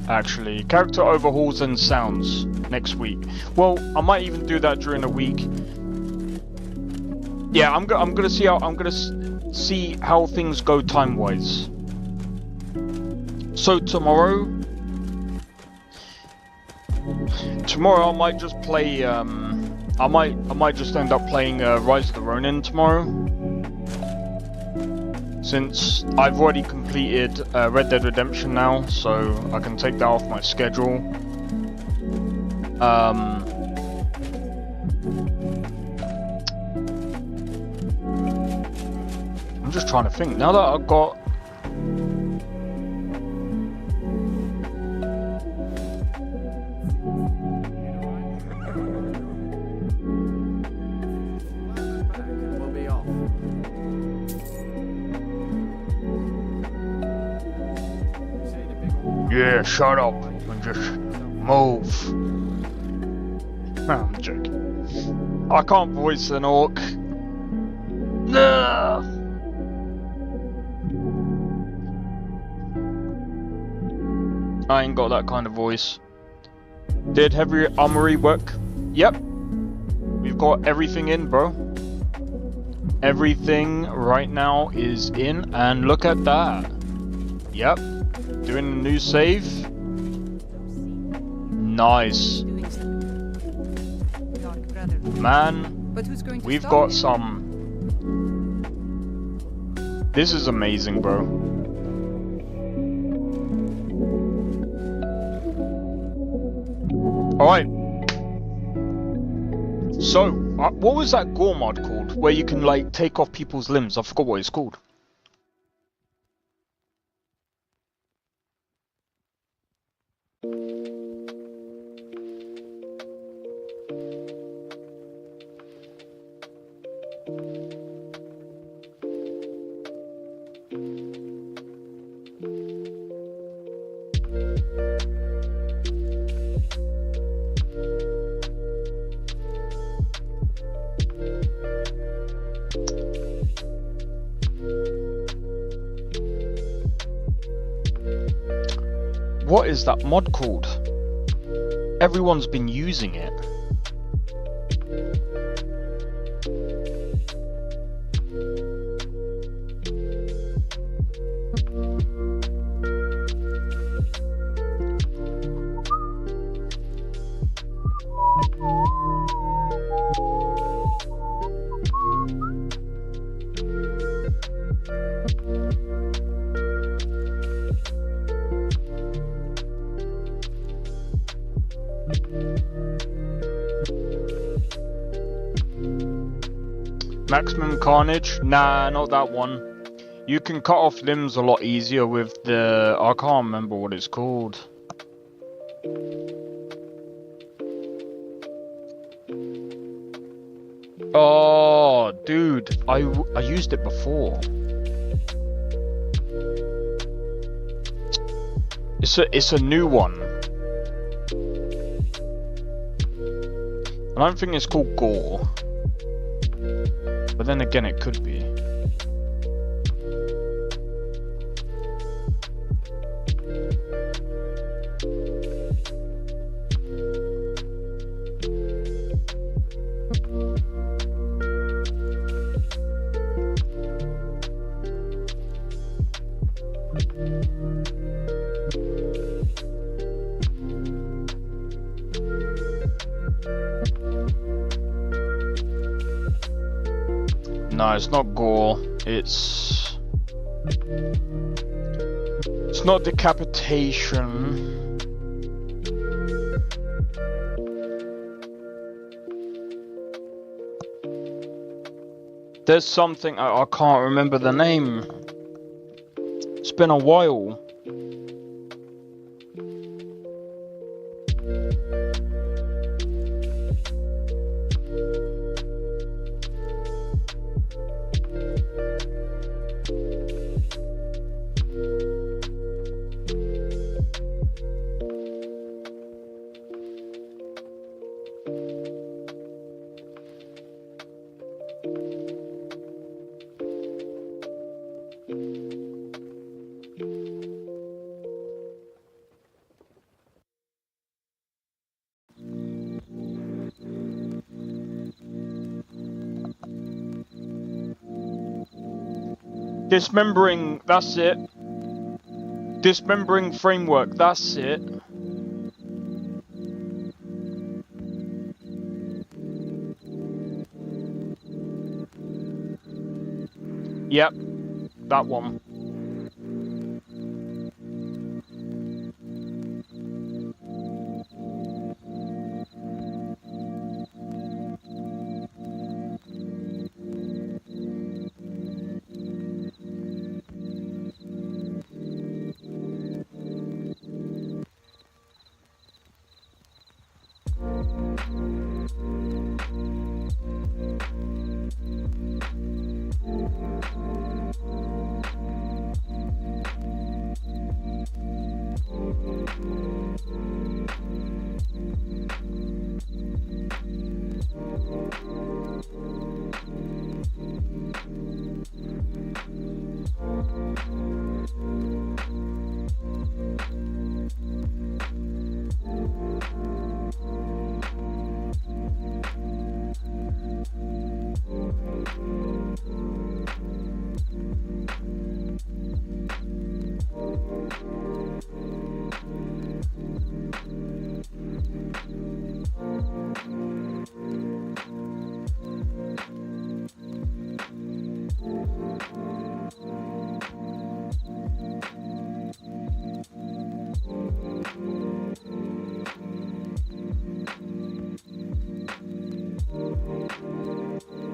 Actually, character overhauls and sounds next week. Well, I might even do that during the week. Yeah, I'm gonna see how see how things go time wise. So tomorrow I might just play. I might just end up playing Rise of the Ronin tomorrow, since I've already completed Red Dead Redemption now, so I can take that off my schedule. I'm just trying to think. Now that I've got... We'll be off. Yeah, shut up and just move. I'm joking. I can't voice an orc. No. I ain't got that kind of voice. Did heavy armory work? Yep. We've got everything in, bro. Everything right now is in, and look at that. Yep. Doing a new save. Nice. Dark brother. Man, But who's going to we've stop got him? some... This is amazing, bro. Alright. So, what was that gore mod called? Where you can, like, take off people's limbs? I forgot what it's called. What is that mod called? Everyone's been using it. Maximum Carnage? Nah, not that one. You can cut off limbs a lot easier with the... I can't remember what it's called. Oh, dude, I used it before. It's a new one. I don't think it's called Gore. But then again, it could be. No, it's not gore. It's not decapitation. There's something I can't remember the name. It's been a while. Dismembering, that's it. Dismembering framework, that's it. Yep, that one.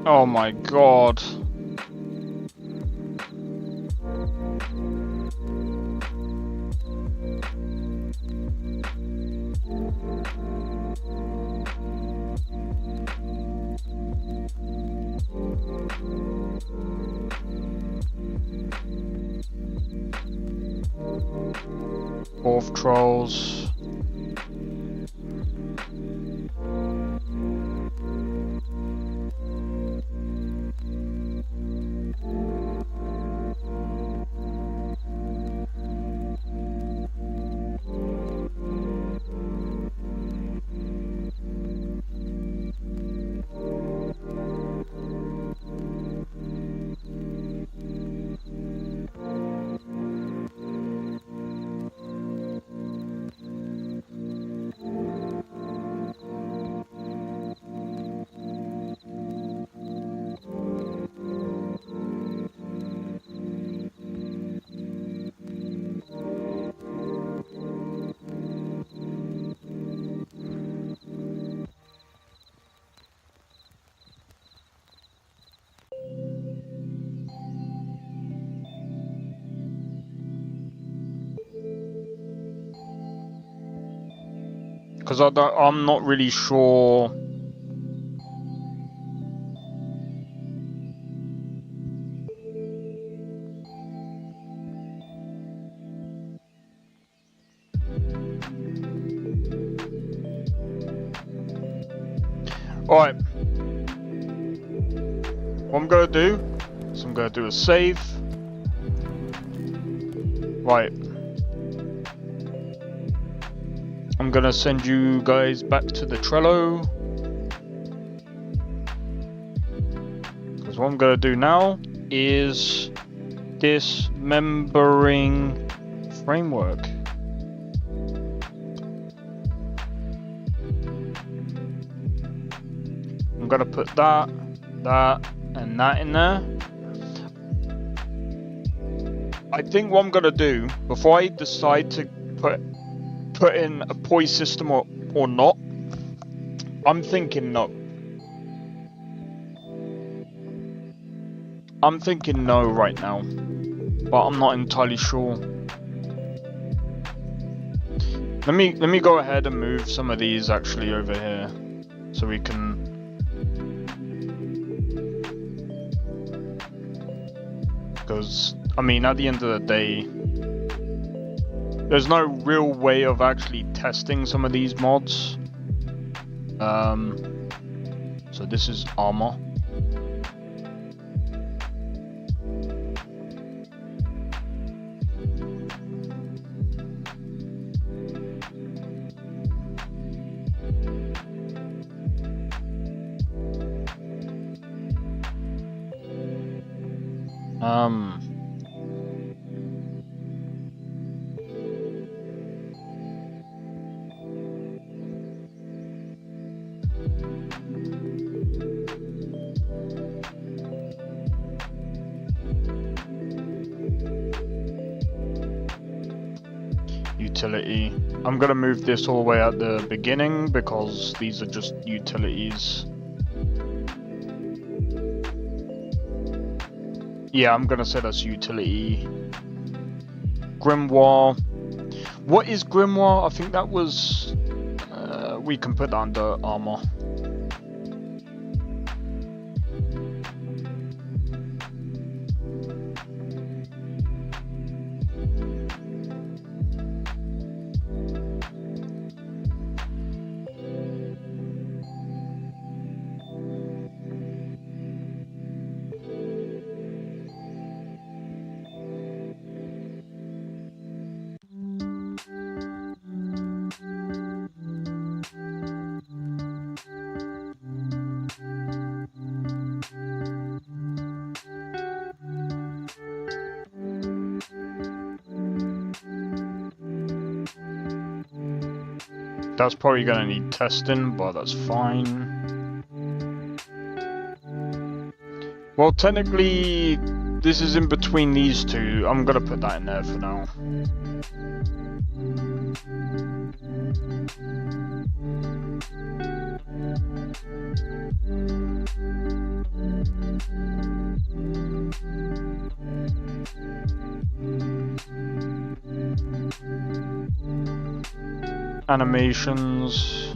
Oh my god. Fourth trolls. Because I'm not really sure. Alright. What I'm gonna do is I'm gonna do a save. Right. I'm gonna send you guys back to the Trello. Because what I'm gonna do now is dismembering framework. I'm gonna put that, and that in there. I think what I'm gonna do before I decide to put in a POI system or not, I'm thinking no. I'm thinking no right now, but I'm not entirely sure. Let me go ahead and move some of these actually over here, so we can. Because I mean, at the end of the day, there's no real way of actually testing some of these mods. So this is armor. utility. I'm gonna move this all the way at the beginning because these are just utilities. Yeah, I'm gonna say that's utility. Grimoire. What is Grimoire? I think that was... we can put that under armor. That's probably gonna need testing, but that's fine. Well, technically, this is in between these two. I'm gonna put that in there for now. Animations.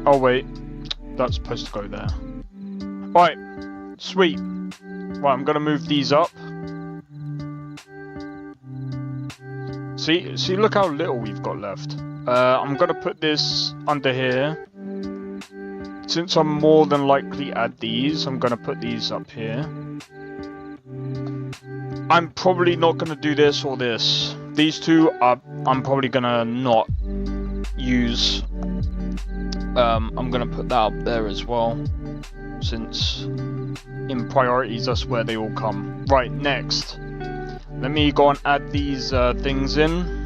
Oh wait, that's supposed to go there. Right, sweet. Right, I'm gonna move these up. See, look how little we've got left. I'm gonna put this under here. Since I'm more than likely add these, I'm gonna put these up here. I'm probably not gonna do this or this. These two are, I'm probably gonna not use. I'm gonna put that up there as well, since in priorities that's where they all come. Right, next. Let me go and add these things in.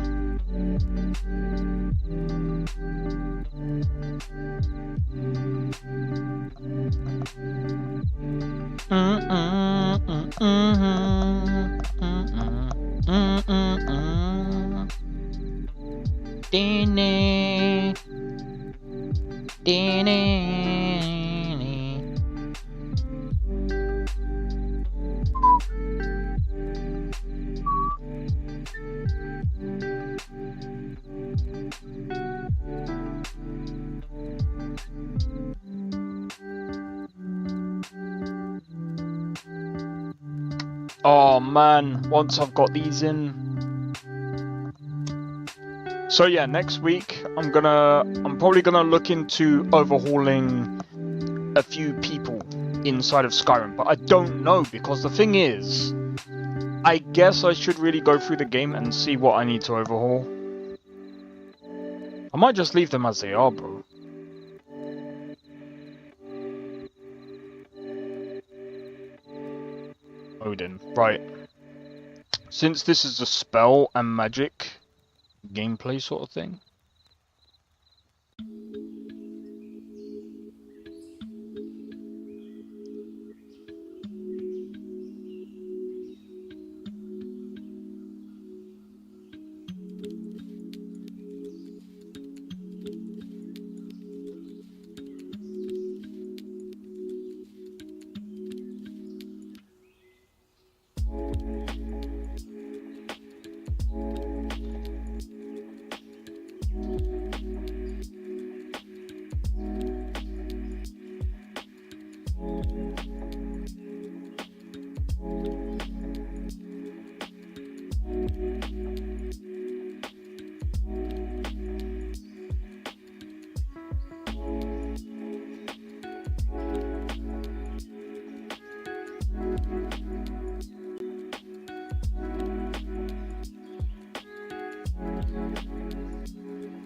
Oh man, once I've got these in. So yeah, next week I'm probably gonna look into overhauling a few people inside of Skyrim, but I don't know, because the thing is, I guess I should really go through the game and see what I need to overhaul. I might just leave them as they are, bro. Odin, right. Since this is a spell and magic gameplay sort of thing.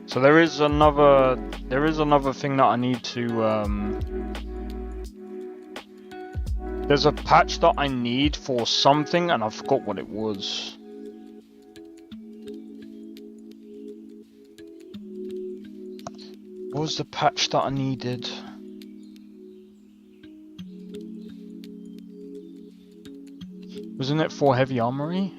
So there is another thing that I need to There's a patch that I need for something, and I forgot what it was. What was the patch that I needed? Wasn't it for heavy armory?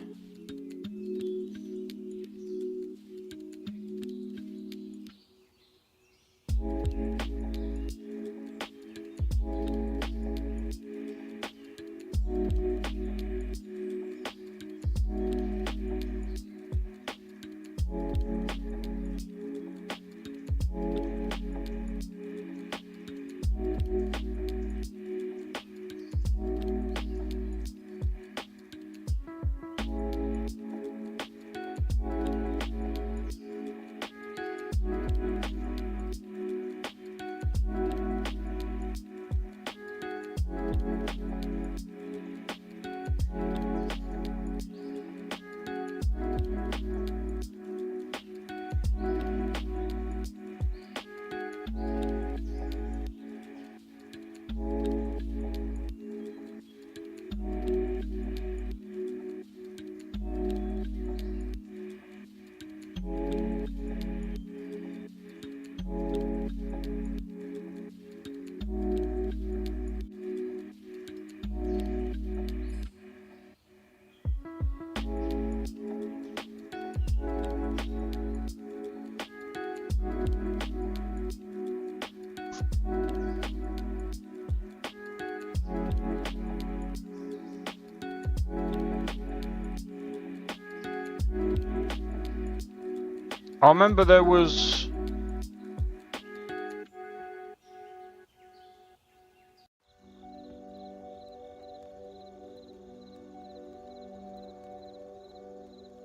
I remember there was...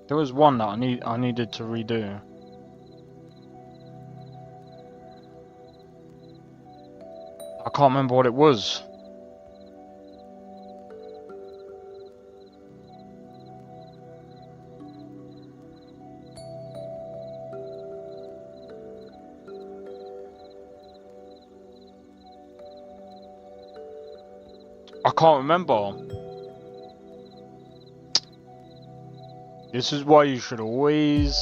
There was one that I needed to redo. I can't remember what it was. I can't remember. This is why you should always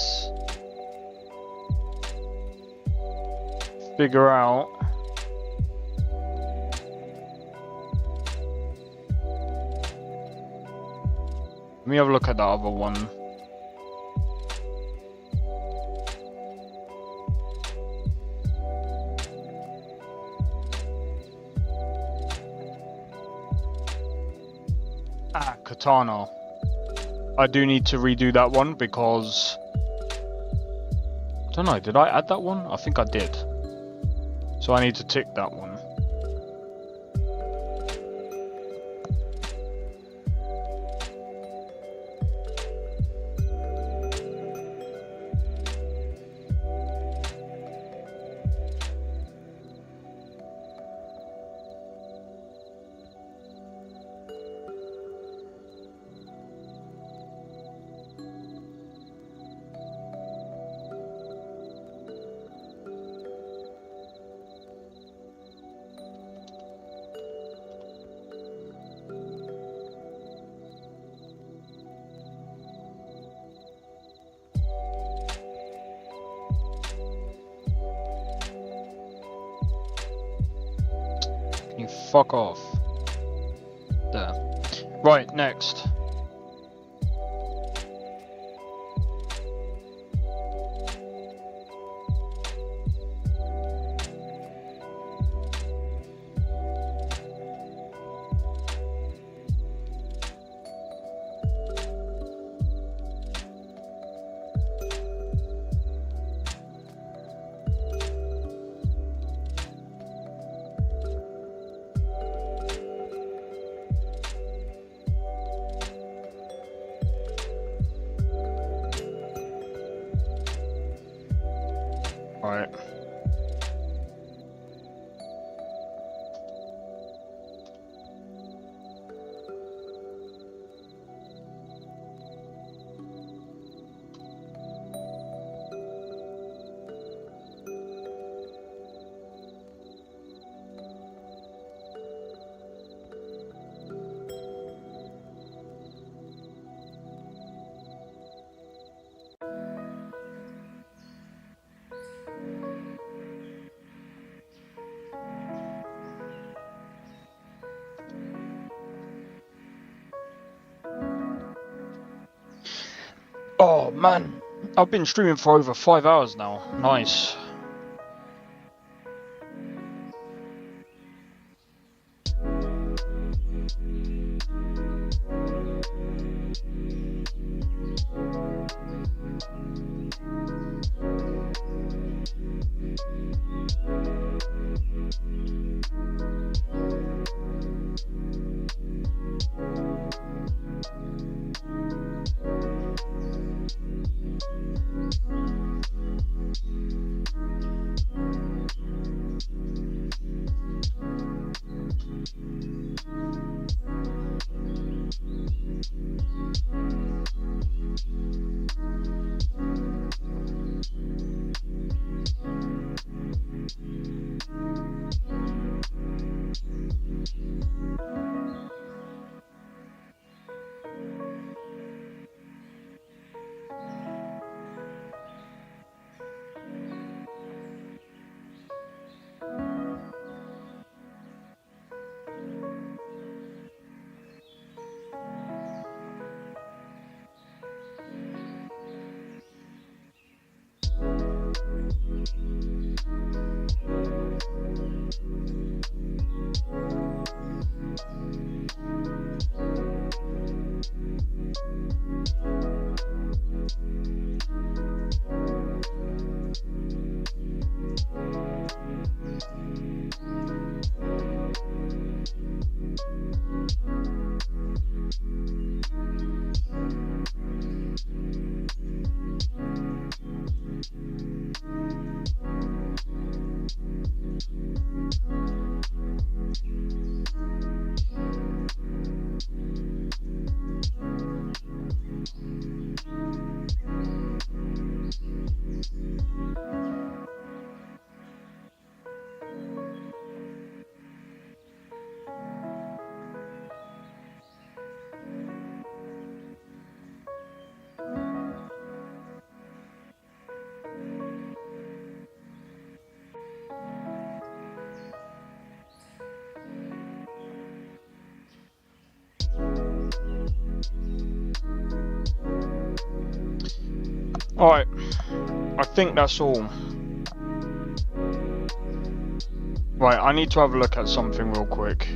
figure out let me have a look at that other one. Katana. I do need to redo that one because I don't know, did I add that one? I think I did. So I need to tick that one. You fuck off. There. Right, next. Alright. Oh man, I've been streaming for over 5 hours now. Nice. Alright, I think that's all. Right, I need to have a look at something real quick.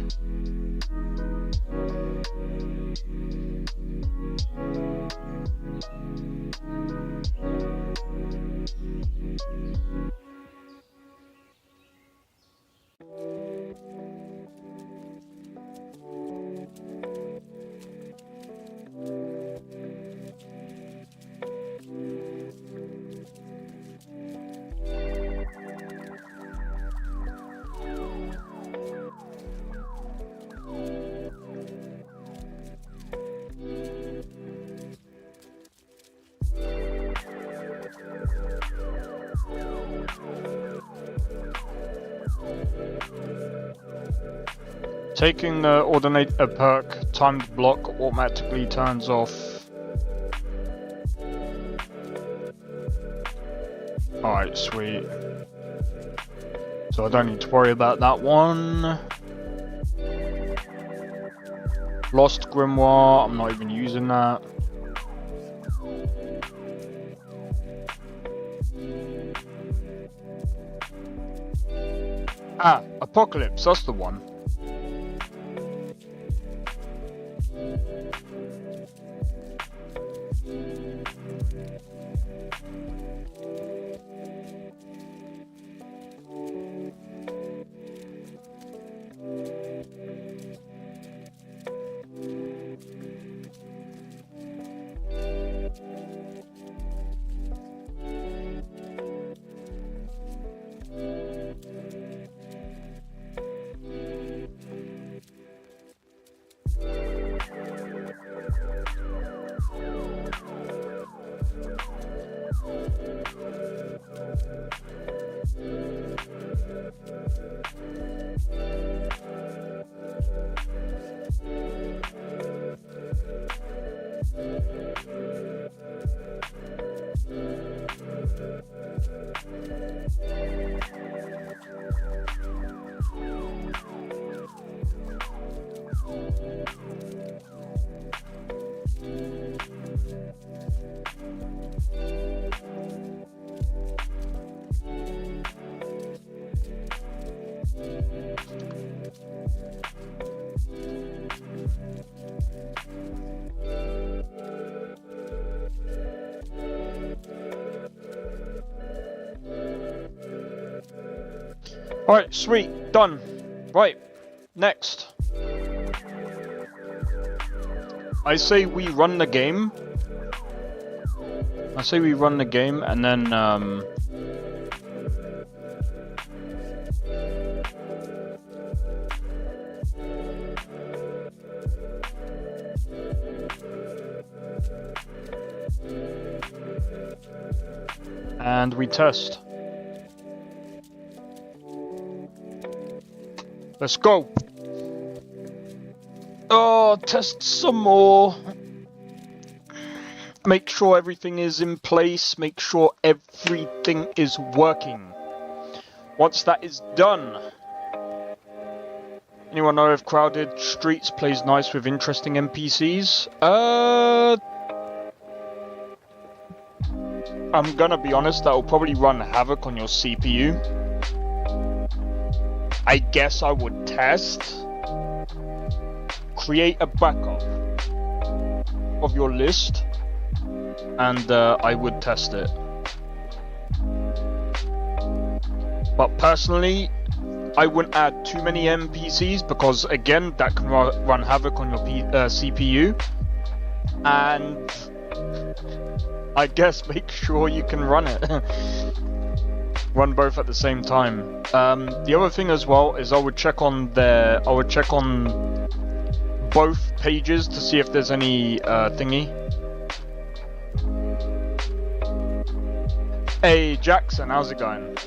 Taking the Ordinator perk timed block automatically turns off. Alright, sweet. So I don't need to worry about that one. Lost Grimoire, I'm not even using that. Ah, Apocalypse, that's the one. Alright, sweet, done. Right, next. I say we run the game. And then and we test. Let's go. Oh, test some more. Make sure everything is in place. Make sure everything is working. Once that is done. Anyone know if Crowded Streets plays nice with interesting NPCs? I'm gonna be honest, that will probably run havoc on your CPU. I guess I would test. Create a backup of your list, and I would test it. But personally, I wouldn't add too many NPCs because, again, that can run havoc on your CPU. And I guess make sure you can run it. Run both at the same time. The other thing as well is I would check on both pages to see if there's any thingy. Hey Jackson, how's it going?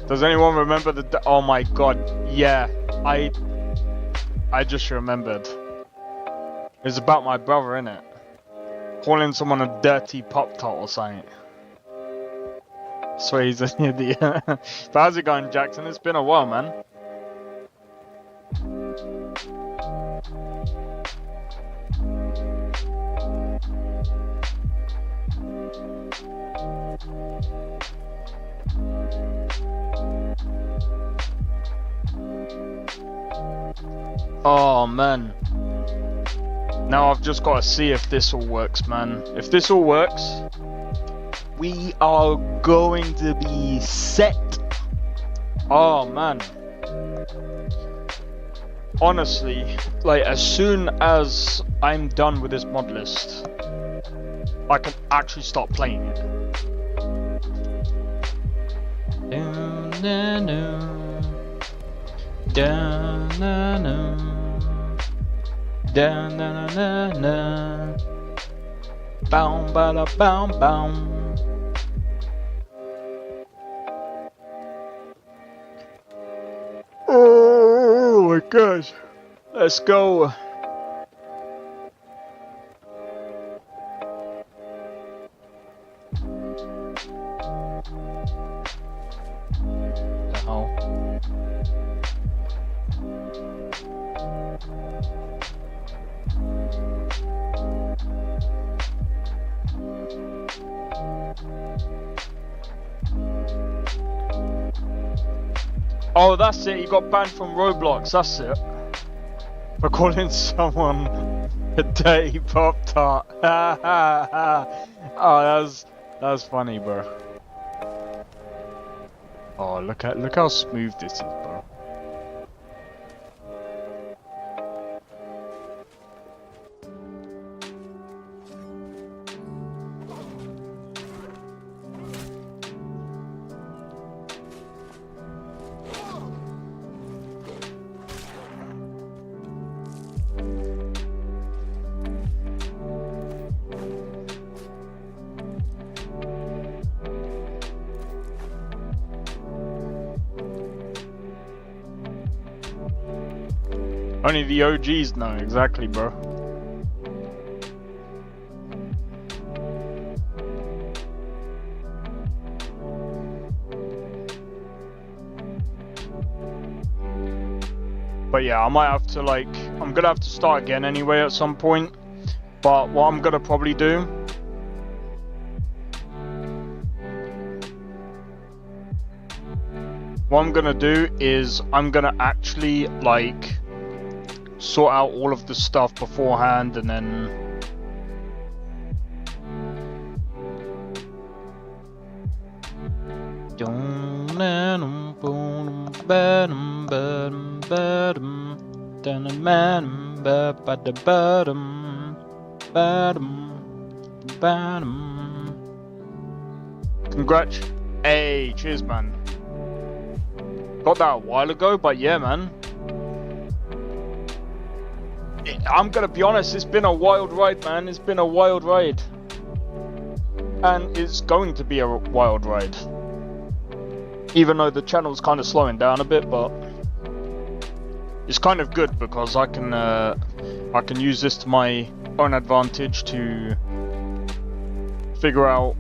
Does anyone remember the? Oh my god, yeah, I just remembered. It's about my brother, innit? Calling someone a dirty pop-tart or something. I swear he's an idiot. But how's it going, Jackson? It's been a while, man. Oh man. Now I've just got to see if this all works, man. If this all works, we are going to be set. Oh man. Honestly, like as soon as I'm done with this mod list, I can actually start playing it. Down, na na na, boom, ba da, boom, boom. Oh my gosh, let's go. The hell? Oh, that's it. He got banned from Roblox. That's it. For calling someone a dirty pop tart. Oh, that's funny, bro. Oh, look how smooth this is, bro. Only the OGs know, exactly, bro. But yeah, I might have to I'm gonna have to start again anyway at some point. But what I'm gonna probably do, is I'm gonna actually sort out all of the stuff beforehand and then Ba-dum, ba-dum, ba-dum. Dun-dun-ba-dum, ba-ba-da-ba-dum. Ba-dum, ba-dum. Congrats. Hey, cheers, man. Got that a while ago, but yeah, man. I'm gonna be honest, it's been a wild ride, man. It's been a wild ride. And it's going to be a wild ride. Even though the channel's kind of slowing down a bit, but it's kind of good because I can use this to my own advantage to figure out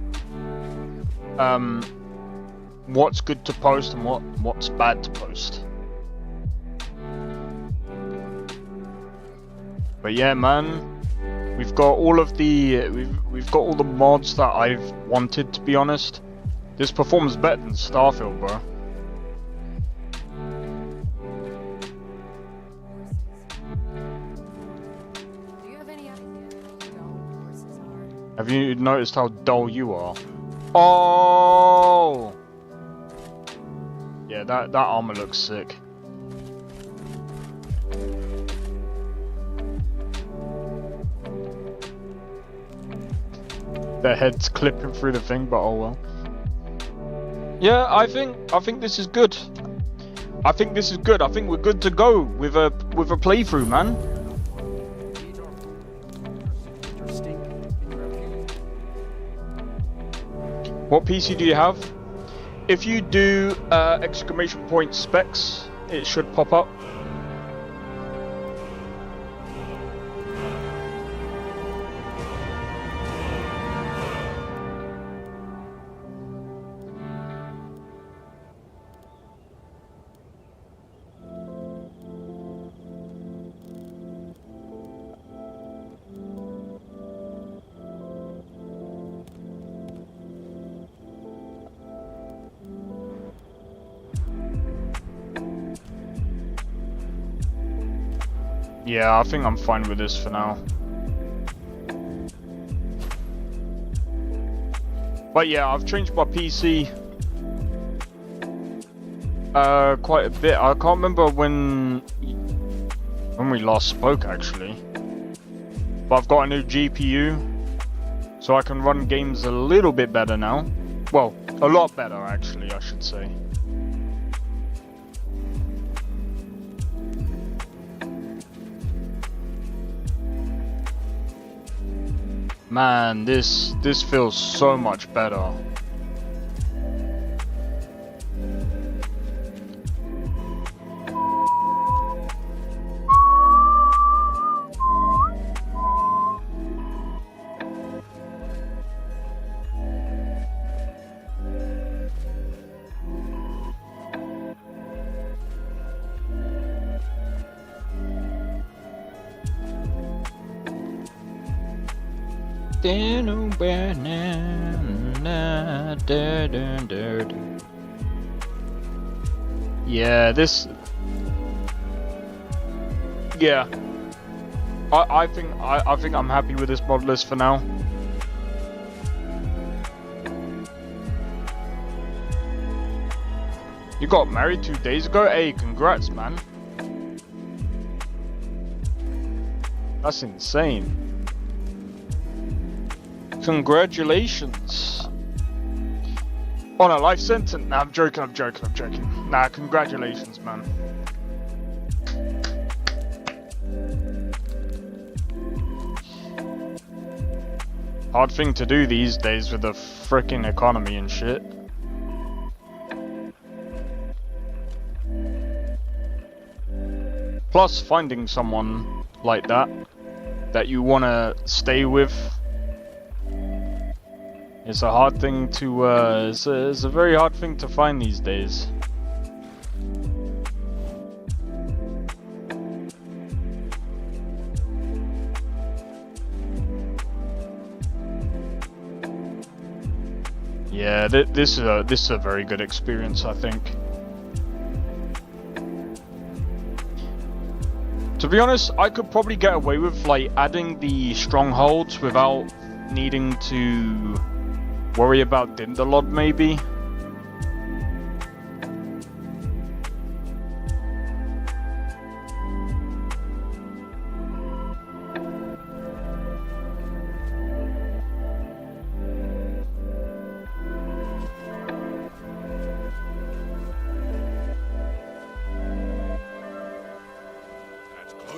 what's good to post and what's bad to post. But yeah, man, we've got all of the we've got all the mods that I've wanted, to be honest. This performs better than Starfield, bro. Do you have any idea how dull horses are? Have you noticed how dull you are? Oh! Yeah, that armor looks sick. Their head's clipping through the thing, but oh well. Yeah, I think this is good. I think this is good. I think we're good to go with a playthrough, man. What PC do you have? If you do exclamation point specs, it should pop up. Yeah, I think I'm fine with this for now. But yeah, I've changed my PC quite a bit. I can't remember when we last spoke actually. But I've got a new GPU, so I can run games a little bit better now. Well, a lot better actually, I should say. Man, this feels so much better. Yeah, this. Yeah, I think I'm happy with this mod list for now. You got married 2 days ago? Hey, congrats, man. That's insane. Congratulations. On a life sentence? Nah, I'm joking. Nah, congratulations, man. Hard thing to do these days with the frickin' economy and shit. Plus, finding someone like that you wanna stay with, it's a hard thing to, it's a very hard thing to find these days. Yeah, this is a very good experience, I think. To be honest, I could probably get away with like adding the strongholds without needing to worry about Dinderlod, maybe.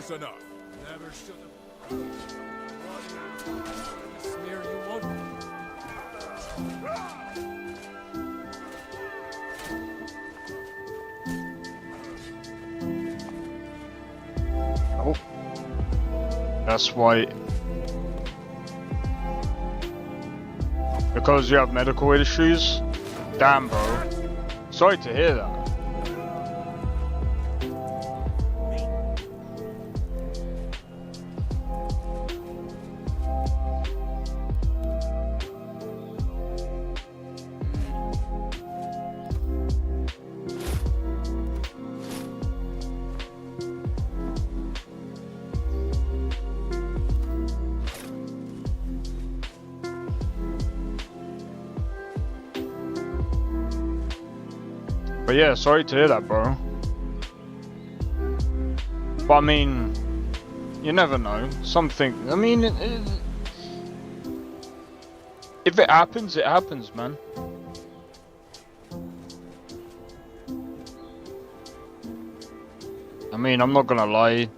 close enough. Never should have. Smear you won't. Oh. That's why. Because you have medical issues? Damn, bro. Sorry to hear that. But yeah, sorry to hear that, bro. But I mean, you never know. Something, I mean, if it happens, man. I mean, I'm not gonna lie.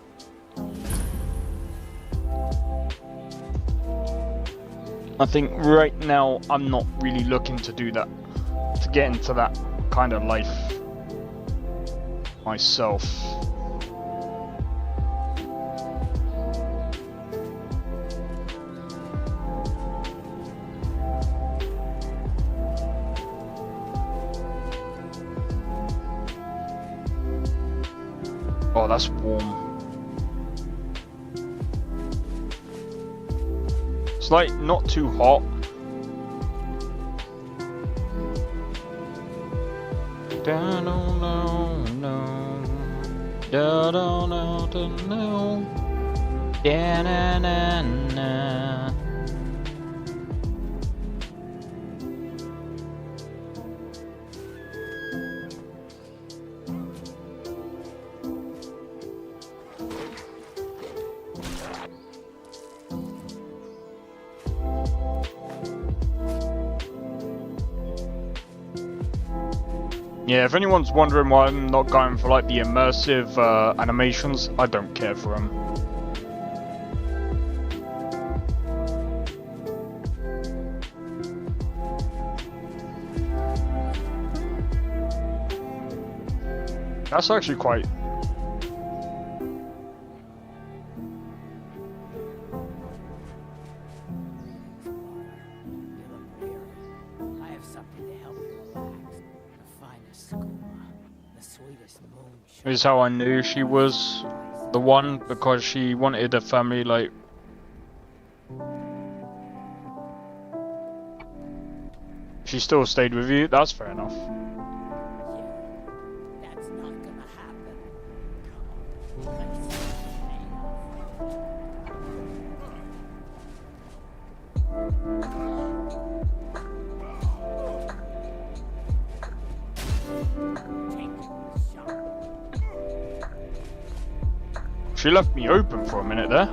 I think right now, I'm not really looking to do that. To get into that kind of life myself. Oh, that's warm. It's like not too hot. Da no no no, da no no no, da na na na. Yeah, if anyone's wondering why I'm not going for like the immersive animations, I don't care for them. That's actually quite... I have something to help you relax. The finest skooma, the sweetest moonshine. This is how I knew she was the one, because she wanted a family like... She still stayed with you, that's fair enough. That's not gonna happen. Come on, let's see. She left me open for a minute there.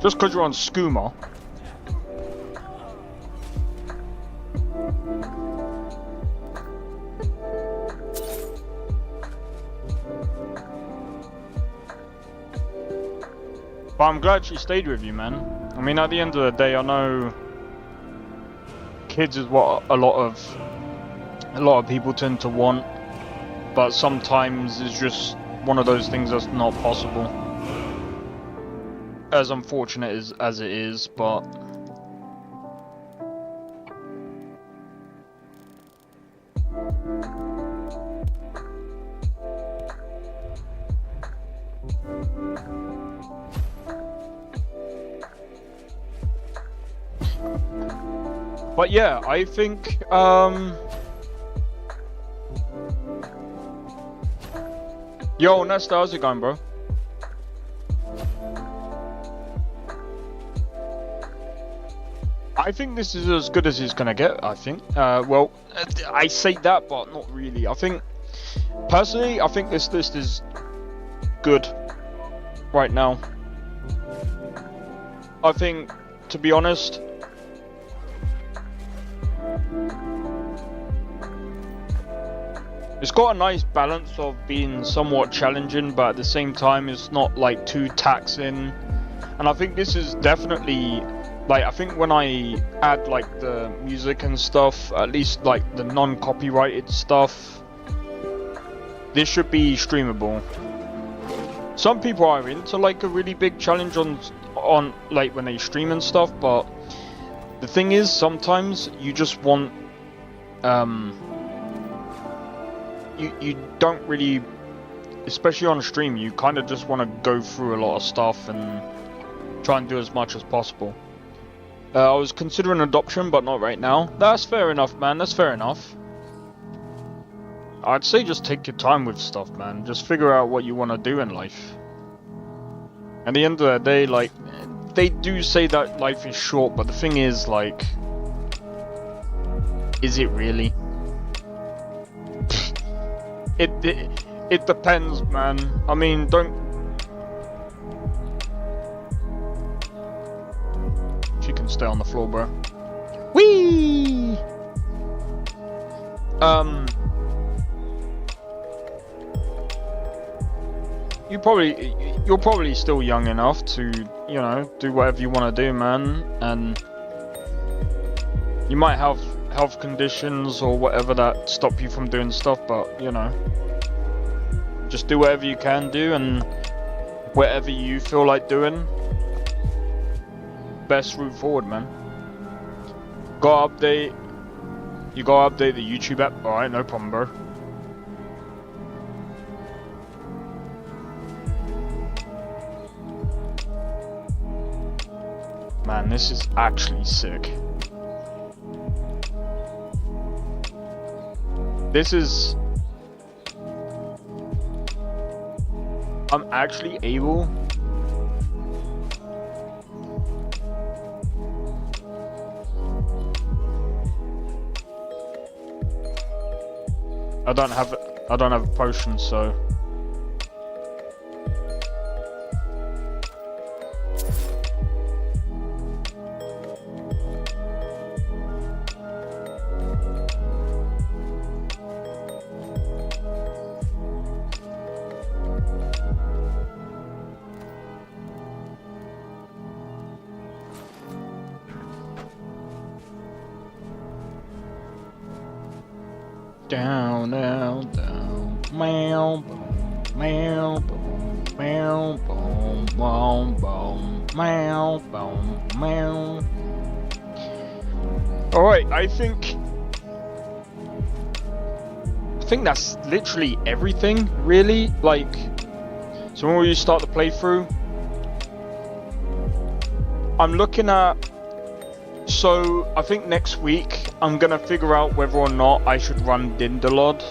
Just because you're on skooma. But I'm glad she stayed with you, man. I mean, at the end of the day, I know kids is what a lot of people tend to want, but sometimes it's just one of those things that's not possible. As unfortunate as it is, but yeah, I think Yo, Nesta, how's it going, bro? I think this is as good as it's gonna get, I think. Well, I say that, but not really. I think, personally, I think this list is good right now. I think, to be honest, it's got a nice balance of being somewhat challenging, but at the same time, it's not like too taxing. And I think this is definitely, like, I think when I add like the music and stuff, at least like the non-copyrighted stuff, this should be streamable. Some people are into like a really big challenge on like when they stream and stuff, but the thing is, sometimes you just want you don't really, especially on stream, you kind of just want to go through a lot of stuff and try and do as much as possible. I was considering adoption, but not right now. That's fair enough, man. That's fair enough. I'd say just take your time with stuff, man. Just figure out what you want to do in life. At the end of the day, like, they do say that life is short, but the thing is, like, is it really? It depends, man. I mean, She can stay on the floor, bro. Whee! You're probably still young enough to, you know, do whatever you want to do, man. And you might have health conditions or whatever that stop you from doing stuff, but, you know, just do whatever you can do and whatever you feel like doing. Best route forward, man. Gotta update. You gotta update the YouTube app. Alright, no problem, bro. Man, this is actually sick. This is... I'm actually able... I don't have a potion, so... Down, down, down, meow, boom, meow, boom, meow, boom, boom, boom, meow, boom, meow. Alright, I think that's literally everything, really. Like, so when will you start the playthrough? I'm looking at... So, I think next week, I'm gonna figure out whether or not I should run Dindalod.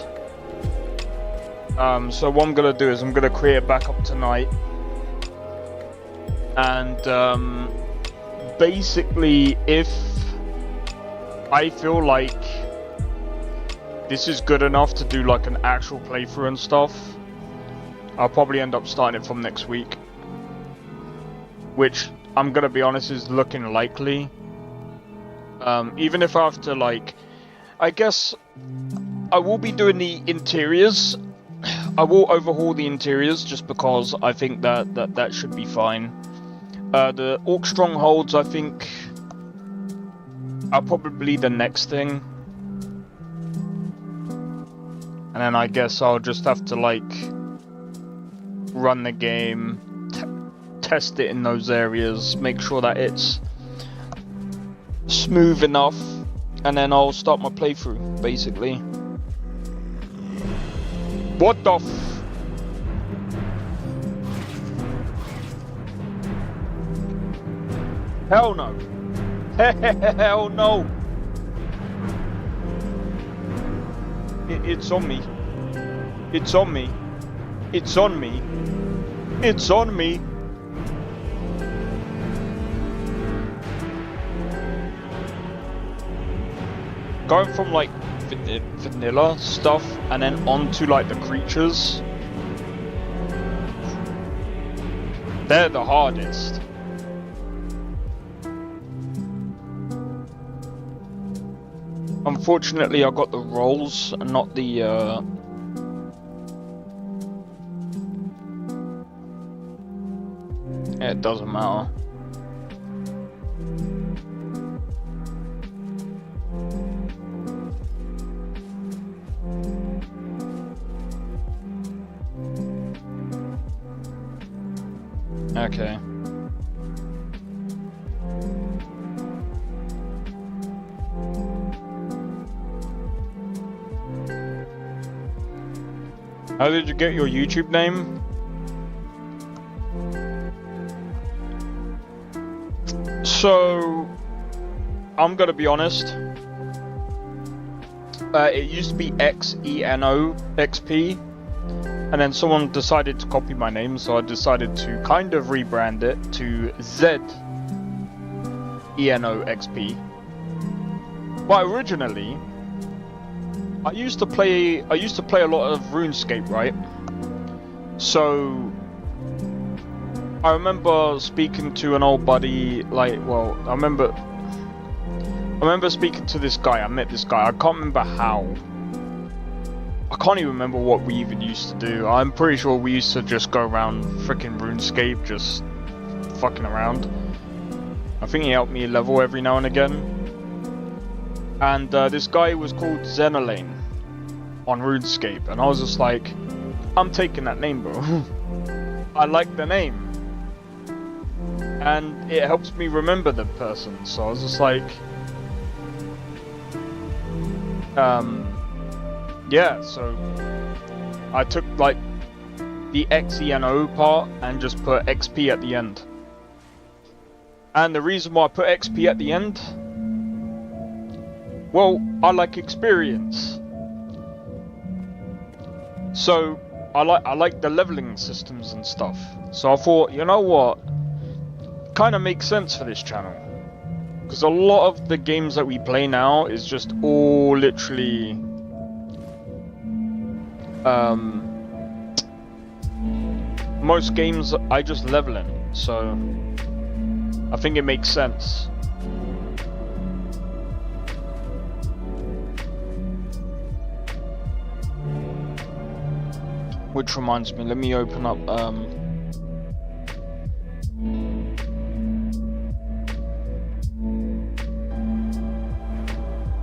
So what I'm gonna do is I'm gonna create a backup tonight. And, basically, if I feel like this is good enough to do like an actual playthrough and stuff, I'll probably end up starting it from next week. Which, I'm gonna be honest, is looking likely. Even if I have to, like, I guess I will be doing the interiors. I will overhaul the interiors just because I think that should be fine. The Orc Strongholds, I think, are probably the next thing. And then I guess I'll just have to, like, run the game, test it in those areas, make sure that it's smooth enough, and then I'll start my playthrough, basically. What the f... Hell no. Hell no. It's on me. It's on me. It's on me. It's on me. Going from like vanilla stuff and then onto like the creatures. They're the hardest. Unfortunately, I got the rolls and not the it doesn't matter. Okay. How did you get your YouTube name? So, I'm gonna be honest. It used to be XENO XP, and then someone decided to copy my name, so I decided to kind of rebrand it to ZENO XP. But originally, I used to play a lot of RuneScape, right? So I remember speaking to an old buddy, I remember speaking to this guy. I met this guy. I can't remember how. I can't even remember what we even used to do. I'm pretty sure we used to just go around freaking RuneScape, just fucking around. I think he helped me level every now and again. And this guy was called Zenolane on RuneScape, and I was just like, I'm taking that name, bro. I like the name. And it helps me remember the person, so I was just like, yeah, so I took like the XENO part and just put XP at the end. And the reason why I put XP at the end, well, I like experience. So I like the leveling systems and stuff. So I thought, you know what, kind of makes sense for this channel, because a lot of the games that we play now is just all literally most games I just level in, so I think it makes sense. Which reminds me, let me open up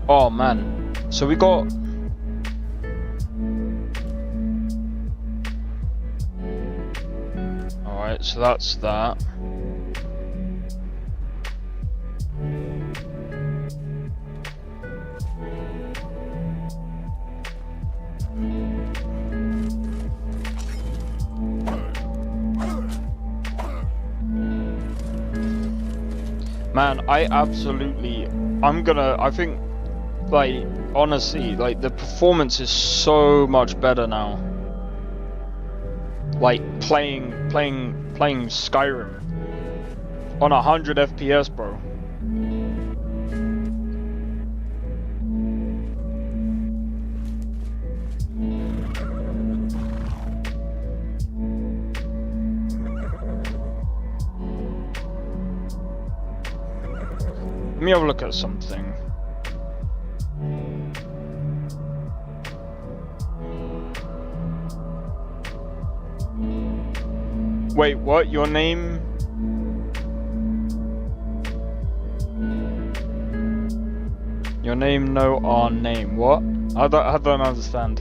oh man, so we got alright, so that's that. Man, I think, like, honestly, like, the performance is so much better now. Like, playing Skyrim on 100 FPS, bro. Let me have a look at something. Wait, what? Your name? Your name, no, our name. What? I don't understand.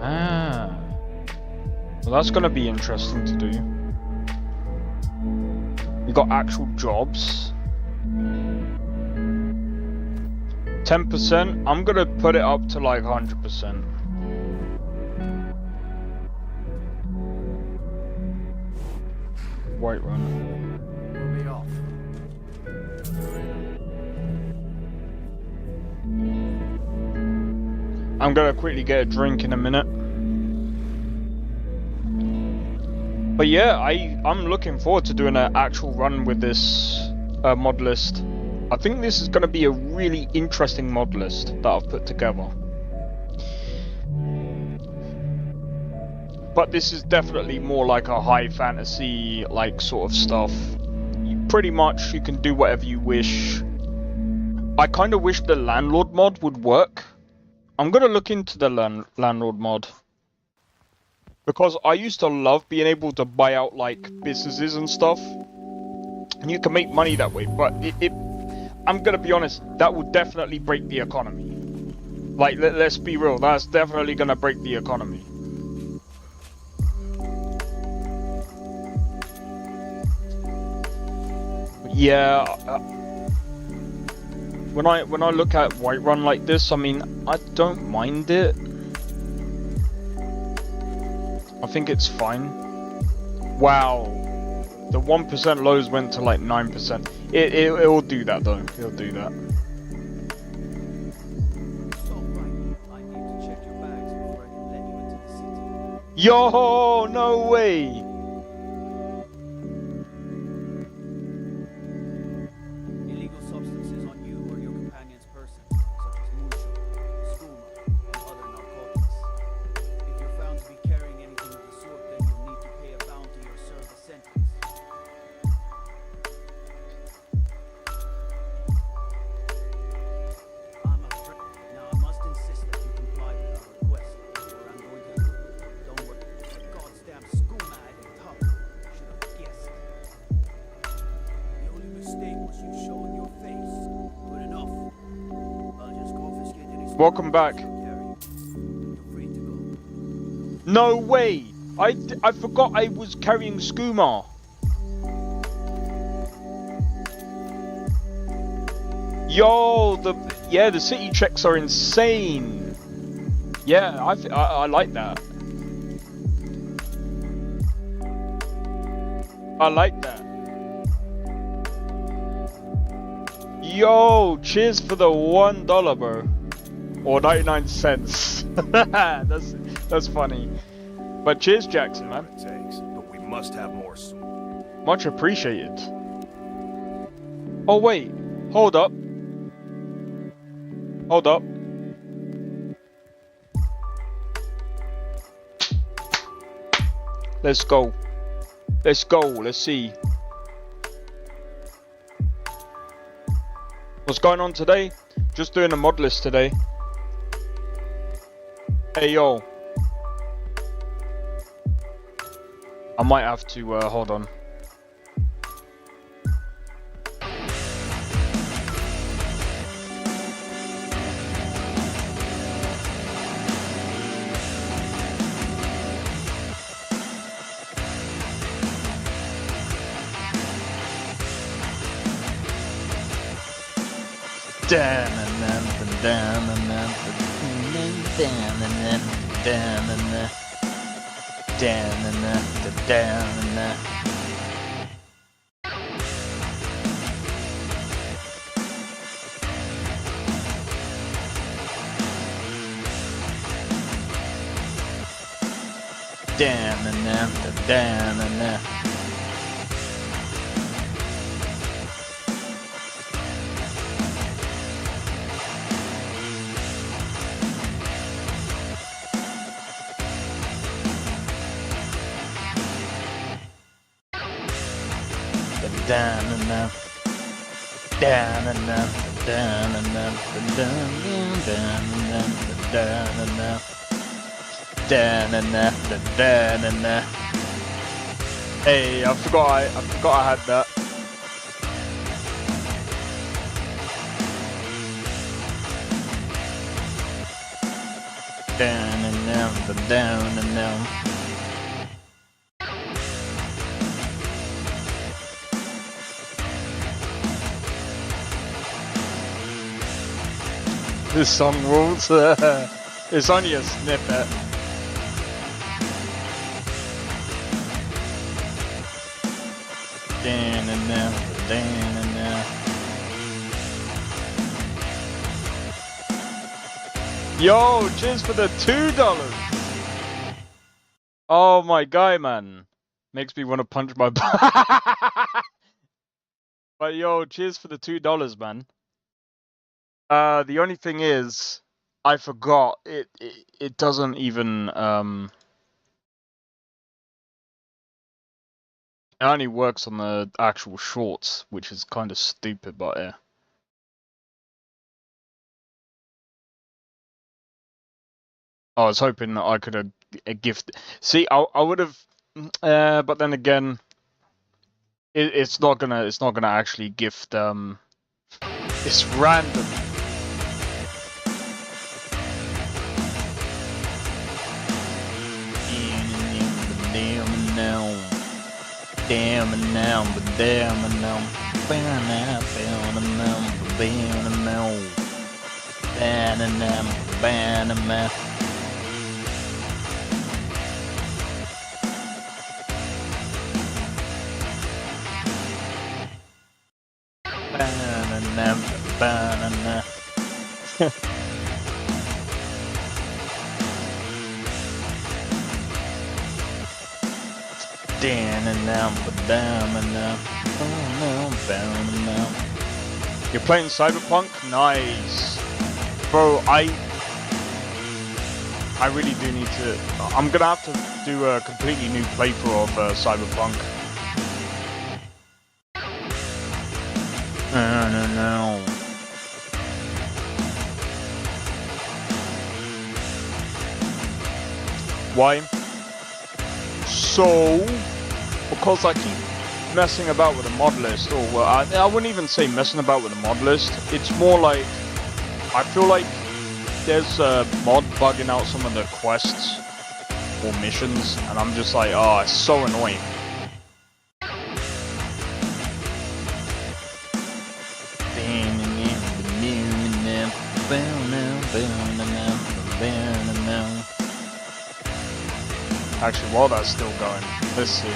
Ah. Well, that's gonna be interesting to do. We got actual jobs. 10%, I'm gonna put it up to like 100%. White run. We'll be off. I'm gonna quickly get a drink in a minute. But yeah, I'm looking forward to doing an actual run with this mod list. I think this is gonna be a really interesting mod list that I've put together. But this is definitely more like a high fantasy like sort of stuff. Pretty much you can do whatever you wish. I kind of wish the landlord mod would work. I'm gonna look into the landlord mod. Because I used to love being able to buy out like businesses and stuff. And you can make money that way, but I'm gonna be honest, that would definitely break the economy. Like, let's be real, that's definitely gonna break the economy. Yeah, when I look at Whiterun like this, I mean, I don't mind it. I think it's fine. Wow, the 1% lows went to like 9%. It'll do that though. It'll do that. So, right, I need to check your bags before I can let you into the city. Yo, no way. Illegal substances on you or your companion's person, such as moonshine, skooma, and other narcotics. If you're found to be carrying anything of the sort, then you'll need to pay a bounty or serve a sentence. I'm afraid. Now I must insist that you comply with our request, or I'm going to. Don't worry. The goddamn skooma at the top. Should have guessed. The only mistake was you showing your face. Good enough. I'll just confiscate any Welcome back. you're free to go. No way. I forgot I was carrying skooma. Yo, the city checks are insane. Yeah, I like that. I like that. Yo, cheers for the $1, bro, or 99 cents. that's funny. But cheers, Jackson, man. It takes, but we must have more soon. Much appreciated. Oh wait, hold up. Hold up. Let's go. Let's go. Let's see. What's going on today? Just doing a mod list today. Hey yo. I might have to hold on. Hey, I forgot I had that. This song rules. It's only a snippet. Yo, cheers for the $2. Oh my guy, man. Makes me want to punch my But yo, cheers for the $2, man. The only thing is, I forgot it doesn't even it only works on the actual shorts, which is kind of stupid, but yeah. I was hoping that I could have gift. See, I would have, but then again, it's not gonna actually gift. It's random. Damn and now, but damn and now, You're playing Cyberpunk? Nice. Bro, I really do need to... I'm gonna have to do a completely new playthrough of Cyberpunk. No. Why? So, because I keep messing about with the mod list, or well, I wouldn't even say messing about with the mod list. It's more like I feel like there's a mod bugging out some of the quests or missions, and I'm just like, oh, it's so annoying. Actually, while that's still going, let's see.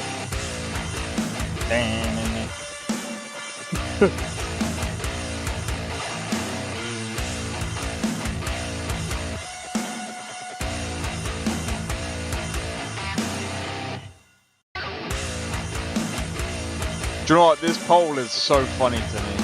Do you know what? This poll is so funny to me.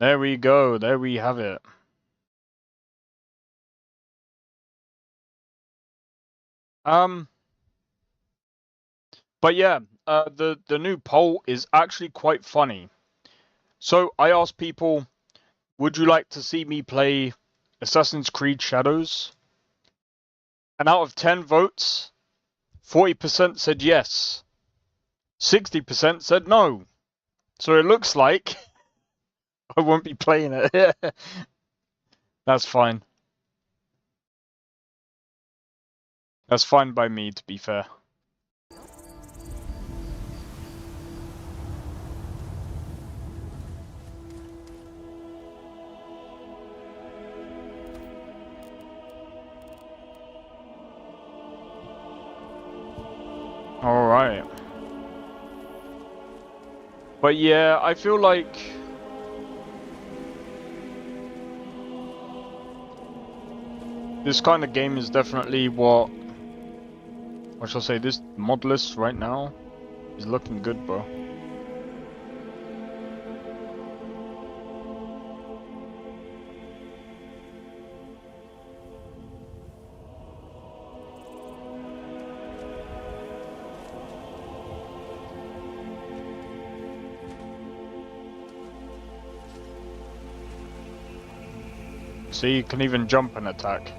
There we go. There we have it. But yeah, the new poll is actually quite funny. So I asked people, would you like to see me play Assassin's Creed Shadows? And out of 10 votes, 40% said yes. 60% said no. So it looks like I won't be playing it. That's fine. That's fine by me, to be fair. Alright. But yeah, I feel like this kind of game is definitely what shall I say, this Modlist right now is looking good, bro. See, you can even jump and attack.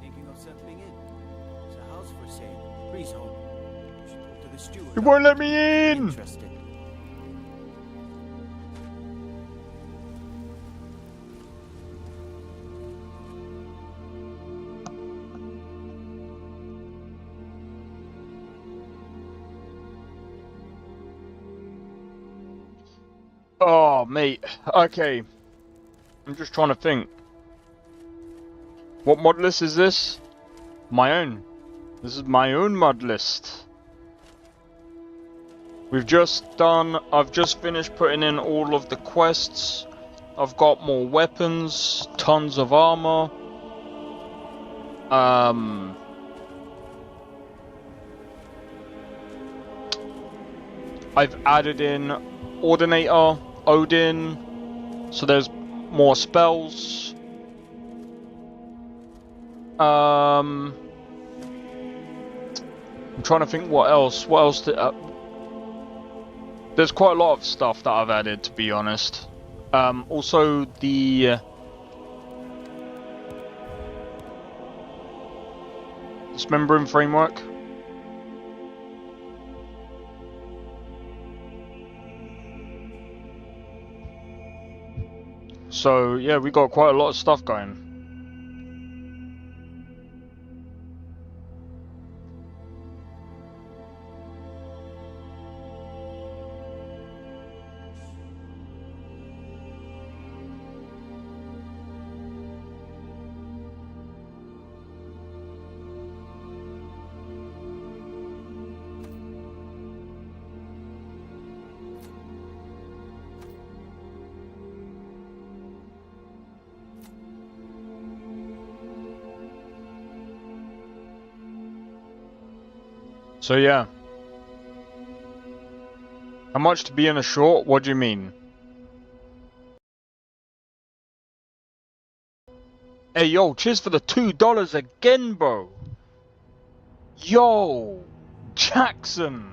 Thinking of settling in? There's a house for sale. Freehold. You should talk to the steward. You won't let me in! Interested. Oh, mate. Okay. I'm just trying to think. What mod list is this? My own. This is my own mod list. I've just finished putting in all of the quests. I've got more weapons, tons of armor. I've added in Ordinator, Odin, so there's more spells. I'm trying to think what else. What else? There's quite a lot of stuff that I've added, to be honest. Also the dismembering framework. So yeah, we got quite a lot of stuff going. So yeah. How much to be in a short? What do you mean? Hey yo, cheers for the $2 again, bro. Yo, Jackson.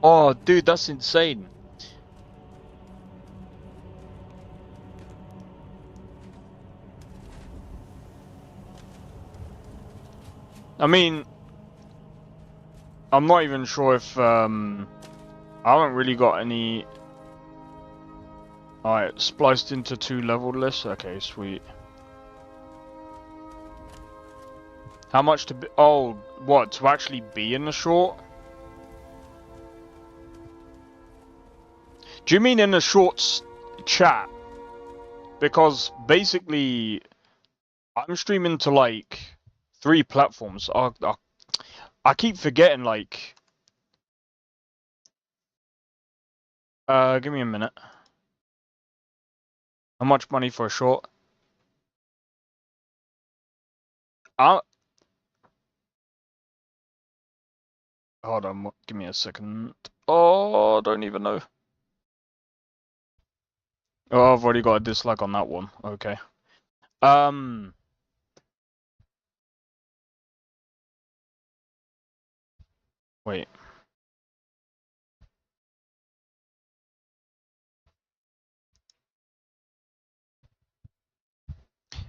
Oh, dude, that's insane. I mean, I'm not even sure if I haven't really got any. Alright, spliced into 2 leveled lists. Okay, sweet. How much to be? Oh, what, to actually be in the short? Do you mean in the shorts chat? Because basically, I'm streaming to like 3 platforms. I keep forgetting, like. Give me a minute. How much money for a short? Hold on, give me a second. Oh, I don't even know. Oh, I've already got a dislike on that one. Okay. Wait.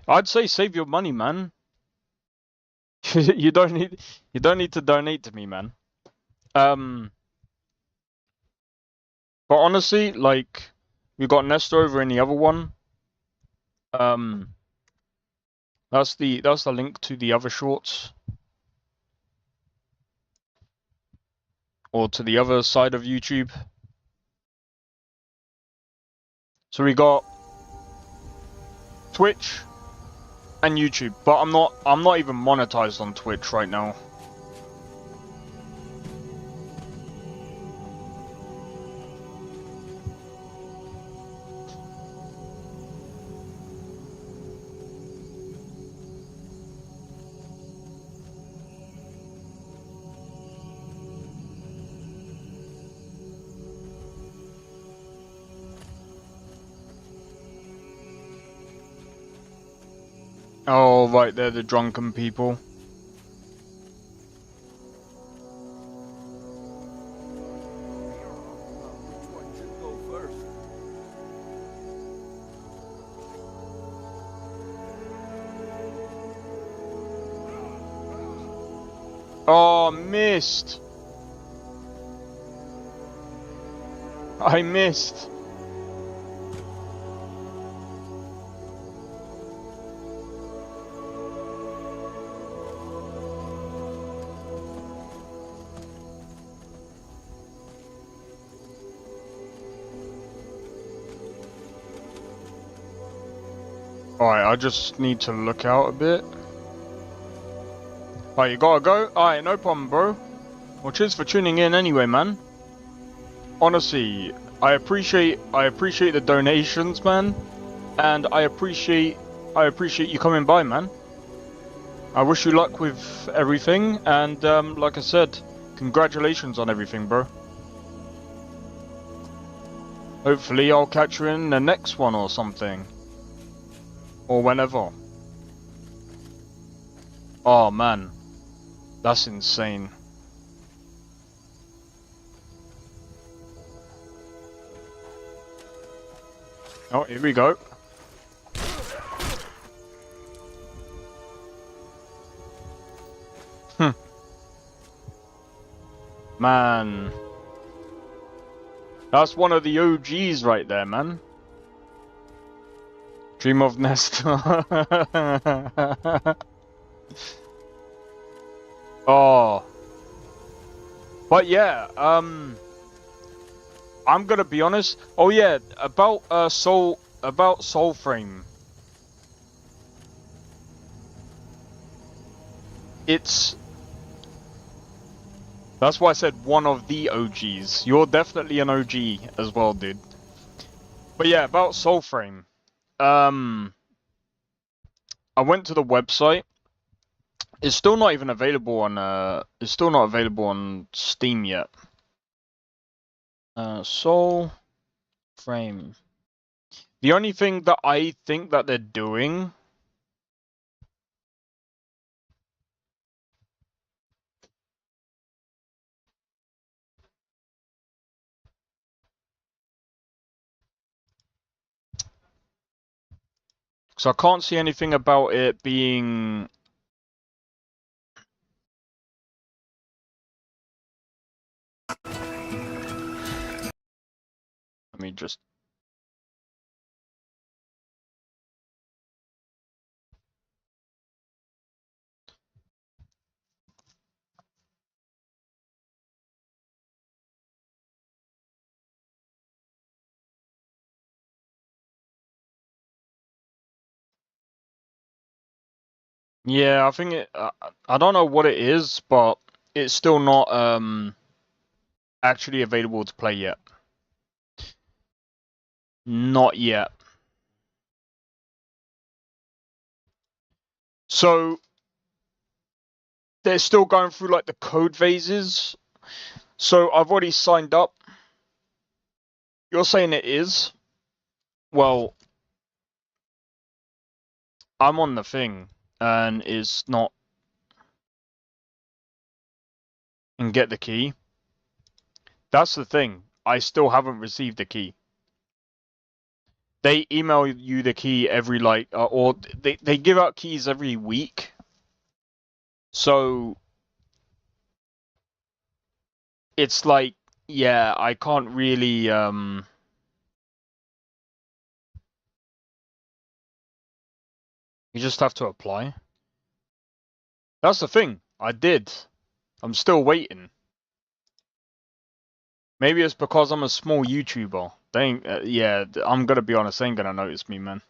I'd say save your money, man. you don't need to donate to me, man. But honestly, like, we got Nestor over in the other one. That's the link to the other shorts. Or to the other side of YouTube. So we got Twitch and YouTube, but I'm not even monetized on Twitch right now. Oh, right, they're the drunken people. Which one should go first? Oh, missed. I missed. Alright, I just need to look out a bit. Alright, you gotta go? Alright, no problem, bro. Well, cheers for tuning in anyway, man. Honestly, I appreciate the donations, man. And I appreciate you coming by, man. I wish you luck with everything, and like I said, congratulations on everything, bro. Hopefully I'll catch you in the next one or something. Or whenever. Oh man. That's insane. Oh, here we go. Man. That's one of the OGs right there, man. Dream of Nest. Oh. But yeah, I'm gonna be honest. Oh yeah, about Soulframe. That's why I said one of the OGs. You're definitely an OG as well, dude. But yeah, about Soulframe. I went to the website. It's still not even available on it's still not available on Steam yet. Soulframe. The only thing that I think that they're doing so I can't see anything about it being let me just yeah, I think I don't know what it is, but it's still not actually available to play yet. Not yet. So they're still going through like the code phases. So I've already signed up. You're saying it is? Well, I'm on the thing and it's not. And get the key. That's the thing. I still haven't received the key. They email you the key every like, or they give out keys every week. So it's like, yeah, I can't really you just have to apply. That's the thing. I did. I'm still waiting. Maybe it's because I'm a small YouTuber. They ain't, yeah, I'm gonna be honest, they ain't gonna notice me, man.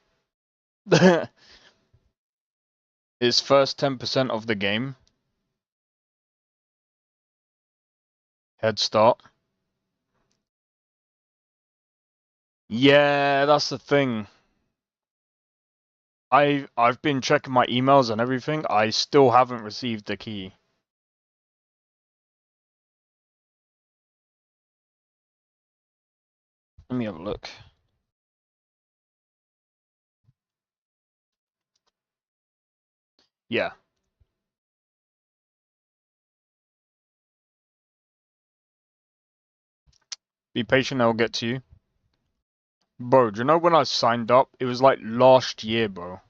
It's first 10% of the game. Head start. Yeah, that's the thing. I've been checking my emails and everything. I still haven't received the key. Let me have a look. Yeah. Be patient, I'll get to you. Bro, do you know when I signed up? It was like last year, bro.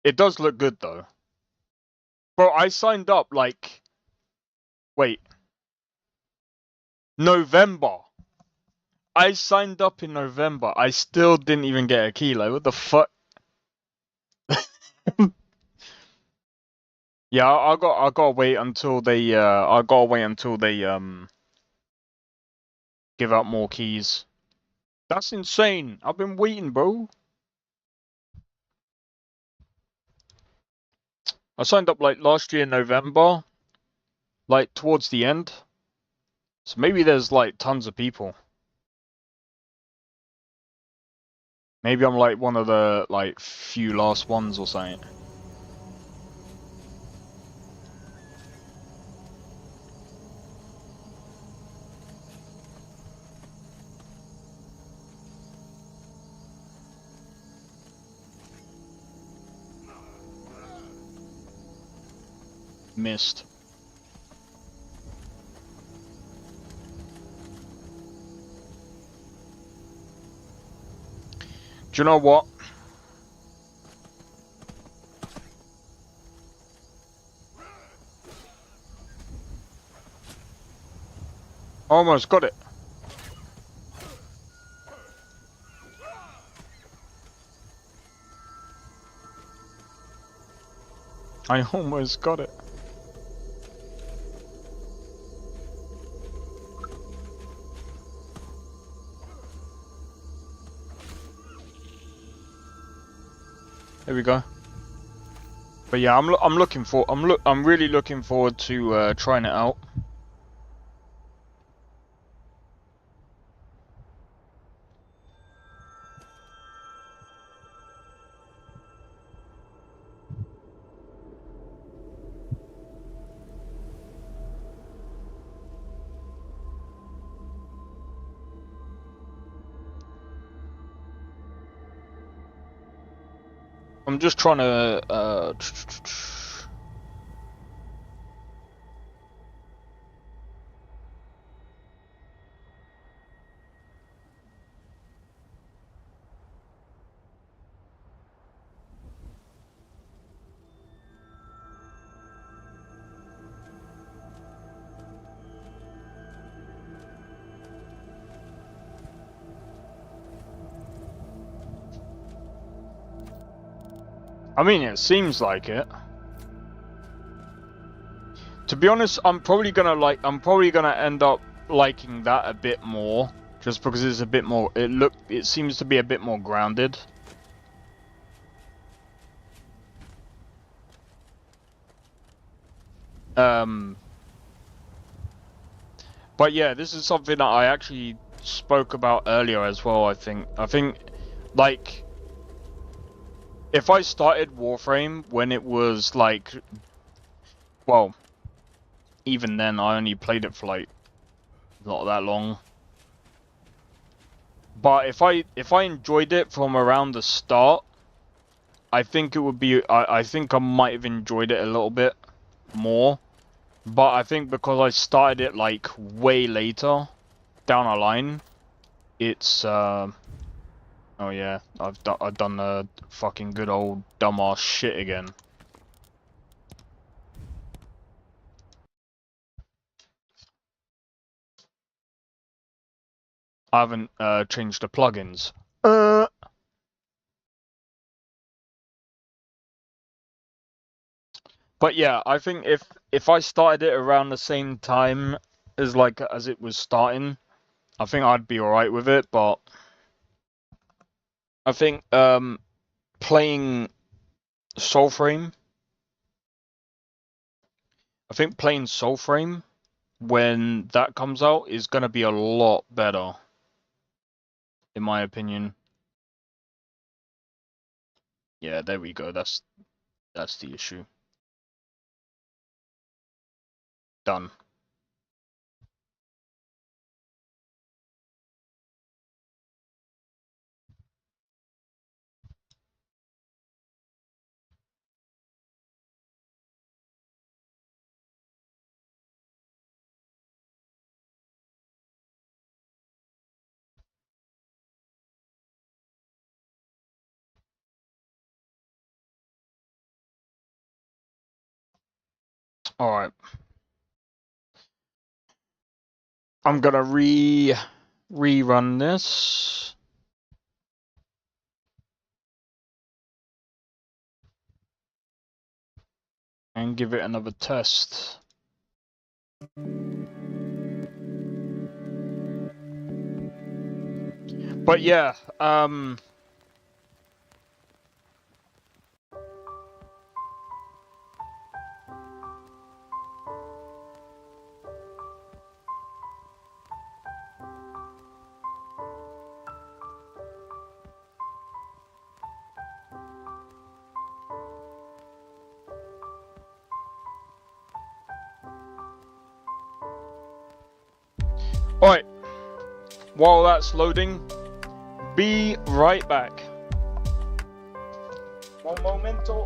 It does look good, though. Bro, I signed up like... Wait. November. I signed up in November. I still didn't even get a key. Like, what the fuck? Yeah, I gotta wait until they give out more keys. That's insane. I've been waiting, bro. I signed up like last year in November, like towards the end. So maybe there's like tons of people. Maybe I'm like one of the like few last ones or something. Missed. Do you know what? Almost got it. I almost got it. There we go. But yeah, I'm really looking forward to trying it out. I'm just trying to I mean, it seems like it. To be honest, I'm probably gonna end up liking that a bit more, just because it's a bit more. It seems to be a bit more grounded. But yeah, this is something that I actually spoke about earlier as well. I think, like, if I started Warframe when it was like, well, even then I only played it for like not that long. But if I enjoyed it from around the start, I think it would be. I think I might have enjoyed it a little bit more. But I think because I started it like way later down the line, it's oh yeah, I've done the fucking good old dumbass shit again. I haven't changed the plugins. But yeah, I think if I started it around the same time as it was starting, I think I'd be alright with it, but I think playing Soulframe when that comes out is gonna be a lot better, in my opinion. Yeah, there we go. That's the issue. Done. Alright. I'm gonna rerun this. And give it another test. But yeah, alright, while that's loading, be right back. Un momento.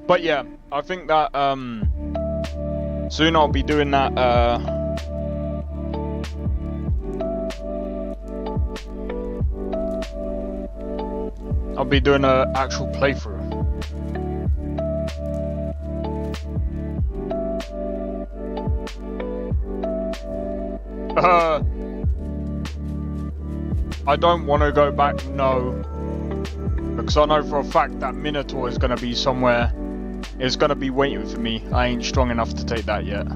But yeah, I think that soon I'll be doing that I'll be doing an actual playthrough. I don't want to go back, no, because I know for a fact that Minotaur is going to be somewhere. It's going to be waiting for me. I ain't strong enough to take that yet.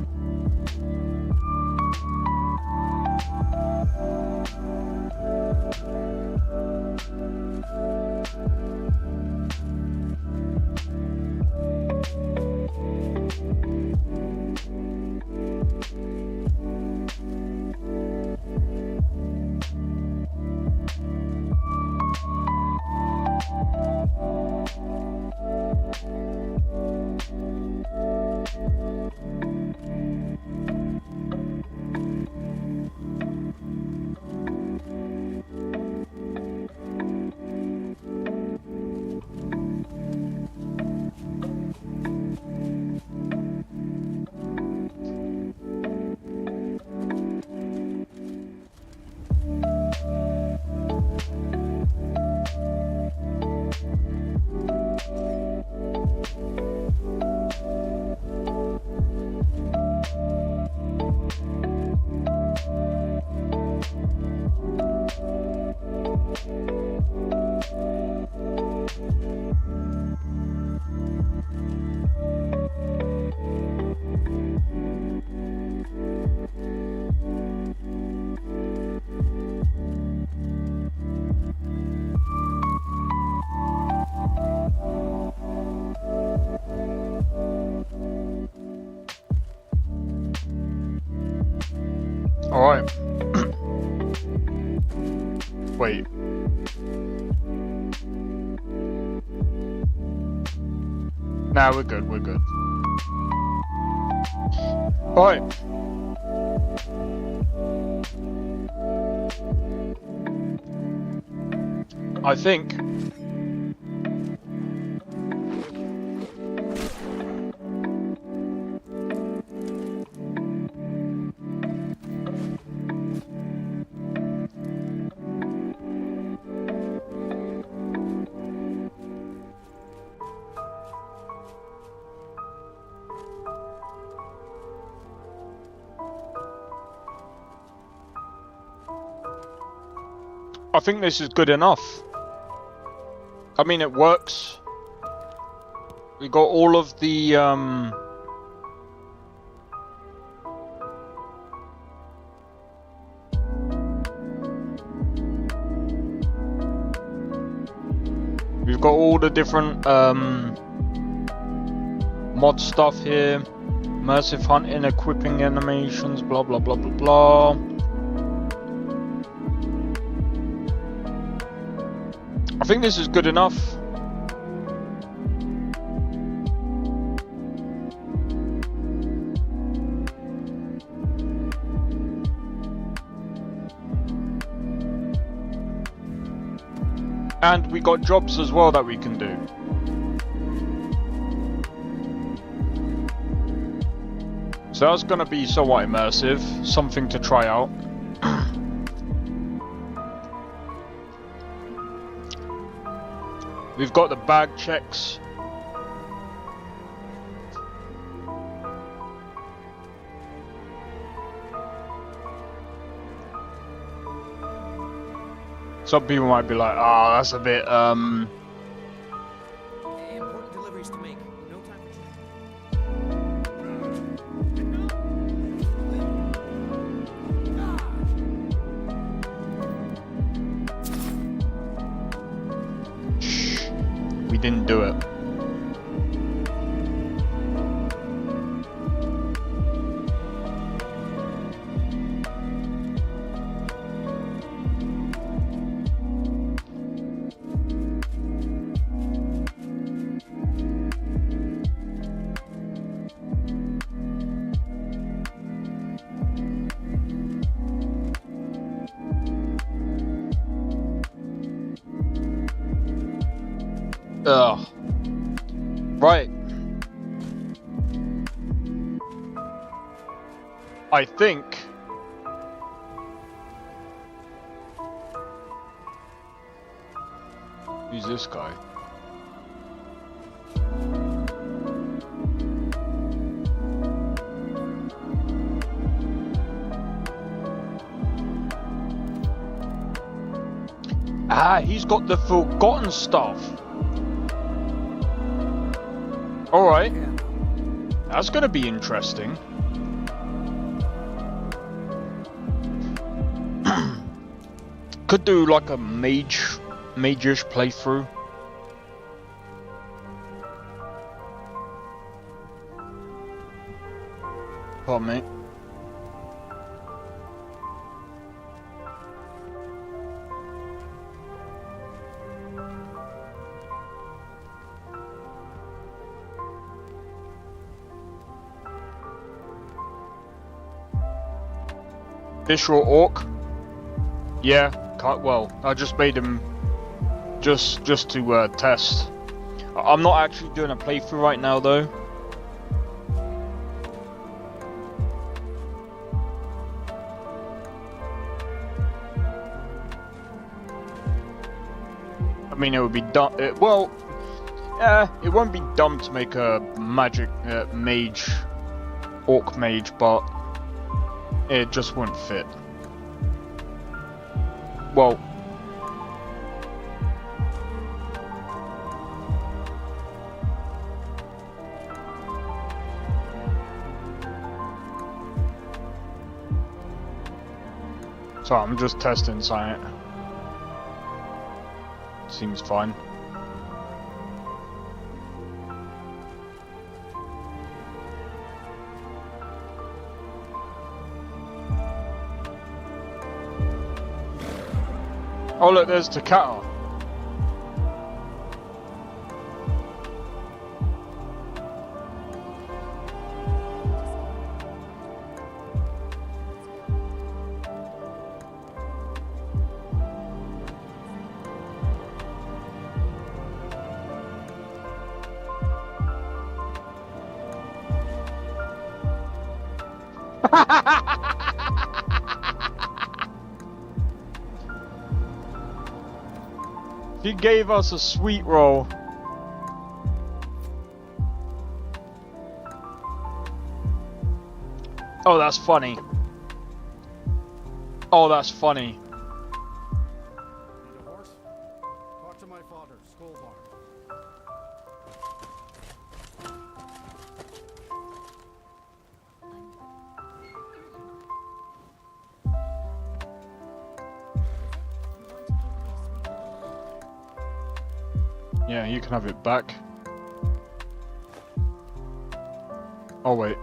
wait. Nah, we're good, we're good. Alright. I think this is good enough. I mean, it works. We got all of the we've got all the different mod stuff here. Immersive hunting, equipping animations, blah blah blah blah blah. I think this is good enough. And we got jobs as well that we can do. So that's gonna be somewhat immersive, something to try out. We've got the bag checks. Some people might be like, "Ah, that's a bit Important deliveries to make. No time for Shh, we didn't do it." Ugh. Right. I think who's this guy? Ah, he's got the forgotten stuff. Alright, that's gonna be interesting. Could do like a mage-ish playthrough. Pardon me. Fish or orc? Yeah, well, I just made him just to test. I'm not actually doing a playthrough right now though. I mean, it would be dumb. Well, it won't be dumb to make a magic mage, orc mage, but it just wouldn't fit. Well, so I'm just testing something. Seems fine. Oh look, there's Takata. She gave us a sweet roll. Oh, that's funny. Oh, that's funny. Need a horse? Talk to my father, Skull Barn. Yeah, you can have it back. Oh wait.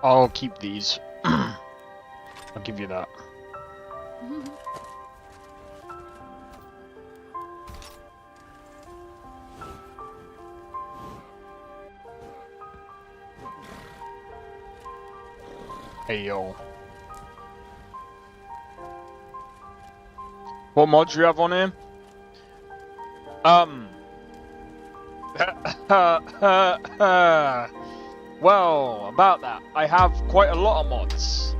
I'll keep these. I'll give you that. Hey yo. What mods do you have on here? Well, about that, I have quite a lot of mods.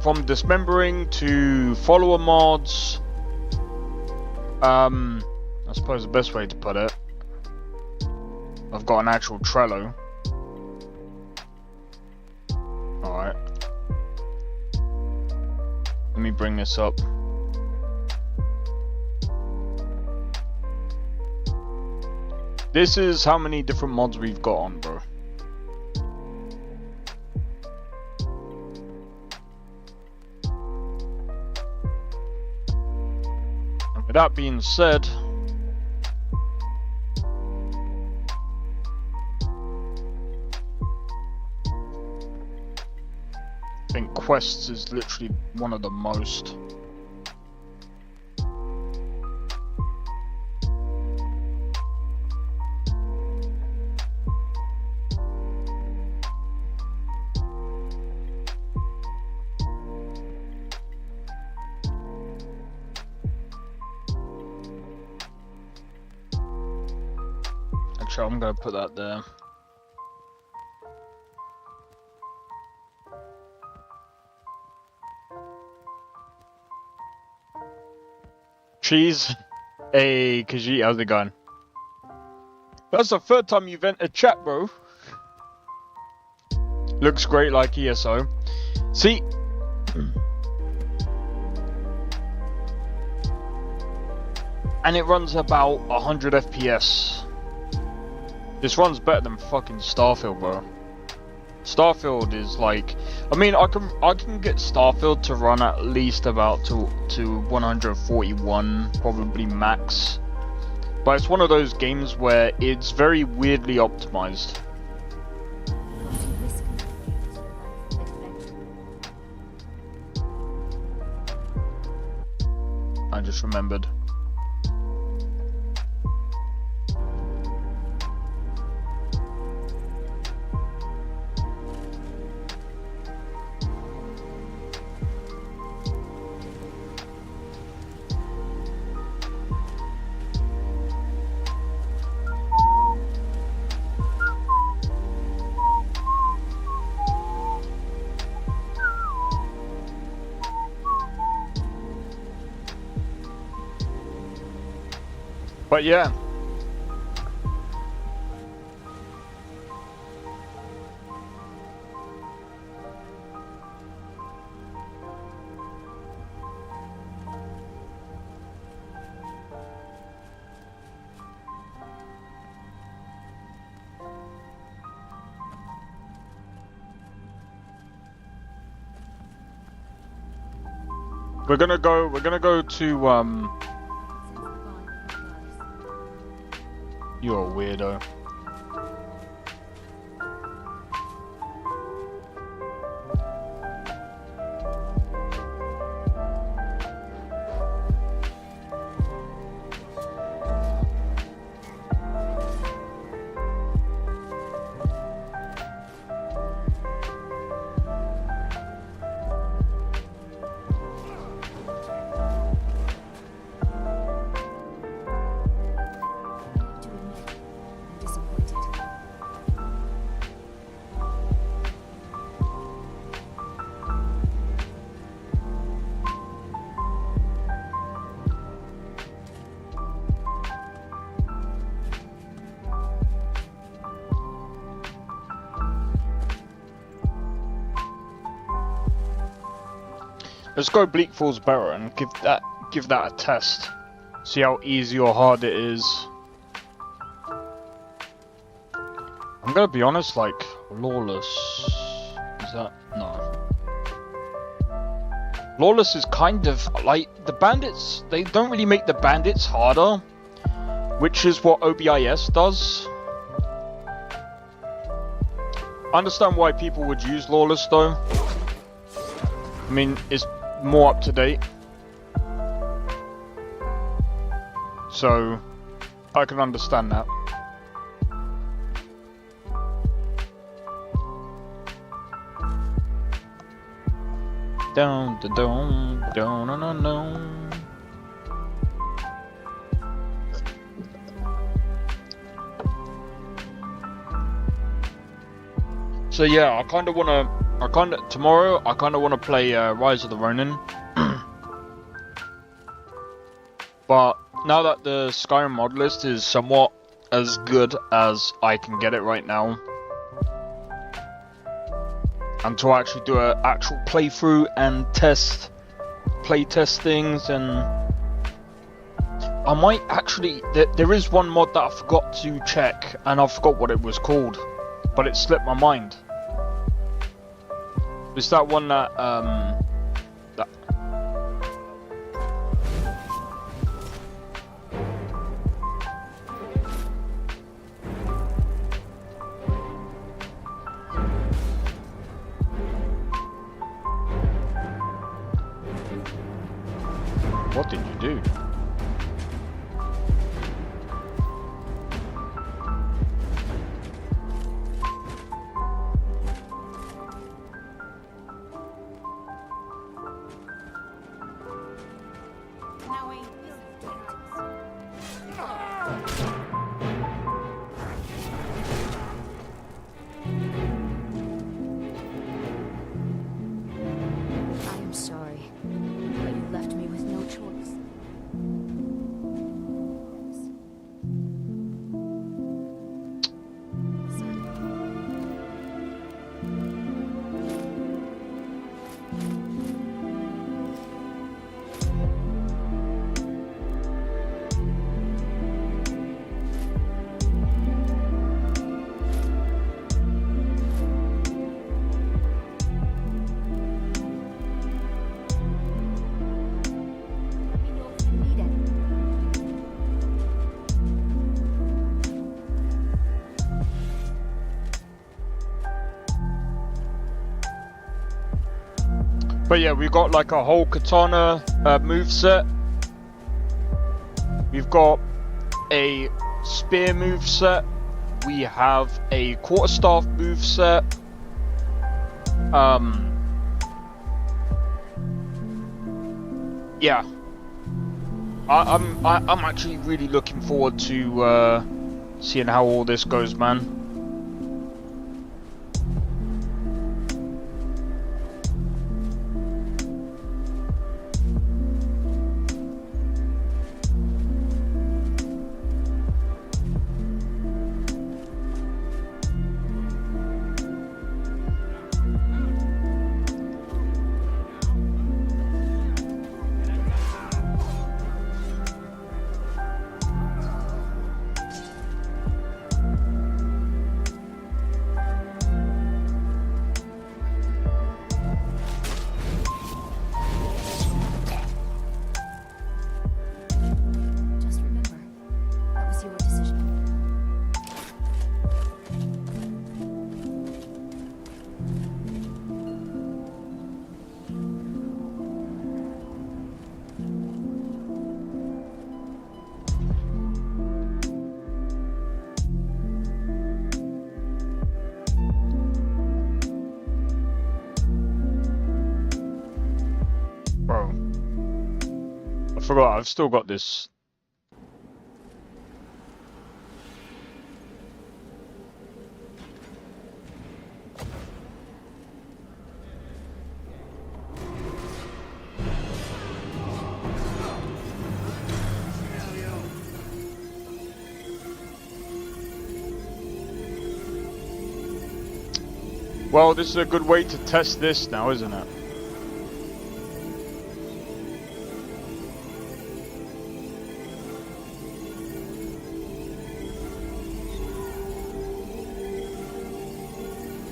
From dismembering to follower mods. I suppose the best way to put it. I've got an actual Trello. Alright. Let me bring this up. This is how many different mods we've got on, bro. And with that being said, I think quests is literally one of the most. Actually, I'm gonna put that there. Cheese. Hey, Khajiit, how's it going? That's the third time you've entered chat, bro. Looks great like ESO. See? And it runs about 100 FPS. This runs better than fucking Starfield, bro. Starfield is like, I mean, I can get Starfield to run at least about to 141, probably max. But it's one of those games where it's very weirdly optimized. I just remembered. But yeah. We're gonna go to You're a weirdo. I'm disappointed. Let's go Bleak Falls Barrow and give that a test. See how easy or hard it is. I'm gonna be honest, like Lawless. Is that no? Lawless is kind of like the bandits. They don't really make the bandits harder, which is what OBIS does. I understand why people would use Lawless though. I mean, it's more up to date, so I can understand that. Down, down, down, down, down. So yeah, tomorrow I kind of want to play Rise of the Ronin. But now that the Skyrim Modlist is somewhat as good as I can get it right now, and to actually do an actual playthrough and play test things, and I might actually, there is one mod that I forgot to check, and I forgot what it was called, but it slipped my mind. It's that one that, What did you do? I'm sorry, but you left me with no choice. But yeah, we've got like a whole katana moveset. We've got a spear moveset. We have a quarterstaff moveset. Yeah. I'm actually really looking forward to seeing how all this goes, man. forgot, I've still got this. Well, this is a good way to test this now, isn't it?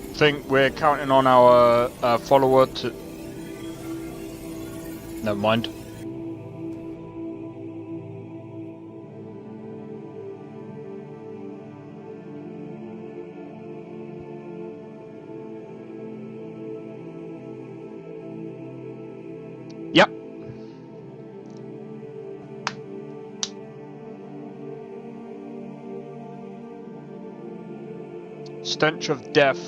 I think we're counting on our follower to... Never mind. Yep. Stench of death.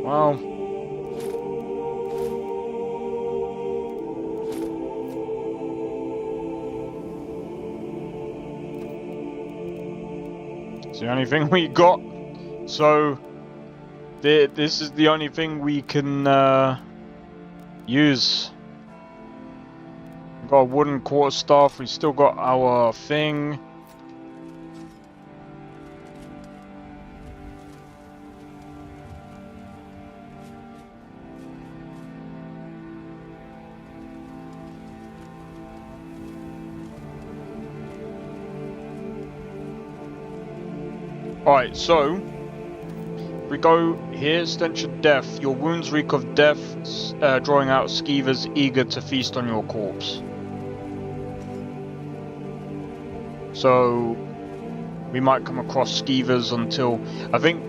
Well, it's the only thing we got. So this is the only thing we can use. We've got a wooden quarterstaff. We still got our thing. Alright, so we go here, stench of death. Your wounds reek of death, drawing out skeevers eager to feast on your corpse. So we might come across skeevers until I think.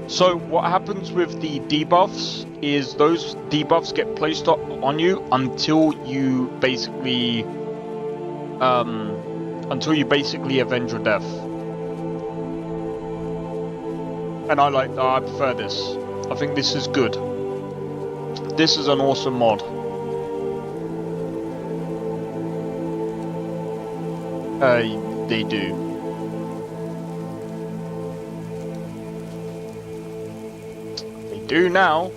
So what happens with the debuffs is those debuffs get placed on you until you basically avenge your death. And I prefer this. I think this is good. This is an awesome mod. They do. They do now.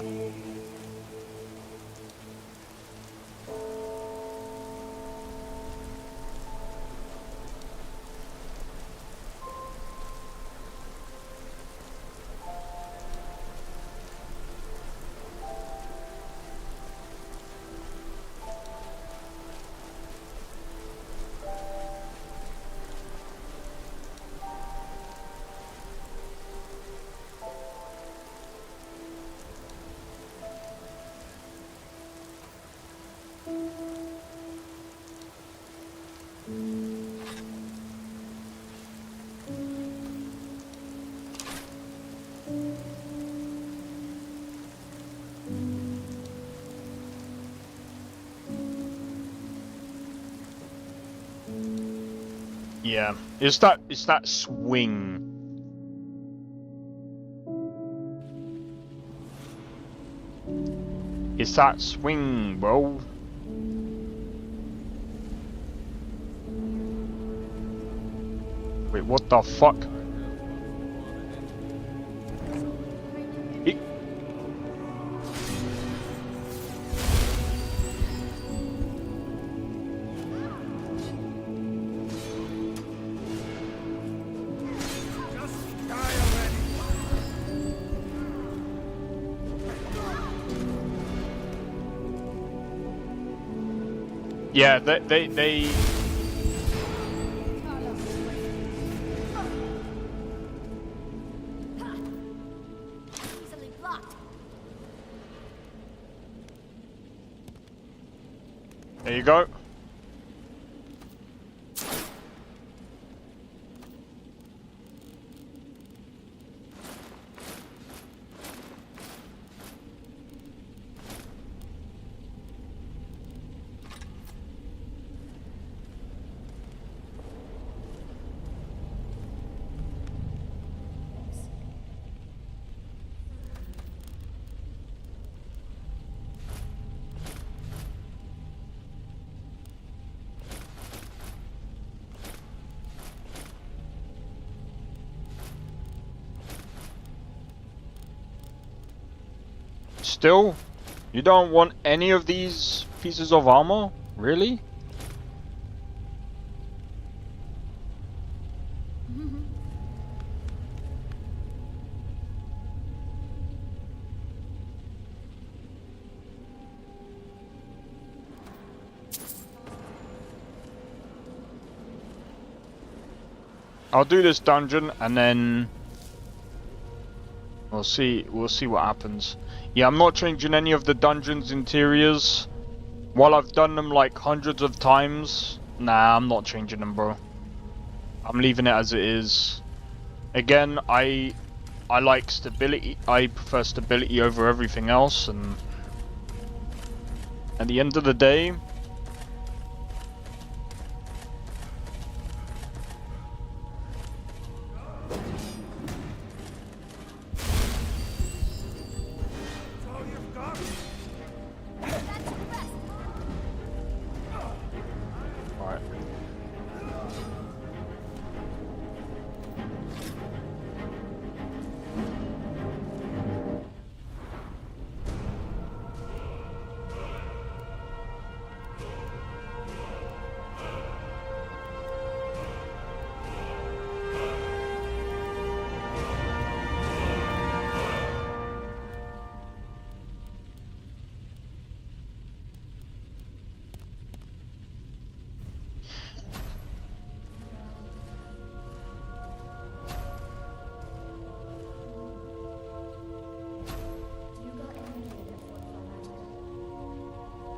Yeah, it's that swing. It's that swing, bro. Wait, what the fuck? Yeah, they There you go. Still? You don't want any of these pieces of armor? Really? I'll do this dungeon and then we'll see what happens. Yeah, I'm not changing any of the dungeons interiors. While I've done them like hundreds of times, nah, I'm not changing them, bro. I'm leaving it as it is. Again, I like stability. I prefer stability over everything else, and at the end of the day,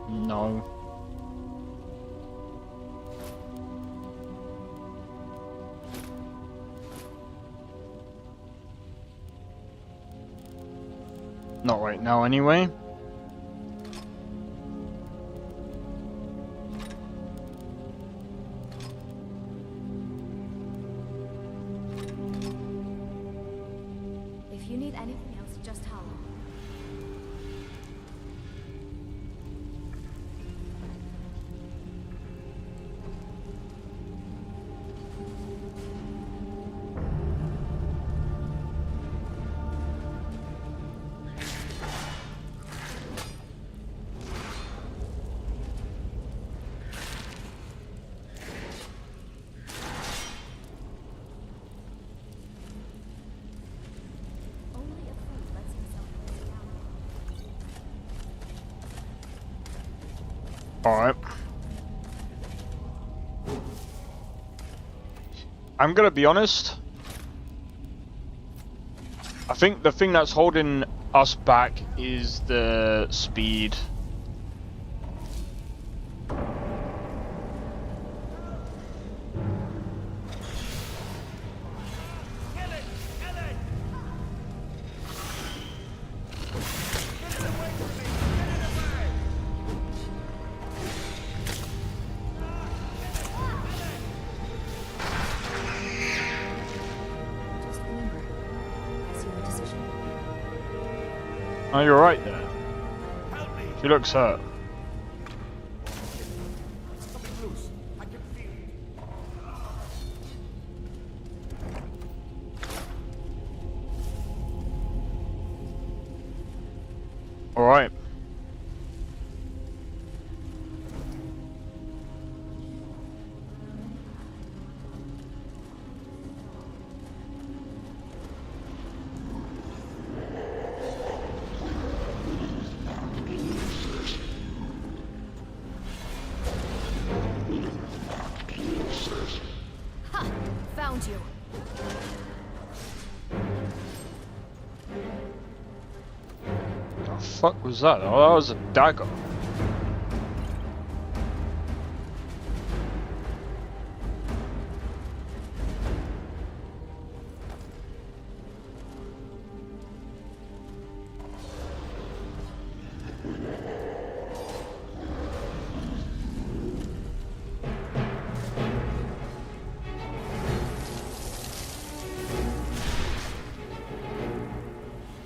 no. Not right now, anyway. If you need anything else, just holler. Alright. I'm gonna be honest. I think the thing that's holding us back is the speed. Just remember, it's your decision. Oh, you're right there. She looks hurt. Something loose. I can feel it. Alright. Ha! Found you. The fuck was that? Oh, that was a dagger.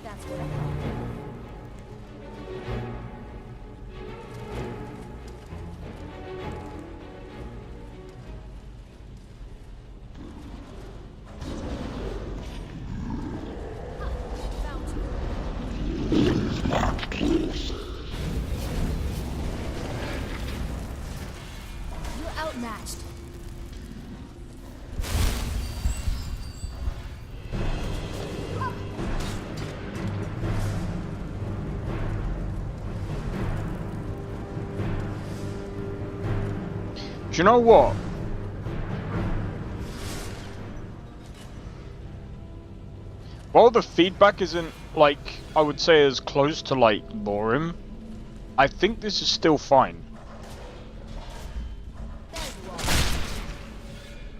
That's what I call you know what? While the feedback isn't, like, I would say as close to, like, Lorim, I think this is still fine.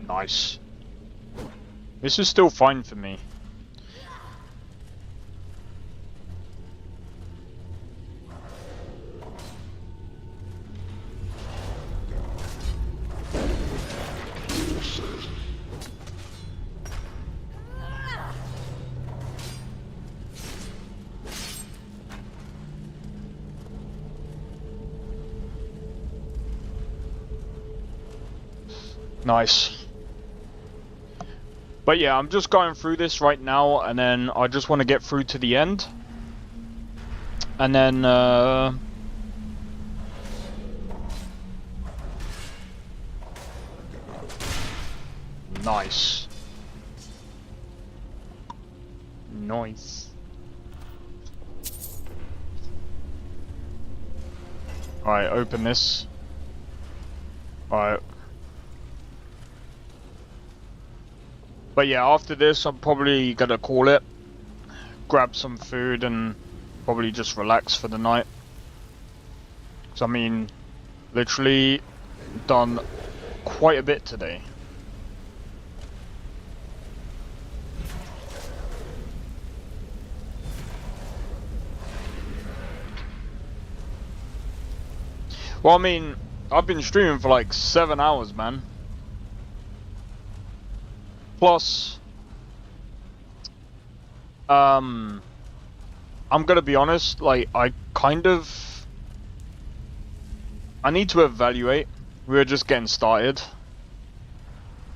Nice. This is still fine for me. Nice. But yeah, I'm just going through this right now, and then I just want to get through to the end. And then, nice. Nice. Alright, open this. Alright. But yeah, after this, I'm probably gonna call it, grab some food, and probably just relax for the night. 'Cause I mean, literally done quite a bit today. Well, I mean, I've been streaming for like 7 hours, man. Plus, I'm gonna be honest, like, I need to evaluate. We're just getting started.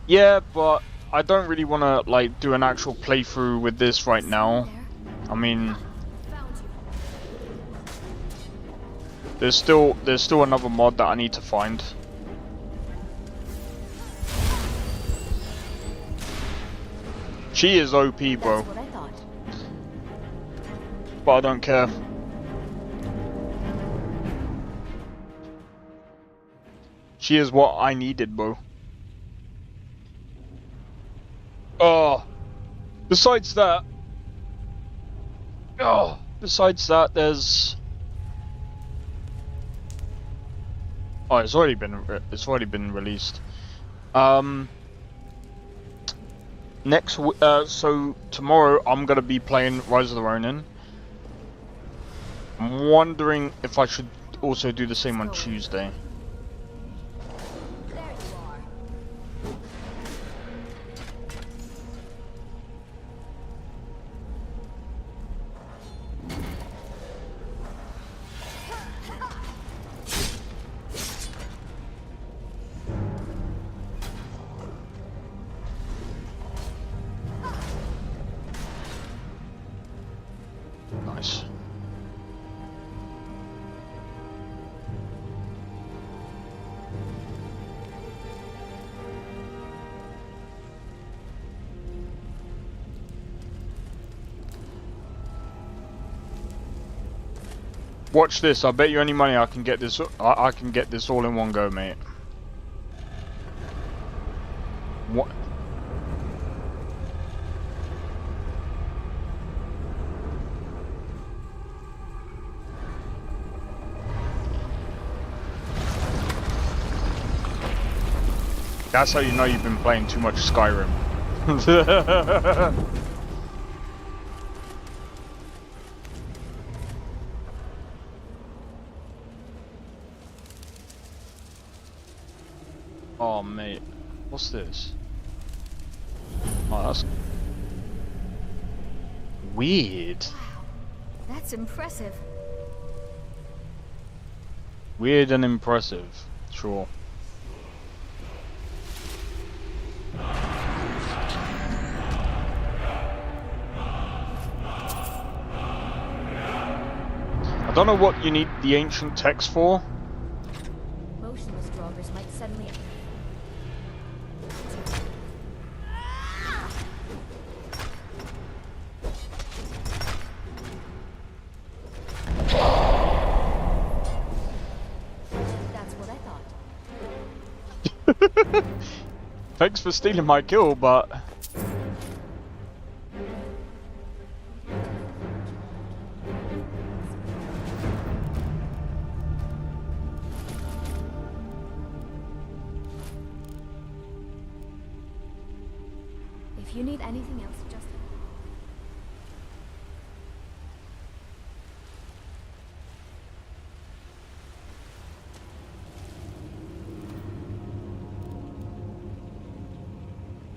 Yeah, but I don't really want to, like, do an actual playthrough with this right now. I mean, there's still another mod that I need to find. She is OP, bro. That's what I thought. But I don't care. She is what I needed, bro. Oh, besides that, there's. Oh, it's already been released. So tomorrow I'm gonna be playing Rise of the Ronin. I'm wondering if I should also do the same on Tuesday. There you are. Nice. Watch this. I bet you any money I can get this. I can get this all in one go, mate. What? That's how you know you've been playing too much Skyrim. Oh, mate. What's this? Oh, that's weird. That's impressive. Weird and impressive. Sure. I don't know what you need the ancient text for. Motionless joggers might suddenly. That's what I thought. Thanks for stealing my kill, but... If you need anything else, just...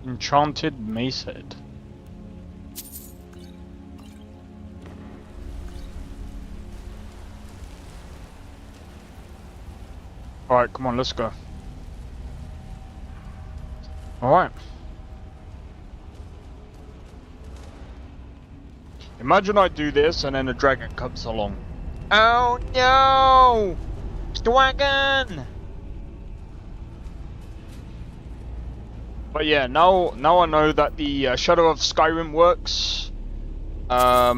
Enchanted Mace Head. Alright, come on, let's go. Alright. Imagine I do this and then a dragon comes along. Oh no! Dragon! But yeah, now I know that the Shadow of Skyrim works. A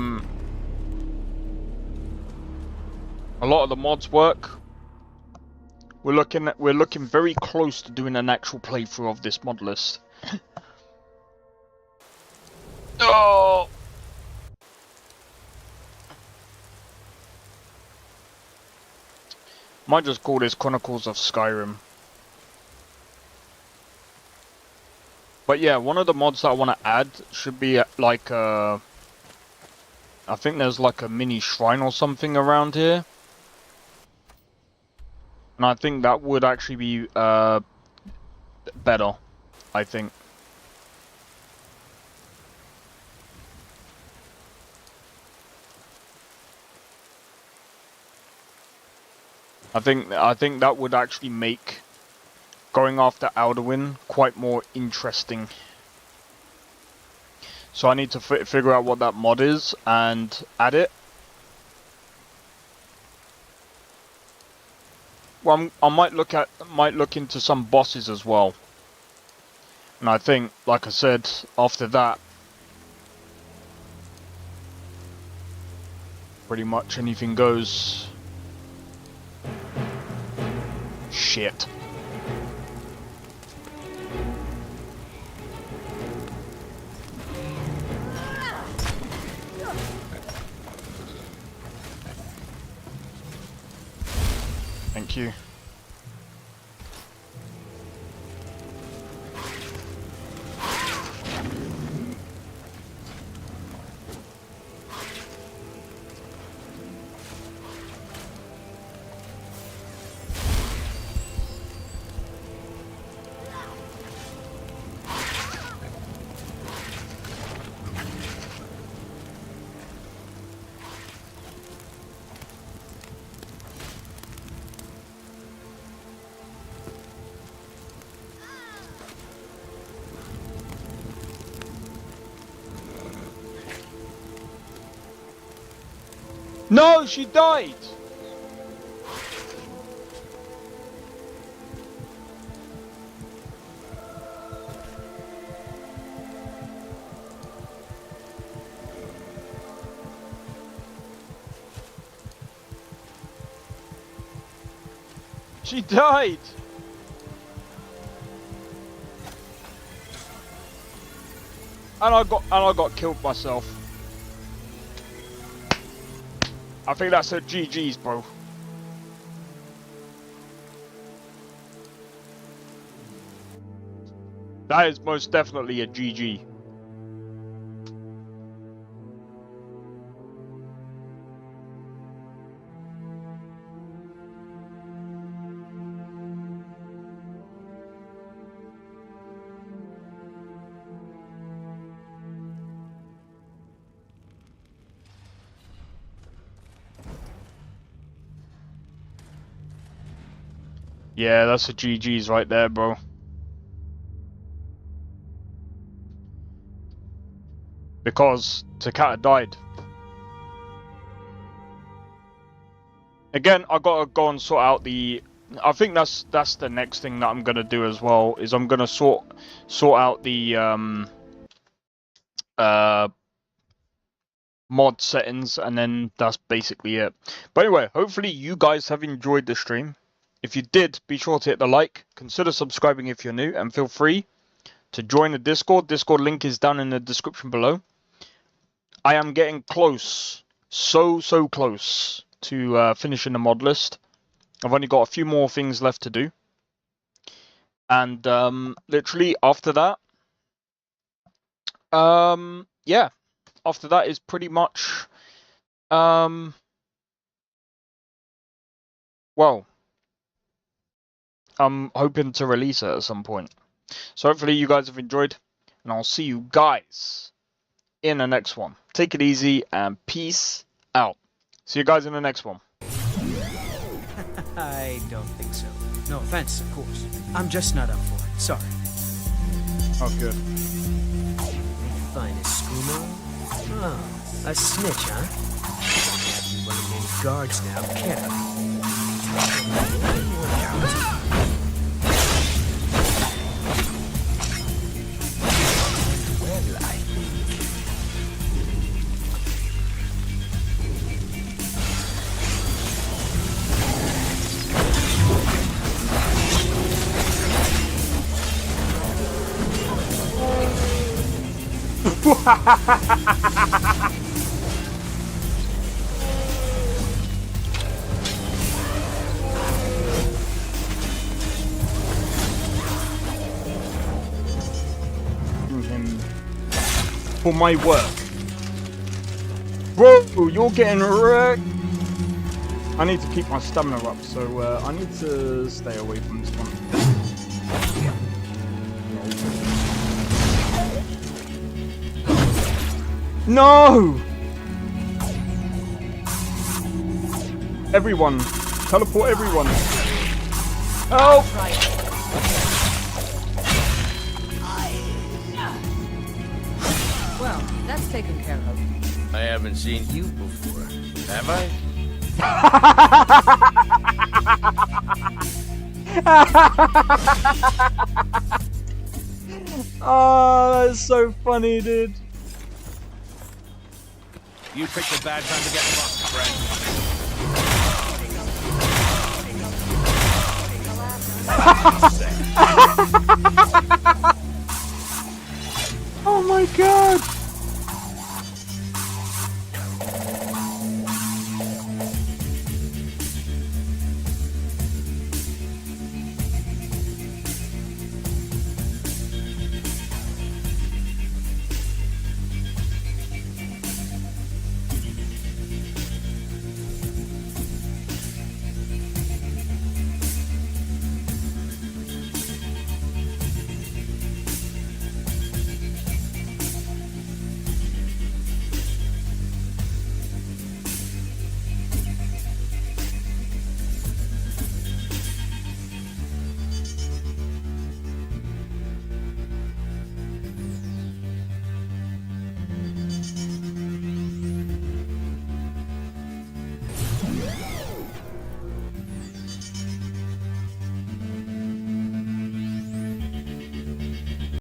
lot of the mods work. We're looking very close to doing an actual playthrough of this mod list. Oh! Might just call this Chronicles of Skyrim. But yeah, one of the mods that I want to add should be like I think there's like a mini shrine or something around here. And I think that would actually be better, I think. I think that would actually make going after Alduin quite more interesting. So I need to figure out what that mod is and add it. Well, I might look into some bosses as well. And I think, like I said, after that, pretty much anything goes. Shit. Thank you. No, she died! She died! And I got killed myself. I think that's a GG's, bro. That is most definitely a GG. Yeah, that's a GG's right there, bro. Because Takata died. Again, I gotta go and sort out the... I think that's the next thing that I'm gonna do as well, is I'm gonna sort out the mod settings, and then that's basically it. But anyway, hopefully you guys have enjoyed the stream. If you did, be sure to hit the like, consider subscribing if you're new, and feel free to join the Discord. Discord link is down in the description below. I am getting close, so close to finishing the mod list. I've only got a few more things left to do. And literally after that, yeah, after that is pretty much, well, I'm hoping to release it at some point. So hopefully you guys have enjoyed, and I'll see you guys in the next one. Take it easy and peace out. See you guys in the next one. I don't think so. No offense, of course. I'm just not up for it. Sorry. Oh, good. Find a screamo? Oh, a snitch, huh? Can't have you running any guards now, can I? Well, I For my work. Bro, you're getting wrecked. I need to keep my stamina up, so I need to stay away from this one. No! Everyone! Teleport everyone! Help! Well, that's taken care of. I haven't seen you before, have I? Oh, that's so funny, dude. You picked a bad time to get fucked, friend. Oh my god!